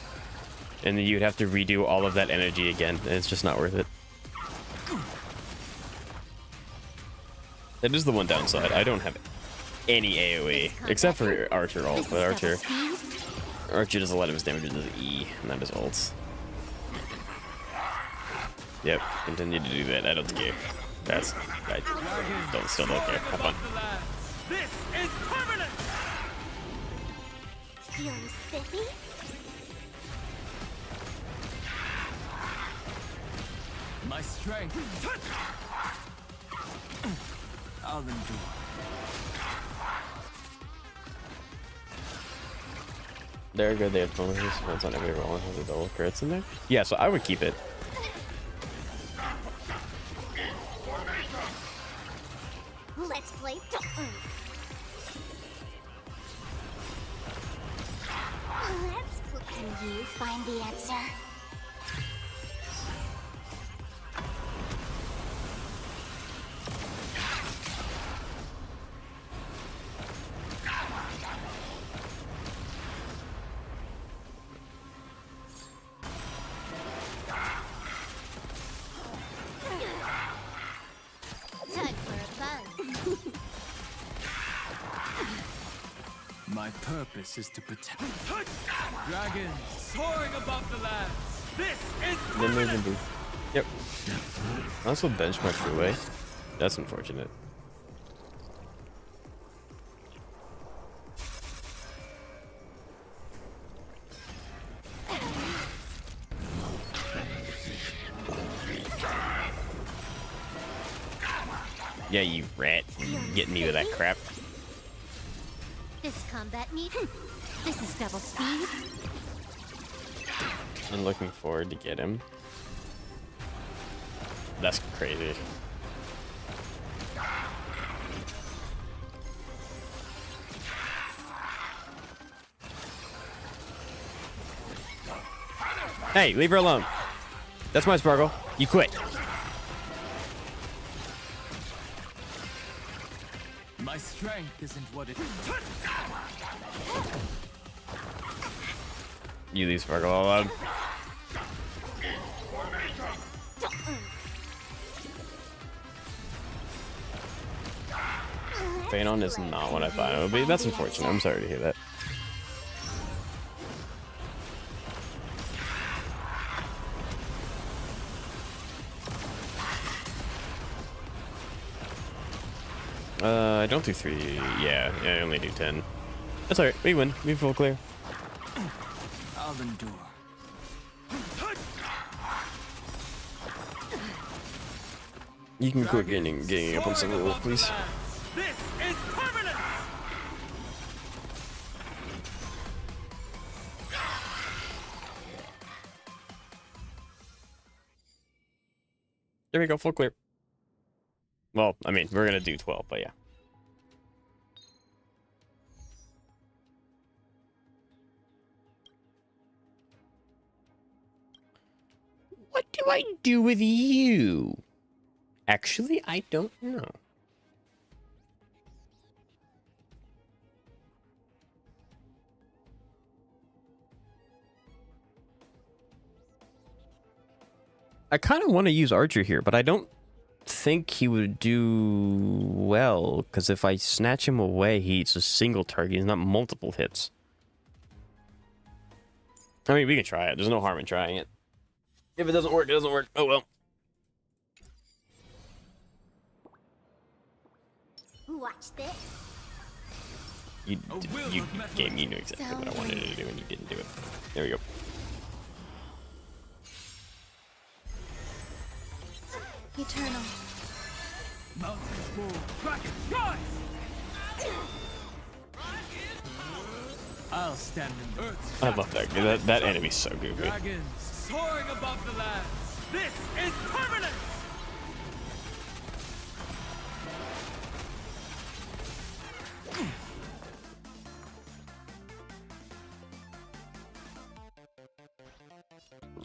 and then you'd have to redo all of that energy again, and it's just not worth it. That is the one downside. I don't have any AoE except for Archer ult, but Archer does a lot of his damage with his E, not his ults. Yep, continue to do that. I don't care. I still don't care. Have fun. This is permanent. Feeling spiffy? My strength. I'll endure. They're good. They have bonuses. Depends on every roll has a double crits in there. Yeah, so I would keep it. Let's play. Can you find the answer? My purpose is to protect. Dragons soaring above the lands. This is Then there's a boost. Yep. I also bench my freeway. That's unfortunate. Yeah, you rat. Get me with that crap. This combat need. This is double speed. I'm looking forward to get him. That's crazy. Hey, leave her alone. That's my Sparkle. You quit. My strength isn't what it is. You leave Sparkle alone. Phanon is not what I thought it would be. That's unfortunate. I'm sorry to hear that. I don't do 3. Yeah, I only do 10. That's alright. We win. We full clear. I'll endure. You can quit getting up on single wolf, please. This is permanent. There we go. Full clear. Well, I mean, we're gonna do 12, but yeah. What do I do with you? Actually, I don't know. I kind of want to use Archer here, but I don't think he would do well, because if I snatch him away, he's a single target, he's not multiple hits. I mean, we can try it. There's no harm in trying it. If it doesn't work, it doesn't work. Oh well. Watch this. You game, you knew exactly what I wanted to do, and you didn't do it. There we go. Eternal. Mountains move. Kraken, rise! I'll stand in Earth's I love that. That enemy's so goofy. dragons soaring above the lands. This is permanent.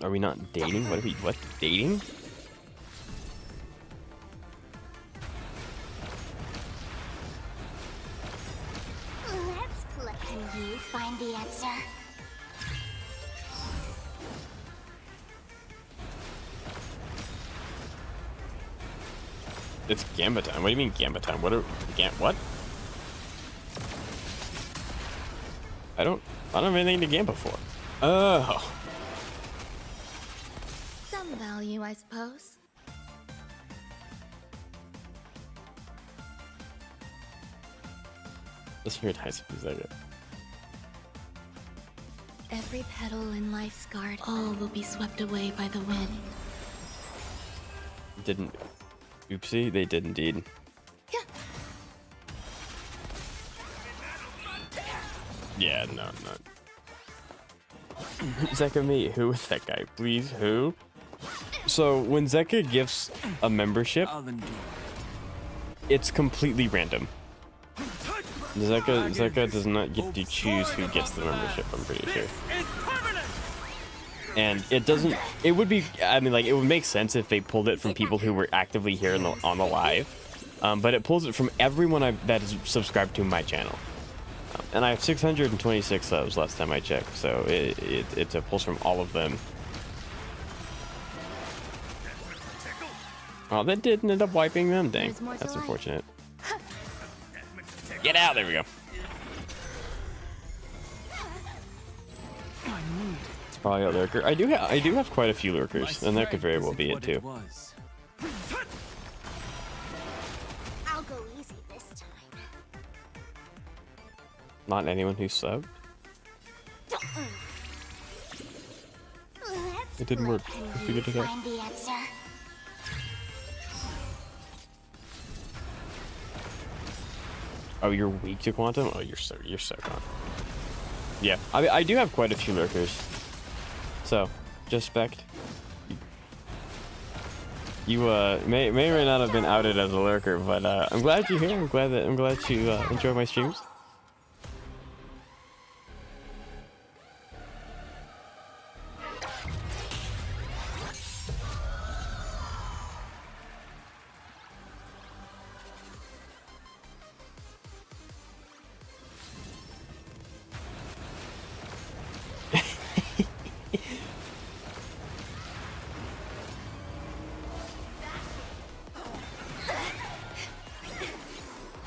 Are we not dating? What are we? What? Dating? Let's play. Can you find the answer? It's Gambit time. What do you mean Gambit time? What are what? I don't have anything to Gambit for. Oh. Some value, I suppose. Let's hear it. Is that it? Every petal in life's garden, all will be swept away by the wind. Didn't. Oopsie, they did indeed. Yeah, no. Zeka me. Who is that guy? Please, who? So when Zeka gifts a membership, I'll endure. it's completely random. Zeka does not get to choose who gets the membership, I'm pretty sure. And it doesn't, it would be, I mean, like, it would make sense if they pulled it from people who were actively here on the live. But it pulls it from everyone that is subscribed to my channel. And I have 626 subs last time I checked, so it pulls from all of them. Oh, that didn't end up wiping them? Dang, that's unfortunate. Get out, there we go. It's probably a lurker. I do have quite a few lurkers, and that could very well be it too. I'll go easy this time. Not anyone who subbed? It didn't work. I figured it out. Find the answer. Oh, you're weak to quantum? Oh, you're so gone. Yeah, I do have quite a few lurkers. So, just spect. You may or may not have been outed as a lurker, but I'm glad you're here. I'm glad you enjoy my streams.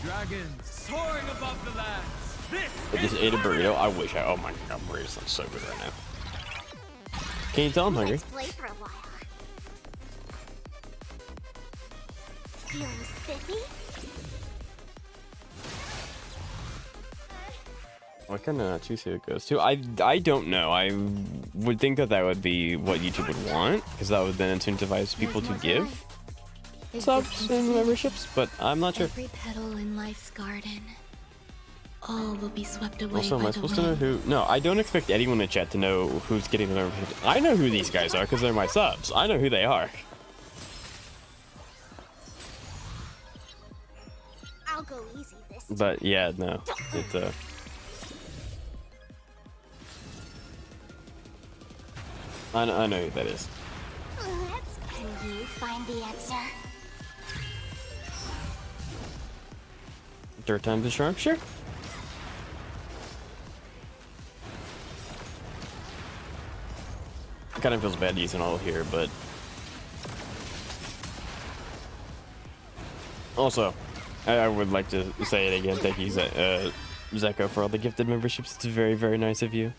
Dragons soaring above the lands. I just ate a burrito. I wish I. Oh my god, burrito sounds so good right now. Can you tell I'm hungry? Let's play for a while. Feeling spiffy? What kind of choose who it goes to? I don't know. I would think that would be what YouTube would want, because that would then incentivize people to give subs and memberships, but I'm not sure. Every petal in life's garden. All will be swept away. Also, am I supposed to know who? No, I don't expect anyone in chat to know who's getting the membership. I know who these guys are because they're my subs. I know who they are. I'll go easy this time. But yeah, no, it's I know who that is. Can you find the answer? Third time the charm, sure. It kind of feels bad using all here, but also, I would like to say it again. Thank you, Zeko, for all the gifted memberships. It's very, very nice of you.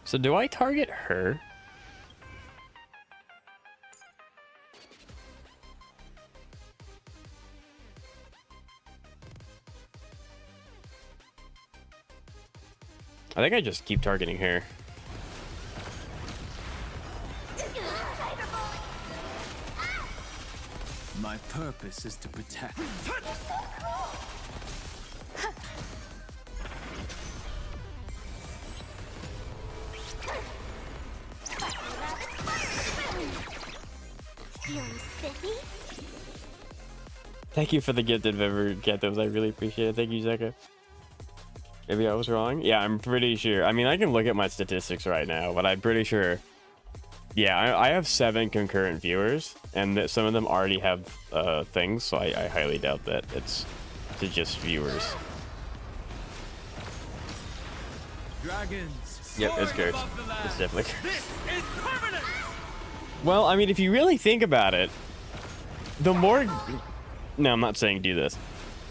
So do I target her? I think I just keep targeting her. My purpose is to protect. Feeling spiffy? Thank you for the gifted member, Gatos. I really appreciate it. Thank you, Zeka. Maybe I was wrong. Yeah, I'm pretty sure. I mean, I can look at my statistics right now, but I'm pretty sure. Yeah, I have 7 concurrent viewers, and that some of them already have things, so I highly doubt that it's to just viewers. Dragons. Yep, it's soaring cursed. above the lands. It's definitely This is permanent. Well, I mean, if you really think about it, the more... No, I'm not saying do this.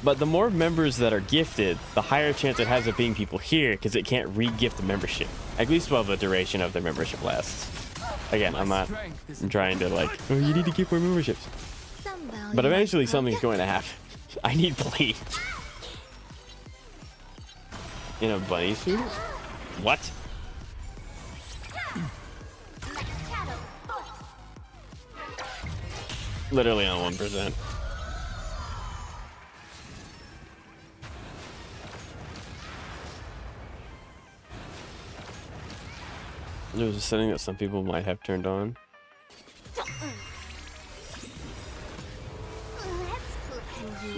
But the more members that are gifted, the higher chance it has of being people here, because it can't re-gift the membership. At least while the duration of the membership lasts. Again, I'm trying to like, oh, you need to keep more memberships. But eventually something's going to happen. I need bleach. In a bunny suit? What? Literally on 1%. There's a setting that some people might have turned on.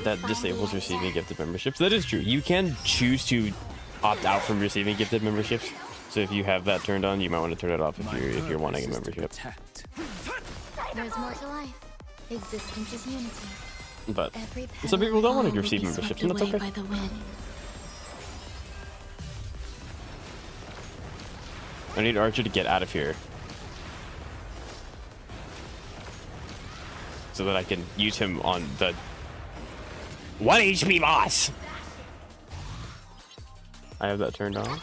That disables receiving gifted memberships. That is true. You can choose to opt out from receiving gifted memberships. So if you have that turned on, you might want to turn it off if you're wanting a membership. There's more to life. Existence is unity. But some people don't want to receive memberships, and that's okay. By the wind. I need Archer to get out of here so that I can use him on the 1 HP boss. I have that turned on.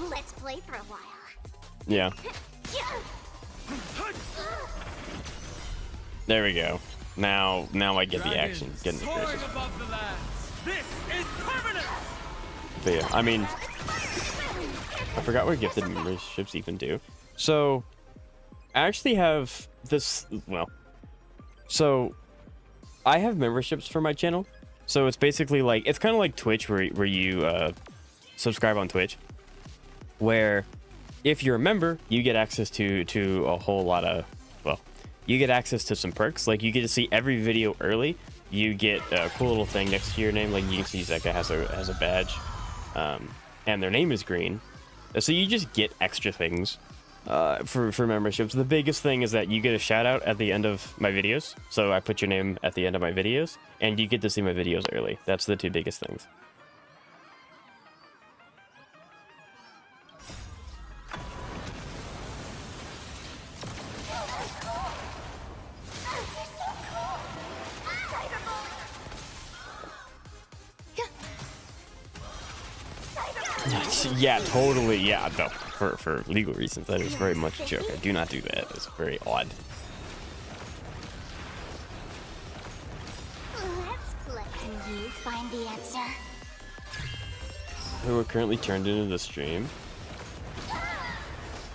Let's play for a while. Yeah. There we go. Now I get the action. Goodness gracious. But yeah, I mean, I forgot what gifted memberships even do. So, I actually have this, well, so I have memberships for my channel, so it's basically like it's kind of like Twitch, where you subscribe on Twitch, where if you're a member, you get access to a whole lot of, well, you get access to some perks. Like you get to see every video early. You get a cool little thing next to your name, like you can see Zeka has a badge, and their name is green. So you just get extra things for memberships. The biggest thing is that you get a shout out at the end of my videos. So I put your name at the end of my videos, and you get to see my videos early. That's the two biggest things. Yeah, totally. Yeah, no, for legal reasons, that is very much a joke. I do not do that. It's very odd. Let's play. Can you find the answer? Who are currently turned into the stream?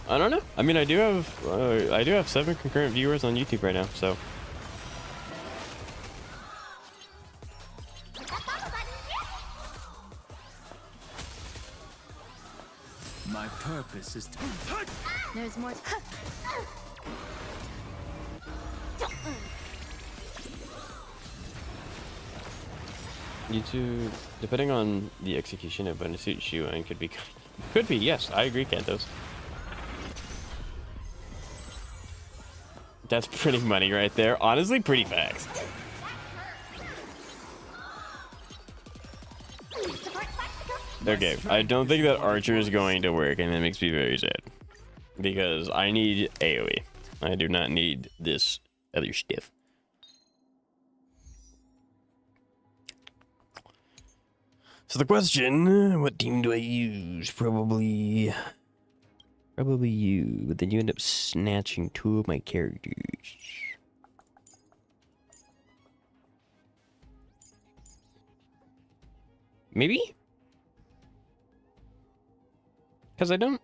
I don't know. I mean, I do have 7 concurrent viewers on YouTube right now, so. My purpose is to... There's more. YouTube, depending on the execution of Bunasuit Shuan, could be, yes, I agree, Kantos. That's pretty money right there. Honestly, pretty facts. Okay, I don't think that Archer is going to work, and that makes me very sad. Because I need AoE. I do not need this other stuff. So the question, what team do I use? Probably you, but then you end up snatching 2 of my characters. Maybe? Because I don't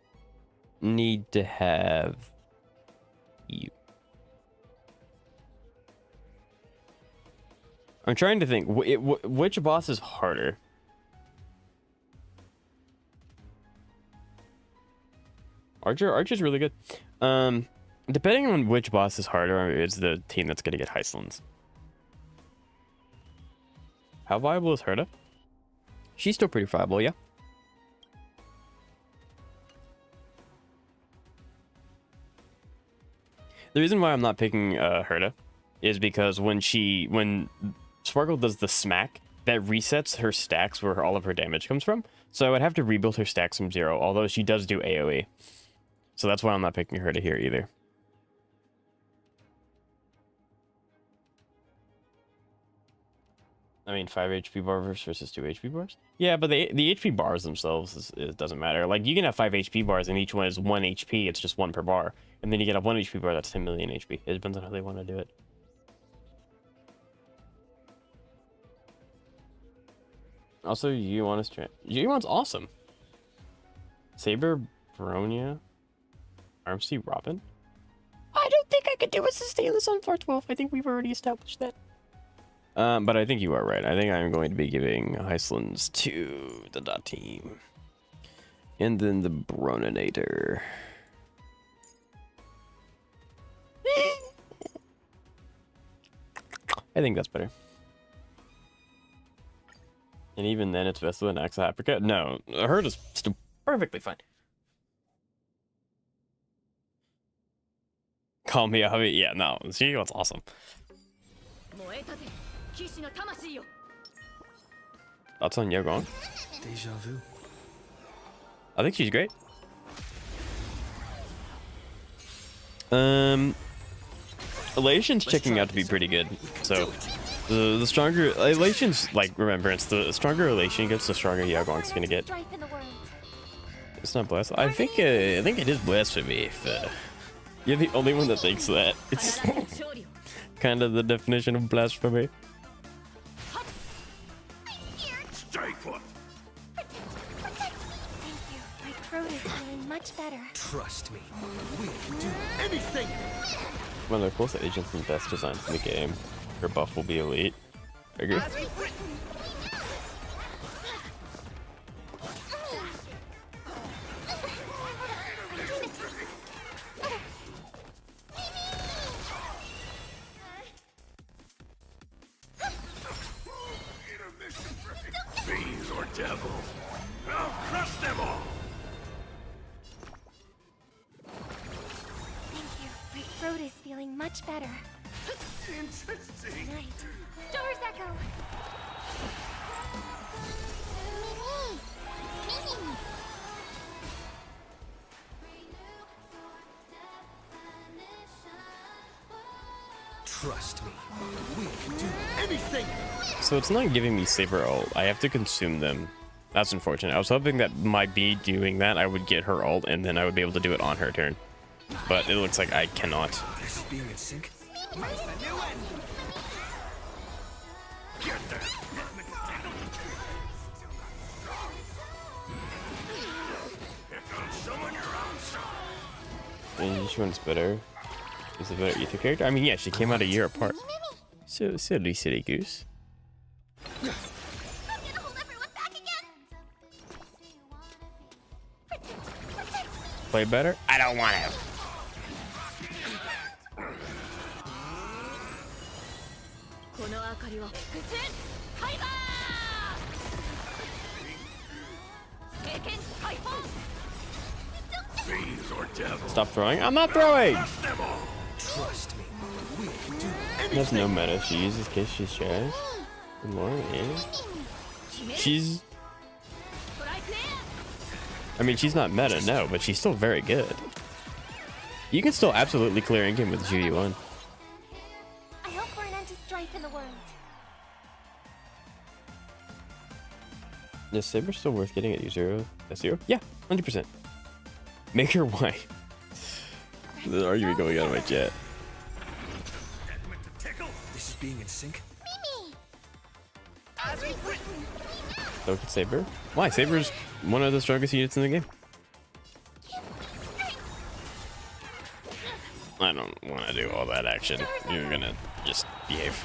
need to have you. I'm trying to think, which boss is harder? Archer's really good. Depending on which boss is harder, is the team that's gonna get Heistlands. How viable is Herta? She's still pretty viable, yeah. The reason why I'm not picking Herta is because when Sparkle does the smack, that resets her stacks where all of her damage comes from. So I would have to rebuild her stacks from 0, although she does do AoE. So that's why I'm not picking Herta here either. I mean, 5 HP bar versus 2 HP bars? Yeah, but the HP bars themselves, it doesn't matter. Like, you can have 5 HP bars and each one is 1 HP, it's just 1 per bar. And then you get a 1 HP bar, that's 10 million HP. It depends on how they want to do it. Also, Yuon's awesome. Saber, Bronya, Armsy, Robin? I don't think I could do a Sustainless on 412. I think we've already established that. But I think you are right. I think I'm going to be giving Heistlands to the dot team. And then the Broninator. I think that's better. And even then, it's Vestal and Axa Africa. No, Herd is still perfectly fine. Call me out. Yeah, no, she was awesome. Thoughts on Yogon? Deja vu. I think she's great. Elation's checking out to be pretty good. So the stronger Elation's like Remembrance, the stronger Elation gets, the stronger Yagon's gonna get. It's not blessed. I think it is blasphemy if you're the only one that thinks that. It's kind of the definition of blasphemy. Stay put. Thank you. My throat is feeling much better. Trust me, we can do anything. One of the coolest agents and best designs in the game. Her buff will be elite. I agree. Fiends or devils, I'll crush them all! Thank you. My throat is feeling much better. Interesting. Night. Stars echo. Mimi. Trust me. We can do anything. So it's not giving me Saber ult. I have to consume them. That's unfortunate. I was hoping that by me doing that, I would get her ult, and then I would be able to do it on her turn. But it looks like I cannot. This is being in sync. And which one's better? Is a better Ether character? I mean, yeah, she came out a year apart. So silly, silly goose. I'm gonna hold everyone back again. Play better? I don't want to. Fiends or devils, Stop throwing. I'm not throwing! crush them all! Trust me. We can do anything. There's no meta. She uses Kiss, she shares. Good morning. She's... I mean, she's not meta, no, but she's still very good. You can still absolutely clear in-game with GD1. I hope for an end to strife in the world. Is Saber still worth getting at U0? S0? Yeah, 100%. Make her white. The argument going on in my chat. This is being in sync. So can Saber? Why? Saber's one of the strongest units in the game. I don't want to do all that action. You're gonna just behave.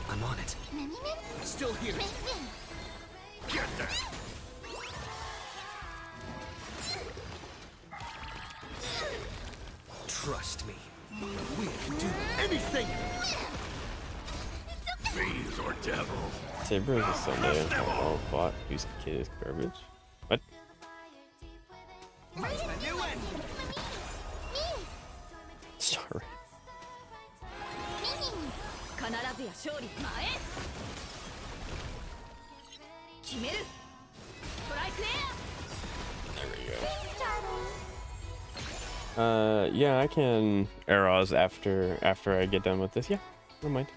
I'm on it. Still here. Get them! Trust me. We can do anything. Fiends or devils, Saber is a Sunday and all bot whose kid is garbage. What? Sorry. There we go. Yeah, I can arrows after I get done with this. Yeah, never mind.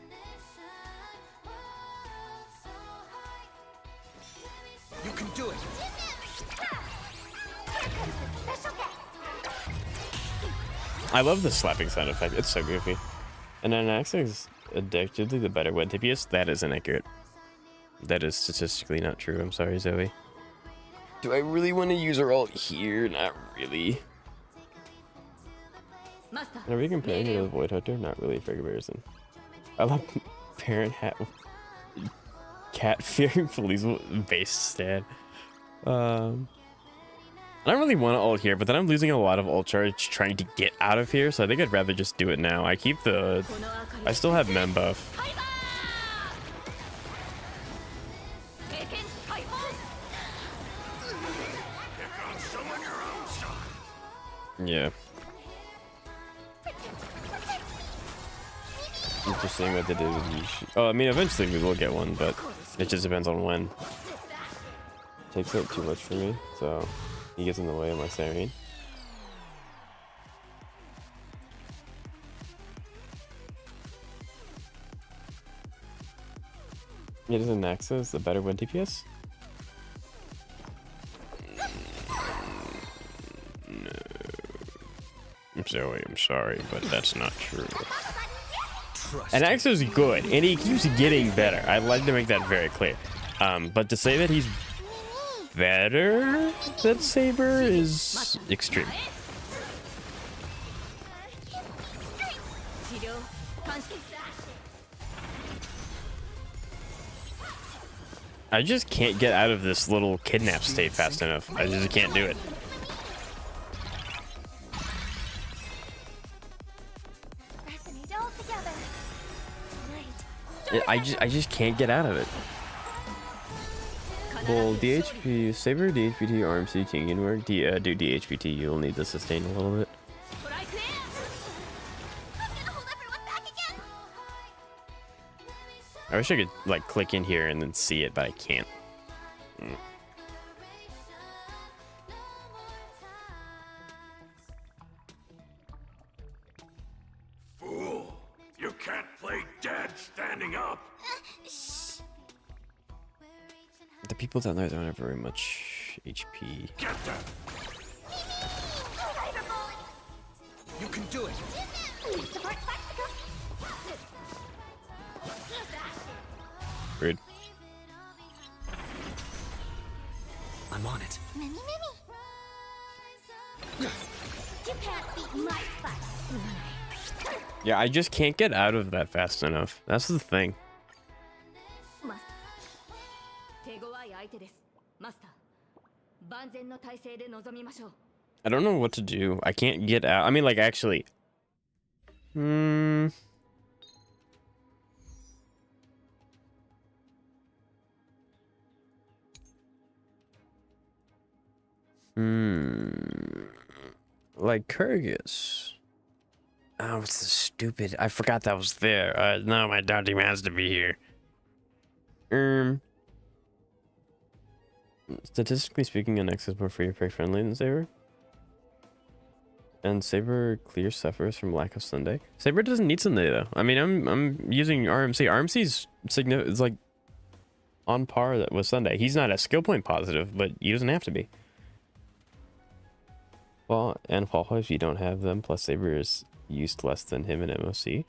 You can do it. I love the slapping sound effect. It's so goofy. And then is objectively the better web TPS. That is inaccurate. That is statistically not true. I'm sorry, Zoe. Do I really want to use her ult here? Not really. And are we comparing her to the Void Hunter? Not really for comparison. I love parent hat cat fearing police base stat. I don't really want to ult here, but then I'm losing a lot of ult charge trying to get out of here, so I think I'd rather just do it now. I still have mem buff. Yeah. Interesting what they did with Yishi. Oh, I mean, eventually we will get one, but it just depends on when. Takes up too much for me, so he gets in the way of my Serene. Yeah, doesn't Naxos the better win DPS? No. Zoe, I'm sorry, but that's not true. And Axe's good, and he keeps getting better. I'd like to make that very clear. But to say that he's better than Saber is extreme. I just can't get out of this little kidnap state fast enough. I just can't do it. I just can't get out of it. Well, DHP, Saber, DHPT, RMC, King can work. Do DHPT, you'll need to sustain a little bit. I wish I could like click in here and then see it, but I can't. Fool! You can't play dead standing up! The people down there don't have very much HP. Get them! You can do it! Rude. I'm on it. Many. You can't beat my fight. Yeah, I just can't get out of that fast enough. That's the thing. I don't know what to do. I can't get out. I mean, like, actually. Like Kyrgyz. Oh, it's the stupid. I forgot that was there. No, my dot team has to be here. Statistically speaking, NX is more free to play friendly than Saber. And Saber clear suffers from lack of Sunday. Saber doesn't need Sunday though. I mean, I'm using RMC. RMC's is like on par with Sunday. He's not a skill point positive, but he doesn't have to be. Well, and Fall if you don't have them, plus Saber is used less than him in MOC.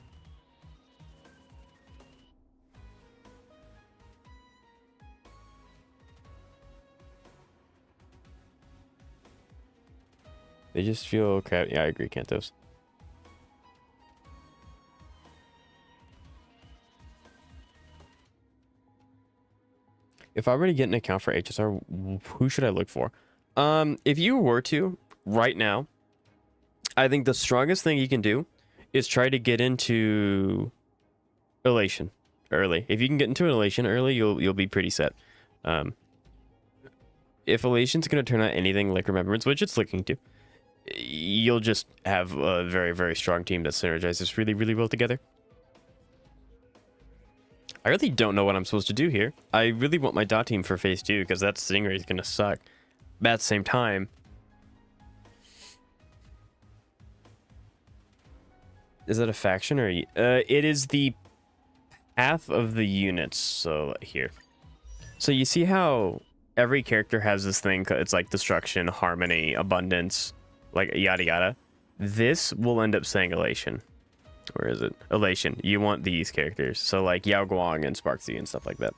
They just feel crap. Yeah, I agree, Kantos. If I were to get an account for HSR, who should I look for? If you were to, right now, I think the strongest thing you can do is try to get into Elation early. If you can get into Elation early, you'll be pretty set. If Elation's going to turn out anything like Remembrance, which it's looking to, you'll just have a very, very strong team that synergizes really, really well together. I really don't know what I'm supposed to do here. I really want my dot team for phase 2 because that Stingray is going to suck. But at the same time, is that a faction or it is the path of the units. So here, so you see how every character has this thing. It's like destruction, harmony, abundance, like yada yada. This will end up saying elation. Where is it? Elation. You want these characters. So like Yao Guang and Sparksy and stuff like that.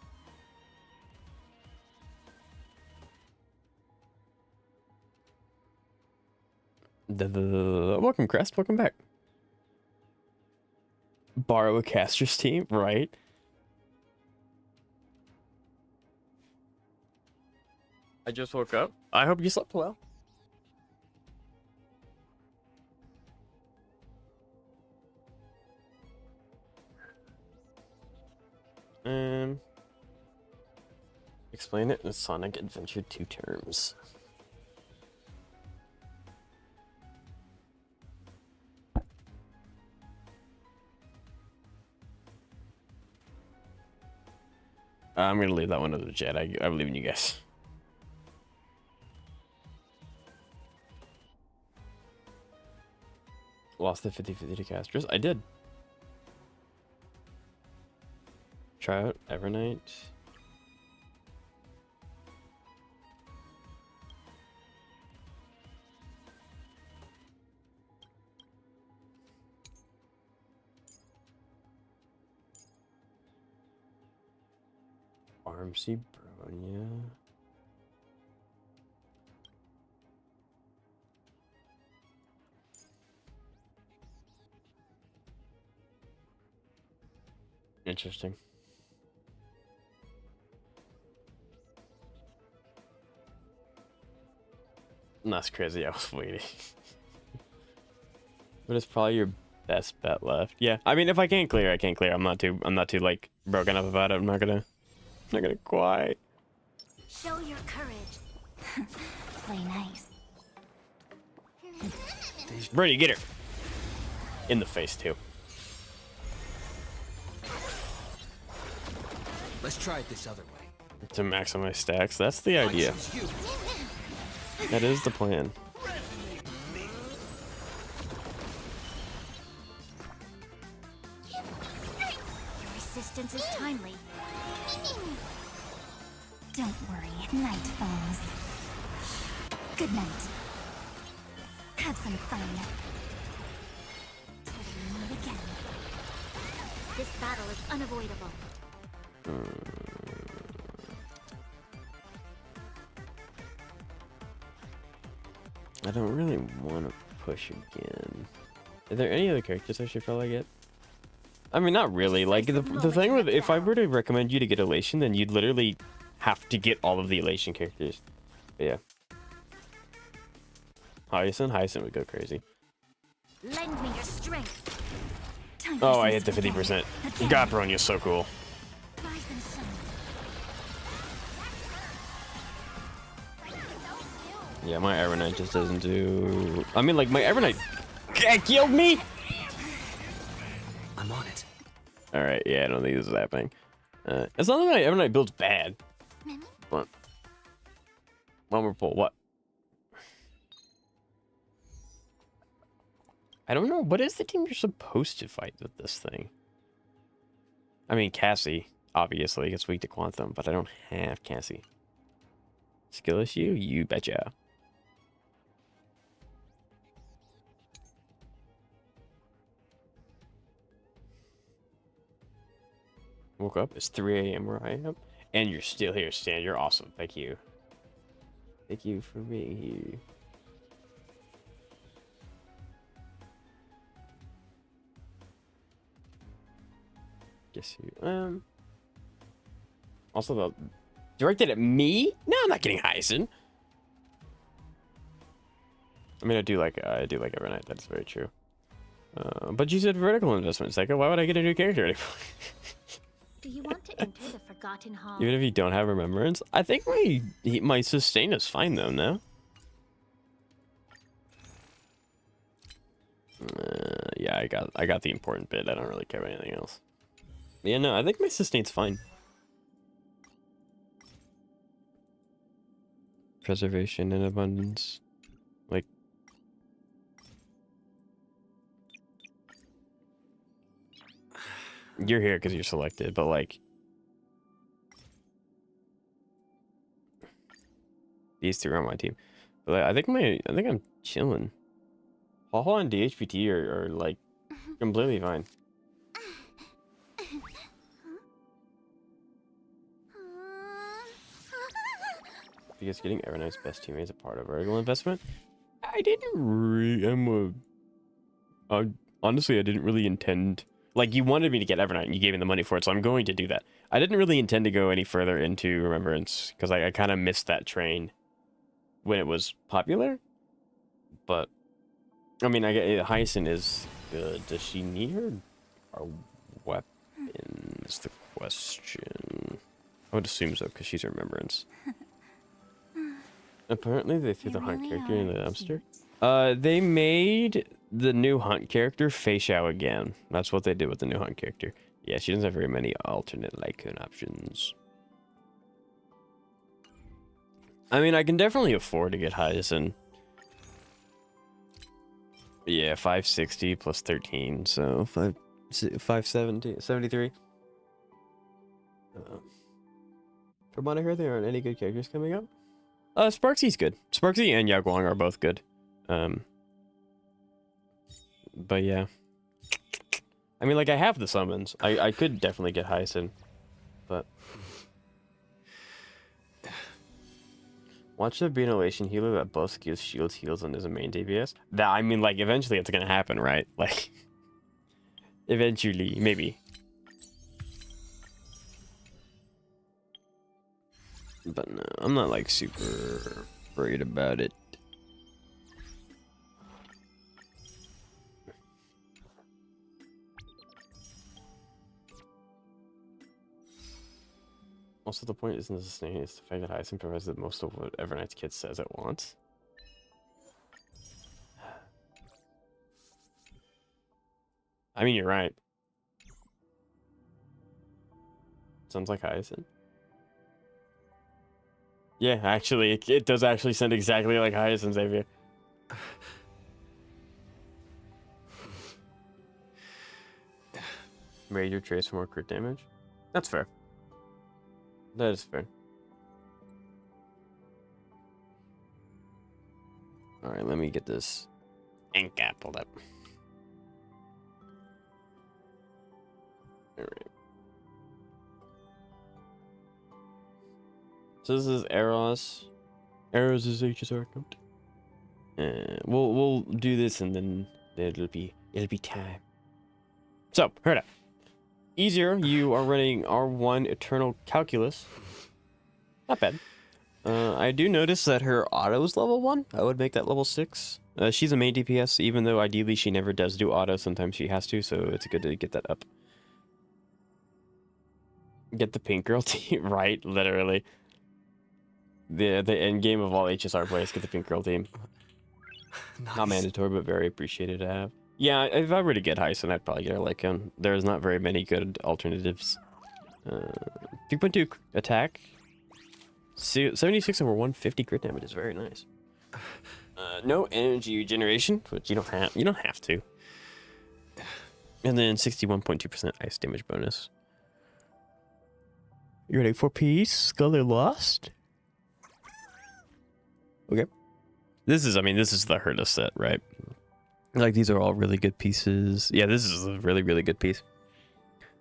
Welcome, Crest. Welcome back. Borrow a caster's team, right? I just woke up. I hope you slept well. Explain it in Sonic Adventure 2 terms. I'm gonna leave that one to the chat. I believe in you guys. Lost the 50-50 to casters. I did. Try out Evernight. RMC Bronya. Interesting. That's crazy. I was waiting. But it's probably your best bet left. Yeah. I mean, if I can't clear, I can't clear. I'm not too like broken up about it. I'm not gonna cry. Show your courage. Play nice. Brady, get her. In the face too. Let's try it this other way. To maximize stacks. That's the idea. That is the plan. Your resistance is timely. Don't worry, night falls. Good night. Have some fun. Till we meet again. This battle is unavoidable. I don't really want to push again. Are there any other characters I should probably get? I mean, not really. Like, the thing with, if I were to recommend you to get Elation, then you'd literally have to get all of the Elation characters. But yeah. Hyacinth would go crazy. Lend me your strength. Oh, I hit the 50%. God, Bronya's so cool. Yeah, my Arknight just doesn't do... I mean, like, my Arknight killed me! I'm on it. Alright, yeah, I don't think this is happening. It's not that my Arknight build's bad. But... one more pull, what? I don't know, what is the team you're supposed to fight with this thing? I mean, Cassie, obviously, gets weak to Quantum, but I don't have Cassie. Skill issue? You betcha. Woke up. It's 3 a.m. where I am. And you're still here, Stan. You're awesome. Thank you. Thank you for being here. Guess you. Also, the directed at me? No, I'm not getting Hyacinth. I mean, I do like every night. That's very true. But you said vertical investment, Psycho. Why would I get a new character anymore? Do you want to enter the Forgotten Hall? Even if you don't have remembrance, I think my sustain is fine though. No. Yeah, I got the important bit. I don't really care about anything else. Yeah, no, I think my sustain's fine. Preservation and abundance, like. You're here because you're selected, but like these two are on my team. But like, I think I'm chilling. Haha and DHPT are like completely fine. Because getting Arknight's best teammate is a part of vertical investment. I didn't really. Honestly, I didn't really intend. Like, you wanted me to get Arknight and you gave me the money for it, so I'm going to do that. I didn't really intend to go any further into Remembrance, because I kind of missed that train when it was popular. But, I mean, Hyacinth is good. Does she need her weapon is the question. I would assume so, because she's Remembrance. Apparently, they threw the hunt character in the dumpster. They made the new hunt character Feixiao again. That's what they did with the new hunt character. Yeah, she doesn't have very many alternate Lycoon options. I mean, I can definitely afford to get Hyacinth. Yeah, 560 plus 13, so 570, 73. From what I heard, there aren't any good characters coming up. Sparksy's good. Sparksy and Yaguang are both good. But yeah. I mean, like, I have the summons. I could definitely get Hyacinth, but Watch there be an elation healer that both skills shields heals and is a main DPS. That, I mean, like, eventually it's gonna happen, right? Like, eventually, maybe. But no, I'm not, like, super worried about it. Also, the point isn't sustained, it's the fact that Hyacinth provides the most of what Arknights kid says it wants. I mean, you're right. Sounds like Hyacinth. Yeah, actually, it does actually sound exactly like Hyacinth, Xavier. Raid your trace for more crit damage? That's fair. That is fair. Alright, let me get this ink app pulled up. Alright. So this is Eros. Eros is HSR account. We'll do this and then it'll be time. So, heard up. E0, you are running R1 Eternal Calculus. Not bad. I do notice that her auto is level 1. I would make that level 6. She's a main DPS, even though ideally she never does do auto. Sometimes she has to, so it's good to get that up. Get the pink girl team, right? Literally. The end game of all HSR players, get the pink girl team. Nice. Not mandatory, but very appreciated to have. Yeah, if I were to get Hyson, I'd probably get her Lycan. There's not very many good alternatives. 3.2 attack. 76 over 150 crit damage is very nice. No energy regeneration, which you don't have to. And then 61.2% ice damage bonus. You ready for peace? Scholar lost? Okay. This is the Herta set, right? Like, these are all really good pieces. Yeah, this is a really, really good piece.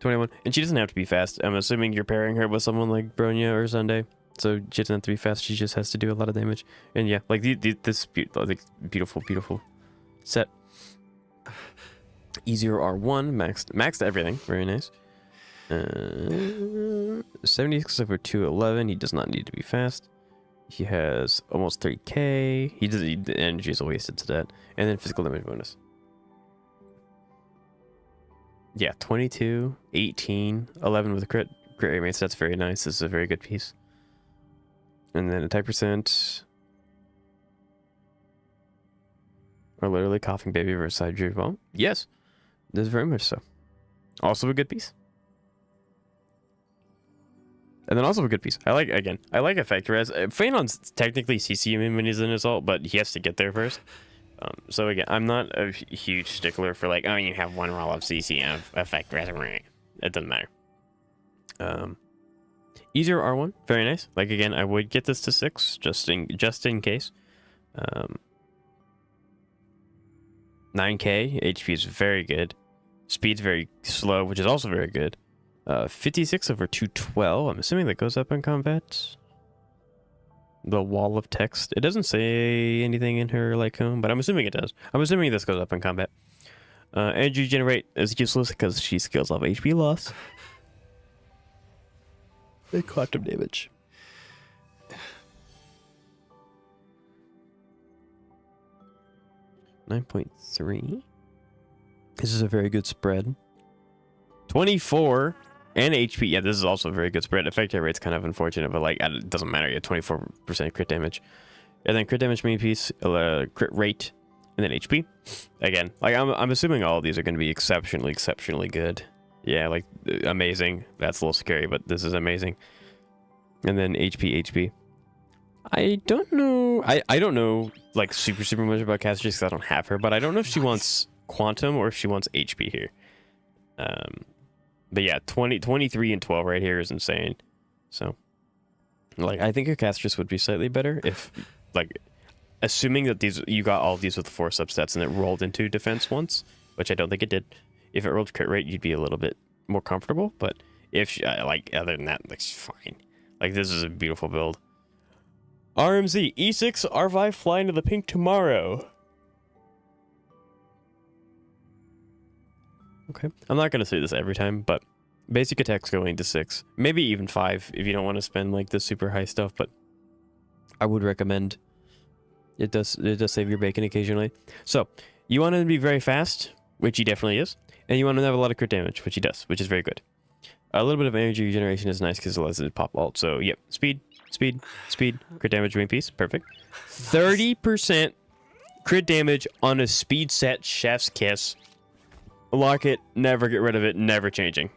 21. And she doesn't have to be fast. I'm assuming you're pairing her with someone like Bronya or Sunday. So she doesn't have to be fast. She just has to do a lot of damage. And yeah, like, this beautiful, beautiful set. E0R1, maxed everything. Very nice. 76 over 211. He does not need to be fast. He has almost 3k. The energy is wasted to that. And then physical damage bonus. Yeah, 22, 18, 11 with a crit rate mates. That's very nice. This is a very good piece. And then attack percent. Or literally coughing baby versus side dream bomb. Yes, this is very much so. Also a good piece. And then also a good piece. I like effect res. Phaeton's technically CC him when he's in his ult, but he has to get there first. So again, I'm not a huge stickler for like, oh, you have one roll of CC and effect res. It doesn't matter. Easier R1, very nice. Like, again, I would get this to 6 just in case. 9k HP is very good. Speed's very slow, which is also very good. 56 over 212. I'm assuming that goes up in combat. The wall of text. It doesn't say anything in her like home, but I'm assuming it does. I'm assuming this goes up in combat. Energy generate is useless because she skills off HP loss. And quantum damage. .3. This is a very good spread. 24 and HP. Yeah, this is also a very good spread. Effective rate's kind of unfortunate, but like it doesn't matter. You have 24% crit damage, and then crit damage main piece, crit rate, and then HP. Again, like I'm assuming all of these are going to be exceptionally good. Yeah, like amazing. That's a little scary, but this is amazing. And then HP. I don't know. I don't know like super much about Cassidy because I don't have her, but I don't know if she wants quantum or if she wants HP here. But yeah, 23 and 12 right here is insane. So, like, I think a Castress would be slightly better if, like, assuming that you got all of these with 4 substats and it rolled into defense once, which I don't think it did. If it rolled crit rate, you'd be a little bit more comfortable. But if, like, other than that, like, fine. Like, this is a beautiful build. RMZ, E6, R5 fly into the pink tomorrow. Okay. I'm not going to say this every time, but basic attacks going to 6. Maybe even 5 if you don't want to spend like the super high stuff, but I would recommend. It does save your bacon occasionally. So, you want him to be very fast, which he definitely is, and you want him to have a lot of crit damage, which he does, which is very good. A little bit of energy regeneration is nice because it lets it pop ult. So, yep, speed, crit damage, wing piece, perfect. 30% crit damage on a speed set chef's kiss. Lock it, never get rid of it, never changing.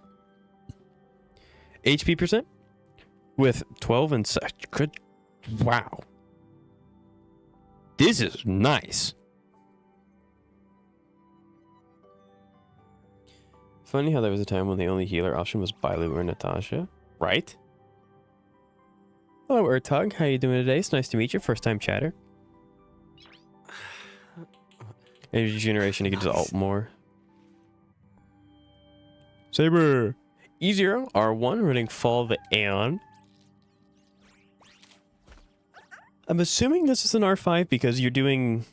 HP percent with 12 and such. Crit. Wow. This is nice. Funny how there was a time when the only healer option was Bailu or Natasha, right? Hello, Ertug. How you doing today? It's nice to meet you. First time chatter. Energy generation to get to ult more. Saber. E0, R1, running Fall the Aeon. I'm assuming this is an R5 because you're doing...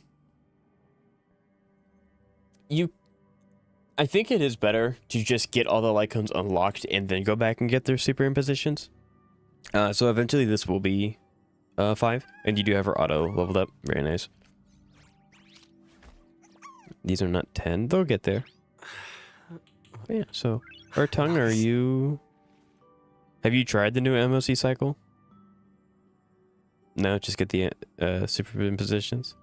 I think it is better to just get all the Lycons unlocked and then go back and get their super impositions. So eventually this will be 5, and you do have her auto leveled up. Very nice. These are not 10. They'll get there. But yeah, so... Ertung, are you... Have you tried the new MOC cycle? No, just get the super impositions.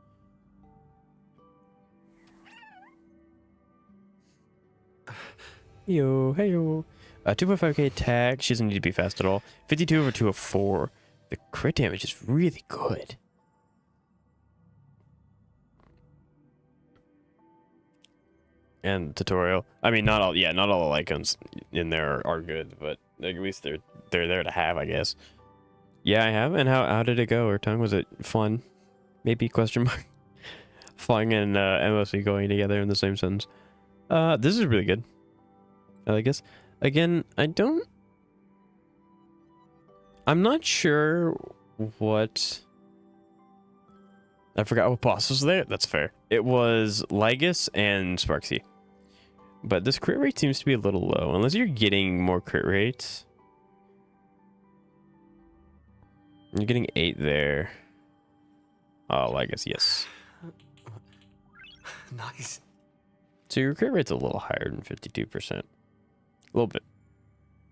Yo, hey yo. 2.5k attack. She doesn't need to be fast at all. 52 over 204. The crit damage is really good. And tutorial. I mean, not all the Lycons in there are good, but at least they're there to have, I guess. Yeah, I have. And how did it go? Or tongue, was it fun? Maybe question mark. Flying and MOC going together in the same sentence. This is really good. I guess. Again, I'm not sure what... I forgot what boss was there. That's fair. It was Lygus and Sparksy. But this crit rate seems to be a little low. Unless you're getting more crit rates. You're getting 8 there. Oh, Lygus, yes. Nice. So your crit rate's a little higher than 52%. A little bit.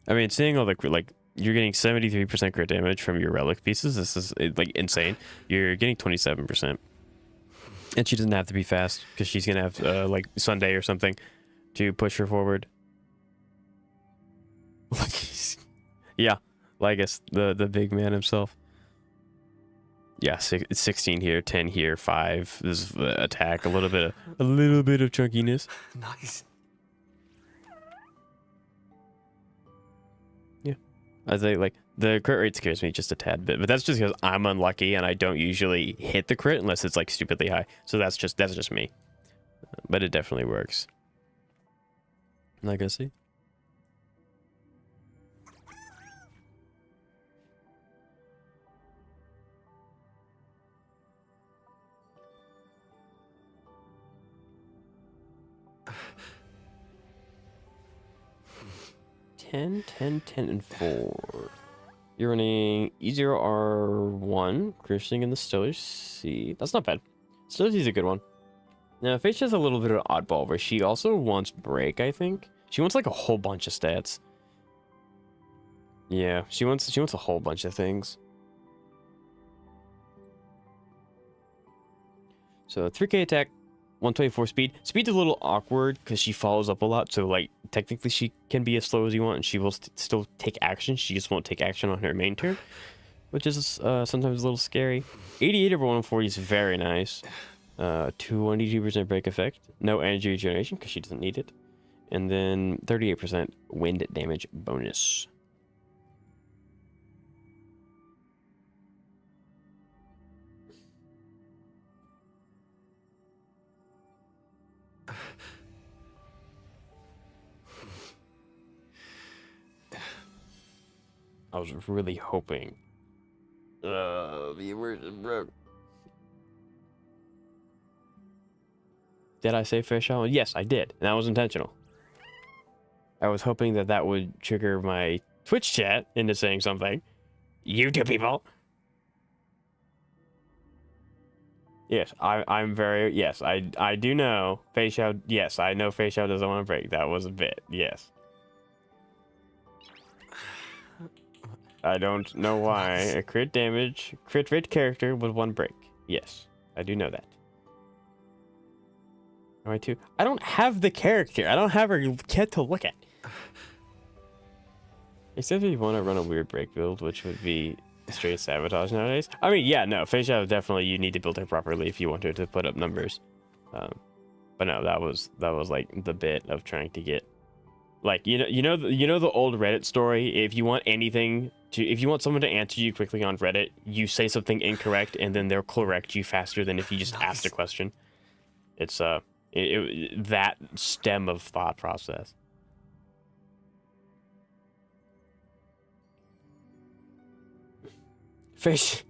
I mean, seeing all the like, you're getting 73% crit damage from your relic pieces. This is like insane. You're getting 27%. And she doesn't have to be fast because she's gonna have like Sunday or something to push her forward. Yeah, Lygus, the big man himself. Yeah, 16 here, 10 here, 5. This is attack, a little bit of chunkiness. Nice. Yeah, I think like the crit rate scares me just a tad bit, but that's just because I'm unlucky and I don't usually hit the crit unless it's like stupidly high. So that's just me. But it definitely works. Like I see. Ten, 10, 10, and 4. You're running E0R1, cruising in the Stellar Sea. That's not bad. Stellar Sea is a good one. Now, Face has a little bit of oddball where she also wants break, I think. She wants like a whole bunch of stats. Yeah, she wants a whole bunch of things. So 3k attack, 124 speed. Speed's a little awkward because she follows up a lot, so like technically she can be as slow as you want and she will still take action. She just won't take action on her main turn, which is sometimes a little scary. 88 over 140 is very nice. 22% break effect. No energy regeneration because she doesn't need it. And then 38% wind damage bonus. I was really hoping Viewers broke. Did I say fish out? Yes, I did. And that was intentional. I was hoping that that would trigger my Twitch chat into saying something. You two people. Yes, I'm very, yes, I do know Face Out, yes, I know Face Out doesn't want to break. That was a bit, yes. I don't know why a crit damage, crit rate character with 1 break. Yes, I do know that. Am I too? I don't have the character. I don't have her kit to look at. Except if you want to run a weird break build, which would be straight sabotage nowadays. I mean, yeah, no, Face Out definitely you need to build it properly if you want her to put up numbers. But no, that was like the bit of trying to get, like, you know the old Reddit story. If you want someone to answer you quickly on Reddit, you say something incorrect and then they'll correct you faster than if you just asked a question. It's that stem of thought process. Fish.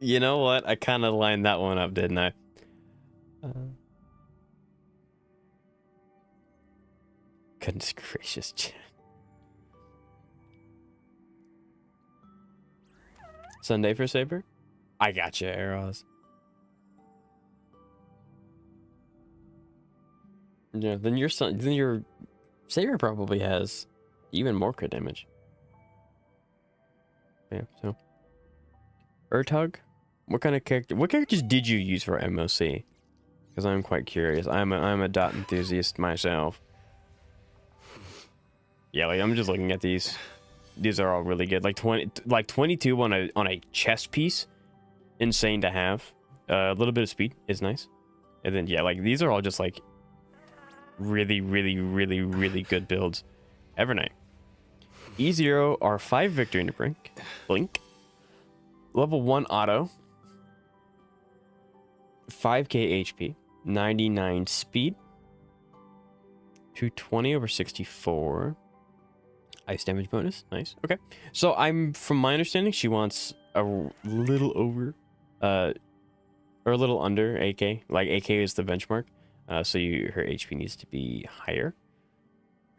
You know what? I kind of lined that one up, didn't I? Goodness gracious, chat. Sunday for Saber? I gotcha, arrows. Yeah, then your Saber probably has even more crit damage. Yeah, so Urtug, what characters did you use for MOC? Because I'm quite curious. I'm a dot enthusiast myself. Yeah, like I'm just looking at these. These are all really good. Like 22 on a chest piece, insane to have. A little bit of speed is nice, and then yeah, like these are all just like really good builds. Evernight. E0 are 5 victory in the blink. Level 1 auto. 5k HP. 99 speed. 220 over 64. Ice damage bonus. Nice. Okay. So from my understanding, she wants a little over, or a little under AK. Like AK is the benchmark. So her HP needs to be higher.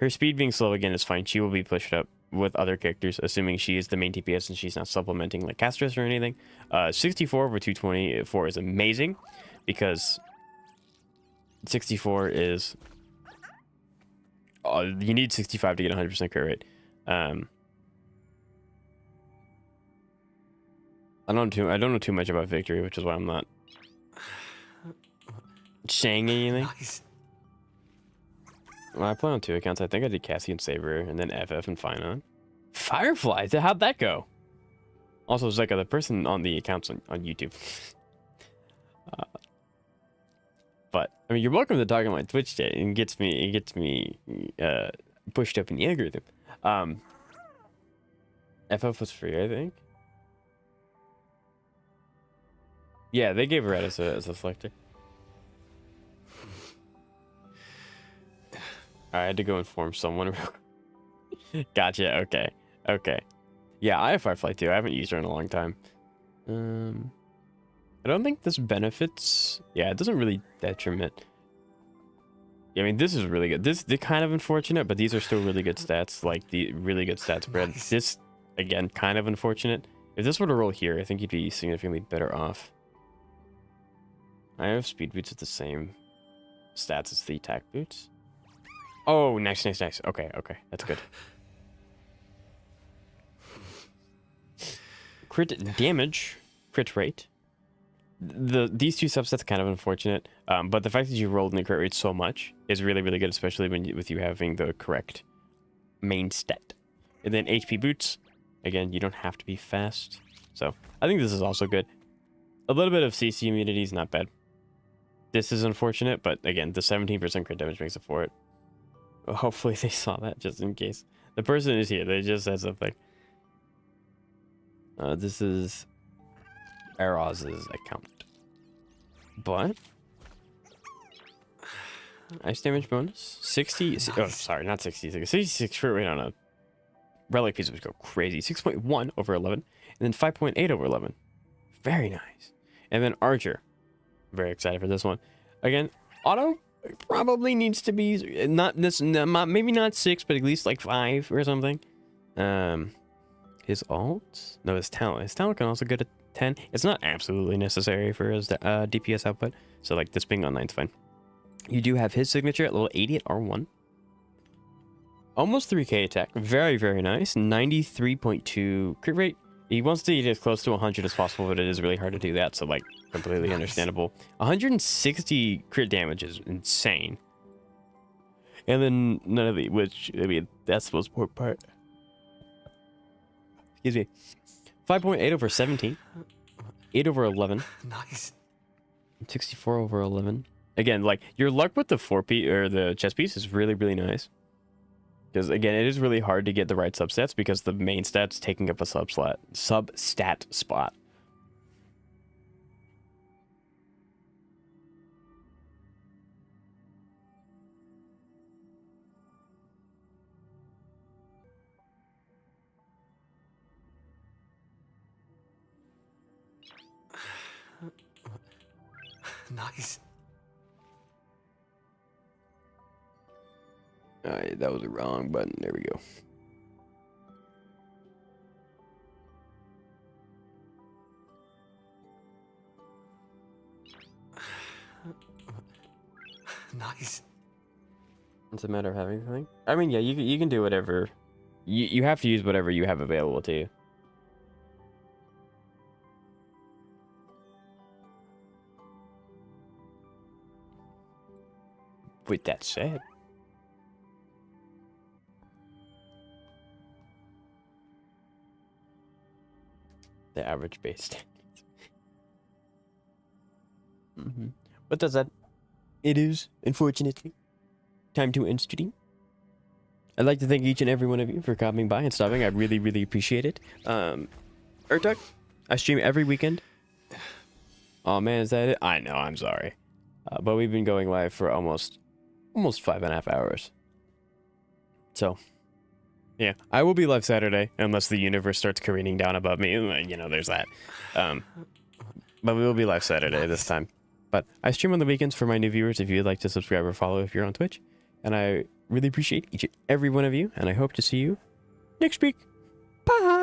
Her speed being slow again is fine. She will be pushed up with other characters, assuming she is the main DPS and she's not supplementing like Castris or anything. 64 over 224 is amazing because 64 is you need 65 to get 100% crit rate. I don't know too much about victory, which is why I'm not saying anything. Nice. Well, I play on 2 accounts. I think I did Cassie and Saber, and then FF and Finon. Firefly? How'd that go? Also, Zeka, the person on the accounts on YouTube. But I mean, you're welcome to talk on my Twitch chat. It gets me pushed up in the algorithm. FF was free, I think. Yeah, they gave her out as a selector. I had to go inform someone real quick. Gotcha. Okay. Yeah, I have Firefly too. I haven't used her in a long time. I don't think this benefits. Yeah, it doesn't really detriment. Yeah, I mean, this is really good. They're kind of unfortunate, but these are still really good stats. Like the really good stats spread. Nice. This again, kind of unfortunate. If this were to roll here, I think you'd be significantly better off. I have speed boots at the same stats as the attack boots. Oh, nice. Okay, that's good. Crit damage, crit rate. These 2 subsets are kind of unfortunate, but the fact that you rolled in the crit rate so much is really good, especially with you having the correct main stat. And then HP boots, again, you don't have to be fast, so I think this is also good. A little bit of CC immunity is not bad. This is unfortunate, but again, the 17% crit damage makes up for it. Well, hopefully they saw that just in case. The person is here. They just said something. This is Eroz's account. But ice damage bonus 60. Oh, sorry, not 66. 66 crit rate on a relic pieces, which go crazy. 6.1 over 11, and then 5.8 over 11. Very nice. And then Archer. Very excited for this one. Again, auto probably needs to be not this, maybe not 6, but at least like 5 or something. His ult? No, his talent. His talent can also get a 10. It's not absolutely necessary for his DPS output. So like this being on 9 is fine. You do have his signature at level 80 at R1. Almost 3k attack. Very, very nice. 93.2 crit rate. He wants to get as close to 100 as possible, but it is really hard to do that. So like completely understandable. 160 crit damage is insane. And then none of the, which, I mean, that's the most important part. Excuse me. 5.8 over 17. 8 over 11. Nice. 64 over 11. Again, like, your luck with the 4P or the chest piece is really, really nice. Because, again, it is really hard to get the right substats because the main stat's taking up a substat spot. Nice. Alright, that was the wrong button. There we go. Nice. It's a matter of having something. I mean, yeah, you can do whatever. You have to use whatever you have available to you. With that said, the average base standards. But that said, it is, unfortunately, time to end stream. I'd like to thank each and every one of you for coming by and stopping. I really, really appreciate it. Urtuk, I stream every weekend. Oh man, is that it? I know, I'm sorry. But we've been going live for almost 5.5 hours. So, yeah, I will be live Saturday unless the universe starts careening down above me. You know, there's that. But we will be live Saturday this time. But I stream on the weekends for my new viewers if you'd like to subscribe or follow if you're on Twitch. And I really appreciate each and every one of you. And I hope to see you next week. Bye!